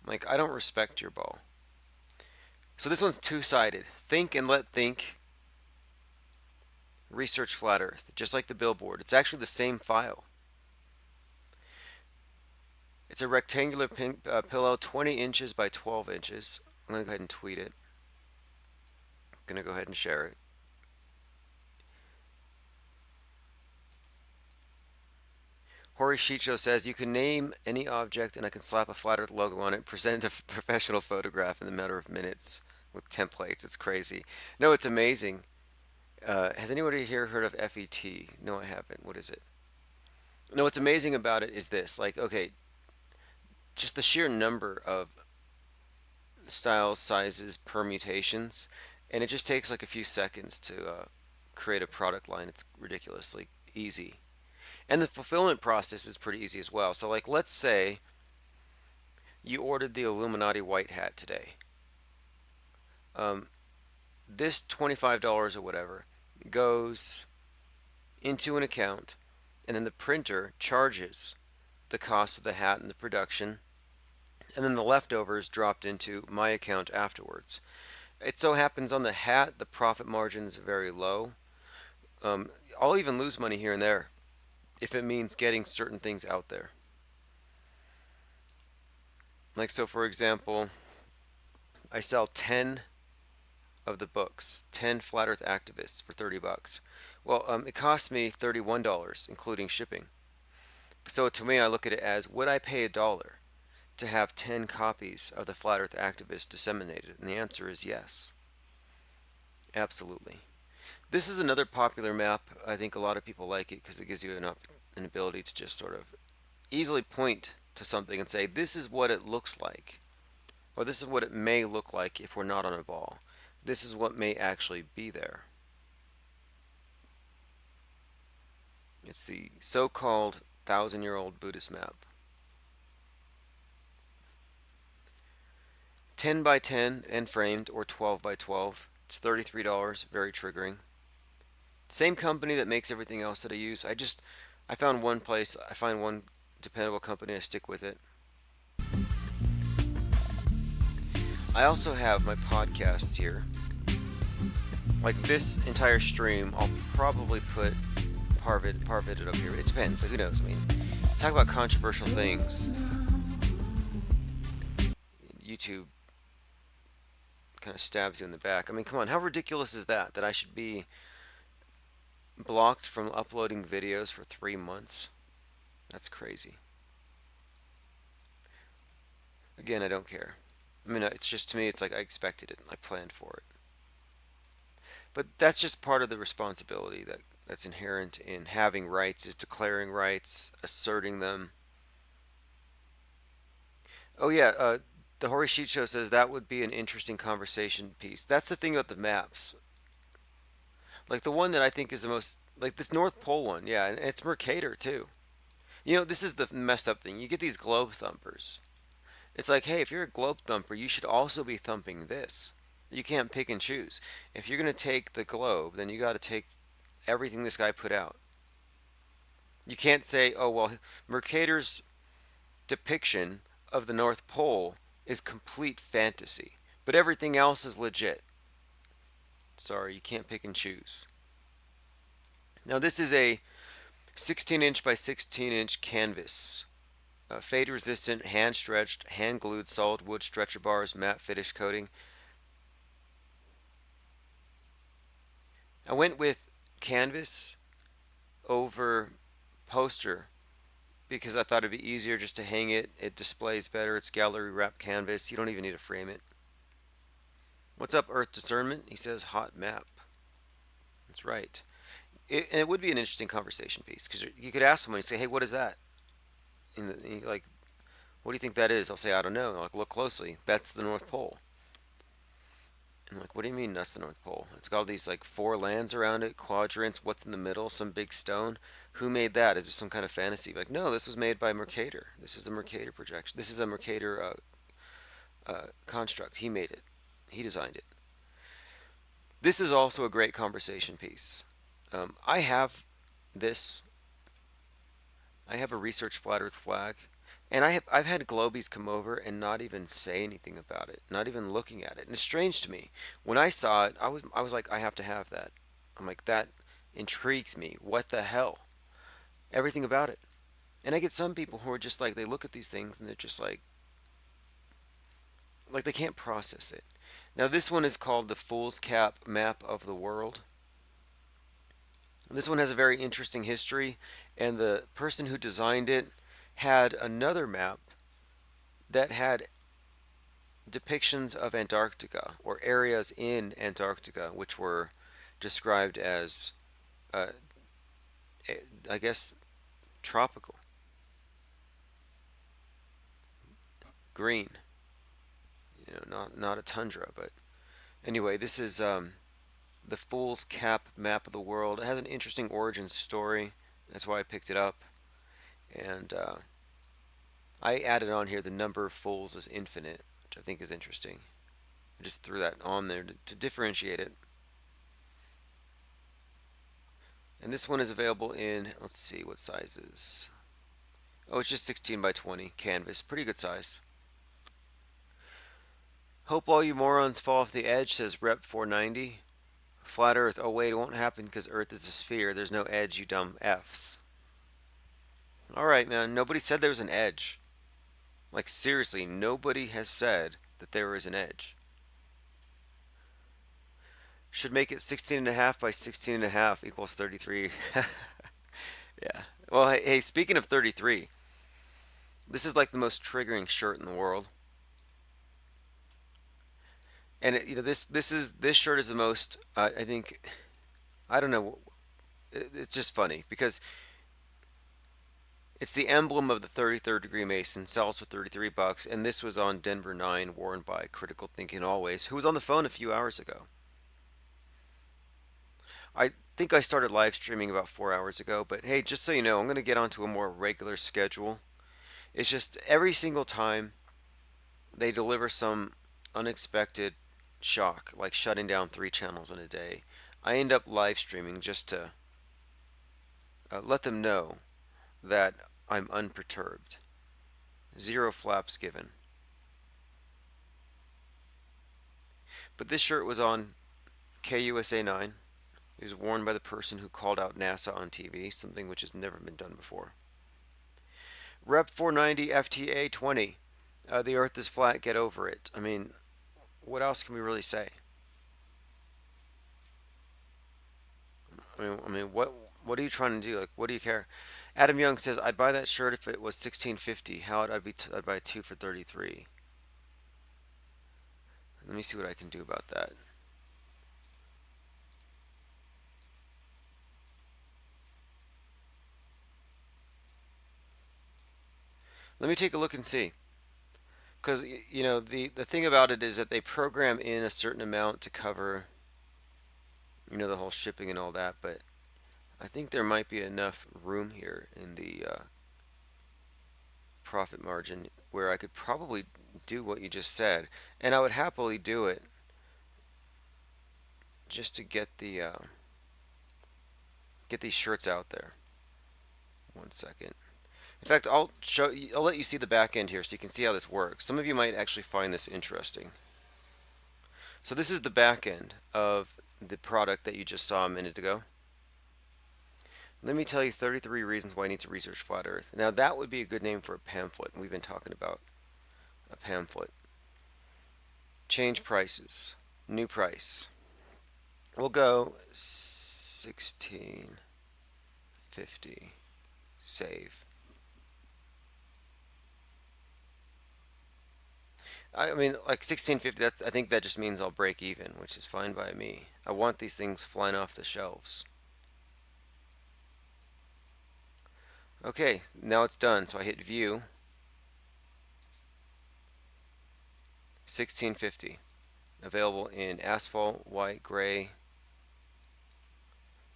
Like, I don't respect your ball. So this one's two-sided. Think and Let Think. Research Flat Earth. Just like the billboard. It's actually the same file. It's a rectangular pillow, 20 inches by 12 inches. I'm going to go ahead and tweet it. I'm going to go ahead and share it. Hori Shicho says, you can name any object and I can slap a Flat Earth logo on it, present a professional photograph in a matter of minutes with templates. It's crazy. No, it's amazing. Has anybody here heard of FET? No, I haven't. What is it? No, what's amazing about it is this. Like, okay, just the sheer number of styles, sizes, permutations. and it just takes like a few seconds to create a product line. It's ridiculously easy, and the fulfillment process is pretty easy as well. So like, let's say you ordered the Illuminati white hat today. This $25 or whatever goes into an account, and then the printer charges the cost of the hat and the production, and then the leftovers dropped into my account afterwards. It so happens on the hat the profit margin is very low. I'll even lose money here and there if it means getting certain things out there. Like, so for example, I sell 10 of the books, 10 Flat Earth Activists for $30. Well, it costs me $31, including shipping. So to me, I look at it as, would I pay $1 to have 10 copies of the Flat Earth Activist disseminated? And the answer is yes. Absolutely. This is another popular map. I think a lot of people like it because it gives you an ability to just sort of easily point to something and say, this is what it looks like. Or this is what it may look like if we're not on a ball. This is what may actually be there. It's the so-called 1,000-year-old Buddhist map. 10 by 10 and framed, or 12 by 12. It's $33, very triggering. Same company that makes everything else that I use. I found one place, I find one dependable company, I stick with it. I also have my podcasts here. Like this entire stream, I'll probably put part of it up here. It depends, who knows, I mean, talk about controversial things. YouTube kind of stabs you in the back. I mean, come on, how ridiculous is that? That I should be blocked from uploading videos for 3 months? That's crazy. Again, I don't care. I mean, it's just, to me, it's like I expected it. I planned for it. But that's just part of the responsibility that's inherent in having rights, is declaring rights, asserting them. Oh yeah, the Hori Sheet Show says that would be an interesting conversation piece. That's the thing about the maps. Like the one that I think is the most, like this North Pole one, yeah, and it's Mercator too. You know, this is the messed up thing. You get these globe thumpers. It's like, hey, if you're a globe thumper, you should also be thumping this. You can't pick and choose. If you're going to take the globe, then you got to take everything this guy put out. You can't say, oh, well, Mercator's depiction of the North Pole is complete fantasy, but everything else is legit. Sorry, you can't pick and choose. Now, this is a 16-inch by 16-inch canvas. Fade resistant, hand stretched, hand glued solid wood stretcher bars, matte finish coating. I went with canvas over poster because I thought it'd be easier just to hang it. It displays better. It's gallery wrap canvas. You don't even need to frame it. What's up, Earth Discernment? He says hot map. That's right. And it would be an interesting conversation piece because you could ask someone, you say, hey, what is that? And like, what do you think that is? I'll say, I don't know. Like, look closely. That's the North Pole. And like, what do you mean that's the North Pole? It's got all these like 4 lands around it, quadrants. What's in the middle? Some big stone. Who made that? Is this some kind of fantasy? Like, no, this was made by Mercator. This is the Mercator projection. This is a Mercator construct. He made it. He designed it. This is also a great conversation piece. I have this. I have a research flat Earth flag, and I've had Globies come over and not even say anything about it, not even looking at it. And it's strange to me. When I saw it, I was like, I have to have that. I'm like, that intrigues me. What the hell? Everything about it. And I get some people who are just like, they look at these things and they're just like they can't process it. Now this one is called the Fool's Cap Map of the World. This one has a very interesting history, and the person who designed it had another map that had depictions of Antarctica, or areas in Antarctica, which were described as, I guess, tropical. Green. You know, not a tundra, but Anyway, this is the Fool's Cap map of the world. It has an interesting origin story. That's why I picked it up. And I added on here the number of fools is infinite, which I think is interesting. I just threw that on there to differentiate it. And this one is available in, let's see, what sizes. Oh, it's just 16 by 20 canvas. Pretty good size. Hope all you morons fall off the edge, says Rep 490. Flat Earth. Oh, wait, it won't happen because Earth is a sphere. There's no edge, you dumb Fs. Alright, man. Nobody said there was an edge. Like, seriously, nobody has said that there is an edge. Should make it 16.5 by 16.5 equals 33. Yeah. Well, hey, speaking of 33, this is like the most triggering shirt in the world. And this shirt is the most I think, I don't know, it's just funny because it's the emblem of the 33rd degree Mason, sells for $33, and this was on Denver 9, worn by Critical Thinking Always, who was on the phone a few hours ago. I think I started live streaming about 4 hours ago, but hey, just so you know, I'm going to get onto a more regular schedule. It's just every single time they deliver some unexpected shock, like shutting down 3 channels in a day, I end up live streaming just to let them know that I'm unperturbed. 0 flaps given. But this shirt was on KUSA 9. It was worn by the person who called out NASA on TV, something which has never been done before. Rep 490 FTA 20. The Earth is flat, get over it. I mean, what else can we really say? I mean, what are you trying to do? Like, what do you care? Adam Young says, I'd buy that shirt if it was $16.50. How I'd buy 2 for $33. Let me see what I can do about that. Let me take a look and see. Because, you know, the thing about it is that they program in a certain amount to cover, you know, the whole shipping and all that, but I think there might be enough room here in the profit margin where I could probably do what you just said, and I would happily do it just to get the get these shirts out there. 1 second. In fact, I'll let you see the back end here so you can see how this works. Some of you might actually find this interesting. So this is the back end of the product that you just saw a minute ago. Let me tell you 33 reasons why you need to research Flat Earth. Now that would be a good name for a pamphlet. We've been talking about a pamphlet. Change prices. New price. We'll go $16.50. Save. I mean, like $16.50. That's, I think that just means I'll break even, which is fine by me. I want these things flying off the shelves. Okay, now it's done. So I hit view. $16.50. Available in asphalt, white, gray,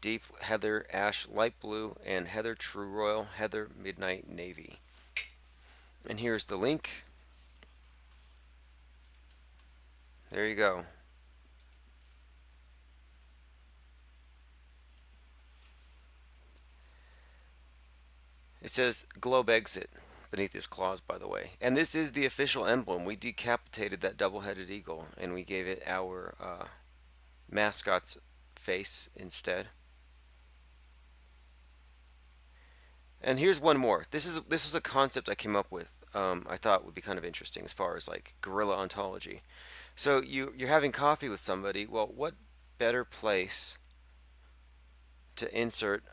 deep heather, ash, light blue, and heather true royal, heather midnight navy. And here's the link. There you go. It says globe exit beneath this clause, by the way. And this is the official emblem. We decapitated that double-headed eagle and we gave it our mascot's face instead. And here's one more. This was a concept I came up with. I thought would be kind of interesting as far as like guerrilla ontology. So you're having coffee with somebody. Well, what better place to insert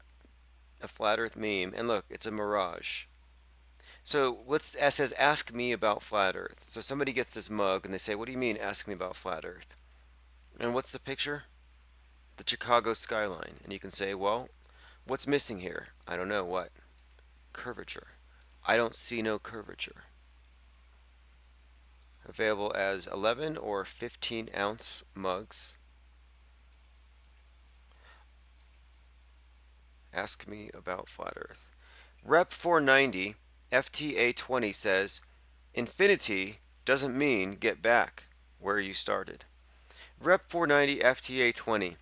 a flat Earth meme? And look, it's a mirage. So it says ask me about flat Earth. So somebody gets this mug and they say, what do you mean ask me about flat Earth? And what's the picture? The Chicago skyline. And you can say, well, what's missing here? I don't know. What? Curvature. I don't see no curvature. Available as 11 or 15-ounce mugs. Ask me about flat Earth. Rep 490 FTA 20 says, infinity doesn't mean get back where you started. Rep 490 FTA 20.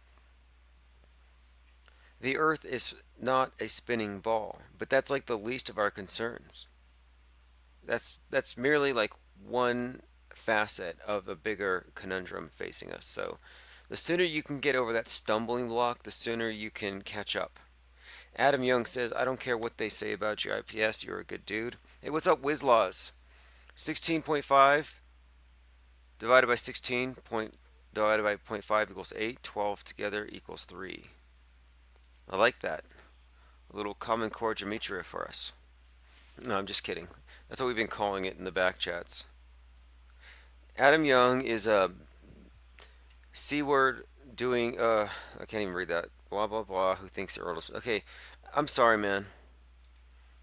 The Earth is not a spinning ball, but that's like the least of our concerns. That's merely like one facet of a bigger conundrum facing us. So the sooner you can get over that stumbling block, the sooner you can catch up. Adam Young says, I don't care what they say about your IPS, you're a good dude. Hey, what's up, Wizlaws? 16.5 divided by 16 divided by 0.5 equals 8. 12 together equals 3. I like that. A little Common Core gematria for us. No, I'm just kidding. That's what we've been calling it in the back chats. Adam Young is a C-word doing, I can't even read that. Blah, blah, blah, who thinks they're old. Okay, I'm sorry, man.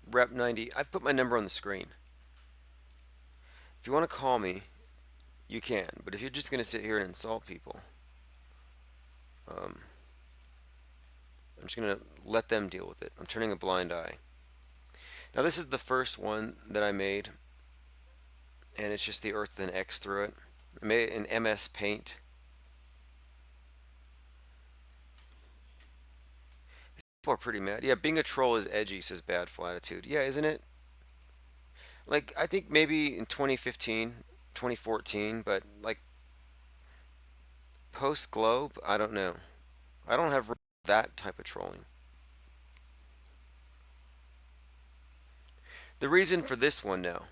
Rep 90. I put my number on the screen. If you want to call me, you can. But if you're just going to sit here and insult people, I'm just going to let them deal with it. I'm turning a blind eye. Now, this is the first one that I made, and it's just the Earth with an X through it. I made it in MS Paint. People are pretty mad. Yeah, being a troll is edgy, says Bad Flatitude. Yeah, isn't it? Like, I think maybe in 2015, 2014, but like post-Globe, I don't know. I don't have that type of trolling. The reason for this one now,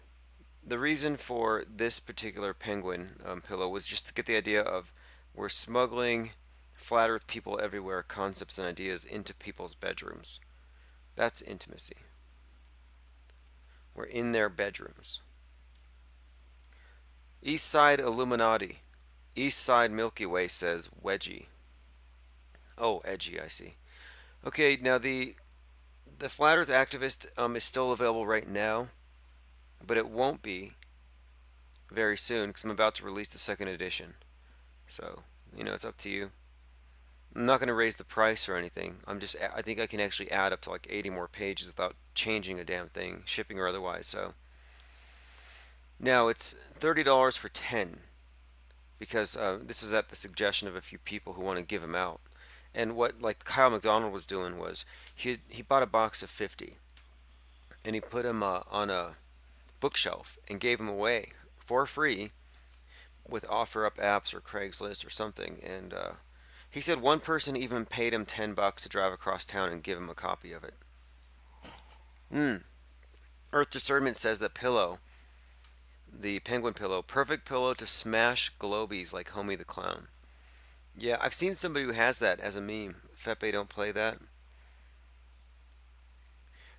the reason for this particular penguin pillow was just to get the idea of we're smuggling flat earth people everywhere, concepts and ideas into people's bedrooms. That's intimacy. We're in their bedrooms. East Side Illuminati. East Side Milky Way says wedgie. Oh, edgy, I see. Okay, now the Flat Earth Activist is still available right now, but it won't be very soon because I'm about to release the second edition. So, it's up to you. I'm not going to raise the price or anything. I think I can actually add up to like 80 more pages without changing a damn thing, shipping or otherwise. So now it's $30 for 10 because this was at the suggestion of a few people who want to give them out. And what like Kyle McDonald was doing was he bought a box of 50 and he put them on a bookshelf and gave them away for free with OfferUp apps or Craigslist or something. And he said one person even paid him $10 to drive across town and give him a copy of it. Earth Discernment says that pillow, the penguin pillow, perfect pillow to smash globies like Homie the Clown. Yeah, I've seen somebody who has that as a meme. Fepe, don't play that.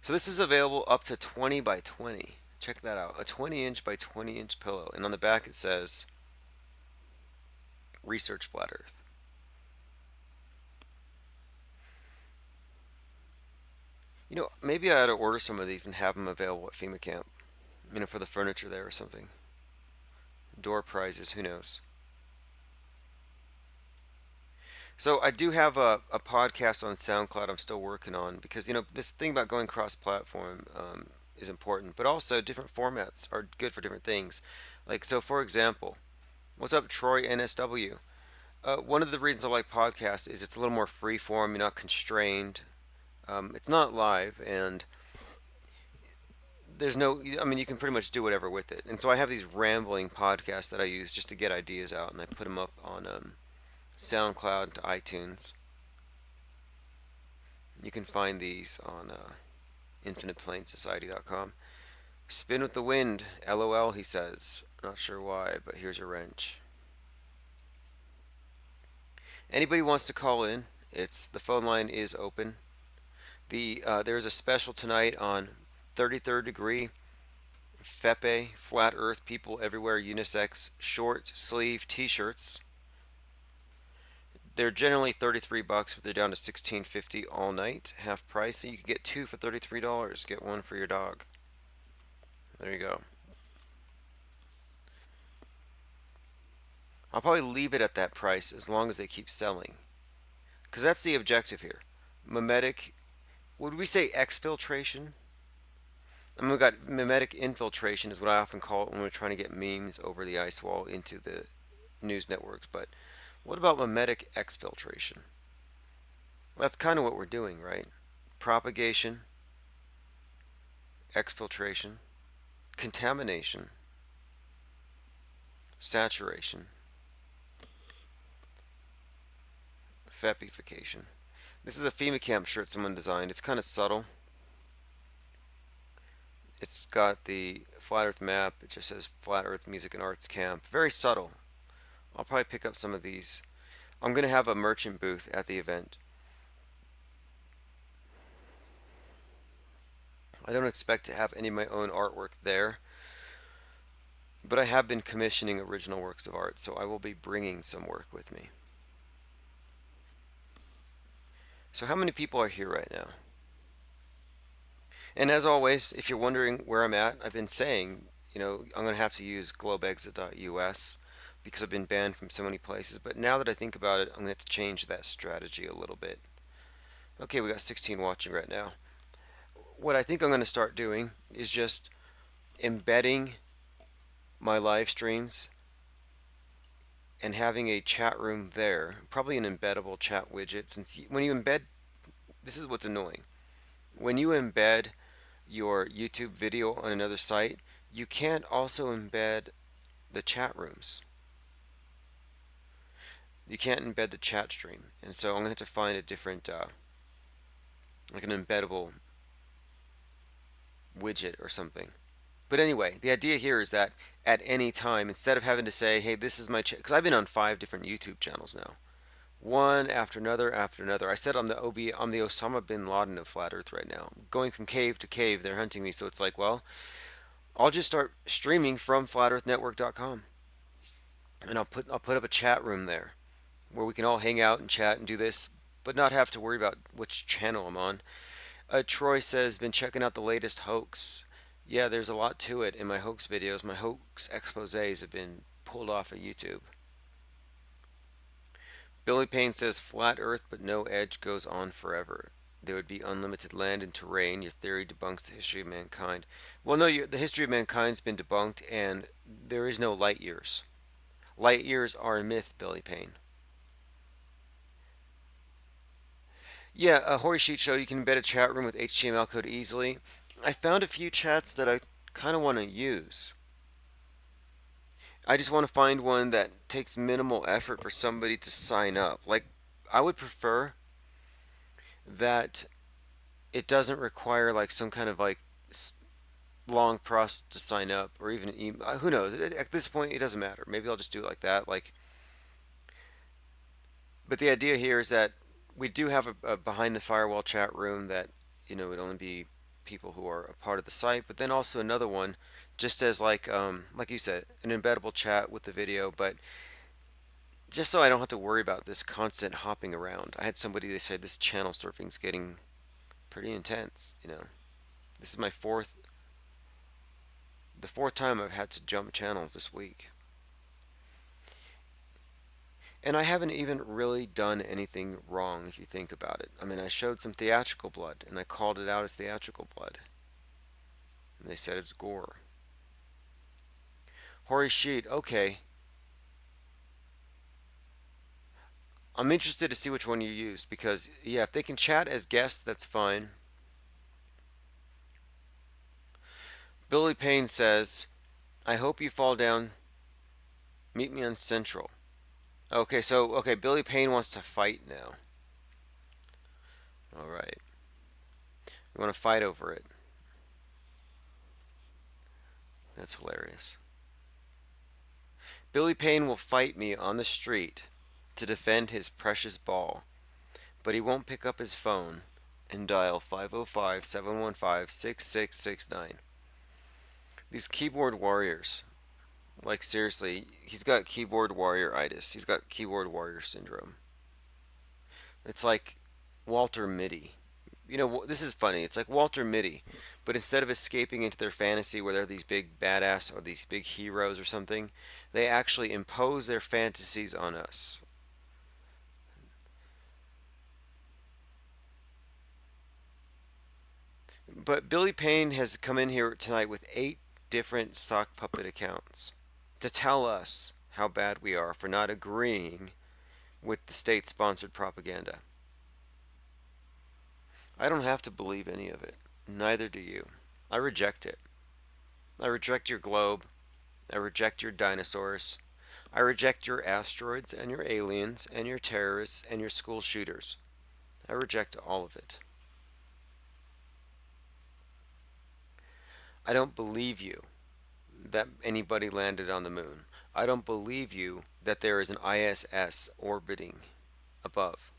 So this is available up to 20 by 20. Check that out. A 20-inch by 20-inch pillow. And on the back it says, Research Flat Earth. Maybe I ought to order some of these and have them available at FEMA camp. For the furniture there or something. Door prizes, who knows. So I do have a podcast on SoundCloud I'm still working on because, this thing about going cross-platform is important, but also different formats are good for different things. Like, so for example, what's up, Troy NSW? One of the reasons I like podcasts is it's a little more free-form, you're not constrained. It's not live, and there's no, you can pretty much do whatever with it. And so I have these rambling podcasts that I use just to get ideas out, and I put them up on SoundCloud to iTunes. You can find these on infiniteplanesociety.com. Spin with the wind, LOL, he says. Not sure why, but here's your wrench. Anybody wants to call in, the phone line is open. There's a special tonight on 33rd Degree, Fepe, Flat Earth People Everywhere unisex short sleeve t-shirts. They're generally $33, but they're down to $16.50 all night, half price. So you can get two for $33. Get one for your dog. There you go. I'll probably leave it at that price as long as they keep selling. Because that's the objective here. Mimetic, would we say exfiltration? I mean, we've got mimetic infiltration is what I often call it when we're trying to get memes over the ice wall into the news networks. But what about mimetic exfiltration? That's kind of what we're doing, right? Propagation, exfiltration, contamination, saturation, fepification. This is a FEMA camp shirt someone designed. It's kind of subtle. It's got the Flat Earth map. It just says Flat Earth Music and Arts Camp. Very subtle. I'll probably pick up some of these. I'm going to have a merchant booth at the event. I don't expect to have any of my own artwork there, but I have been commissioning original works of art, so I will be bringing some work with me. So how many people are here right now? And as always, if you're wondering where I'm at, I've been saying, I'm going to have to use globeexit.us because I've been banned from so many places. But now that I think about it, I'm going to have to change that strategy a little bit. Okay, we got 16 watching right now. What I think I'm going to start doing is just embedding my live streams and having a chat room there, probably an embeddable chat widget. Since when you embed, this is what's annoying. When you embed your YouTube video on another site, you can't also embed the chat rooms. You can't embed the chat stream. And so I'm going to have to find a different, like an embeddable widget or something. But anyway, the idea here is that at any time, instead of having to say, hey, this is my channel, because I've been on 5 different YouTube channels now, one after another after another. I said I'm the Osama bin Laden of Flat Earth right now. Going from cave to cave, they're hunting me. So it's like, well, I'll just start streaming from flatearthnetwork.com, and I'll put up a chat room there where we can all hang out and chat and do this, but not have to worry about which channel I'm on. Troy says, been checking out the latest hoax. Yeah, there's a lot to it in my hoax videos. My hoax exposés have been pulled off of YouTube. Billy Payne says, flat earth but no edge goes on forever. There would be unlimited land and terrain. Your theory debunks the history of mankind. Well, no, the history of mankind's been debunked, and there is no light years. Light years are a myth, Billy Payne. Yeah, a Hoary Sheet Show, you can embed a chat room with HTML code easily. I found a few chats that I kind of want to use. I just want to find one that takes minimal effort for somebody to sign up. Like, I would prefer that it doesn't require like some kind of like long process to sign up, or even email. Who knows? At this point, it doesn't matter. Maybe I'll just do it like that. But the idea here is that we do have a behind the firewall chat room that would only be people who are a part of the site, but then also another one just as like you said, an embeddable chat with the video, but just so I don't have to worry about this constant hopping around. I had somebody, they said this channel surfing's getting pretty intense. This is the fourth time I've had to jump channels this week. And I haven't even really done anything wrong if you think about it. I mean, I showed some theatrical blood, and I called it out as theatrical blood. And they said it's gore. Hoary Sheet, okay. I'm interested to see which one you use, because, yeah, if they can chat as guests, that's fine. Billy Payne says, I hope you fall down. Meet me on Central. Okay, Billy Payne wants to fight now. Alright. We want to fight over it. That's hilarious. Billy Payne will fight me on the street to defend his precious ball, but he won't pick up his phone and dial 505-715-6669. These keyboard warriors. Like, seriously, he's got keyboard warrior-itis. He's got keyboard warrior syndrome. It's like Walter Mitty. you know, this is funny. It's like Walter Mitty, but instead of escaping into their fantasy where they're these big badass or these big heroes or something, they actually impose their fantasies on us. But Billy Payne has come in here tonight with 8 different sock puppet accounts to tell us how bad we are for not agreeing with the state-sponsored propaganda. I don't have to believe any of it. Neither do you. I reject it. I reject your globe. I reject your dinosaurs. I reject your asteroids and your aliens and your terrorists and your school shooters. I reject all of it. I don't believe you that anybody landed on the moon. I don't believe you that there is an ISS orbiting above.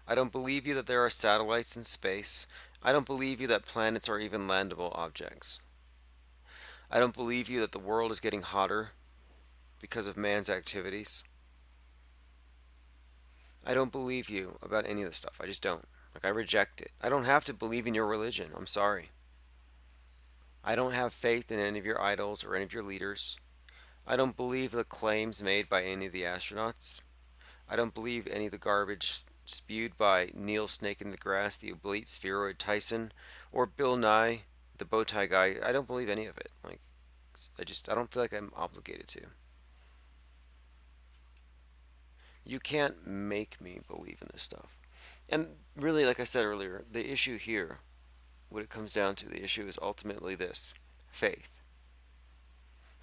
I don't believe you that there are satellites in space. I don't believe you that planets are even landable objects. I don't believe you that the world is getting hotter because of man's activities. I don't believe you about any of this stuff. I just don't. Like, I reject it. I don't have to believe in your religion. I'm sorry. I don't have faith in any of your idols or any of your leaders. I don't believe the claims made by any of the astronauts. I don't believe any of the garbage spewed by Neil Snake in the Grass, the oblate spheroid Tyson, or Bill Nye, the bow tie guy. I don't believe any of it. Like, I don't feel like I'm obligated to. You can't make me believe in this stuff. And really, like I said earlier, the issue here, what it comes down to, the issue is ultimately this: faith.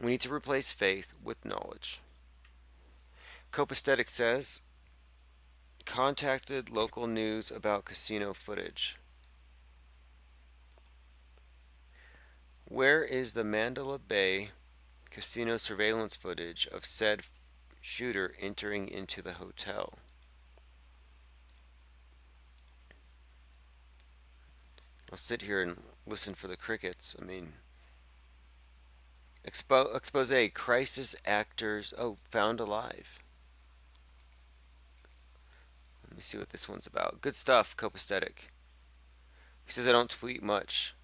We need to replace faith with knowledge. Copaesthetic says, contacted local news about casino footage. Where is the Mandalay Bay casino surveillance footage of said shooter entering into the hotel? I'll sit here and listen for the crickets. I mean, expose crisis actors found alive. Let me see what this one's about. Good stuff, Copaesthetic. He says I don't tweet much.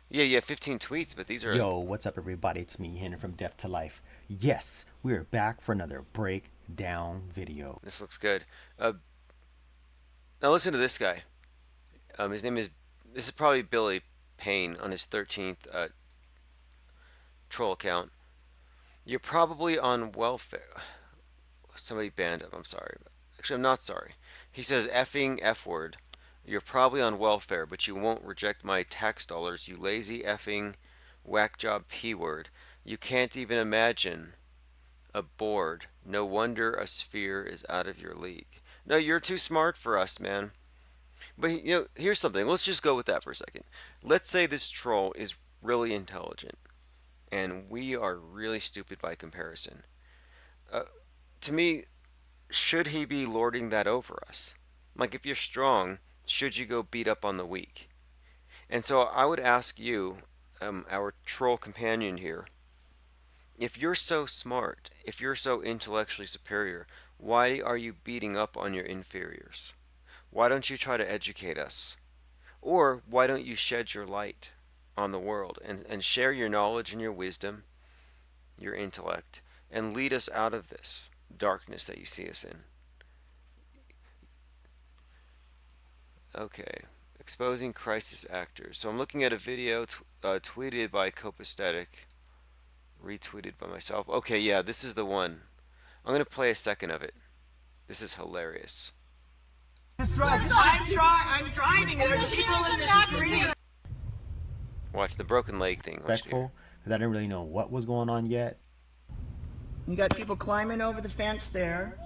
Yeah, you have 15 tweets, but these are... Yo, what's up, everybody? It's me, Henry from Death to Life. Yes, we're back for another breakdown video. This looks good. Now listen to this guy. His name is... This is probably Billy Payne on his 13th troll account. You're probably on welfare. Somebody banned him. I'm sorry. Actually, I'm not sorry. He says effing F word. You're probably on welfare, but you won't reject my tax dollars, you lazy effing whack job P word. You can't even imagine a board. No wonder a sphere is out of your league. No, you're too smart for us, man. But, you know, here's something. Let's just go with that for a second. Let's say this troll is really intelligent, and we are really stupid by comparison. To me, should he be lording that over us? Like, if you're strong, should you go beat up on the weak? And so I would ask you, our troll companion here, if you're so smart, if you're so intellectually superior, why are you beating up on your inferiors? Why don't you try to educate us? Or why don't you shed your light on the world and share your knowledge and your wisdom, your intellect, and lead us out of this darkness that you see us in? Okay, exposing crisis actors. So I'm looking at a video tweeted by Copaesthetic, retweeted by myself. Okay, yeah, this is the one. I'm going to play a second of it. This is hilarious. I'm driving. There's people in the street. Watch the broken leg thing. Respectful, because I didn't really know what was going on yet. You got people climbing over the fence there.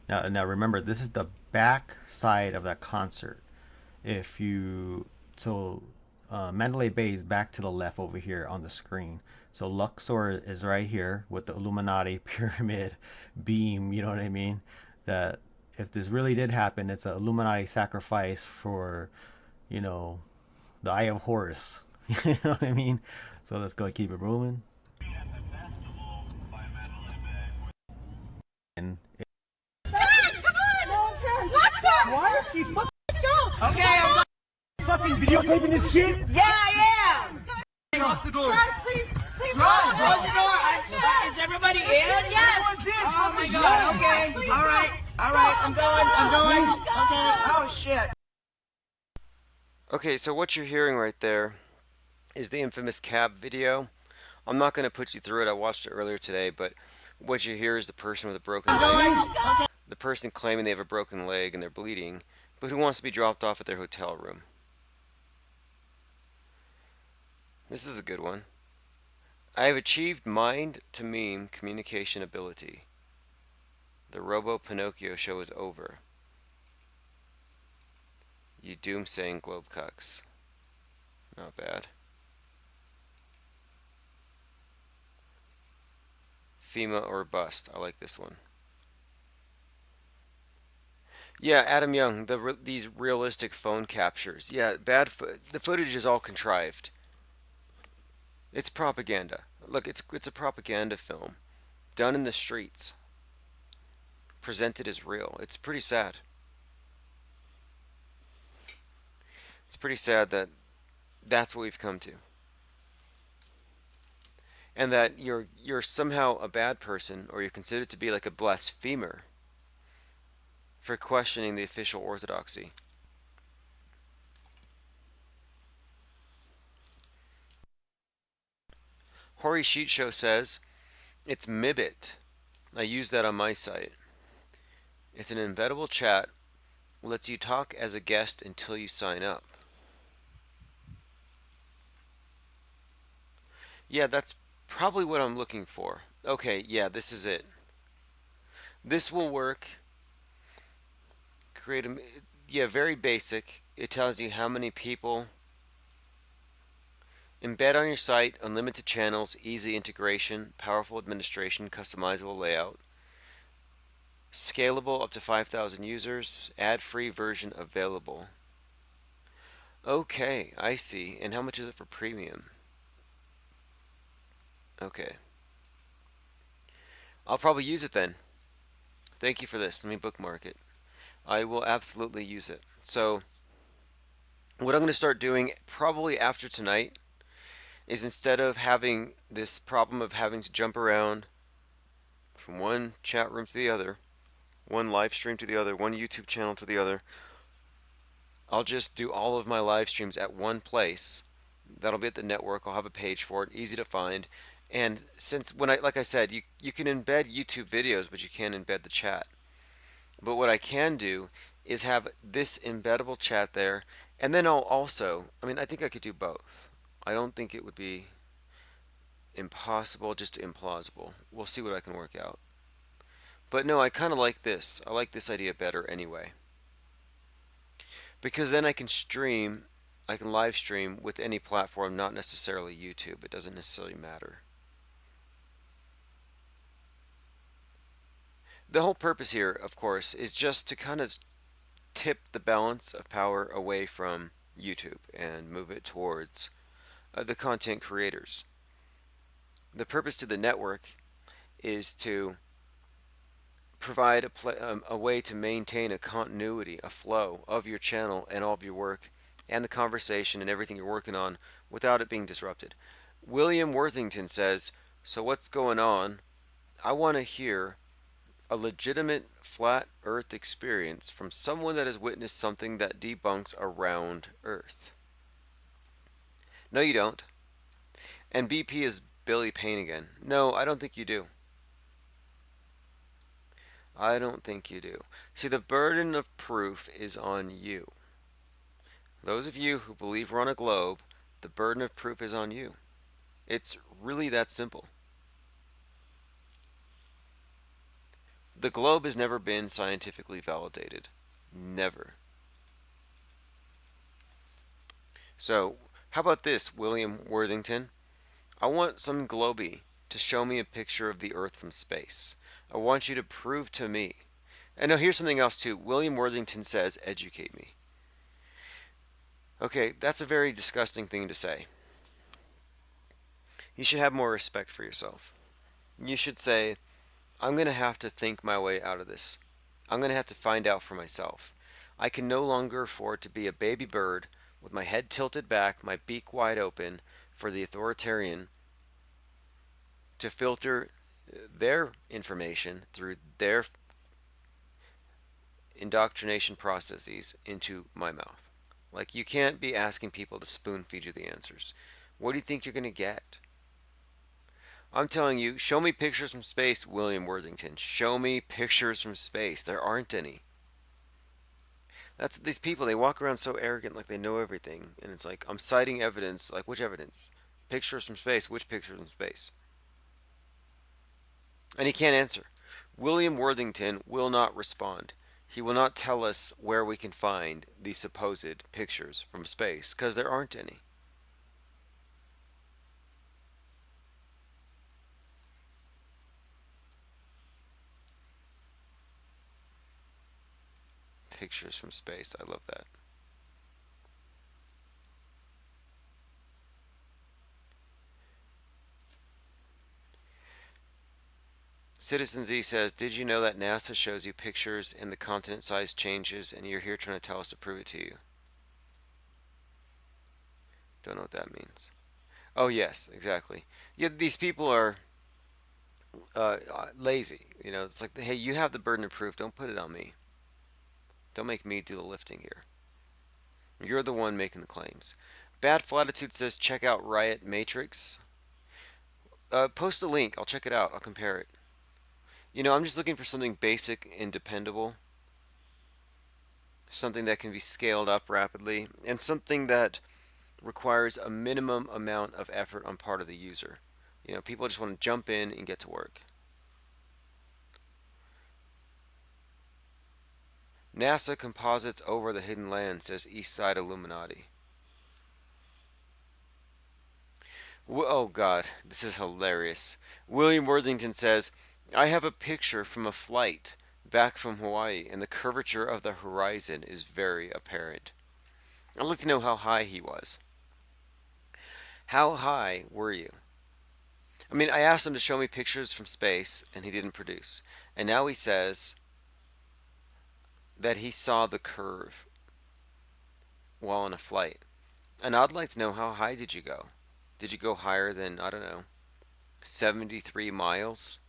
Now remember, this is the back side of that concert. Mandalay Bay is back to the left over here on the screen. So Luxor is right here with the Illuminati pyramid beam, you know what I mean? That if this really did happen, it's an Illuminati sacrifice for, you know, the Eye of Horus. You know what I mean? So let's go keep it moving. And Come on! Luxor! Why is she fucking Okay, I'm fucking videotaping this shit? Yeah, I am! Lock the door. Please, Close the door. Is everybody in? Yes. Everyone's in. Oh my god, okay. All right, I'm going. Okay. Oh shit. Okay, so what you're hearing right there is the infamous cab video. I'm not going to put you through it. I watched it earlier today, but what you hear is the person with a broken leg. The person claiming they have a broken leg and they're bleeding, but who wants to be dropped off at their hotel room. This is a good one. I have achieved mind-to-meme communication ability. The Robo Pinocchio show is over. You doomsaying globe cucks. Not bad. FEMA or bust. I like this one. Yeah, Adam Young, these realistic phone captures. Yeah, the footage is all contrived. It's propaganda. Look, it's a propaganda film done in the streets. Presented as real. It's pretty sad. It's pretty sad that that's what we've come to. And that you're somehow a bad person, or you're considered to be like a blasphemer for questioning the official orthodoxy. Hori Sheet Show says it's Mibit. I use that on my site. It's an embeddable chat, lets you talk as a guest until you sign up. Yeah, that's probably what I'm looking for. Okay, yeah, this is it. This will work. Create a, yeah, very basic. It tells you how many people. Embed on your site, unlimited channels, easy integration, powerful administration, customizable layout. Scalable up to 5,000 users. Ad-free version available. Okay, I see. And how much is it for premium? Okay. I'll probably use it then. Thank you for this. Let me bookmark it. I will absolutely use it. So, what I'm going to start doing probably after tonight is, instead of having this problem of having to jump around from one chat room to the other, one live stream to the other, one YouTube channel to the other, I'll just do all of my live streams at one place. That'll be at the network. I'll have a page for it, easy to find. And since like I said, you can embed YouTube videos, but you can't embed the chat. But what I can do is have this embeddable chat there, and then I'll also, I think I could do both. I don't think it would be impossible, just implausible. We'll see what I can work out. But no, I kind of like this. I like this idea better anyway. Because then I can live stream with any platform, not necessarily YouTube. It doesn't necessarily matter. The whole purpose here, of course, is just to kind of tip the balance of power away from YouTube and move it towards the content creators. The purpose to the network is to provide a way to maintain a continuity, a flow of your channel and all of your work and the conversation and everything you're working on without it being disrupted. William Worthington says, so what's going on? I want to hear a legitimate flat Earth experience from someone that has witnessed something that debunks a round Earth. No, you don't. And BP is Billy Payne again. No, I don't think you do. I don't think you do. See, the burden of proof is on you. Those of you who believe we're on a globe, the burden of proof is on you. It's really that simple. The globe has never been scientifically validated. Never. So, how about this, William Worthington? I want some Globie to show me a picture of the Earth from space. I want you to prove to me. And now here's something else too. William Worthington says, educate me. Okay, that's a very disgusting thing to say. You should have more respect for yourself. You should say, I'm going to have to think my way out of this. I'm going to have to find out for myself. I can no longer afford to be a baby bird with my head tilted back, my beak wide open for the authoritarian to filter their information through their indoctrination processes into my mouth. Like, you can't be asking people to spoon feed you the answers. What do you think you're going to get? I'm telling you, show me pictures from space, William Worthington. Show me pictures from space. There aren't any. That's these people, they walk around so arrogant like they know everything. And it's like, I'm citing evidence. Like, which evidence? Pictures from space. Which pictures from space? And he can't answer. William Worthington will not respond. He will not tell us where we can find the supposed pictures from space, because there aren't any. Pictures from space. I love that. Citizen Z says, did you know that NASA shows you pictures and the continent size changes and you're here trying to tell us to prove it to you? Don't know what that means. Oh, yes, exactly. Yeah, these people are lazy. You know, it's like, hey, you have the burden of proof. Don't put it on me. Don't make me do the lifting here. You're the one making the claims. Bad Flatitude says, check out Riot Matrix. Post a link. I'll check it out. I'll compare it. You know, I'm just looking for something basic and dependable. Something that can be scaled up rapidly. And something that requires a minimum amount of effort on part of the user. You know, people just want to jump in and get to work. NASA composites over the hidden land, says Eastside Illuminati. Oh God, this is hilarious. William Worthington says, I have a picture from a flight back from Hawaii, and the curvature of the horizon is very apparent. I'd like to know how high he was. How high were you? I mean, I asked him to show me pictures from space, and he didn't produce. And now he says that he saw the curve while on a flight. And I'd like to know, how high did you go? Did you go higher than, I don't know, 73 miles?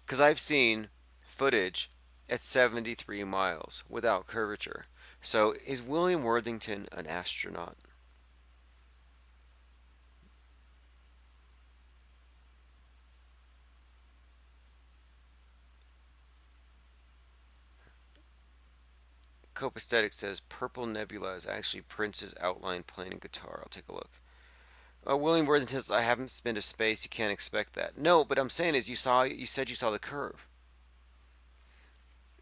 Because I've seen footage at 73 miles without curvature. So is William Worthington an astronaut? Copaesthetic says Purple Nebula is actually Prince's outline playing guitar. I'll take a look. William Worthington says, I haven't been to space. You can't expect that. No, but I'm saying is you said you saw the curve.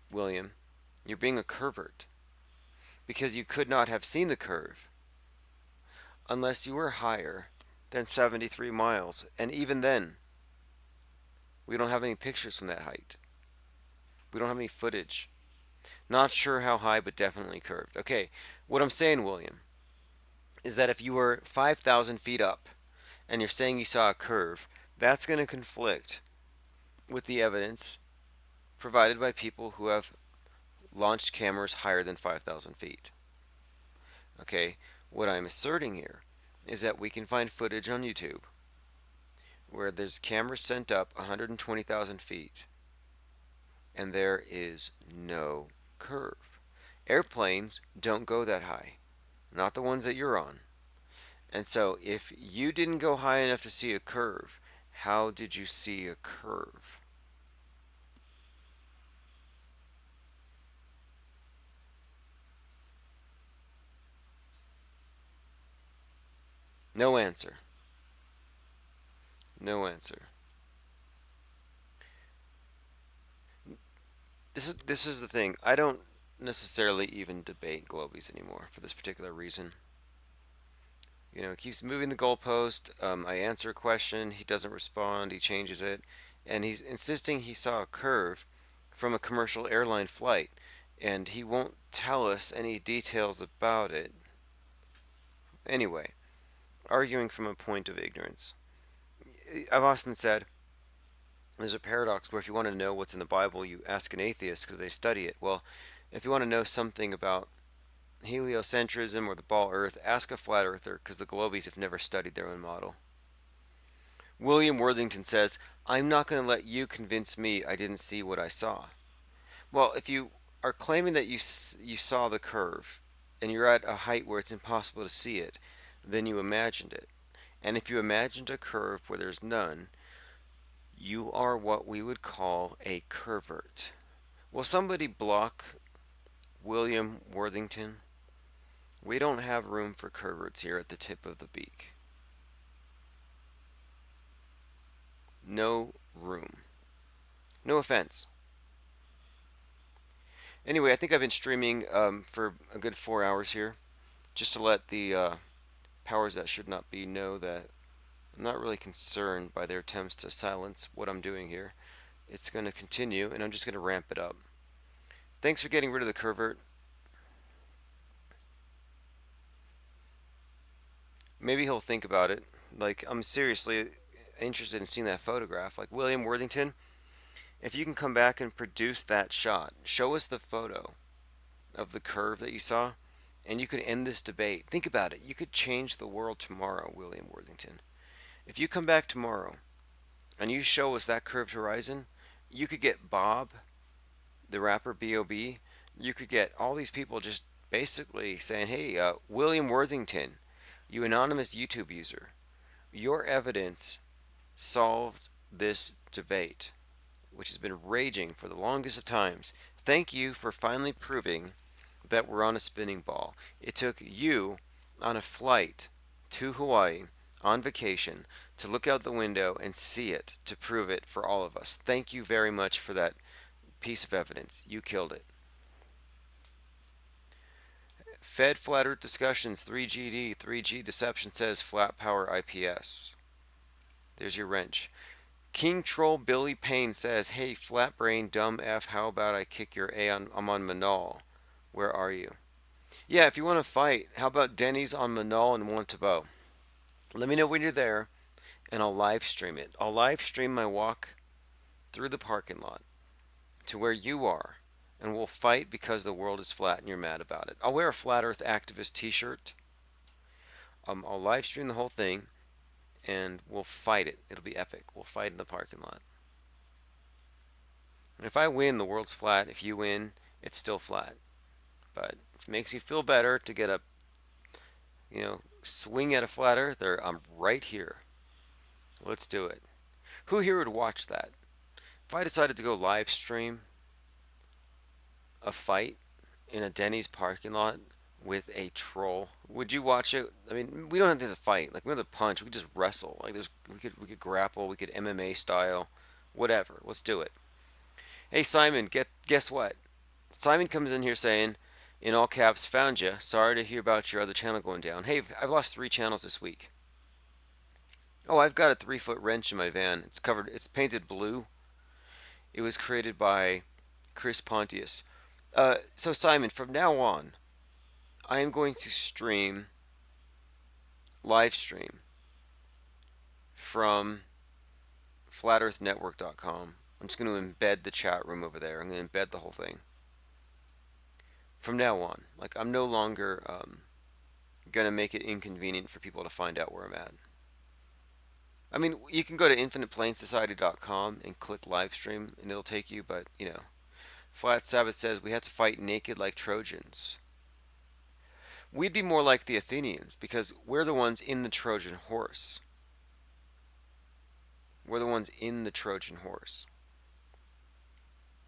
William, you're being a pervert. Because you could not have seen the curve unless you were higher than 73 miles. And even then, we don't have any pictures from that height. We don't have any footage. Not sure how high, but definitely curved. Okay, what I'm saying, William, is that if you were 5,000 feet up and you're saying you saw a curve, that's going to conflict with the evidence provided by people who have launched cameras higher than 5,000 feet. Okay, what I'm asserting here is that we can find footage on YouTube where there's cameras sent up 120,000 feet and there is no curve. Airplanes don't go that high, not the ones that you're on. And so if you didn't go high enough to see a curve, how did you see a curve? No answer. No answer. This is the thing. I don't necessarily even debate Globies anymore for this particular reason. You know, he keeps moving the goalpost. I answer a question, he doesn't respond, he changes it, and he's insisting he saw a curve from a commercial airline flight, and he won't tell us any details about it. Anyway, arguing from a point of ignorance. I've often said there's a paradox where if you want to know what's in the Bible, you ask an atheist because they study it. Well, If you want to know something about heliocentrism or the ball Earth, ask a flat earther because the Globies have never studied their own model. William Worthington says, I'm not going to let you convince me I didn't see what I saw. Well, if you are claiming that you saw the curve and you're at a height where it's impossible to see it, then you imagined it. And if you imagined a curve where there's none, you are what we would call a curvert. Will somebody block William Worthington? We don't have room for curverts here at the tip of the beak. No room. No offense. Anyway, I think I've been streaming for a good 4 hours here, just to let the powers that should not be know that I'm not really concerned by their attempts to silence what I'm doing here. It's going to continue, and I'm just going to ramp it up. Thanks for getting rid of the curvert. Maybe he'll think about it. Like, I'm seriously interested in seeing that photograph. Like, William Worthington, if you can come back and produce that shot, show us the photo of the curve that you saw, and you could end this debate. Think about it. You could change the world tomorrow, William Worthington. If you come back tomorrow and you show us that curved horizon, you could get Bob, the rapper B.O.B., you could get all these people just basically saying, hey, William Worthington, you anonymous YouTube user, your evidence solved this debate, which has been raging for the longest of times. Thank you for finally proving that we're on a spinning ball. It took you on a flight to Hawaii on vacation to look out the window and see it, to prove it for all of us. Thank you very much for that piece of evidence. You killed it. Fed Flat Earth Discussions 3GD 3G Deception says Flat Power IPS. There's your wrench. King Troll Billy Payne says, hey, flat brain, dumb F, how about I kick your A on, I'm on Manal. Where are you? Yeah, if you want to fight, how about Denny's on Manal and Wantabo? Let me know when you're there, and I'll live stream it. I'll live stream my walk through the parking lot to where you are, and we'll fight because the world is flat and you're mad about it. I'll wear a Flat Earth Activist t-shirt. I'll live stream the whole thing, and we'll fight it. It'll be epic. We'll fight in the parking lot. And if I win, the world's flat. If you win, it's still flat. But if it makes you feel better to get a, swing at a flat earther, I'm right here. Let's do it. Who here would watch that? If I decided to go live stream a fight in a Denny's parking lot with a troll, would you watch it? I mean, we don't have to fight. Like, we don't have to punch. We could just wrestle. Like, we could grapple. We could MMA style, whatever. Let's do it. Hey, Simon, guess what? Simon comes in here saying, in all caps, found you. Sorry to hear about your other channel going down. Hey, I've lost 3 channels this week. Oh, I've got a 3-foot wrench in my van. It's painted blue. It was created by Chris Pontius. So Simon, from now on, I am going to live stream from flatearthnetwork.com. I'm just going to embed the chat room over there. I'm going to embed the whole thing. From now on, like, I'm no longer going to make it inconvenient for people to find out where I'm at. I mean, you can go to infiniteplanesociety.com and click live stream and it'll take you, but, Flat Sabbath says we have to fight naked like Trojans. We'd be more like the Athenians because we're the ones in the Trojan horse. We're the ones in the Trojan horse.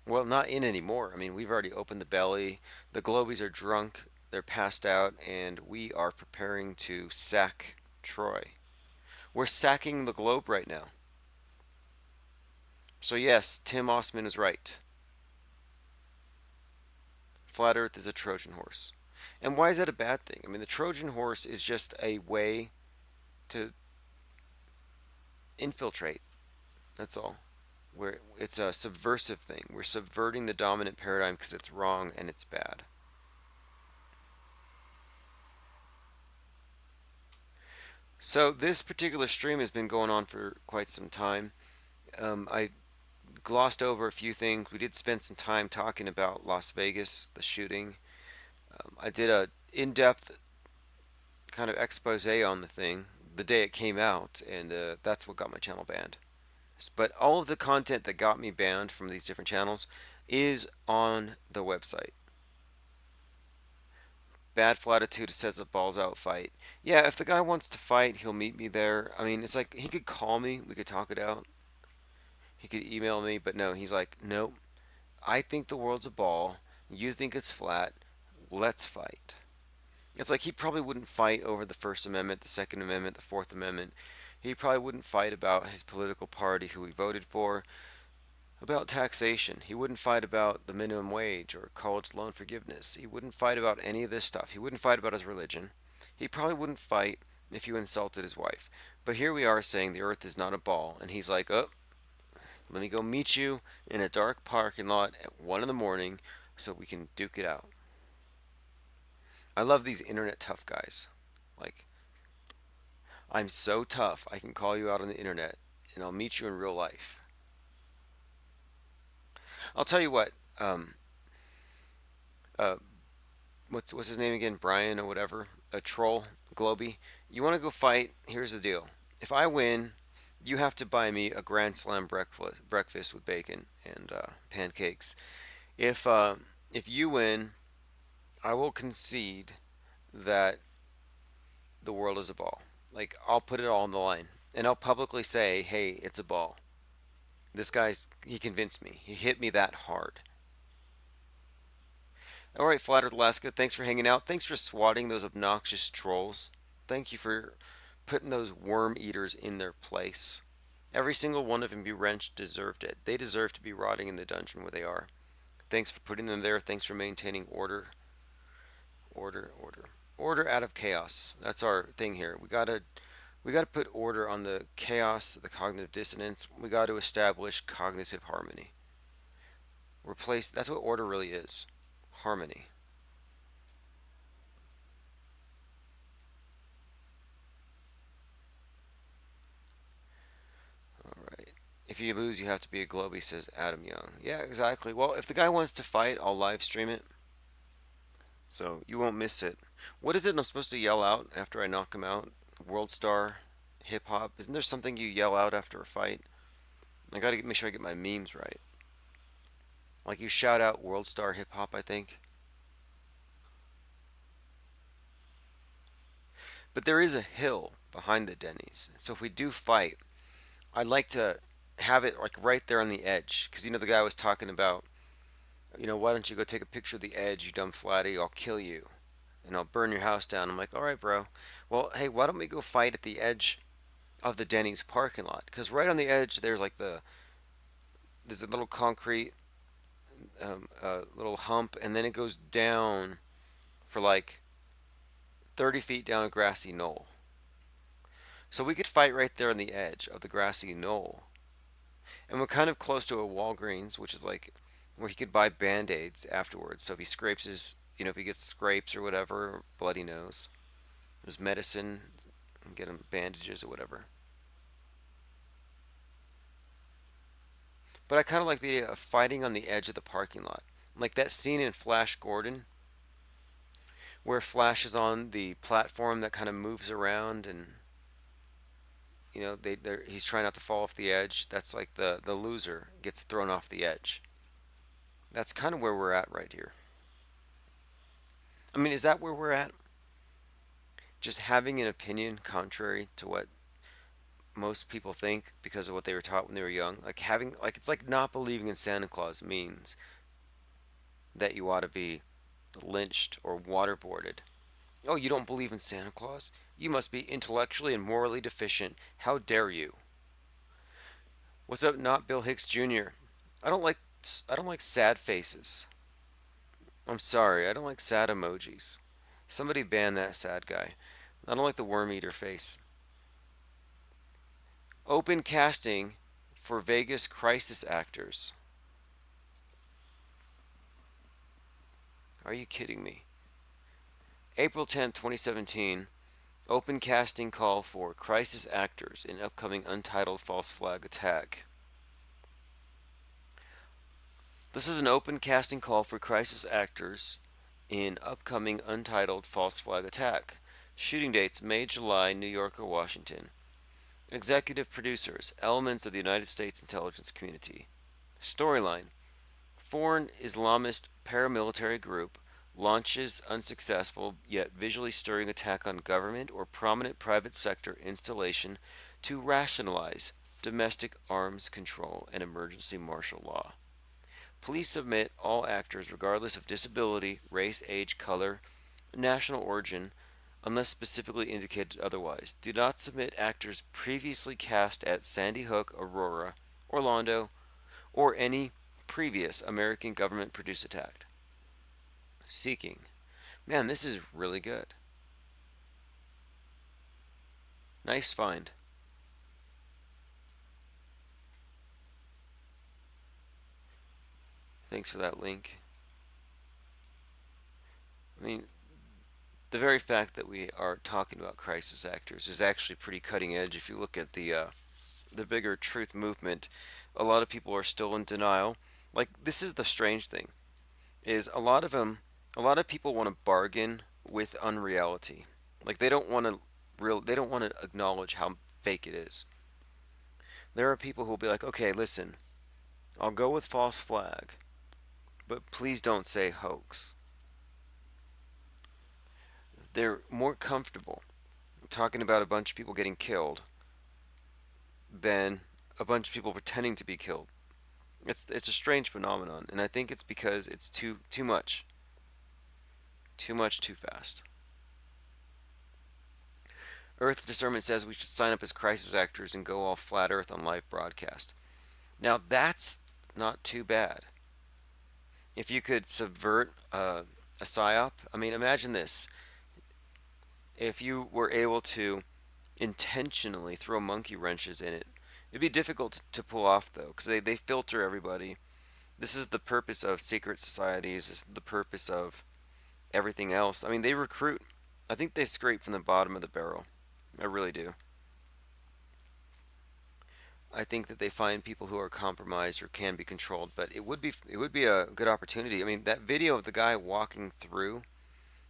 Well, not in anymore. I mean, we've already opened the belly. The Globies are drunk. They're passed out. And we are preparing to sack Troy. We're sacking the globe right now. So yes, Tim Osman is right. Flat Earth is a Trojan horse. And why is that a bad thing? I mean, the Trojan horse is just a way to infiltrate. That's all. It's a subversive thing. We're subverting the dominant paradigm because it's wrong and it's bad. So this particular stream has been going on for quite some time. I glossed over a few things. We did spend some time talking about Las Vegas, the shooting. I did a in-depth kind of expose on the thing the day it came out, and that's what got my channel banned. But all of the content that got me banned from these different channels is on the website. Bad Flatitude says a balls out fight. Yeah, if the guy wants to fight, he'll meet me there. I mean, it's like he could call me, we could talk it out. He could email me, but no, he's like, nope. I think the world's a ball. You think it's flat. Let's fight. It's like he probably wouldn't fight over the First Amendment, the Second Amendment, the Fourth Amendment. He probably wouldn't fight about his political party, who he voted for, about taxation. He wouldn't fight about the minimum wage or college loan forgiveness. He wouldn't fight about any of this stuff. He wouldn't fight about his religion. He probably wouldn't fight if you insulted his wife. But here we are saying the earth is not a ball, and he's like, oh, let me go meet you in a dark parking lot at 1 in the morning so we can duke it out. I love these internet tough guys. Like, I'm so tough, I can call you out on the internet, and I'll meet you in real life. I'll tell you what, what's his name again? Brian or whatever, a troll, Globy. You want to go fight? Here's the deal. If I win, you have to buy me a Grand Slam breakfast with bacon and pancakes. If you win, I will concede that the world is a ball. Like, I'll put it all on the line, and I'll publicly say, hey, it's a ball. This he convinced me. He hit me that hard. All right, Flattered Alaska, thanks for hanging out. Thanks for swatting those obnoxious trolls. Thank you for putting those worm eaters in their place. Every single one of them you wrenched deserved it. They deserve to be rotting in the dungeon where they are. Thanks for putting them there. Thanks for maintaining order. Order out of chaos. That's our thing here. We gotta put order on the chaos, the cognitive dissonance. We got to establish cognitive harmony. That's what order really is. Harmony. Alright. If you lose, you have to be a Globy, says Adam Young. Yeah, exactly. Well, if the guy wants to fight, I'll live stream it. So you won't miss it. What is it I'm supposed to yell out after I knock him out? World Star Hip Hop? Isn't there something you yell out after a fight? I gotta make sure I get my memes right. Like you shout out World Star Hip Hop, I think. But there is a hill behind the Denny's. So if we do fight, I'd like to have it like right there on the edge. Because, you know, the guy was talking about, you know, why don't you go take a picture of the edge, you dumb flatty, I'll kill you. And I'll burn your house down. I'm like, all right, bro. Well, hey, why don't we go fight at the edge of the Denny's parking lot? Because right on the edge, there's like there's a little concrete, little hump, and then it goes down for like 30 feet down a grassy knoll. So we could fight right there on the edge of the grassy knoll. And we're kind of close to a Walgreens, which is like where he could buy Band-Aids afterwards. So if he scrapes his, you know, if he gets scrapes or whatever, bloody nose, there's medicine, and get him bandages or whatever. But I kind of like the idea of fighting on the edge of the parking lot. Like that scene in Flash Gordon, where Flash is on the platform that kind of moves around and, you know, he's trying not to fall off the edge. That's like the loser gets thrown off the edge. That's kind of where we're at right here. I mean, is that where we're at? Just having an opinion contrary to what most people think because of what they were taught when they were young. It's like not believing in Santa Claus means that you ought to be lynched or waterboarded. Oh, you don't believe in Santa Claus? You must be intellectually and morally deficient. How dare you? What's up, not Bill Hicks Jr.? I don't like sad faces. I'm sorry, I don't like sad emojis. Somebody ban that sad guy. I don't like the worm eater face. Open casting for Vegas crisis actors. Are you kidding me? April 10th, 2017. Open casting call for crisis actors in upcoming Untitled False Flag attack. This is an open casting call for crisis actors in upcoming untitled false flag attack. Shooting dates May, July, New York or Washington. Executive producers, elements of the United States intelligence community. Storyline: foreign Islamist paramilitary group launches unsuccessful yet visually stirring attack on government or prominent private sector installation to rationalize domestic arms control and emergency martial law. Please submit all actors regardless of disability, race, age, color, national origin, unless specifically indicated otherwise. Do not submit actors previously cast at Sandy Hook, Aurora, Orlando, or any previous American government produced attack. Seeking. Man, this is really good. Nice find. Thanks for that link. I mean, the very fact that we are talking about crisis actors is actually pretty cutting edge. If you look at the bigger truth movement, a lot of people are still in denial. Like, this is the strange thing, is a lot of people want to bargain with unreality. Like, they don't want to acknowledge how fake it is. There are people who will be like, okay, listen, I'll go with false flag, but please don't say hoax. They're more comfortable talking about a bunch of people getting killed than a bunch of people pretending to be killed. It's a strange phenomenon, and I think it's because it's too much. Too much too fast. Earth Discernment says we should sign up as crisis actors and go all flat Earth on live broadcast. Now that's not too bad. If you could subvert a psyop, I mean, imagine this. If you were able to intentionally throw monkey wrenches in it, it'd be difficult to pull off, though, because they filter everybody. This is the purpose of secret societies. This is the purpose of everything else. I mean, they recruit. I think they scrape from the bottom of the barrel. I really do. I think that they find people who are compromised or can be controlled, but it would be a good opportunity. I mean, that video of the guy walking through,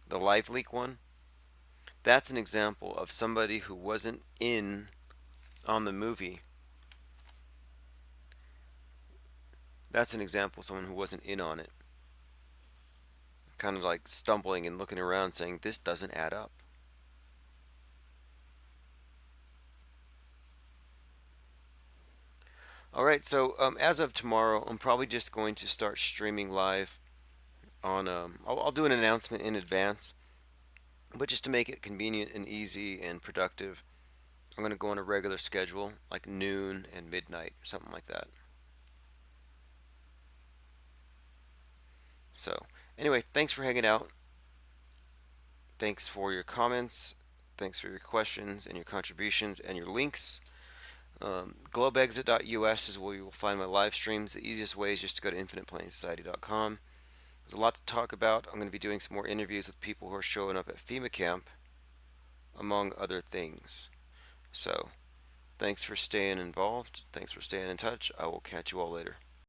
the live leak one, that's an example of somebody who wasn't in on the movie. That's an example of someone who wasn't in on it. Kind of like stumbling and looking around saying, this doesn't add up. Alright, so as of tomorrow, I'm probably just going to start streaming live on, I'll do an announcement in advance. But just to make it convenient and easy and productive, I'm going to go on a regular schedule, like noon and midnight, something like that. So, anyway, thanks for hanging out. Thanks for your comments. Thanks for your questions and your contributions and your links. Globeexit.us is where you will find my live streams. The easiest way is just to go to infiniteplanesociety.com. There's a lot to talk about. I'm going to be doing some more interviews with people who are showing up at FEMA camp, among other things. So, thanks for staying involved. Thanks for staying in touch. I will catch you all later.